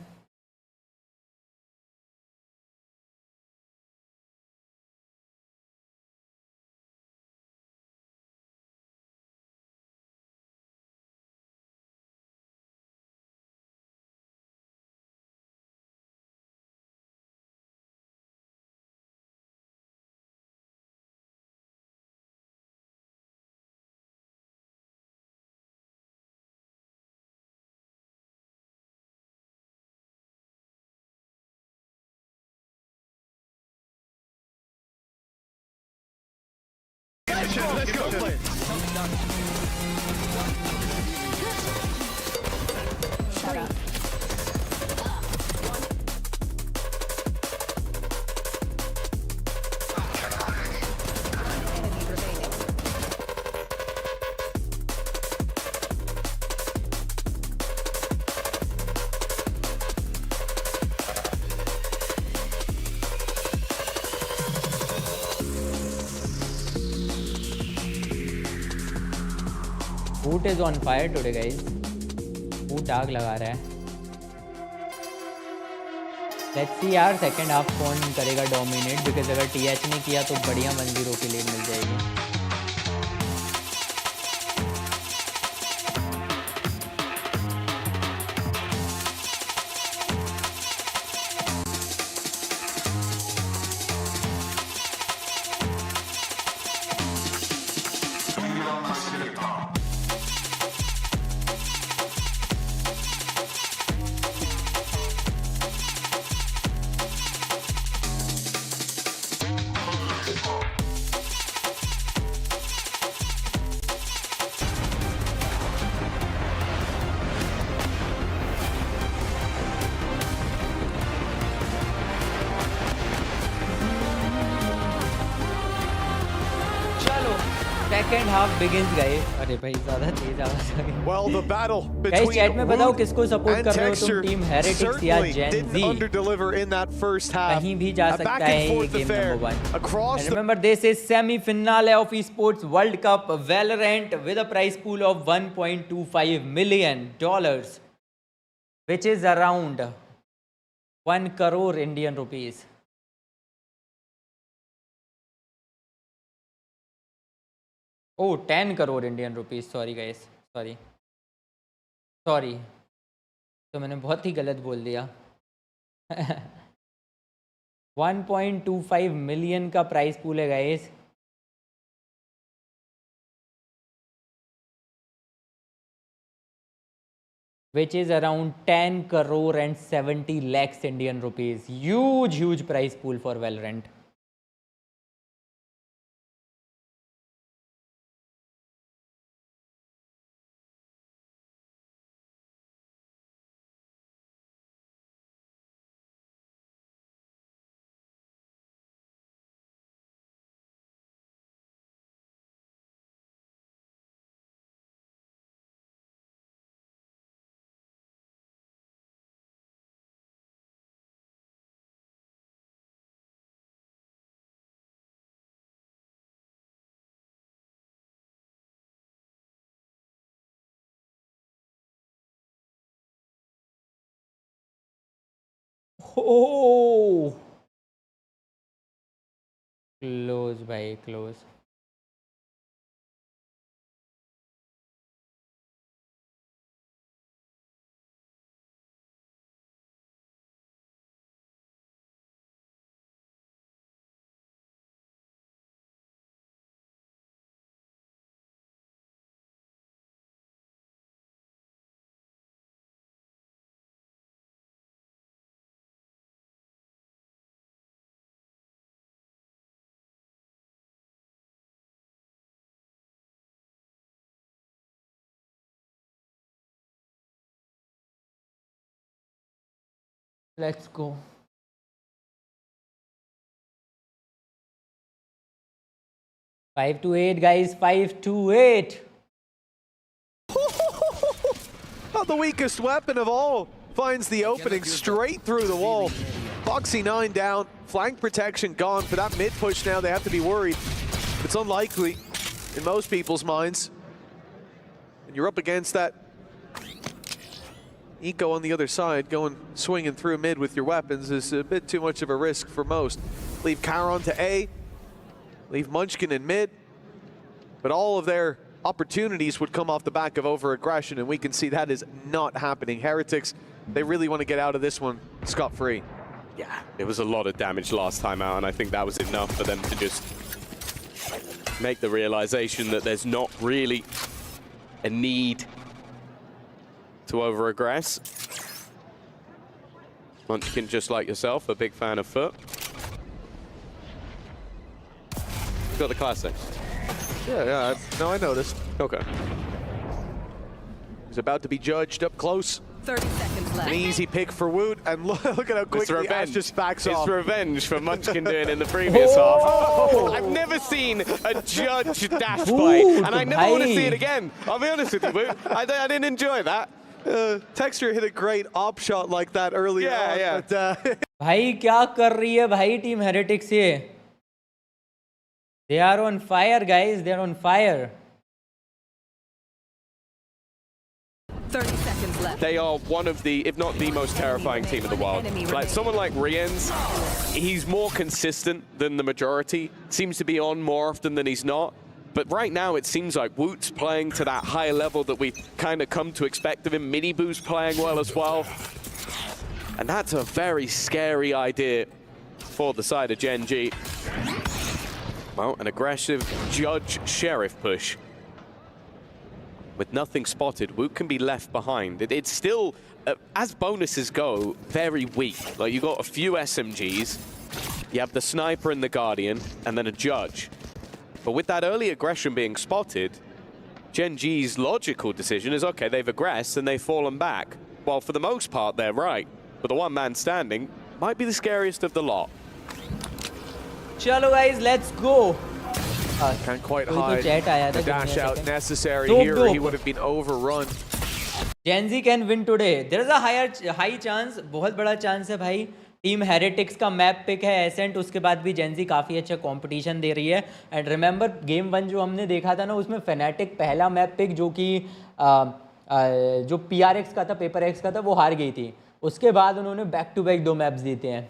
Let's go. Shut up. Boot is on fire today, guys. Boot आग लगा रहा है. Let's see यार second half कौन करेगा dominate, because अगर TH ने किया तो बढ़िया 1-0 की लीड मिल जाएगी. Second half begins, guys. अरे भाई ज़्यादा तेज आवाज़ आ गई. Well, the battle guys, between chat में बताओ किसको support and कर रहे हो Texture तुम, team Heretics या certainly Gen.G? didn't underdeliver in that first half. कहीं भी जा A सकता back है and ये forth game affair number 1. across And remember, this is semi-finale of Esports World Cup Valorant with a prize pool of $1.25 million, which is around 1 crore Indian rupees. Oh, 10 crore Indian rupees. Sorry guys. Sorry. तो मैंने बहुत ही गलत बोल दिया. 1.25 million का prize pool है guys. Which is around 10 crore and 70 lakhs Indian rupees. Huge price pool for Valorant. Oh, close by close. Let's go. Five to 8, guys. 5-8. The weakest weapon of all finds the opening straight through the wall. Foxy 9 down, flank protection gone. For that mid push now, they have to be worried. It's unlikely in most people's minds. And you're up against that Eco on the other side, going swinging through mid with your weapons is a bit too much of a risk for most. Leave Caron to A, leave Munchkin in mid, but all of their opportunities would come off the back of over-aggression, and we can see that is not happening. Heretics, they really want to get out of this one scot-free. Yeah, it was a lot of damage last time out, and I think that was enough for them to just make the realization that there's not really a need to over-aggress. Munchkin, just like yourself, a big fan of Foot. Got the classic. Yeah, no, I noticed. Okay. He's about to be judged up close. 30 seconds left. An easy pick for Woot, and look at how quickly Ash just backs off. It's revenge for Munchkin doing in the previous half. I've never seen a judge dash play, and I never want to see it again. I'll be honest with you, Woot. I didn't enjoy that. Texture hit a great op shot like that earlier on. Yeah. But, भाई क्या कर रही है भाई team Heretics ये? They are on fire, guys. They are on fire. 30 seconds left. They are one of the, if not the most terrifying team in the world. Like someone like Ren's, he's more consistent than the majority. Seems to be on more often than he's not. But right now it seems like Woot's playing to that high level that we kind of come to expect of him. Miniboo's playing well as well. And that's a very scary idea for the side of Gen.G. Well, an aggressive Judge Sheriff push. With nothing spotted, Woot can be left behind. It's still, as bonuses go, very weak. Like, you got a few SMGs, you have the Sniper and the Guardian, and then a Judge. But with that early aggression being spotted, Gen.G's logical decision is, okay, they've aggressed and they've fallen back. Well, for the most part, they're right. But the one man standing might be the scariest of the lot. Chalo guys, let's go. Can't quite hide the dash out necessary here. He would have been overrun. Gen.G can win today. There is a high chance, बहुत बड़ा chance है भाई. Team Heretics का map pick है Ascent, उसके बाद भी Gen.G काफ़ी अच्छा कंपटीशन दे रही है. एंड रिमेंबर गेम 1 जो हमने देखा था ना, उसमें Fnatic पहला मैप पिक जो कि जो PRX का था, पेपर एक्स का था, वो हार गई थी. उसके बाद उन्होंने बैक टू बैक 2 मैप्स जीते हैं.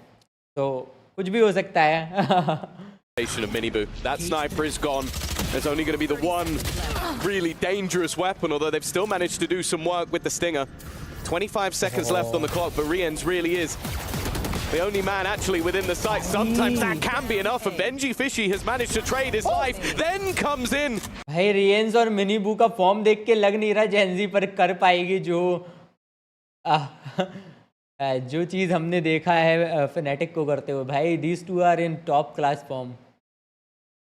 तो कुछ भी हो सकता है. Of Miniboo. That sniper is gone. There's only going to be the one really dangerous weapon, although they've still managed to do some work with the Stinger. 25 seconds left on the clock, but Ren's really is the only man actually within the sight. Sometimes that can be enough, and Benji Fishy has managed to trade his life, then comes in. भाई Ren's और Miniboo का form देख के लग नहीं रहा Gen.G पर कर पाएगी जो चीज़ हमने देखा है Fnatic को करते हुए. भाई these two are in top class form.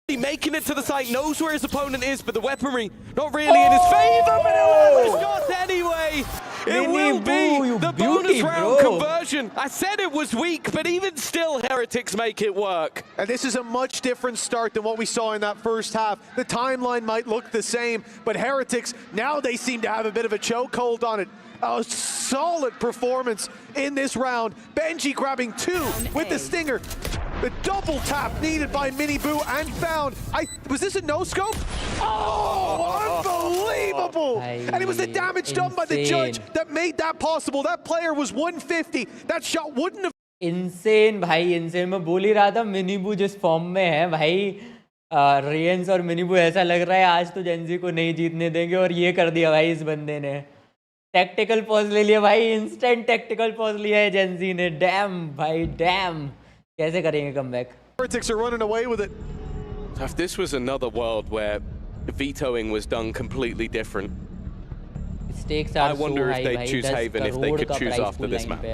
Making it to the site, knows where his opponent is, but the weaponry not really in his favor, but it was shot anyway. It will be the bonus round conversion. I said it was weak, but even still, Heretics make it work. And this is a much different start than what we saw in that first half. The timeline might look the same, but Heretics, now they seem to have a bit of a chokehold on it. A solid performance in this round. Benji grabbing 2 with the Stinger. The double tap needed by Miniboo and found. Was this a no-scope? Oh, unbelievable! And it was the damage done by the judge that made that possible. That player was 150. That shot wouldn't have... Insane, भाई, insane. मैं बोल ही रहा था Miniboo जिस form में है, भाई Ren's और Miniboo ऐसा लग रहा है आज तो Gen.G को नहीं जीतने देंगे, और ये कर दिया भाई इस बंदे ने. टैक्टिकल पॉज ले लिया भाई, इंस्टेंट टैक्टिकल पॉज लिया है Gen.G ने. डैम भाई, डैम. कैसे करेंगे comeback? Heretics are running away with it. If this was another world where vetoing was done completely different, stakes are I wonder so if they'd choose Haven if they could choose after this map.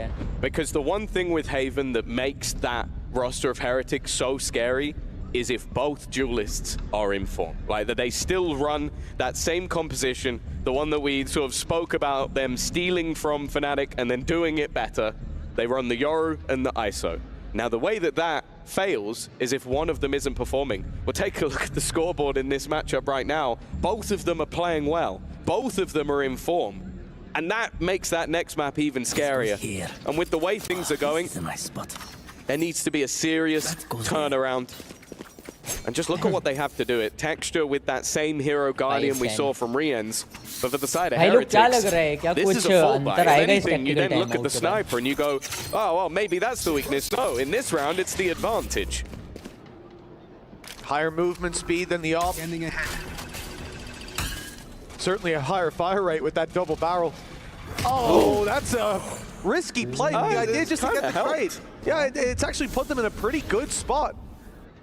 Because the one thing with Haven that makes that roster of Heretics so scary is if both duelists are in form. Like that they still run that same composition, the one that we sort of spoke about them stealing from Fnatic and then doing it better. They run the Yoru and the ISO. Now the way that that fails is if one of them isn't performing. Well, take a look at the scoreboard in this matchup right now. Both of them are playing well. Both of them are in form. And that makes that next map even scarier. And with the way things are going, There needs to be a serious turnaround. And just look at what they have to do. It Texture with that same hero guardian we saw from Rien's. But for the side of Heretics, this is a full buy. If anything, you then look at the sniper and you go, oh, well, maybe that's the weakness. No, in this round, it's the advantage. Higher movement speed than the op. Certainly a higher fire rate with that double barrel. Oh, that's a risky play. The idea just to get the trade. Yeah, it's actually put them in a pretty good spot.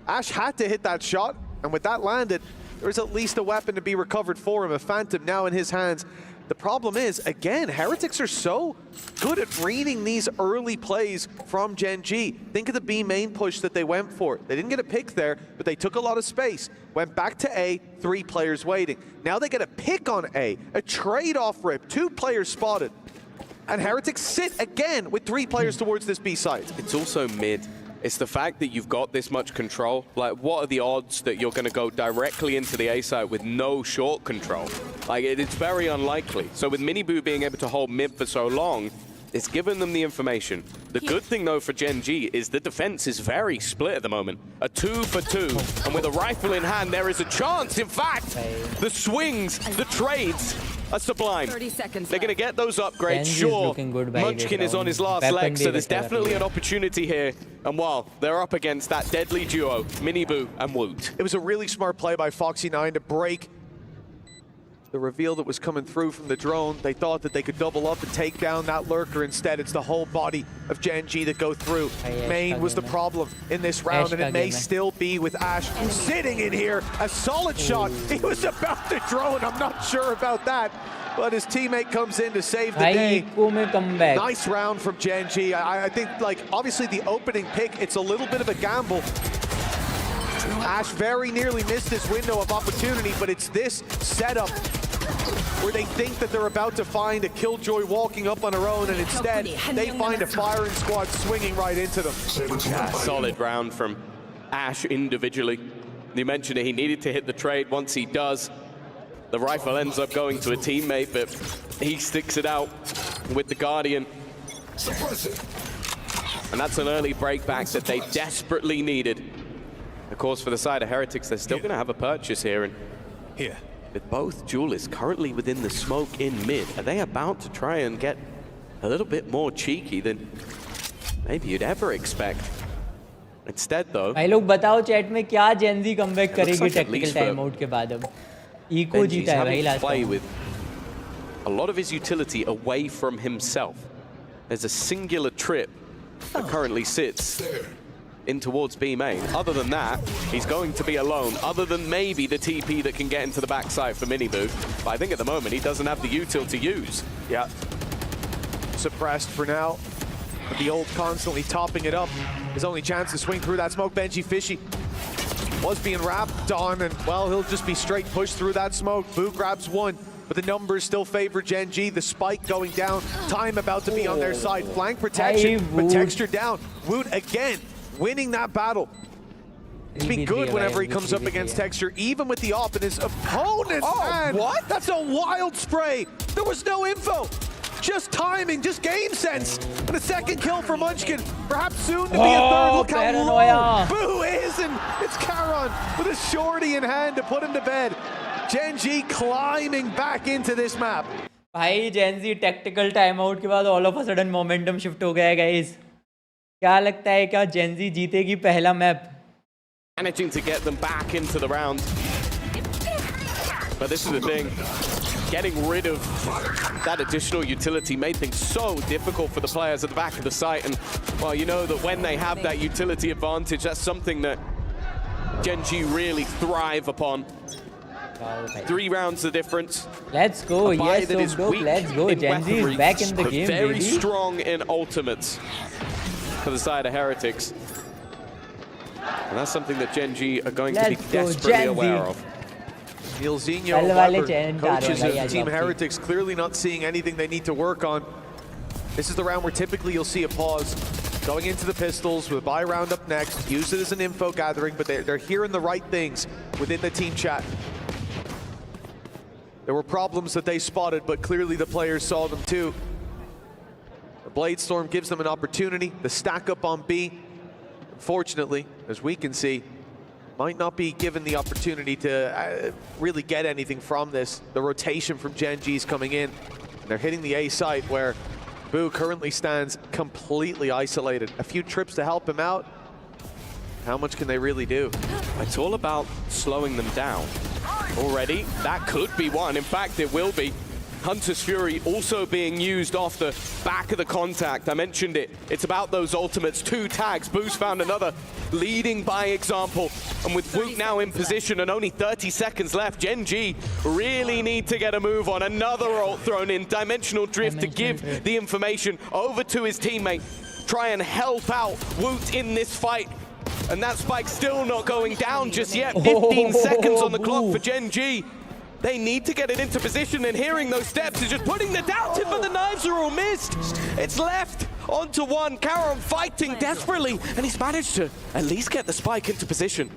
Ash had to hit that shot, and with that landed, there's at least a weapon to be recovered for him, a Phantom now in his hands. The problem is, again, Heretics are so good at reading these early plays from Gen.G. Think of the B main push that they went for. They didn't get a pick there, but they took a lot of space. Went back to A, 3 players waiting. Now they get a pick on A, a trade-off rip, 2 players spotted. And Heretics sit again with 3 players towards this B site. It's also mid. It's the fact that you've got this much control. Like, what are the odds that you're going to go directly into the A site with no short control? Like, it's very unlikely. So with Miniboo being able to hold mid for so long, it's given them the information. The good thing, though, for Gen.G is the defense is very split at the moment. A 2 for 2, and with a rifle in hand, there is a chance. In fact, the swings, the trades are sublime. 30 seconds They're going to get those upgrades. Sure, Munchkin is on his last leg, so there's definitely an opportunity here. And while they're up against that deadly duo, Miniboo and Woot. It was a really smart play by Foxy9 to break the reveal that was coming through from the drone. They thought that they could double up and take down that lurker. Instead, it's the whole body of Gen.G that go through. Main was the problem in this round, and it may still be with Ash sitting in here. A solid shot. He was about to drone. I'm not sure about that, but his teammate comes in to save the day. Nice round from Gen.G. I think, like, obviously the opening pick, it's a little bit of a gamble. Ash very nearly missed his window of opportunity, but it's this setup where they think that they're about to find a Killjoy walking up on her own, and instead they find a firing squad swinging right into them. Yeah, solid round from Ash individually. You mentioned it, he needed to hit the trade. Once he does, the rifle ends up going to a teammate, but he sticks it out with the Guardian. And that's an early breakback that they desperately needed. Of course, for the side of Heretics, they're still going to have a purchase here. And with both duelists currently within the smoke in mid, are they about to try and get a little bit more cheeky than maybe you'd ever expect? Instead, though, भाई लोग बताओ chat में क्या Gen.Z comeback करेगी technical time out के बाद अब eco जीता है भाई last play with a lot of his utility away from himself. There's a singular trip that currently sits in towards B main. Other than that, he's going to be alone, other than maybe the TP that can get into the backside for Miniboo. But I think at the moment, he doesn't have the util to use. Yeah. Suppressed for now. But the ult constantly topping it up. His only chance to swing through that smoke. Benji Fishy was being wrapped on, and well, he'll just be straight pushed through that smoke. Boo grabs one, but the numbers still favor Gen.G. The spike going down. Time about to be on their side. Flank protection, but Texture down. Woot again, winning that battle. It's been good whenever he comes up against Texture, even with the op in his opponent's hand. What? That's a wild spray. There was no info. Just timing, just game sense. And a second kill for Munchkin. Perhaps soon to be a third. Look how low Boo is, and it's Charon with a shorty in hand to put him to bed. Gen.G climbing back into this map. भाई Gen.Z tactical timeout के बाद all of a sudden momentum shift हो गया है guys. क्या लगता है क्या Gen.Z जीतेगी पहला map? Managing to get them back into the round. But this is the thing. Getting rid of that additional utility made things so difficult for the players at the back of the site. And, well, you know that when they have that utility advantage, that's something that Gen.G really thrive upon. 3 rounds the difference. Let's go, yes, so dope. Let's go. Gen.G is back in the game, very baby. strong in ultimates for the side of Heretics. And that's something that Gen.G are going to be desperately aware of. Ilzinho, coaches of Team Heretics, clearly not seeing anything they need to work on. This is the round where typically you'll see a pause. Going into the pistols with a buy round up next. Use it as an info gathering, but they're hearing the right things within the team chat. There were problems that they spotted, but clearly the players saw them too. The Blade Storm gives them an opportunity. The stack up on B. Unfortunately, as we can see, might not be given the opportunity to really get anything from this. The rotation from Gen.G is coming in. And they're hitting the A site where Boo currently stands completely isolated. A few trips to help him out. How much can they really do? It's all about slowing them down. Already, that could be one. In fact, it will be. Hunter's Fury also being used off the back of the contact. I mentioned it. It's about those ultimates. 2 tags. Boo's found another. Leading by example. And with Woot now in position and only 30 seconds left, Gen.G really need to get a move on. Another ult thrown in. Dimensional Drift to give the information over to his teammate. Try and help out Woot in this fight. And that spike's still not going down just yet. 15 seconds on the clock for Gen.G. They need to get it into position, and hearing those steps is just putting the doubt in, but the knives are all missed. It's left onto one. Karam fighting desperately, and he's managed to at least get the spike into position.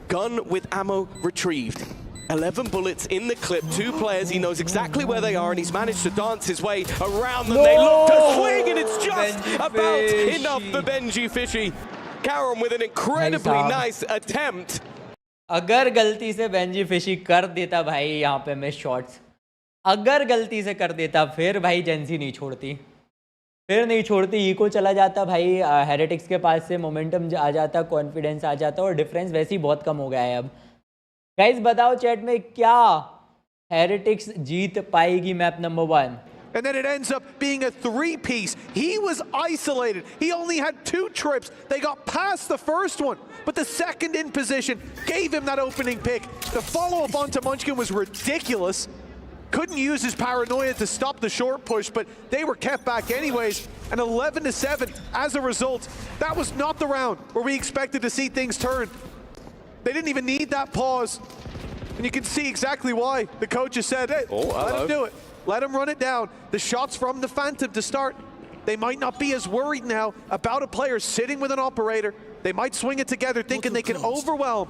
Gun with ammo retrieved. 11 bullets in the clip, 2 players. He knows exactly where they are, and he's managed to dance his way around them. They look to swing, and it's just about enough for Benji Fishy. Karam with an incredibly nice attempt. अगर गलती से Benji fishy कर देता भाई यहाँ पे miss shots, अगर गलती से कर देता फिर भाई जेंजी नहीं छोड़ती, फिर नहीं छोड़ती। इको चला जाता भाई, हेरेटिक्स के पास से मोमेंटम आ जाता, कॉन्फिडेंस आ जाता, और डिफरेंस वैसे ही बहुत कम हो गया है अब। गाइस बताओ चैट में, क्या हेरेटिक्स जीत पाएगी map number 1? And then it ends up being a 3-piece. He was isolated. He only had 2 trips. They got past the first one, but the second in position gave him that opening pick. The follow-up onto Munchkin was ridiculous. Couldn't use his paranoia to stop the short push, but they were kept back anyways. And 11-7 as a result. That was not the round where we expected to see things turn. They didn't even need that pause. And you can see exactly why. The coach has said, hey, let him do it. Let him run it down. The shots from the Phantom to start. They might not be as worried now about a player sitting with an operator. They might swing it together thinking they can overwhelm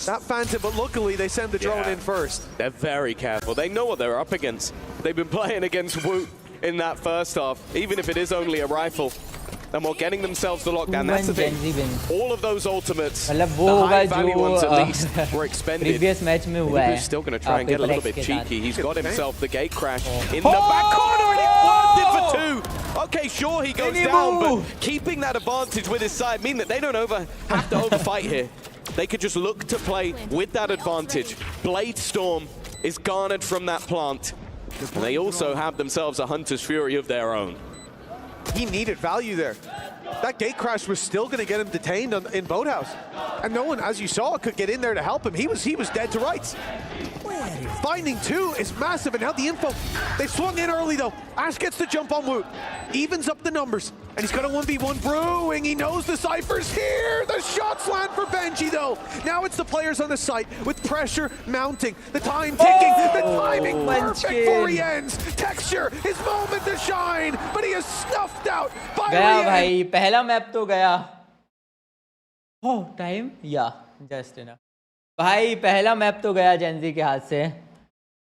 that Phantom, but luckily they send the drone in first. They're very careful. They know what they're up against. They've been playing against Woot in that first half, even if it is only a rifle. And while getting themselves the lockdown, that's the thing. All of those ultimates, the high-value ones at least, were expended. He's still going to try and get a little bit cheeky. He's got himself the gate crash in the back corner, and he worked it for 2. Okay, sure, he goes down, but keeping that advantage with his side mean that they don't have to overfight here. They could just look to play with that advantage. Blade Storm is garnered from that plant. And they also have themselves a Hunter's Fury of their own. He needed value there. That gate crash was still going to get him detained in Boathouse. And no one, as you saw, could get in there to help him. He was dead to rights. Finding 2 is massive, and now the info. They swung in early though. Ash gets the jump on Woot. Evens up the numbers. And he's got a 1v1 brewing. He knows the Cypher's here. The shots land for Benji though. Now it's the players on the site with pressure mounting. The time ticking. The timing perfect before he ends. Texture, his moment to shine. But he is snuffed out by गया भाई, पहला map तो गया। Oh, time? Yeah, just enough. भाई पहला map तो गया Gen Z के हाथ से,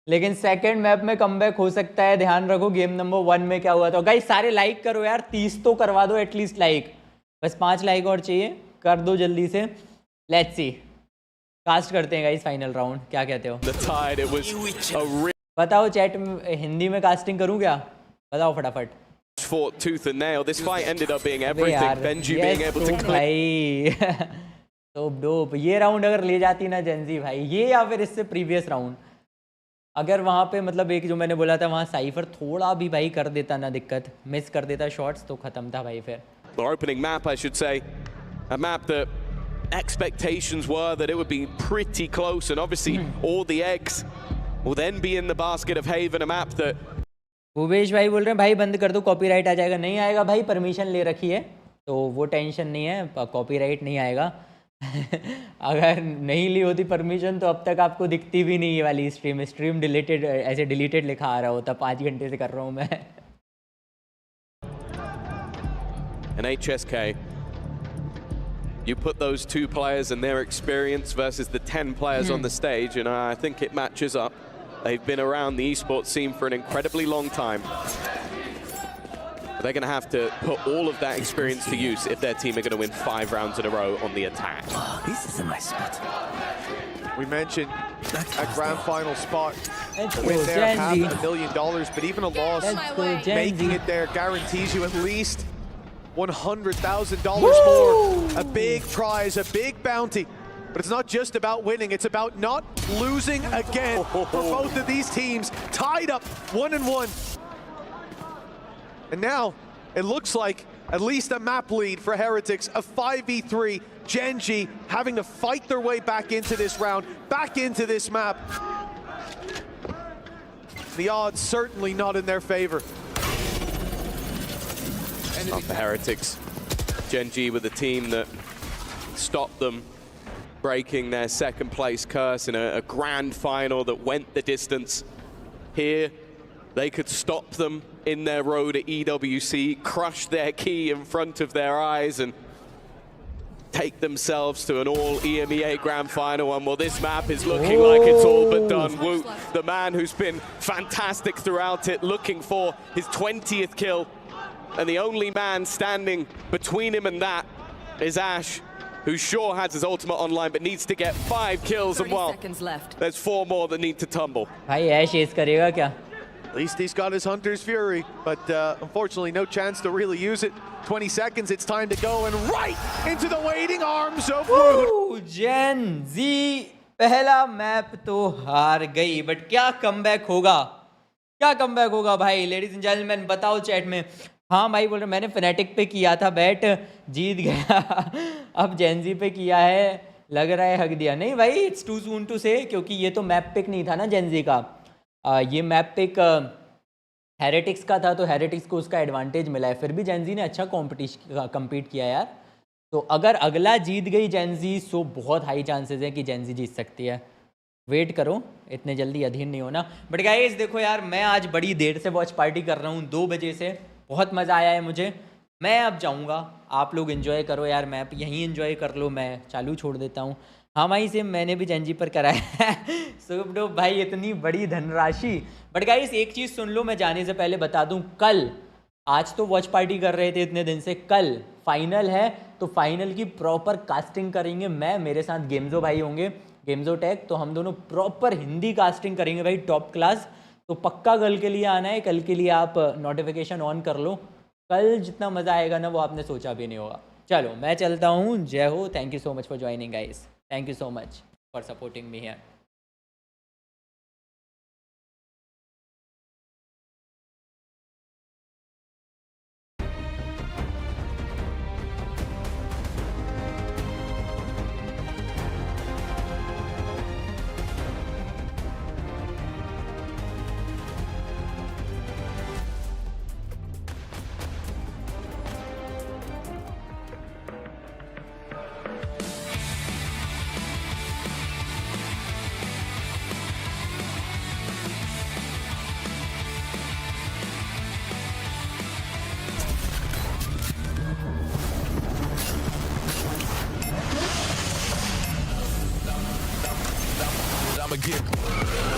लेकिन सेकंड मैप में कमबैक हो सकता है। ध्यान रखो गेम नंबर 1 में क्या हुआ था। गाइस सारे लाइक करो यार, 30 तो करवा दो एटलीस्ट लाइक, बस 5 लाइक और चाहिए, कर दो जल्दी से। लेट्स सी, कास्ट करते हैं गाइस फाइनल राउंड, क्या कहते हो? बताओ चैट में, हिंदी में कास्टिंग करूँ क्या? बताओ फटाफट। Fought tooth and nail. This fight ended up being everything. Benji being able to भाई तो डोप। ये राउंड अगर ले जाती ना जेंजी भाई, ये या फिर इससे प्रीवियस राउंड, अगर वहाँ पे मतलब एक जो मैंने बोला था वहाँ साइफर थोड़ा भी भाई कर देता ना दिक्कत, मिस कर देता शॉट्स, तो खत्म था भाई फिर। The opening map, I should say, a map that expectations were that it would be pretty close, and obviously all the eggs will then be in the basket of Haven, a map that Bhupesh भाई बोल रहे हैं भाई बंद कर दो, copyright आ जाएगा। नहीं आएगा भाई, परमिशन ले रखी है तो वो टेंशन नहीं है, कॉपीराइट नहीं आएगा। अगर नहीं ली होती परमिशन तो अब तक आपको दिखती भी नहीं ये वाली स्ट्रीम डिलीटेड, ऐसे डिलीटेड लिखा आ रहा होता। 5 घंटे से कर रहा हूँ मैं। an HSK, you put those 2 players and their experience versus the 10 players on the stage, and I think it matches up. They've been around the esports scene for an incredibly long time. They're going to have to put all of that experience to use if their team are going to win 5 rounds in a row on the attack. Oh, this is a nice spot. We mentioned a grand final spot. Let's Win go, there, Gen.G. $500,000, but even a loss, Let's go, Gen.G. making it there guarantees you at least $100,000 more. A big prize, a big bounty. But it's not just about winning, it's about not losing again for both of these teams. Tied up 1-1. And now it looks like at least a map lead for Heretics, a 5v3. Gen.G having to fight their way back into this round, back into this map. The odds certainly not in their favor. Not for Heretics. Gen.G with a team that stopped them breaking their second place curse in a grand final that went the distance. Here, they could stop them in their road at EWC, crush their key in front of their eyes, and take themselves to an all EMEA grand final. And well, this map is looking like it's all but done. Woot, the man who's been fantastic throughout it, looking for his 20th kill. And the only man standing between him and that is Ash, who sure has his ultimate online, but needs to get 5 kills. And well, there's 4 more that need to tumble. भाई Ash ace करेगा क्या? At least he's got his Hunter's Fury, but unfortunately no chance to really use it. 20 seconds, it's time to go, and right into the waiting arms of Woot. Gen.G पहला map तो हार गई, but क्या comeback होगा? क्या comeback होगा भाई? Ladies and gentleman बताओ चैट में। हाँ भाई बोल रहे, मैंने Fnatic पे किया था बैट, जीत गया। अब Gen.G पे किया है, लग रहा है हक दिया। नहीं भाई, इट्स टू सून टू से, क्योंकि ये तो मैप पिक नहीं था ना Gen.G का। ये मैप पिक हेरेटिक्स का था, तो हेरेटिक्स को उसका एडवांटेज मिला है। फिर भी Gen.G ने अच्छा कम्पीट किया यार। तो अगर अगला जीत गई Gen.G, सो बहुत हाई चांसेस है कि Gen.G जीत सकती है। वेट करो, इतने जल्दी अधीन नहीं होना। बट गाइस देखो यार, मैं आज बड़ी देर से वॉच पार्टी कर रहा हूँ, 2 बजे से। बहुत मज़ा आया है मुझे। मैं अब जाऊँगा, आप लोग एंजॉय करो यार, मैप यहीं एंजॉय कर लो, मैं चालू छोड़ देता हूँ। हाँ भाई, से मैंने भी Gen.G पर कराया है। सुबडो भाई, इतनी बड़ी धनराशि। बट गाइस एक चीज़ सुन लो, मैं जाने से पहले बता दूं, कल, आज तो वॉच पार्टी कर रहे थे इतने दिन से, कल फाइनल है, तो फाइनल की प्रॉपर कास्टिंग करेंगे। मैं, मेरे साथ गेमजो भाई होंगे, गेमजो टेक, तो हम दोनों प्रॉपर हिंदी कास्टिंग करेंगे भाई, टॉप क्लास। तो पक्का कल के लिए आना है, कल के लिए आप नोटिफिकेशन ऑन कर लो। कल जितना मज़ा आएगा ना, वो आपने सोचा भी नहीं होगा। चलो मैं चलता हूँ, जय हो। Thank you so much for joining guys. Thank you so much for supporting me here. I'ma get